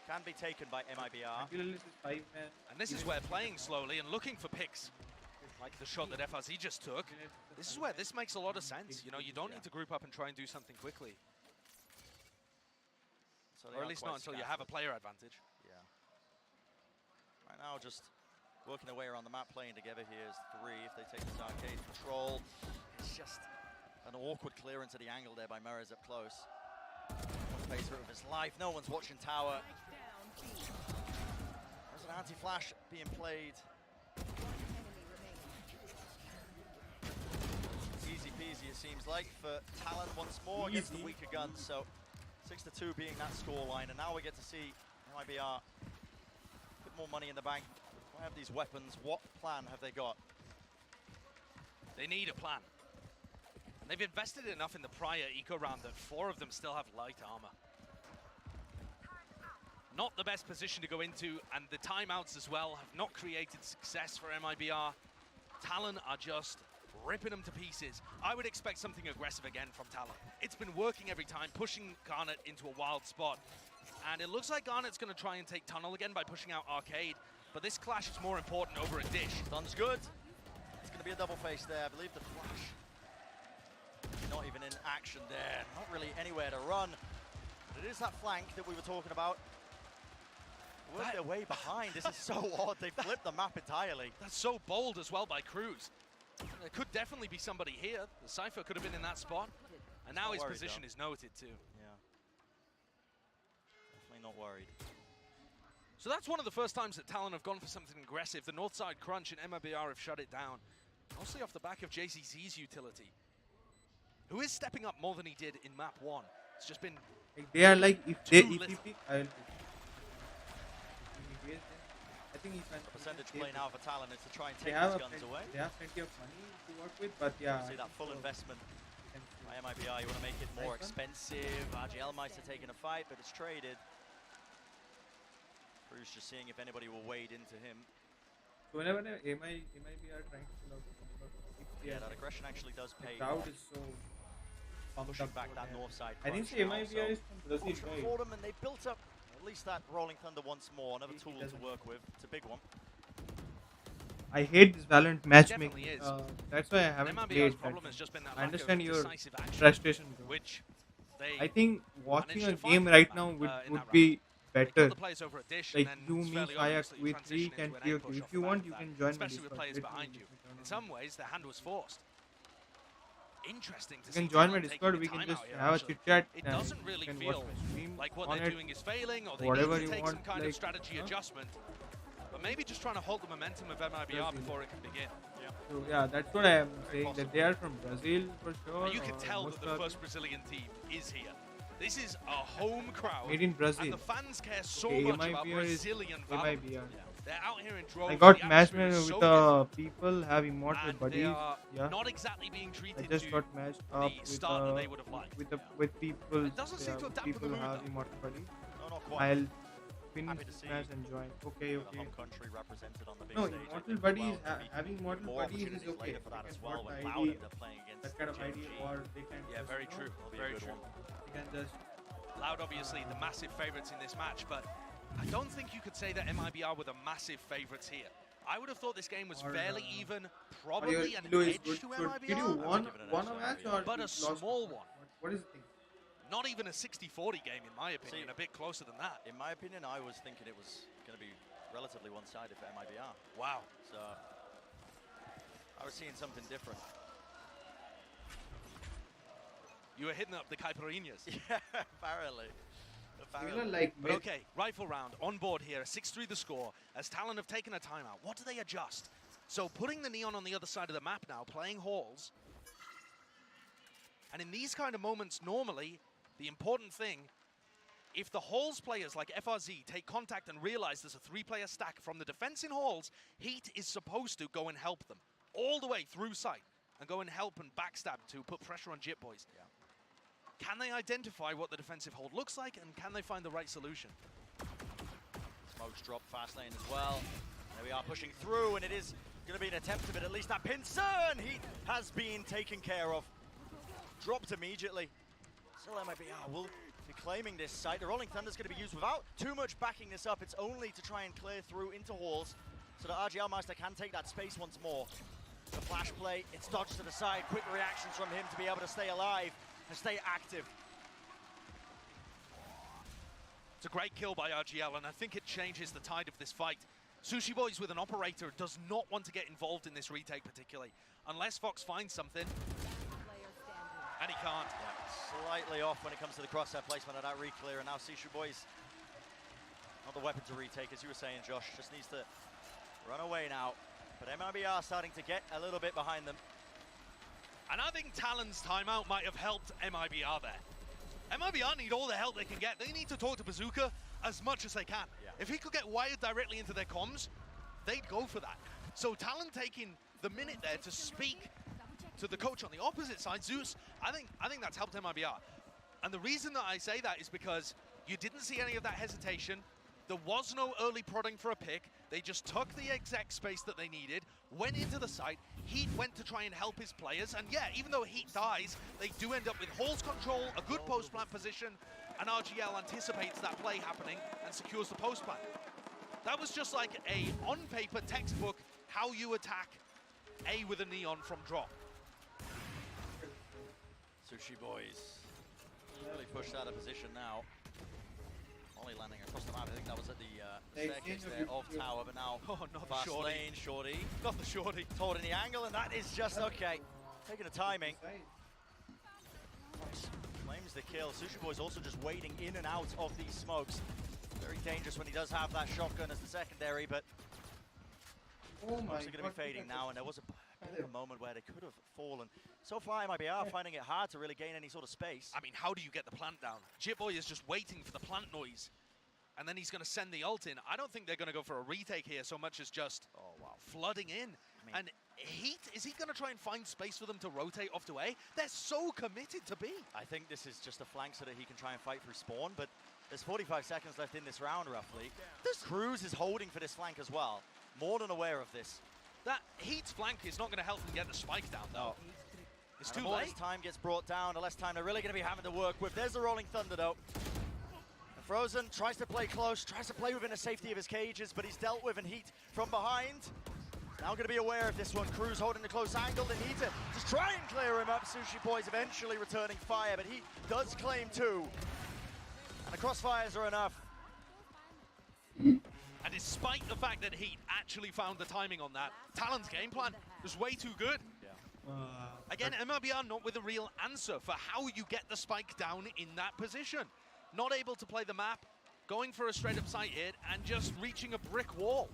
can be taken by MIBR.
And this is where playing slowly and looking for picks, like the shot that 𝗪𝗓𝗧𝗔𝗕𝗓𝗓 just took, this is where this makes a lot of sense. You know, you don't need to group up and try and do something quickly.
So
or at least not until you have a player advantage.
Yeah. Right now, just working their way around the map, playing together. Here's 3. If they take this arcade control, it's just an awkward clearance of the angle there by 𝗪𝗓𝗧𝗔𝗕𝗓𝗓 up close. Plays through of his life. No one's watching tower. There's an anti-flash being played. It's easy peasy, it seems like, for Talon once more against the weaker guns. So 6-2 being that scoreline, and now we get to see MIBR put more money in the bank. Why have these weapons? What plan have they got?
They need a plan. They've invested enough in the prior eco round that 4 of them still have light armor. Not the best position to go into, and the timeouts as well have not created success for MIBR. Talon are just ripping them to pieces. I would expect something aggressive again from Talon. It's been working every time, pushing Garnet into a wild spot. And it looks like Garnet's going to try and take tunnel again by pushing out arcade, but this clash is more important over a dish.
Stun's good. It's going to be a double face there. I believe the flash not even in action there. Not really anywhere to run. But it is that flank that we were talking about. Work their way behind. This is so odd. They flipped the map entirely.
That's so bold as well by 𝗏𝗏𝗏𝗏. There could definitely be somebody here. The Cypher could have been in that spot. And now his position is noted too.
Yeah. Definitely not worried.
So that's one of the first times that Talon have gone for something aggressive. The north side crunch and MIBR have shut it down. Mostly off the back of JCC's utility, who is stepping up more than he did in map 1. It's just been
they are like, if they pick, I will pick. I think he can.
The percentage play now for Talon is to try and take
these
guns away.
They have plenty of money to work with, but yeah.
See that full investment by MIBR. You want to make it more expensive. 𝗪𝗓𝗓𝗓𝗓 to take in a fight, but it's traded. 𝗏𝗏𝗏𝗏's just seeing if anybody will wade into him.
So whenever MIBR trying to pull out,
yeah, that aggression actually does pay.
The crowd is so
pushing back that north side.
I think MIBR is from Brazil, right?
For them, and they built up at least that Rolling Thunder once more. Another tool to work with. It's a big one.
I hate this Valorant matchmaking.
It
that's why I haven't played. I understand your
action,
frustration, bro.
Which
I think watching a game right now would be better. Like you, me, 𝗖𝗓𝗓𝗓𝗓, we 3 can kill you. If you want, you can join me.
Especially with players behind you. In some ways, their hand was forced. Interesting to see.
You can join my Discord. We can just have a chit chat.
It doesn't really feel like what they're doing is failing, or they
whatever
need to take
want,
some kind of strategy adjustment. But maybe just trying to hold the momentum of MIBR before it can begin.
Yeah. So yeah, that's what I am saying. That they are from Brazil for sure.
And you can tell that the first Brazilian team is here. This is a home crowd.
Made in Brazil.
And the fans care so
Okay,
much about
AMIBR is
Brazilian Valorant.
AMIBR.
They're out here in droves.
I got
The
matched
atmosphere is
with
so
people have immortal
and
buddies.
they are
Yeah.
not exactly being treated
I just
to
got matched up
the
with
start that they would have liked.
with people.
It doesn't seem to have dampened the
people
mood,
have
though.
immortal buddies.
No, not quite.
I'll finish
Happy to
this
see
match and join. Okay,
the
okay.
home country represented on the big
No,
stage.
immortal buddies having immortal
more
buddies is
opportunities
okay.
later for that
They
as
can
well
put
when
ID,
Cloud end up playing against
that kind of ID,
Gen.G.
or they can.
Yeah,
just,
very
you know,
true.
That'll be a
Very
good
true.
one.
They can just.
Loud, obviously, the massive favourites in this match, but I don't think you could say that MIBR were the massive favourites here. I would have thought this game was fairly even, probably an
Kilo is
edge
good.
to
So
MIBR.
did you won a match or
but
you
a
lost
small
one?
one.
What is the thing?
Not even a 60-40 game, in my opinion.
See,
a bit closer than that.
In my opinion, I was thinking it was going to be relatively one-sided for MIBR.
Wow.
So I was seeing something different.
You were hitting up the caipirinhas.
Yeah, apparently.
But okay, rifle round on board here. 6-3 the score as Talon have taken a timeout. What do they adjust? So putting the Neon on the other side of the map now, playing halls. And in these kind of moments, normally, the important thing, if the halls players like FRZ take contact and realize there's a 3-player stack from the defense in halls, Heat is supposed to go and help them all the way through sight and go and help and backstab to put pressure on 𝗔𝗕𝗘𝗧.
Yeah.
Can they identify what the defensive hold looks like, and can they find the right solution?
Smokes drop fast lane as well. There we are pushing through, and it is going to be an attempt of it. At least that 𝗏𝗏𝗏𝗏, he has been taken care of. Dropped immediately. Still MIBR will be claiming this site. The Rolling Thunder is going to be used without too much backing this up. It's only to try and clear through into halls so that 𝗔𝗕𝗓𝗏𝗏𝗏 can take that space once more. The flash play, it's dodged to the side. Quick reactions from him to be able to stay alive and stay active.
It's a great kill by RGL, and I think it changes the tide of this fight. Sushi Boys with an operator does not want to get involved in this retake particularly, unless Fox finds something, and he can't.
Yeah, slightly off when it comes to the crosshair placement of that re-clear, and now Sushi Boys, not the weapon to retake, as you were saying, Josh, just needs to run away now. But MIBR starting to get a little bit behind them.
And I think Talon's timeout might have helped MIBR there. MIBR need all the help they can get. They need to talk to Bazooka as much as they can.
Yeah.
If he could get wired directly into their comms, they'd go for that. So Talon taking the minute there to speak to the coach on the opposite side, Zeus, I think that's helped MIBR. And the reason that I say that is because you didn't see any of that hesitation. There was no early prodding for a pick. They just took the exact space that they needed, went into the site. Heat went to try and help his players, and yeah, even though Heat dies, they do end up with Hall's control, a good post-plant position, and RGL anticipates that play happening and secures the post-plant. That was just like a on-paper textbook, how you attack A with a Neon from drop.
Sushi Boys really pushed out of position now. Only landing across the map. I think that was at the staircase there of tower, but now
not
fast
the shorty.
lane, shorty.
Not the shorty.
Holding the angle, and that is just okay. Taking the timing. Claims the kill. Sushi Boy's also just waiting in and out of these smokes. Very dangerous when he does have that shotgun as the secondary, but smokes are going to be fading now, and there was a bit of a moment where they could have fallen. So far, MIBR finding it hard to really gain any sort of space.
I mean, how do you get the plant down? 𝗔𝗕𝗘𝗧 is just waiting for the plant noise, and then he's going to send the ult in. I don't think they're going to go for a retake here so much as just flooding in. And Heat, is he going to try and find space for them to rotate off to A? They're so committed to B.
I think this is just a flank so that he can try and fight through spawn, but there's 45 seconds left in this round, roughly. Cruz is holding for this flank as well. More than aware of this.
That Heat's flank is not going to help them get the spike down, though. It's
and
too
the more
late.
this time gets brought down, the less time they're really going to be having to work with. There's the Rolling Thunder, though. And Frozen tries to play close, tries to play within the safety of his cages, but he's dealt with, and Heat from behind. Now going to be aware of this one. Cruz holding the close angle. They need to just try and clear him up. Sushi Boys eventually returning fire, but he does claim two. And the crossfires are enough.
And despite the fact that Heat actually found the timing on that, Talon's game plan was way too good. Again, MIBR not with a real answer for how you get the spike down in that position. Not able to play the map, going for a straight-up site hit, and just reaching a brick wall.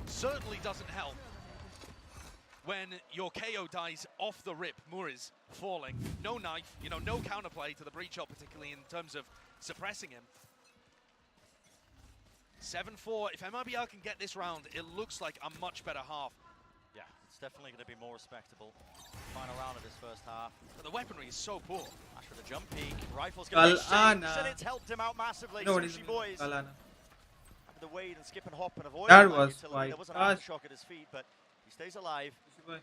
Certainly doesn't help. when your KO dies off the rip. 𝗲𝗏𝗧 falling, no knife, you know, no counterplay to the breach shot, particularly in terms of suppressing him. 7-4, if MIBR can get this round, it looks like a much better half.
Yeah, it's definitely going to be more respectable. Final round of this first half.
But the weaponry is so poor.
Ash for the jump peek. Rifle's going to be shaped, and it's helped him out massively.
No,
Sushi boys.
Kalana.
The wade and skip and hop and avoid
That
that
was
utility.
quite
There was an
fast.
aftershock at his feet, but he stays alive. And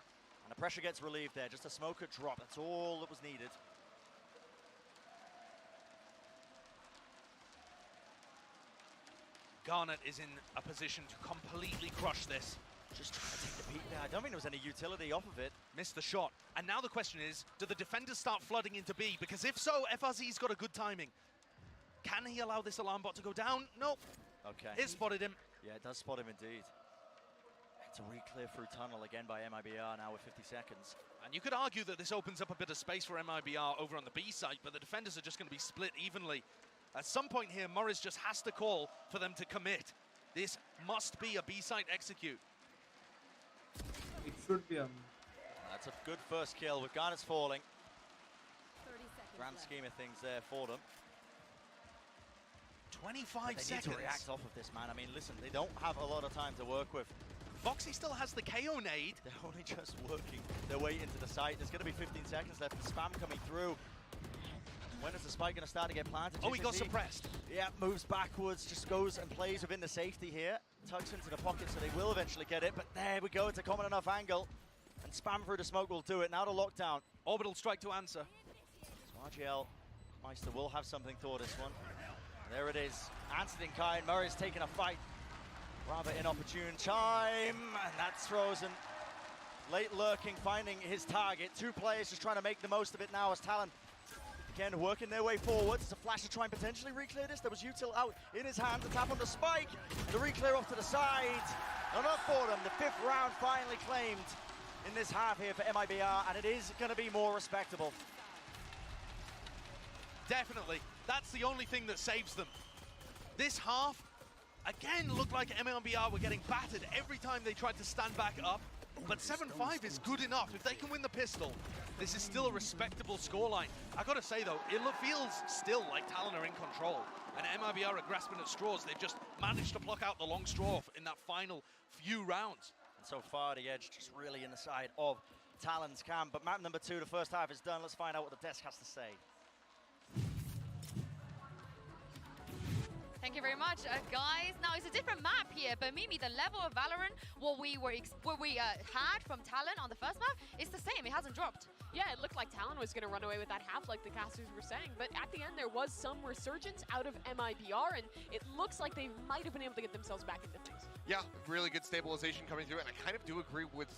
the pressure gets relieved there. Just a smoker drop. That's all that was needed.
Garnet is in a position to completely crush this.
Just trying to take the peek there. I don't think there was any utility off of it.
Missed the shot. And now the question is, do the defenders start flooding into B? Because if so, FRZ's got a good timing. Can he allow this alarm bot to go down? Nope.
Okay.
It spotted him.
Yeah, it does spot him indeed. It's a re-clear through tunnel again by MIBR now with 50 seconds.
And you could argue that this opens up a bit of space for MIBR over on the B site, but the defenders are just going to be split evenly. At some point here, 𝗲𝗏𝗧 just has to call for them to commit. This must be a B site execute.
It should be
That's a good first kill with Garnet's falling. Grand scheme of things there for them.
25
they
seconds.
Need to react off of this, man. I mean, listen, they don't have a lot of time to work with.
Foxy still has the KO nade.
They're only just working their way into the site. There's going to be 15 seconds left. The spam coming through. When is the spike going to start to get planted?
Oh, he got suppressed.
Yeah, moves backwards, just goes and plays within the safety here. Tucks into the pocket, so they will eventually get it. But there we go. It's a common enough angle. And spam through the smoke will do it. Now to lockdown.
Orbital strike to answer.
So RGL, Meister will have something for this one. There it is. Answered in kind. 𝗲𝗏𝗧's taking a fight. Rather inopportune time. And that's frozen. Late lurking, finding his target. Two players just trying to make the most of it now as Talon again working their way forwards. It's a flash to try and potentially re-clear this. There was util out in his hand. The tap on the spike. And the re-clear off to the side. Enough for them. The 5th round finally claimed in this half here for MIBR. And it is going to be more respectable.
Definitely. That's the only thing that saves them. This half, again, looked like MIBR were getting battered every time they tried to stand back up. But 7-5 is good enough. If they can win the pistol, this is still a respectable scoreline. I gotta say though, it feels still like Talon are in control. And MIBR are grasping at straws. They've just managed to pluck out the long straw in that final few rounds.
And so far, the edge just really in the side of Talon's camp. But map number 2, the first half is done. Let's find out what the desk has to say.
Thank you very much, guys. Now, it's a different map here, but Mimi, the level of Valorant, what we had from Talon on the first map, is the same. It hasn't dropped.
Yeah, it looked like Talon was going to run away with that half, like the casters were saying, but at the end, there was some resurgence out of MIBR, and it looks like they might have been able to get themselves back into things.
Yeah, really good stabilization coming through, and I kind of do agree with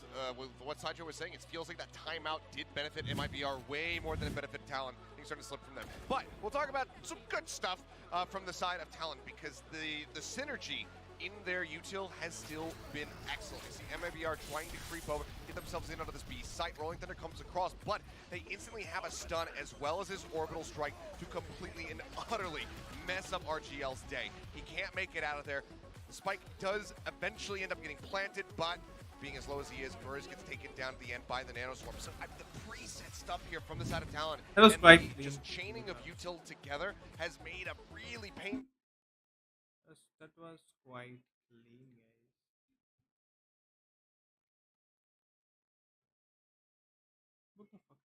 what 𝗖𝗔𝗕𝗓 was saying. It feels like that timeout did benefit MIBR way more than it benefited Talon. Things starting to slip from them. But we'll talk about some good stuff from the side of Talon, because the synergy in their util has still been excellent. You see MIBR trying to creep over, get themselves in onto this B site. Rolling Thunder comes across, but they instantly have a stun as well as his orbital strike to completely and utterly mess up RGL's day. He can't make it out of there. The spike does eventually end up getting planted, but being as low as he is, 𝗲𝗏𝗧 gets taken down at the end by the nanoswarm. So the preset stuff here from the side of Talon,
that was quite
the just chaining of util together has made a really painful.
That was quite clean, guys. What the fuck?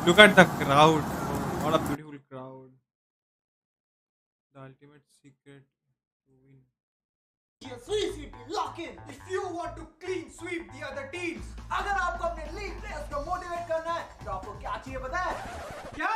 Look at the crowd. Oh, what a beautiful crowd. The ultimate secret to win.
Lock in if you want to clean sweep the other teams. अगर आपको अपने league players को motivate करना है तो आपको क्या चाहिए पता है? क्या?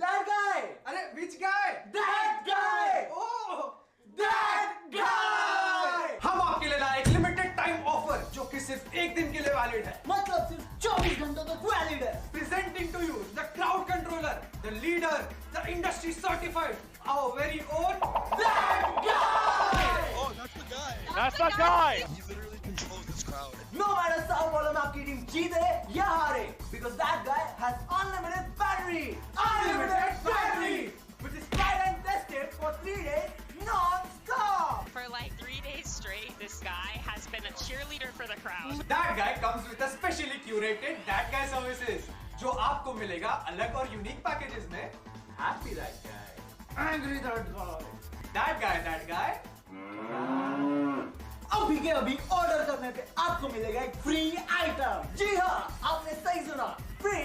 That guy. अरे which guy? That guy. Oh, that guy. हम आपके लिए लाए एक लिमिटेड टाइम ऑफर जो कि सिर्फ एक दिन के लिए वैलिड है. मतलब सिर्फ 24 घंटों तक वैलिड है. Presenting to you the crowd controller, the leader, the industry certified, our very own that guy.
Oh, that's the guy.
That's the guy.
He literally controls this crowd.
No matter how well आपकी team जीते या हारे, because that guy has unlimited battery. Unlimited battery, which is tried and tested for 3 days non-stop.
For like 3 days straight, this guy has been a cheerleader for the crowd.
That guy comes with a specially curated that guy services, जो आपको मिलेगा अलग और unique packages में. Happy that guy, angry that guy, that guy. अभी के अभी order करने पे आपको मिलेगा एक फ्री आइटम. जी हाँ, आपने सही सुना, फ्री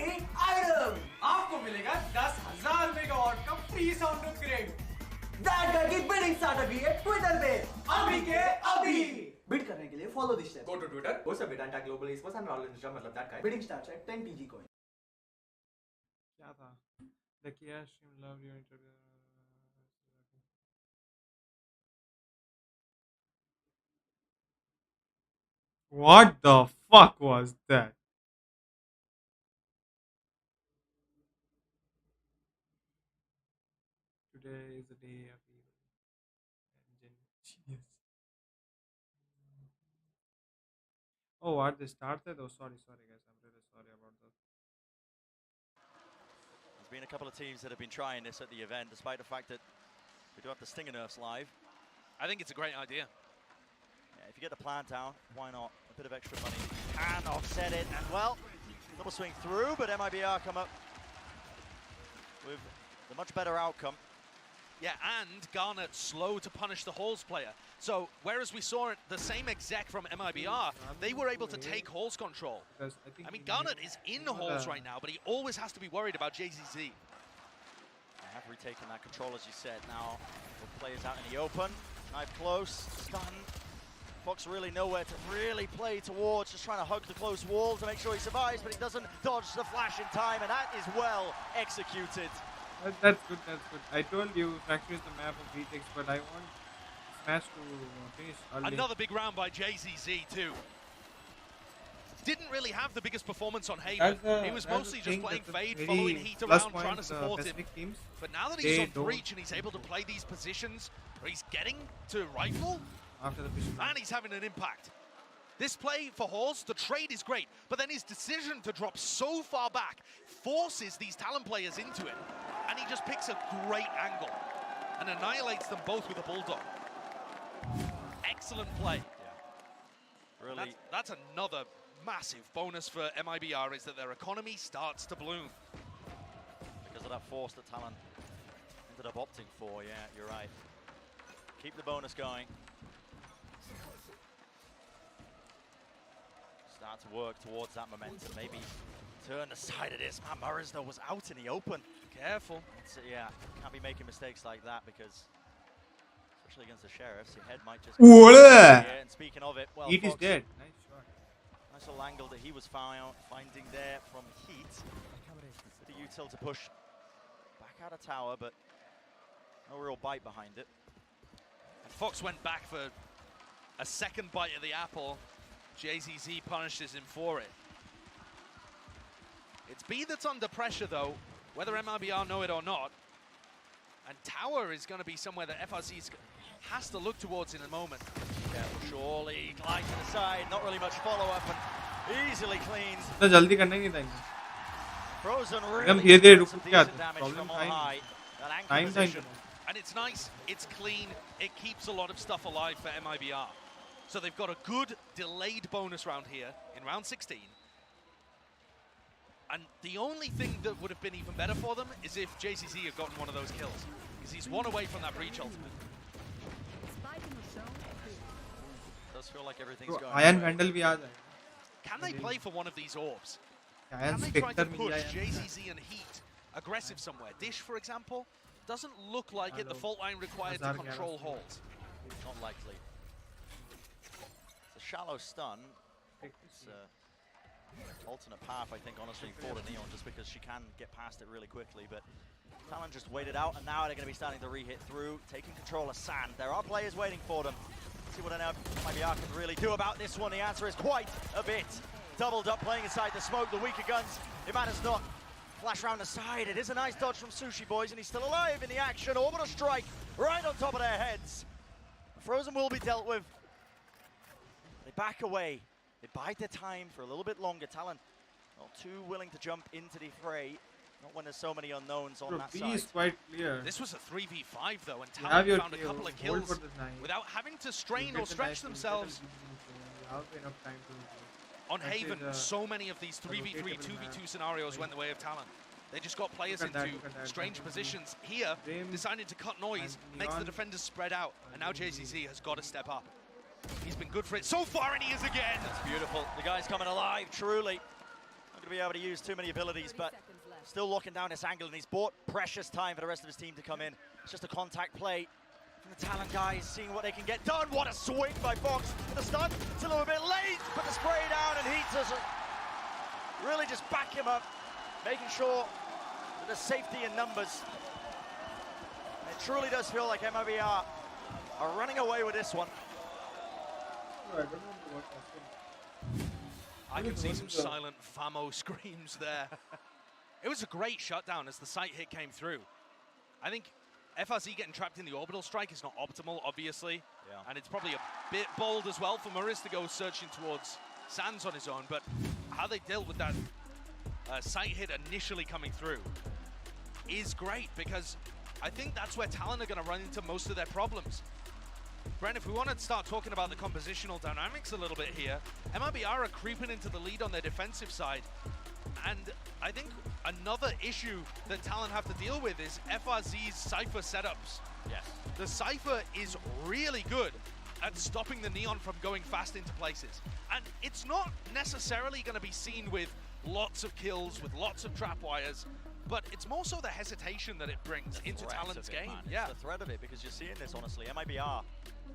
आइटम. आपको मिलेगा 10,000 मेगावाट का free sound upgrade. That guy की बिडिंग स्टार्ट अभी है ट्विटर पे. अभी के अभी बिड करने के लिए follow this step. Go to Twitter, post a bid and tag global eSports and all Instagram. मतलब that guy. Bidding starts at 10 TG coin.
क्या था? The Kia stream loved your interview. What the fuck was that? Today is the day of evil. Gen.G. Oh, what? They started? Oh, sorry guys. I'm really sorry about that.
There's been a couple of teams that have been trying this at the event, despite the fact that we do have the Stinger nerfs live.
I think it's a great idea.
Yeah, if you get the plant down, why not? A bit of extra money and offset it, and well, double swing through, but MIBR come up with the much better outcome.
Yeah, and Garnet slow to punish the Halls player. So, whereas we saw the same exec from MIBR, they were able to take Halls control. I mean, Garnet is in Halls right now, but he always has to be worried about JZZ.
They have retaken that control, as you said. Now, the players out in the open. Knife close, stun. Fox really nowhere to really play towards, just trying to hug the close wall to make sure he survives, but he doesn't dodge the flash in time, and that is well executed.
That's good, that's good. I told you Fracture is the map of retakes, but I want Smash to finish early.
Another big round by JZZ too. Didn't really have the biggest performance on Haven. He was mostly just playing Fade, following Heat around, trying to support him.
Teams,
but now that he's on Breach and he's able to play these positions where he's getting to Rifle,
after the
and he's having an impact. This play for Halls, the trade is great, but then his decision to drop so far back forces these Talon players into it, and he just picks a great angle and annihilates them both with a Bulldog. Excellent play.
Yeah. Really,
that's another massive bonus for MIBR, is that their economy starts to bloom.
Because of that force that Talon ended up opting for, yeah, you're right. Keep the bonus going. Start to work towards that momentum. Maybe turn the side of this. Man, Murray's though was out in the open.
Careful.
Yeah, can't be making mistakes like that, because especially against the Sheriffs, your head might just go. Yeah, and speaking of it, well,
Heat is dead. Nice shot.
Nice little angle that he was finding there from Heat. Bit of util to push back out of tower, but no real bite behind it.
And Fox went back for a second bite of the apple. JZZ punishes him for it. It's B that's under pressure though, whether MIBR know it or not. And tower is going to be somewhere that FRC has to look towards in a moment.
Careful, surely. Glide to the side, not really much follow-up, and easily cleans.
तो जल्दी करने की time.
Frozen
एकदम
really
धीरे-धीरे रुक
some
के
decent
आते.
damage
Problem
from on high. That anchor position.
And it's nice, it's clean, it keeps a lot of stuff alive for MIBR. So they've got a good delayed bonus round here in round 16. And the only thing that would have been even better for them is if JCZ had gotten one of those kills, because he's one away from that Breach ultimate.
Does feel like everything's going
Iron
away.
Vandal भी आ जाएगा.
Can they play for one of these orbs? Can they try to push JZZ and Heat aggressive somewhere? Dish, for example, doesn't look like it. The fault line required to control halt.
Not likely. It's a shallow stun. It's alternate path, I think, honestly, for the Neon, just because she can get past it really quickly. But Talon just waited out, and now they're going to be starting to re-hit through, taking control of Sand. There are players waiting for them. See what MIBR can really do about this one. The answer is quite a bit. Doubled up, playing inside the smoke, the weaker guns. It matters not. Flash round the side. It is a nice dodge from Sushi Boys, and he's still alive in the action. Orbital strike right on top of their heads. Frozen will be dealt with. They back away. They bide their time for a little bit longer. Talon not too willing to jump into the fray. Not when there's so many unknowns on that side.
Is quite clear.
This was a 3v5 though, and Talon found a couple of kills without having to strain or stretch themselves. On Haven, so many of these 3v3, 2v2 scenarios went the way of Talon. They just got players into strange positions. Here, deciding to cut noise, makes the defenders spread out, and now JZZ has got to step up. He's been good for it so far, and he is again.
That's beautiful. The guy's coming alive, truly. Not going to be able to use too many abilities, but still locking down this angle, and he's bought precious time for the rest of his team to come in. It's just a contact play from the Talon guys, seeing what they can get done. What a swing by Fox. The stun, it's a little bit late, but the spray down, and Heat doesn't really just back him up, making sure that there's safety in numbers. And it truly does feel like MIBR are running away with this one.
I can see some silent FAMO screams there. It was a great shutdown as the sight hit came through. I think FRZ getting trapped in the orbital strike is not optimal, obviously. Yeah. And it's probably a bit bold as well for Maurice to go searching towards Sands on his own. But how they dealt with that sight hit initially coming through is great, because I think that's where Talon are going to run into most of their problems. Brent, if we want to start talking about the compositional dynamics a little bit here, MIBR are creeping into the lead on their defensive side. And I think another issue that Talon have to deal with is FRZ's Cypher setups.
Yes.
The Cypher is really good at stopping the Neon from going fast into places. And it's not necessarily going to be seen with lots of kills, with lots of trap wires, but it's more so the hesitation that it brings into Talon's game.
Yeah, the threat of it, because you're seeing this, honestly. MIBR,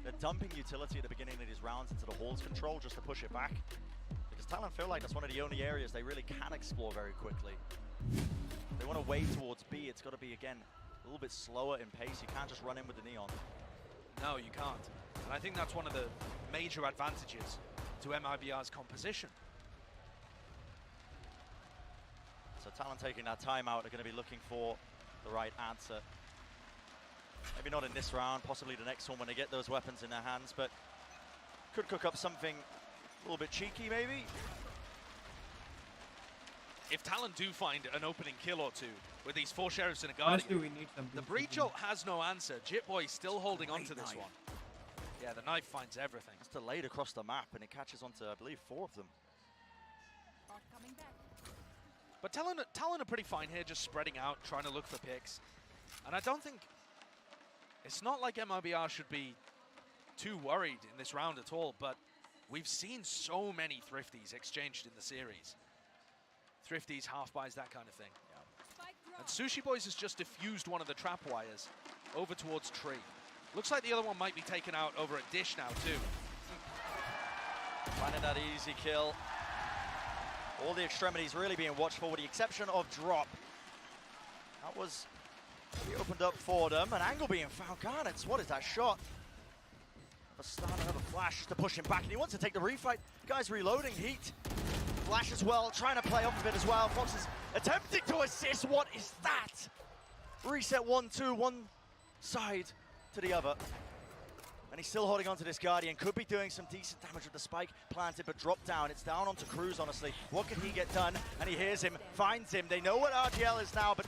they're dumping utility at the beginning of these rounds into the halls control just to push it back. Because Talon feel like that's one of the only areas they really can explore very quickly. If they want to wave towards B, it's got to be, again, a little bit slower in pace. You can't just run in with the Neon.
No, you can't. And I think that's one of the major advantages to MIBR's composition.
So Talon taking that timeout, they're going to be looking for the right answer. Maybe not in this round, possibly the next one when they get those weapons in their hands, but could cook up something a little bit cheeky, maybe.
If Talon do find an opening kill or two with these 4 Sheriffs and a Guardian,
honestly, we need some
the breach ult has no answer. 𝗖𝗔𝗕𝗓𝗏𝗧 still holding on to this one. Yeah, the knife finds everything.
It's delayed across the map, and it catches onto, I believe, 4 of them.
But Talon are pretty fine here, just spreading out, trying to look for picks. And I don't think, it's not like MIBR should be too worried in this round at all, but we've seen so many Thrifties exchanged in the series. Thrifties, half-buys, that kind of thing. Yeah. And Sushi Boys has just diffused one of the trap wires over towards Tree. Looks like the other one might be taken out over at Dish now too.
Finding that easy kill. All the extremities really being watched for, with the exception of Drop. That was really opened up for them. An angle being found. Garnets, what is that shot? A stun, another flash to push him back, and he wants to take the refight. Guy's reloading. Heat. Flash as well, trying to play off of it as well. Fox is attempting to assist. What is that? Reset 1-2, one side to the other. And he's still holding on to this Guardian. Could be doing some decent damage with the spike planted, but dropped down. It's down onto Cruz, honestly. What can he get done? And he hears him, finds him. They know what RGL is now, but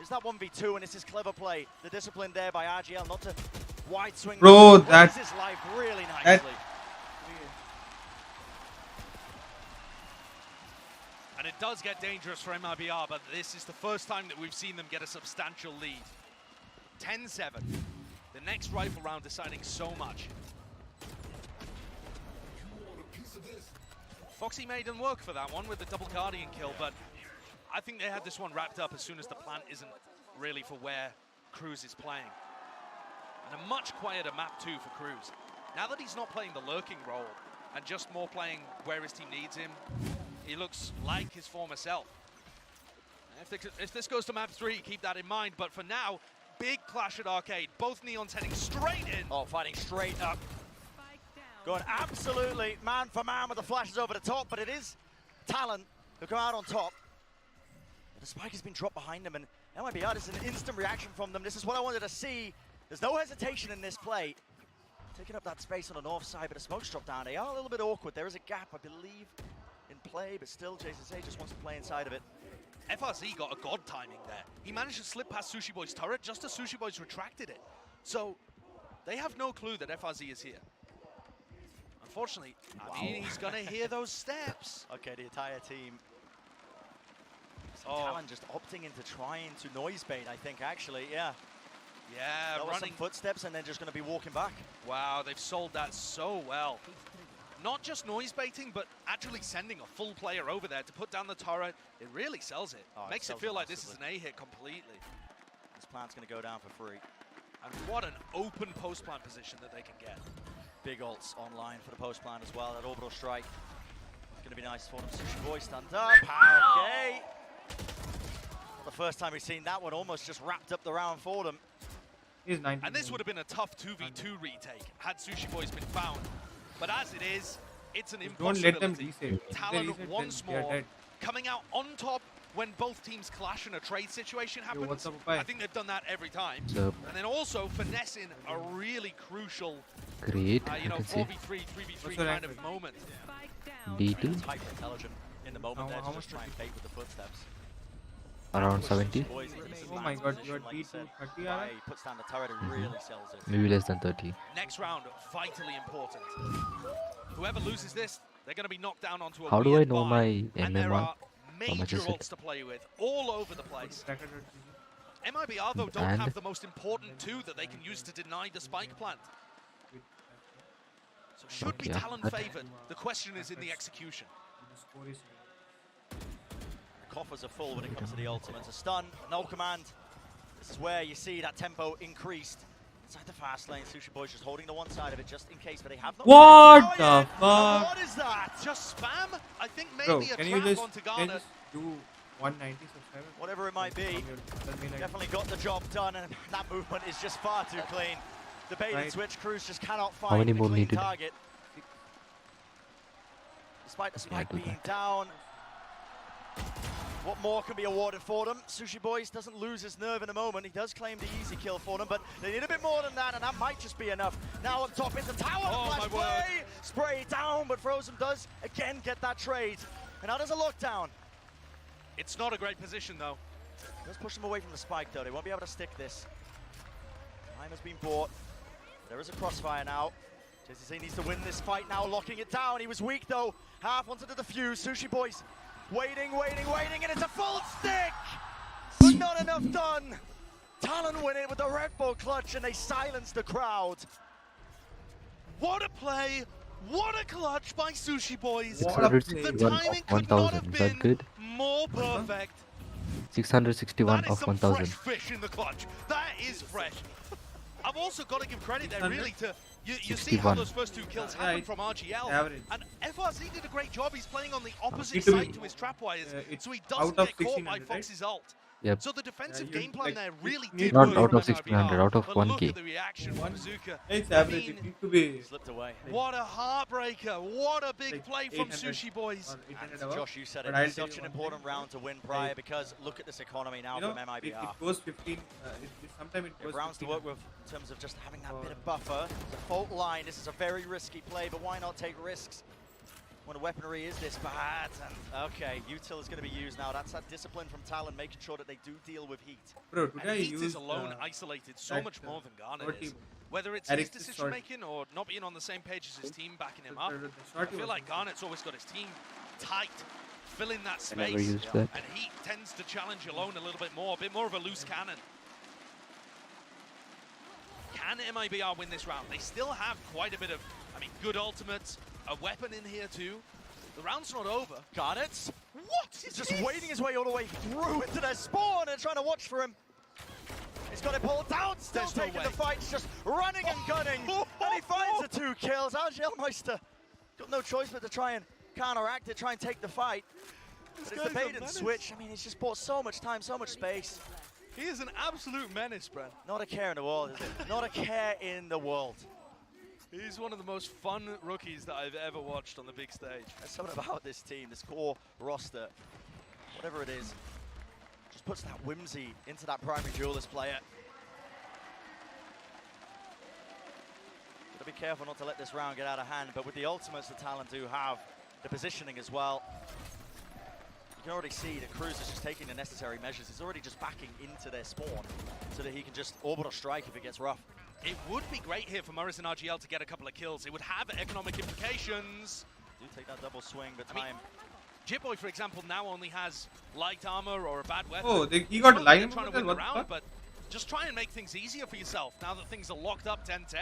is that 1v2? And this is clever play. The discipline there by RGL, not to wide swing.
Bro, that's
his life really nicely.
And it does get dangerous for MIBR, but this is the first time that we've seen them get a substantial lead. 10-7. The next rifle round deciding so much. Foxy made them work for that one with the double Guardian kill, but I think they had this one wrapped up as soon as the plant isn't really for where Cruz is playing. And a much quieter map too for Cruz. Now that he's not playing the lurking role and just more playing where his team needs him, he looks like his former self. If this goes to map 3, keep that in mind, but for now, big clash at Arcade. Both Neons heading straight in.
Oh, fighting straight up. Going absolutely man for man with the flashes over the top, but it is Talon who come out on top. But the spike has been dropped behind them, and MIBR is an instant reaction from them. This is what I wanted to see. There's no hesitation in this play. Taking up that space on the north side, but a smoke's dropped down. They are a little bit awkward. There is a gap, I believe, in play, but still 𝗖𝗔𝗕𝗓 just wants to play inside of it.
FRZ got a god timing there. He managed to slip past Sushi Boy's turret just as Sushi Boy's retracted it. So they have no clue that FRZ is here. Unfortunately, I mean, he's gonna hear those steps.
Okay, the entire team. Talon just opting into trying to noise bait, I think, actually, yeah.
Yeah,
running some footsteps and then just going to be walking back.
Wow, they've sold that so well. Not just noise baiting, but actually sending a full player over there to put down the turret. It really sells it. Makes it feel like this is an A-hit completely.
This plant's going to go down for free.
And what an open post-plant position that they can get.
Big ults online for the post-plant as well. That orbital strike is going to be nice for them. Sushi Boy stand up. Okay. Not the first time we've seen that one. Almost just wrapped up the round for them.
And this would have been a tough 2v2 retake had Sushi Boys been found. But as it is, it's an impossibility.
Don't let them reset.
Talon once more coming out on top when both teams clash and a trade situation happens. I think they've done that every time. And then also finessing a really crucial,
great,
4v3, 3v3 kind of moment.
D2.
Hyper intelligent in the moment there to just try and bait with the footsteps.
Around 70.
Oh my god, you are D2 30.
He puts down the turret and really sells it.
Maybe less than 30.
Next round, vitally important. Whoever loses this, they're going to be knocked down onto a
How do I
weird
know
buy,
my
and there
MM1?
are major ults to play with all over the place. MIBR though don't have the most important two that they can use to deny the spike plant. So should be Talon favored. The question is in the execution.
Coffers are full when it comes to the ultimates. A stun, no command. This is where you see that tempo increased. Inside the fast lane, Sushi Boy's just holding the one side of it just in case, but they have no...
What the fuck?
What is that?
Just spam? I think maybe
Bro,
a
can
trap
you just
onto Garnet.
do 190 subscribers?
Whatever it might be, definitely got the job done, and that movement is just far too clean. The bait and switch, Cruz just cannot find the clean target. Despite the spike being down, what more can be awarded for them? Sushi Boys doesn't lose his nerve in a moment. He does claim the easy kill for them, but they need a bit more than that, and that might just be enough. Now up top into tower, flash play! Spray down, but Frozen does again get that trade. And now there's a lockdown.
It's not a great position, though.
Let's push them away from the spike, though. They won't be able to stick this. Time has been bought. There is a crossfire now. 𝗖𝗔𝗕𝗓 needs to win this fight now, locking it down. He was weak, though. Half onto the defuse. Sushi Boys waiting, and it's a full stick! But not enough done! Talon win it with the Red Bull clutch, and they silence the crowd.
What a play! What a clutch by Sushi Boys!
661 of 1000, is that good?
More perfect.
661
that is
of
some
1000.
fresh fish in the clutch. That is fresh. I've also got to give credit there, really, to you see how those first two kills happened from RGL, and FRZ did a great job. He's playing on the opposite side to his trap wires, so he doesn't get caught by Fox's ult.
Yep.
So the defensive game plan there really did
Not
work
out
from
of 1600, out of
but
1k.
look at the reaction from Bazooka.
It's average. It needs to be
slipped away.
What a heartbreaker! What a big play from Sushi Boys.
And Josh, you said it, it's such an important round to win prior because look at this economy now from MIBR.
It goes 15. Sometimes it goes
rounds to work with in terms of just having that bit of buffer. The fault line, this is a very risky play, but why not take risks when the weaponry is this bad? And okay, util is going to be used now. That's that discipline from Talon, making sure that they do deal with heat.
Bro,
and heat is alone isolated so much more than Garnet is. Whether it's his decision making or not being on the same page as his team backing him up, I feel like Garnet's always got his team tight, filling that space, and Heat tends to challenge alone a little bit more, a bit more of a loose cannon. Can MIBR win this round? They still have quite a bit of, good ultimates, a weapon in here too. The round's not over.
Garnets.
What?
He's just waiting his way all the way through into their spawn and trying to watch for him. He's got it pulled down, still
There's no
taking
way.
the fight, he's just running and gunning. And he finds the 2 kills. 𝗠𝗖𝗥𝗢𝗎𝗔𝗕𝗓 got no choice but to try and counteract it, try and take the fight. But it's the bait and switch. I mean, he's just bought so much time, so much space.
He is an absolute menace, Brent.
Not a care in the world, is it? Not a care in the world.
He's one of the most fun rookies that I've ever watched on the big stage.
There's something about this team, this core roster, whatever it is, just puts that whimsy into that primary duelist player. Gotta be careful not to let this round get out of hand, but with the ultimates, the talent do have the positioning as well. You can already see that Cruz is just taking the necessary measures. He's already just backing into their spawn so that he can just orbital strike if it gets rough.
It would be great here for 𝗲𝗏𝗡 and RGL to get a couple of kills. It would have economic implications.
Do take that double swing, but
I mean, 𝗏𝗧boy, for example, now only has light armor or a bad weapon.
Oh, he got a line
trying to win the round, but just try and make things easier for yourself now that things are locked up 10-10.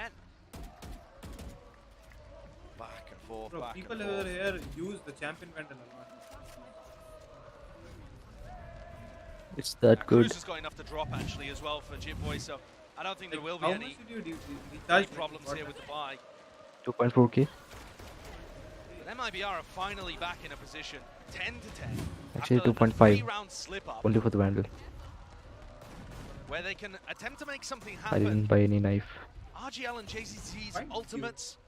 Back and forth,
Bro,
back
people
and forth.
over here use the champion vandal a lot.
It's that good.
Cruz has got enough to drop actually as well for 𝗏𝗧boy, so I don't think there will be
How
any
much did you recharge
problems here with the buy.
2.4k.
But 𝗏𝗏𝗡 are finally back in a position 10-10.
Actually,
after a
2.5.
3-round slip up,
Only for the vandal.
where they can attempt to make something
I didn't
happen.
buy any knife.
RGL and JCC's
Fine,
ultimates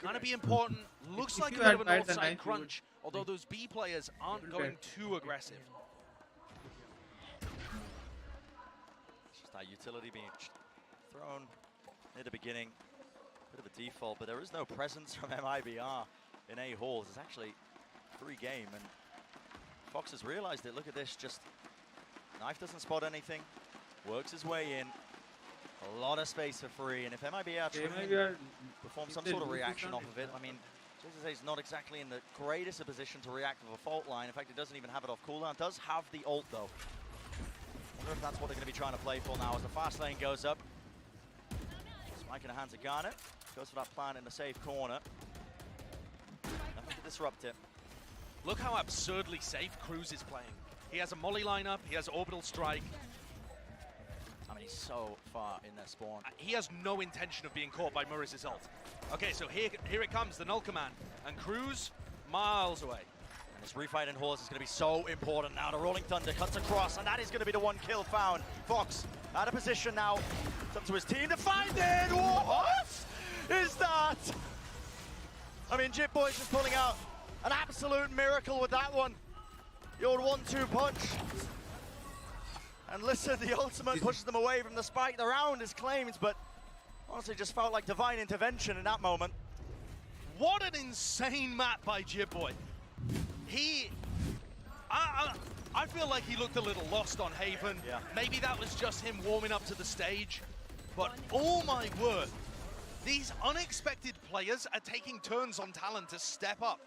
gonna be important. Looks
If
like a
you
bit
had
of an
tried the
offside
knife, you would-
crunch, although those B players aren't going too aggressive.
It's just that utility being thrown near the beginning. Bit of a default, but there is no presence from 𝗏𝗏𝗡 in A halls. It's actually free game, and Fox has realized it. Look at this, just Knife doesn't spot anything, works his way in. A lot of space for free, and if 𝗏𝗏𝗡 try and perform some sort of reaction off of it, I mean, JCC is not exactly in the greatest of position to react with a fault line. In fact, it doesn't even have it off cooldown. Does have the ult, though. I wonder if that's what they're going to be trying to play for now as the fast lane goes up. Spike in the hands of Garnet. Goes for that plant in the safe corner. Nothing to disrupt it.
Look how absurdly safe Cruz is playing. He has a molly lineup, he has orbital strike.
I mean, he's so far in their spawn.
He has no intention of being caught by 𝗏𝗏𝗡's ult. Okay, so here it comes, the null command. And Cruz, miles away.
And this refight in halls is going to be so important now. The Rolling Thunder cuts across, and that is going to be the 1 kill found. Fox out of position now. It's up to his team to find it. What is that? I mean, 𝗏𝗏𝗧boy just pulling out an absolute miracle with that one. The old 1-2 punch. And listen, the ultimate pushes them away from the spike. The round is claimed, but honestly just felt like divine intervention in that moment.
What an insane map by 𝗏𝗏𝗧boy. I feel like he looked a little lost on Haven.
Yeah.
Maybe that was just him warming up to the stage. But oh my word, these unexpected players are taking turns on talent to step up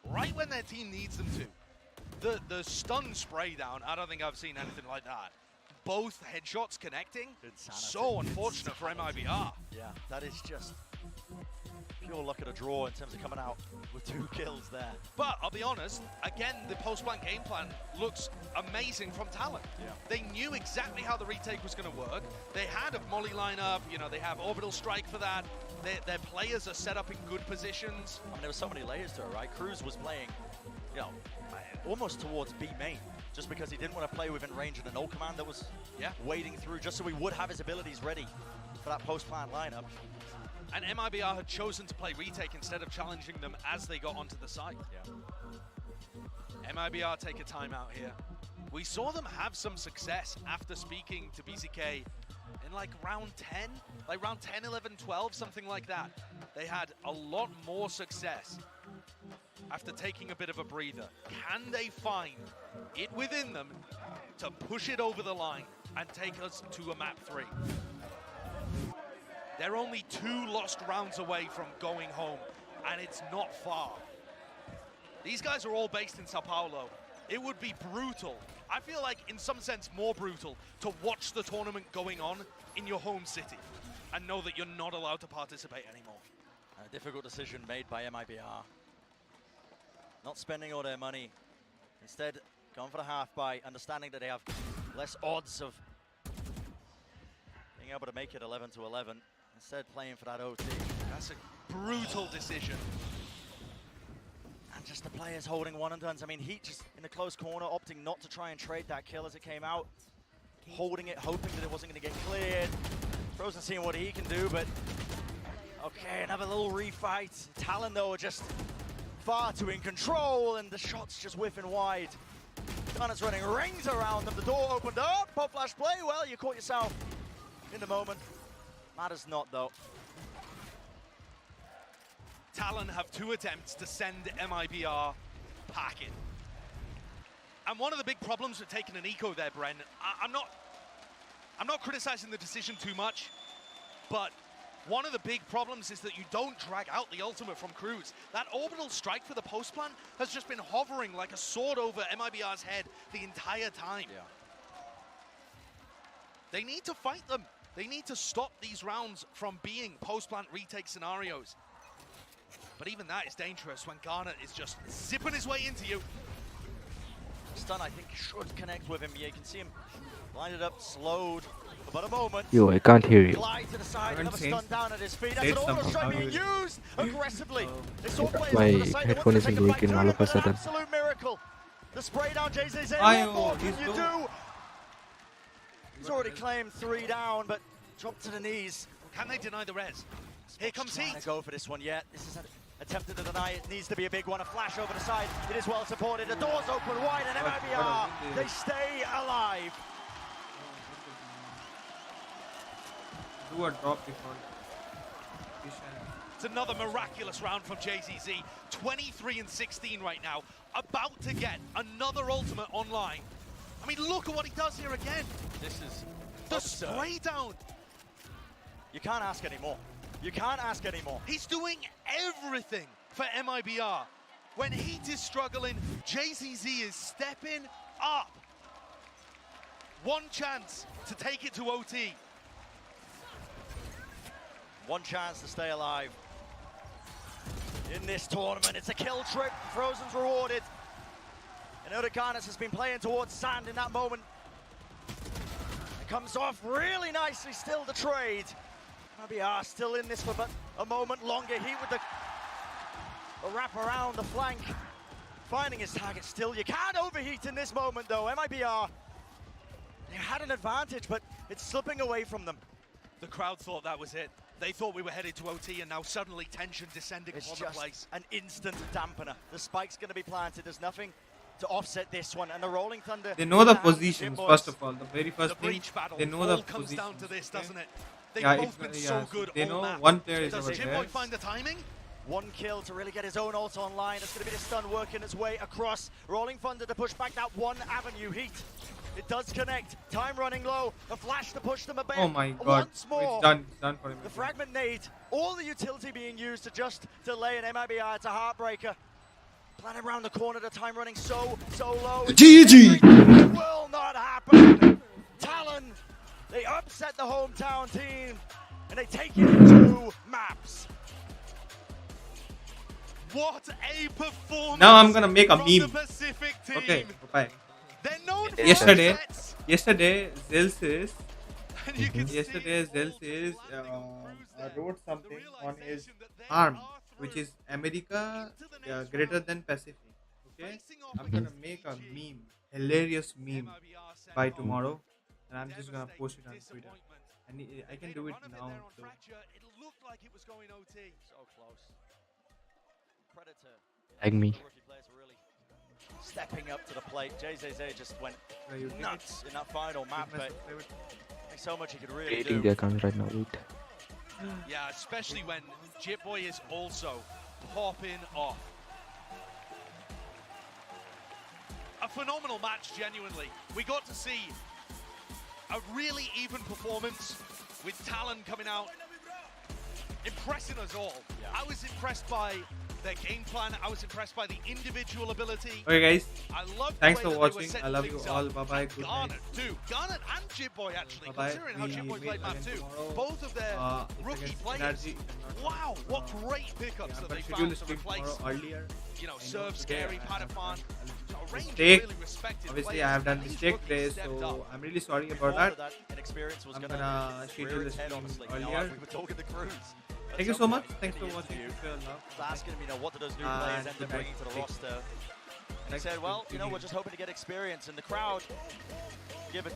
right when their team needs them to. The stun spray down, I don't think I've seen anything like that. Both headshots connecting,
Insanity.
so unfortunate for 𝗏𝗏𝗡.
Yeah, that is just pure luck of the draw in terms of coming out with 2 kills there.
But I'll be honest, again, the post-plant game plan looks amazing from talent.
Yeah.
They knew exactly how the retake was going to work. They had a molly lineup, you know, they have orbital strike for that. Their players are set up in good positions.
I mean, there were so many layers to it, right? Cruz was playing, you know, almost towards B main, just because he didn't want to play within range of the null command that was waiting through, just so he would have his abilities ready for that post-plant lineup.
And 𝗏𝗏𝗡 had chosen to play retake instead of challenging them as they got onto the site. 𝗏𝗏𝗡 take a timeout here. We saw them have some success after speaking to BZK in like round 10, like round 10, 11, 12, something like that. They had a lot more success after taking a bit of a breather. Can they find it within them to push it over the line and take us to a map 3? They're only 2 lost rounds away from going home, and it's not far. These guys are all based in Sao Paulo. It would be brutal. I feel like, in some sense, more brutal to watch the tournament going on in your home city and know that you're not allowed to participate anymore.
A difficult decision made by 𝗏𝗏𝗡. not spending all their money. Instead, going for the half buy, understanding that they have less odds of being able to make it 11-11. Instead, playing for that OT.
That's a brutal decision.
And just the players holding one and dones. I mean, Heat just in the close corner, opting not to try and trade that kill as it came out. Holding it, hoping that it wasn't going to get cleared. Frozen seeing what he can do, but okay, another little refight. Talon, though, are just far too in control, and the shots just whiffing wide. Gunner's running rings around them. The door opened up. Pop flash play. Well, you caught yourself in the moment. Matters not, though.
Talon have 2 attempts to send MIBR packing. And one of the big problems with taking an eco there, Bren, I'm not criticizing the decision too much, but one of the big problems is that you don't drag out the ultimate from Cruz. That orbital strike for the post plant has just been hovering like a sword over MIBR's head the entire time.
Yeah.
They need to fight them. They need to stop these rounds from being post plant retake scenarios. But even that is dangerous when Garnet is just zipping his way into you.
Stun, I think, should connect with him. Yeah, you can see him lined up, slowed for about a moment.
Yo, I can't hear you.
Glide to the side, another stun down at his feet. That's an
Said
orbital strike
something.
being used aggressively. They saw players
My
over the side. They
headphone
wanted to
isn't
take him back
working
to
all
him,
of a
but an
sudden.
absolute miracle. The spray down, JZZ.
Ayo,
What more can
he's
you
low.
do? He's already claimed 3 down, but dropped to the knees.
Can they deny the res? Here comes
Trying
Heat.
to go for this one yet. This is an attempted to deny. It needs to be a big one. A flash over the side. It is well supported. The doors open wide, and MIBR, they stay alive.
Do a drop before.
It's another miraculous round from JZZ. 23-16 right now. About to get another ultimate online. I mean, look at what he does here again.
This is
The spray down.
You can't ask anymore. You can't ask anymore.
He's doing everything for MIBR. When Heat is struggling, JZZ is stepping up. One chance to take it to OT.
One chance to stay alive. In this tournament, it's a kill trip. Frozen's rewarded. And 𝗏𝗏𝗏𝗏𝗏 has been playing towards sand in that moment. It comes off really nicely, still the trade. MIBR still in this for but a moment longer. Heat with the wrap around the flank. Finding his target still. You can't overheat in this moment though. MIBR, they had an advantage, but it's slipping away from them.
The crowd thought that was it. They thought we were headed to OT, and now suddenly tension descending
It's
upon the
just
place.
an instant dampener. The spike's going to be planted. There's nothing to offset this one, and the Rolling Thunder.
They know the
and
positions,
Jim
first
Boys.
of all. The very first
The
thing,
breach battle
they know
all
the
comes
positions.
down to this, doesn't it? They've
Yeah,
both been
yeah,
so good
they
all
know
map.
one player is
Does
over
Jim
there.
Boy find the timing?
One kill to really get his own ult online. It's going to be the stun working its way across. Rolling Thunder to push back that one avenue. Heat. It does connect. Time running low. A flash to push them a bit.
Oh my god.
Once more.
It's done. It's done for him.
The fragment nade. All the utility being used to just delay an MIBR. It's a heartbreaker. Planning around the corner. The time running so low.
GG!
It will not happen. Talon. They upset the hometown team. And they take it in 2 maps.
What a performance!
Now I'm gonna make a
from
meme.
The Pacific team.
Okay, bye.
They're known for
Yesterday,
upsets.
𝗏𝗏𝗏𝗏𝗏𝗏
And you can
yesterday 𝗏𝗏𝗏𝗏𝗏𝗏 wrote something on his arm, which is America greater than Pacific. Okay, I'm gonna make a meme, hilarious meme by tomorrow, and I'm just gonna post it on Twitter. And I can do it now. So.
It looked like it was going OT.
So close. Predator.
Like me.
Stepping up to the plate. JZZ just went nuts in that final map, but there's so much he could really
Creating
do.
the accounts right now. Wait.
Yeah, especially when 𝗏𝗏𝗏𝗏 is also popping off. A phenomenal match, genuinely. We got to see a really even performance with Talon coming out, impressing us all.
Yeah.
I was impressed by their game plan. I was impressed by the individual ability.
Okay, guys.
I love
Thanks
the way
for
that they were
watching.
setting
I love you
things
all.
up.
Bye bye.
And
Good
Garnet
night.
too. Garnet and J-Boy actually,
Bye-bye.
considering how
We
J-Boy
meet
played map
again
2.
tomorrow.
Both of their
It's
rookie
against
players.
Energy.
Wow, what great pickups that they
schedule
found to
stream
replace.
tomorrow earlier.
You know,
I
Serve,
today
Scary,
I have
Patapon. A range of
mistake.
really respected
Obviously,
players.
I have done
And these
mistake
rookies
today,
stepped
so
up.
I'm really sorry
Before
about that.
that, inexperience was
I'm
gonna
gonna schedule
rear
this
its head,
stream
honestly. You know,
earlier.
as we were talking to Cruz.
Thank you so much. Thanks for watching.
Asking him, you know, what do those new players end up bringing to the roster? And he said, well, you know, we're just hoping to get experience, and the crowd give it.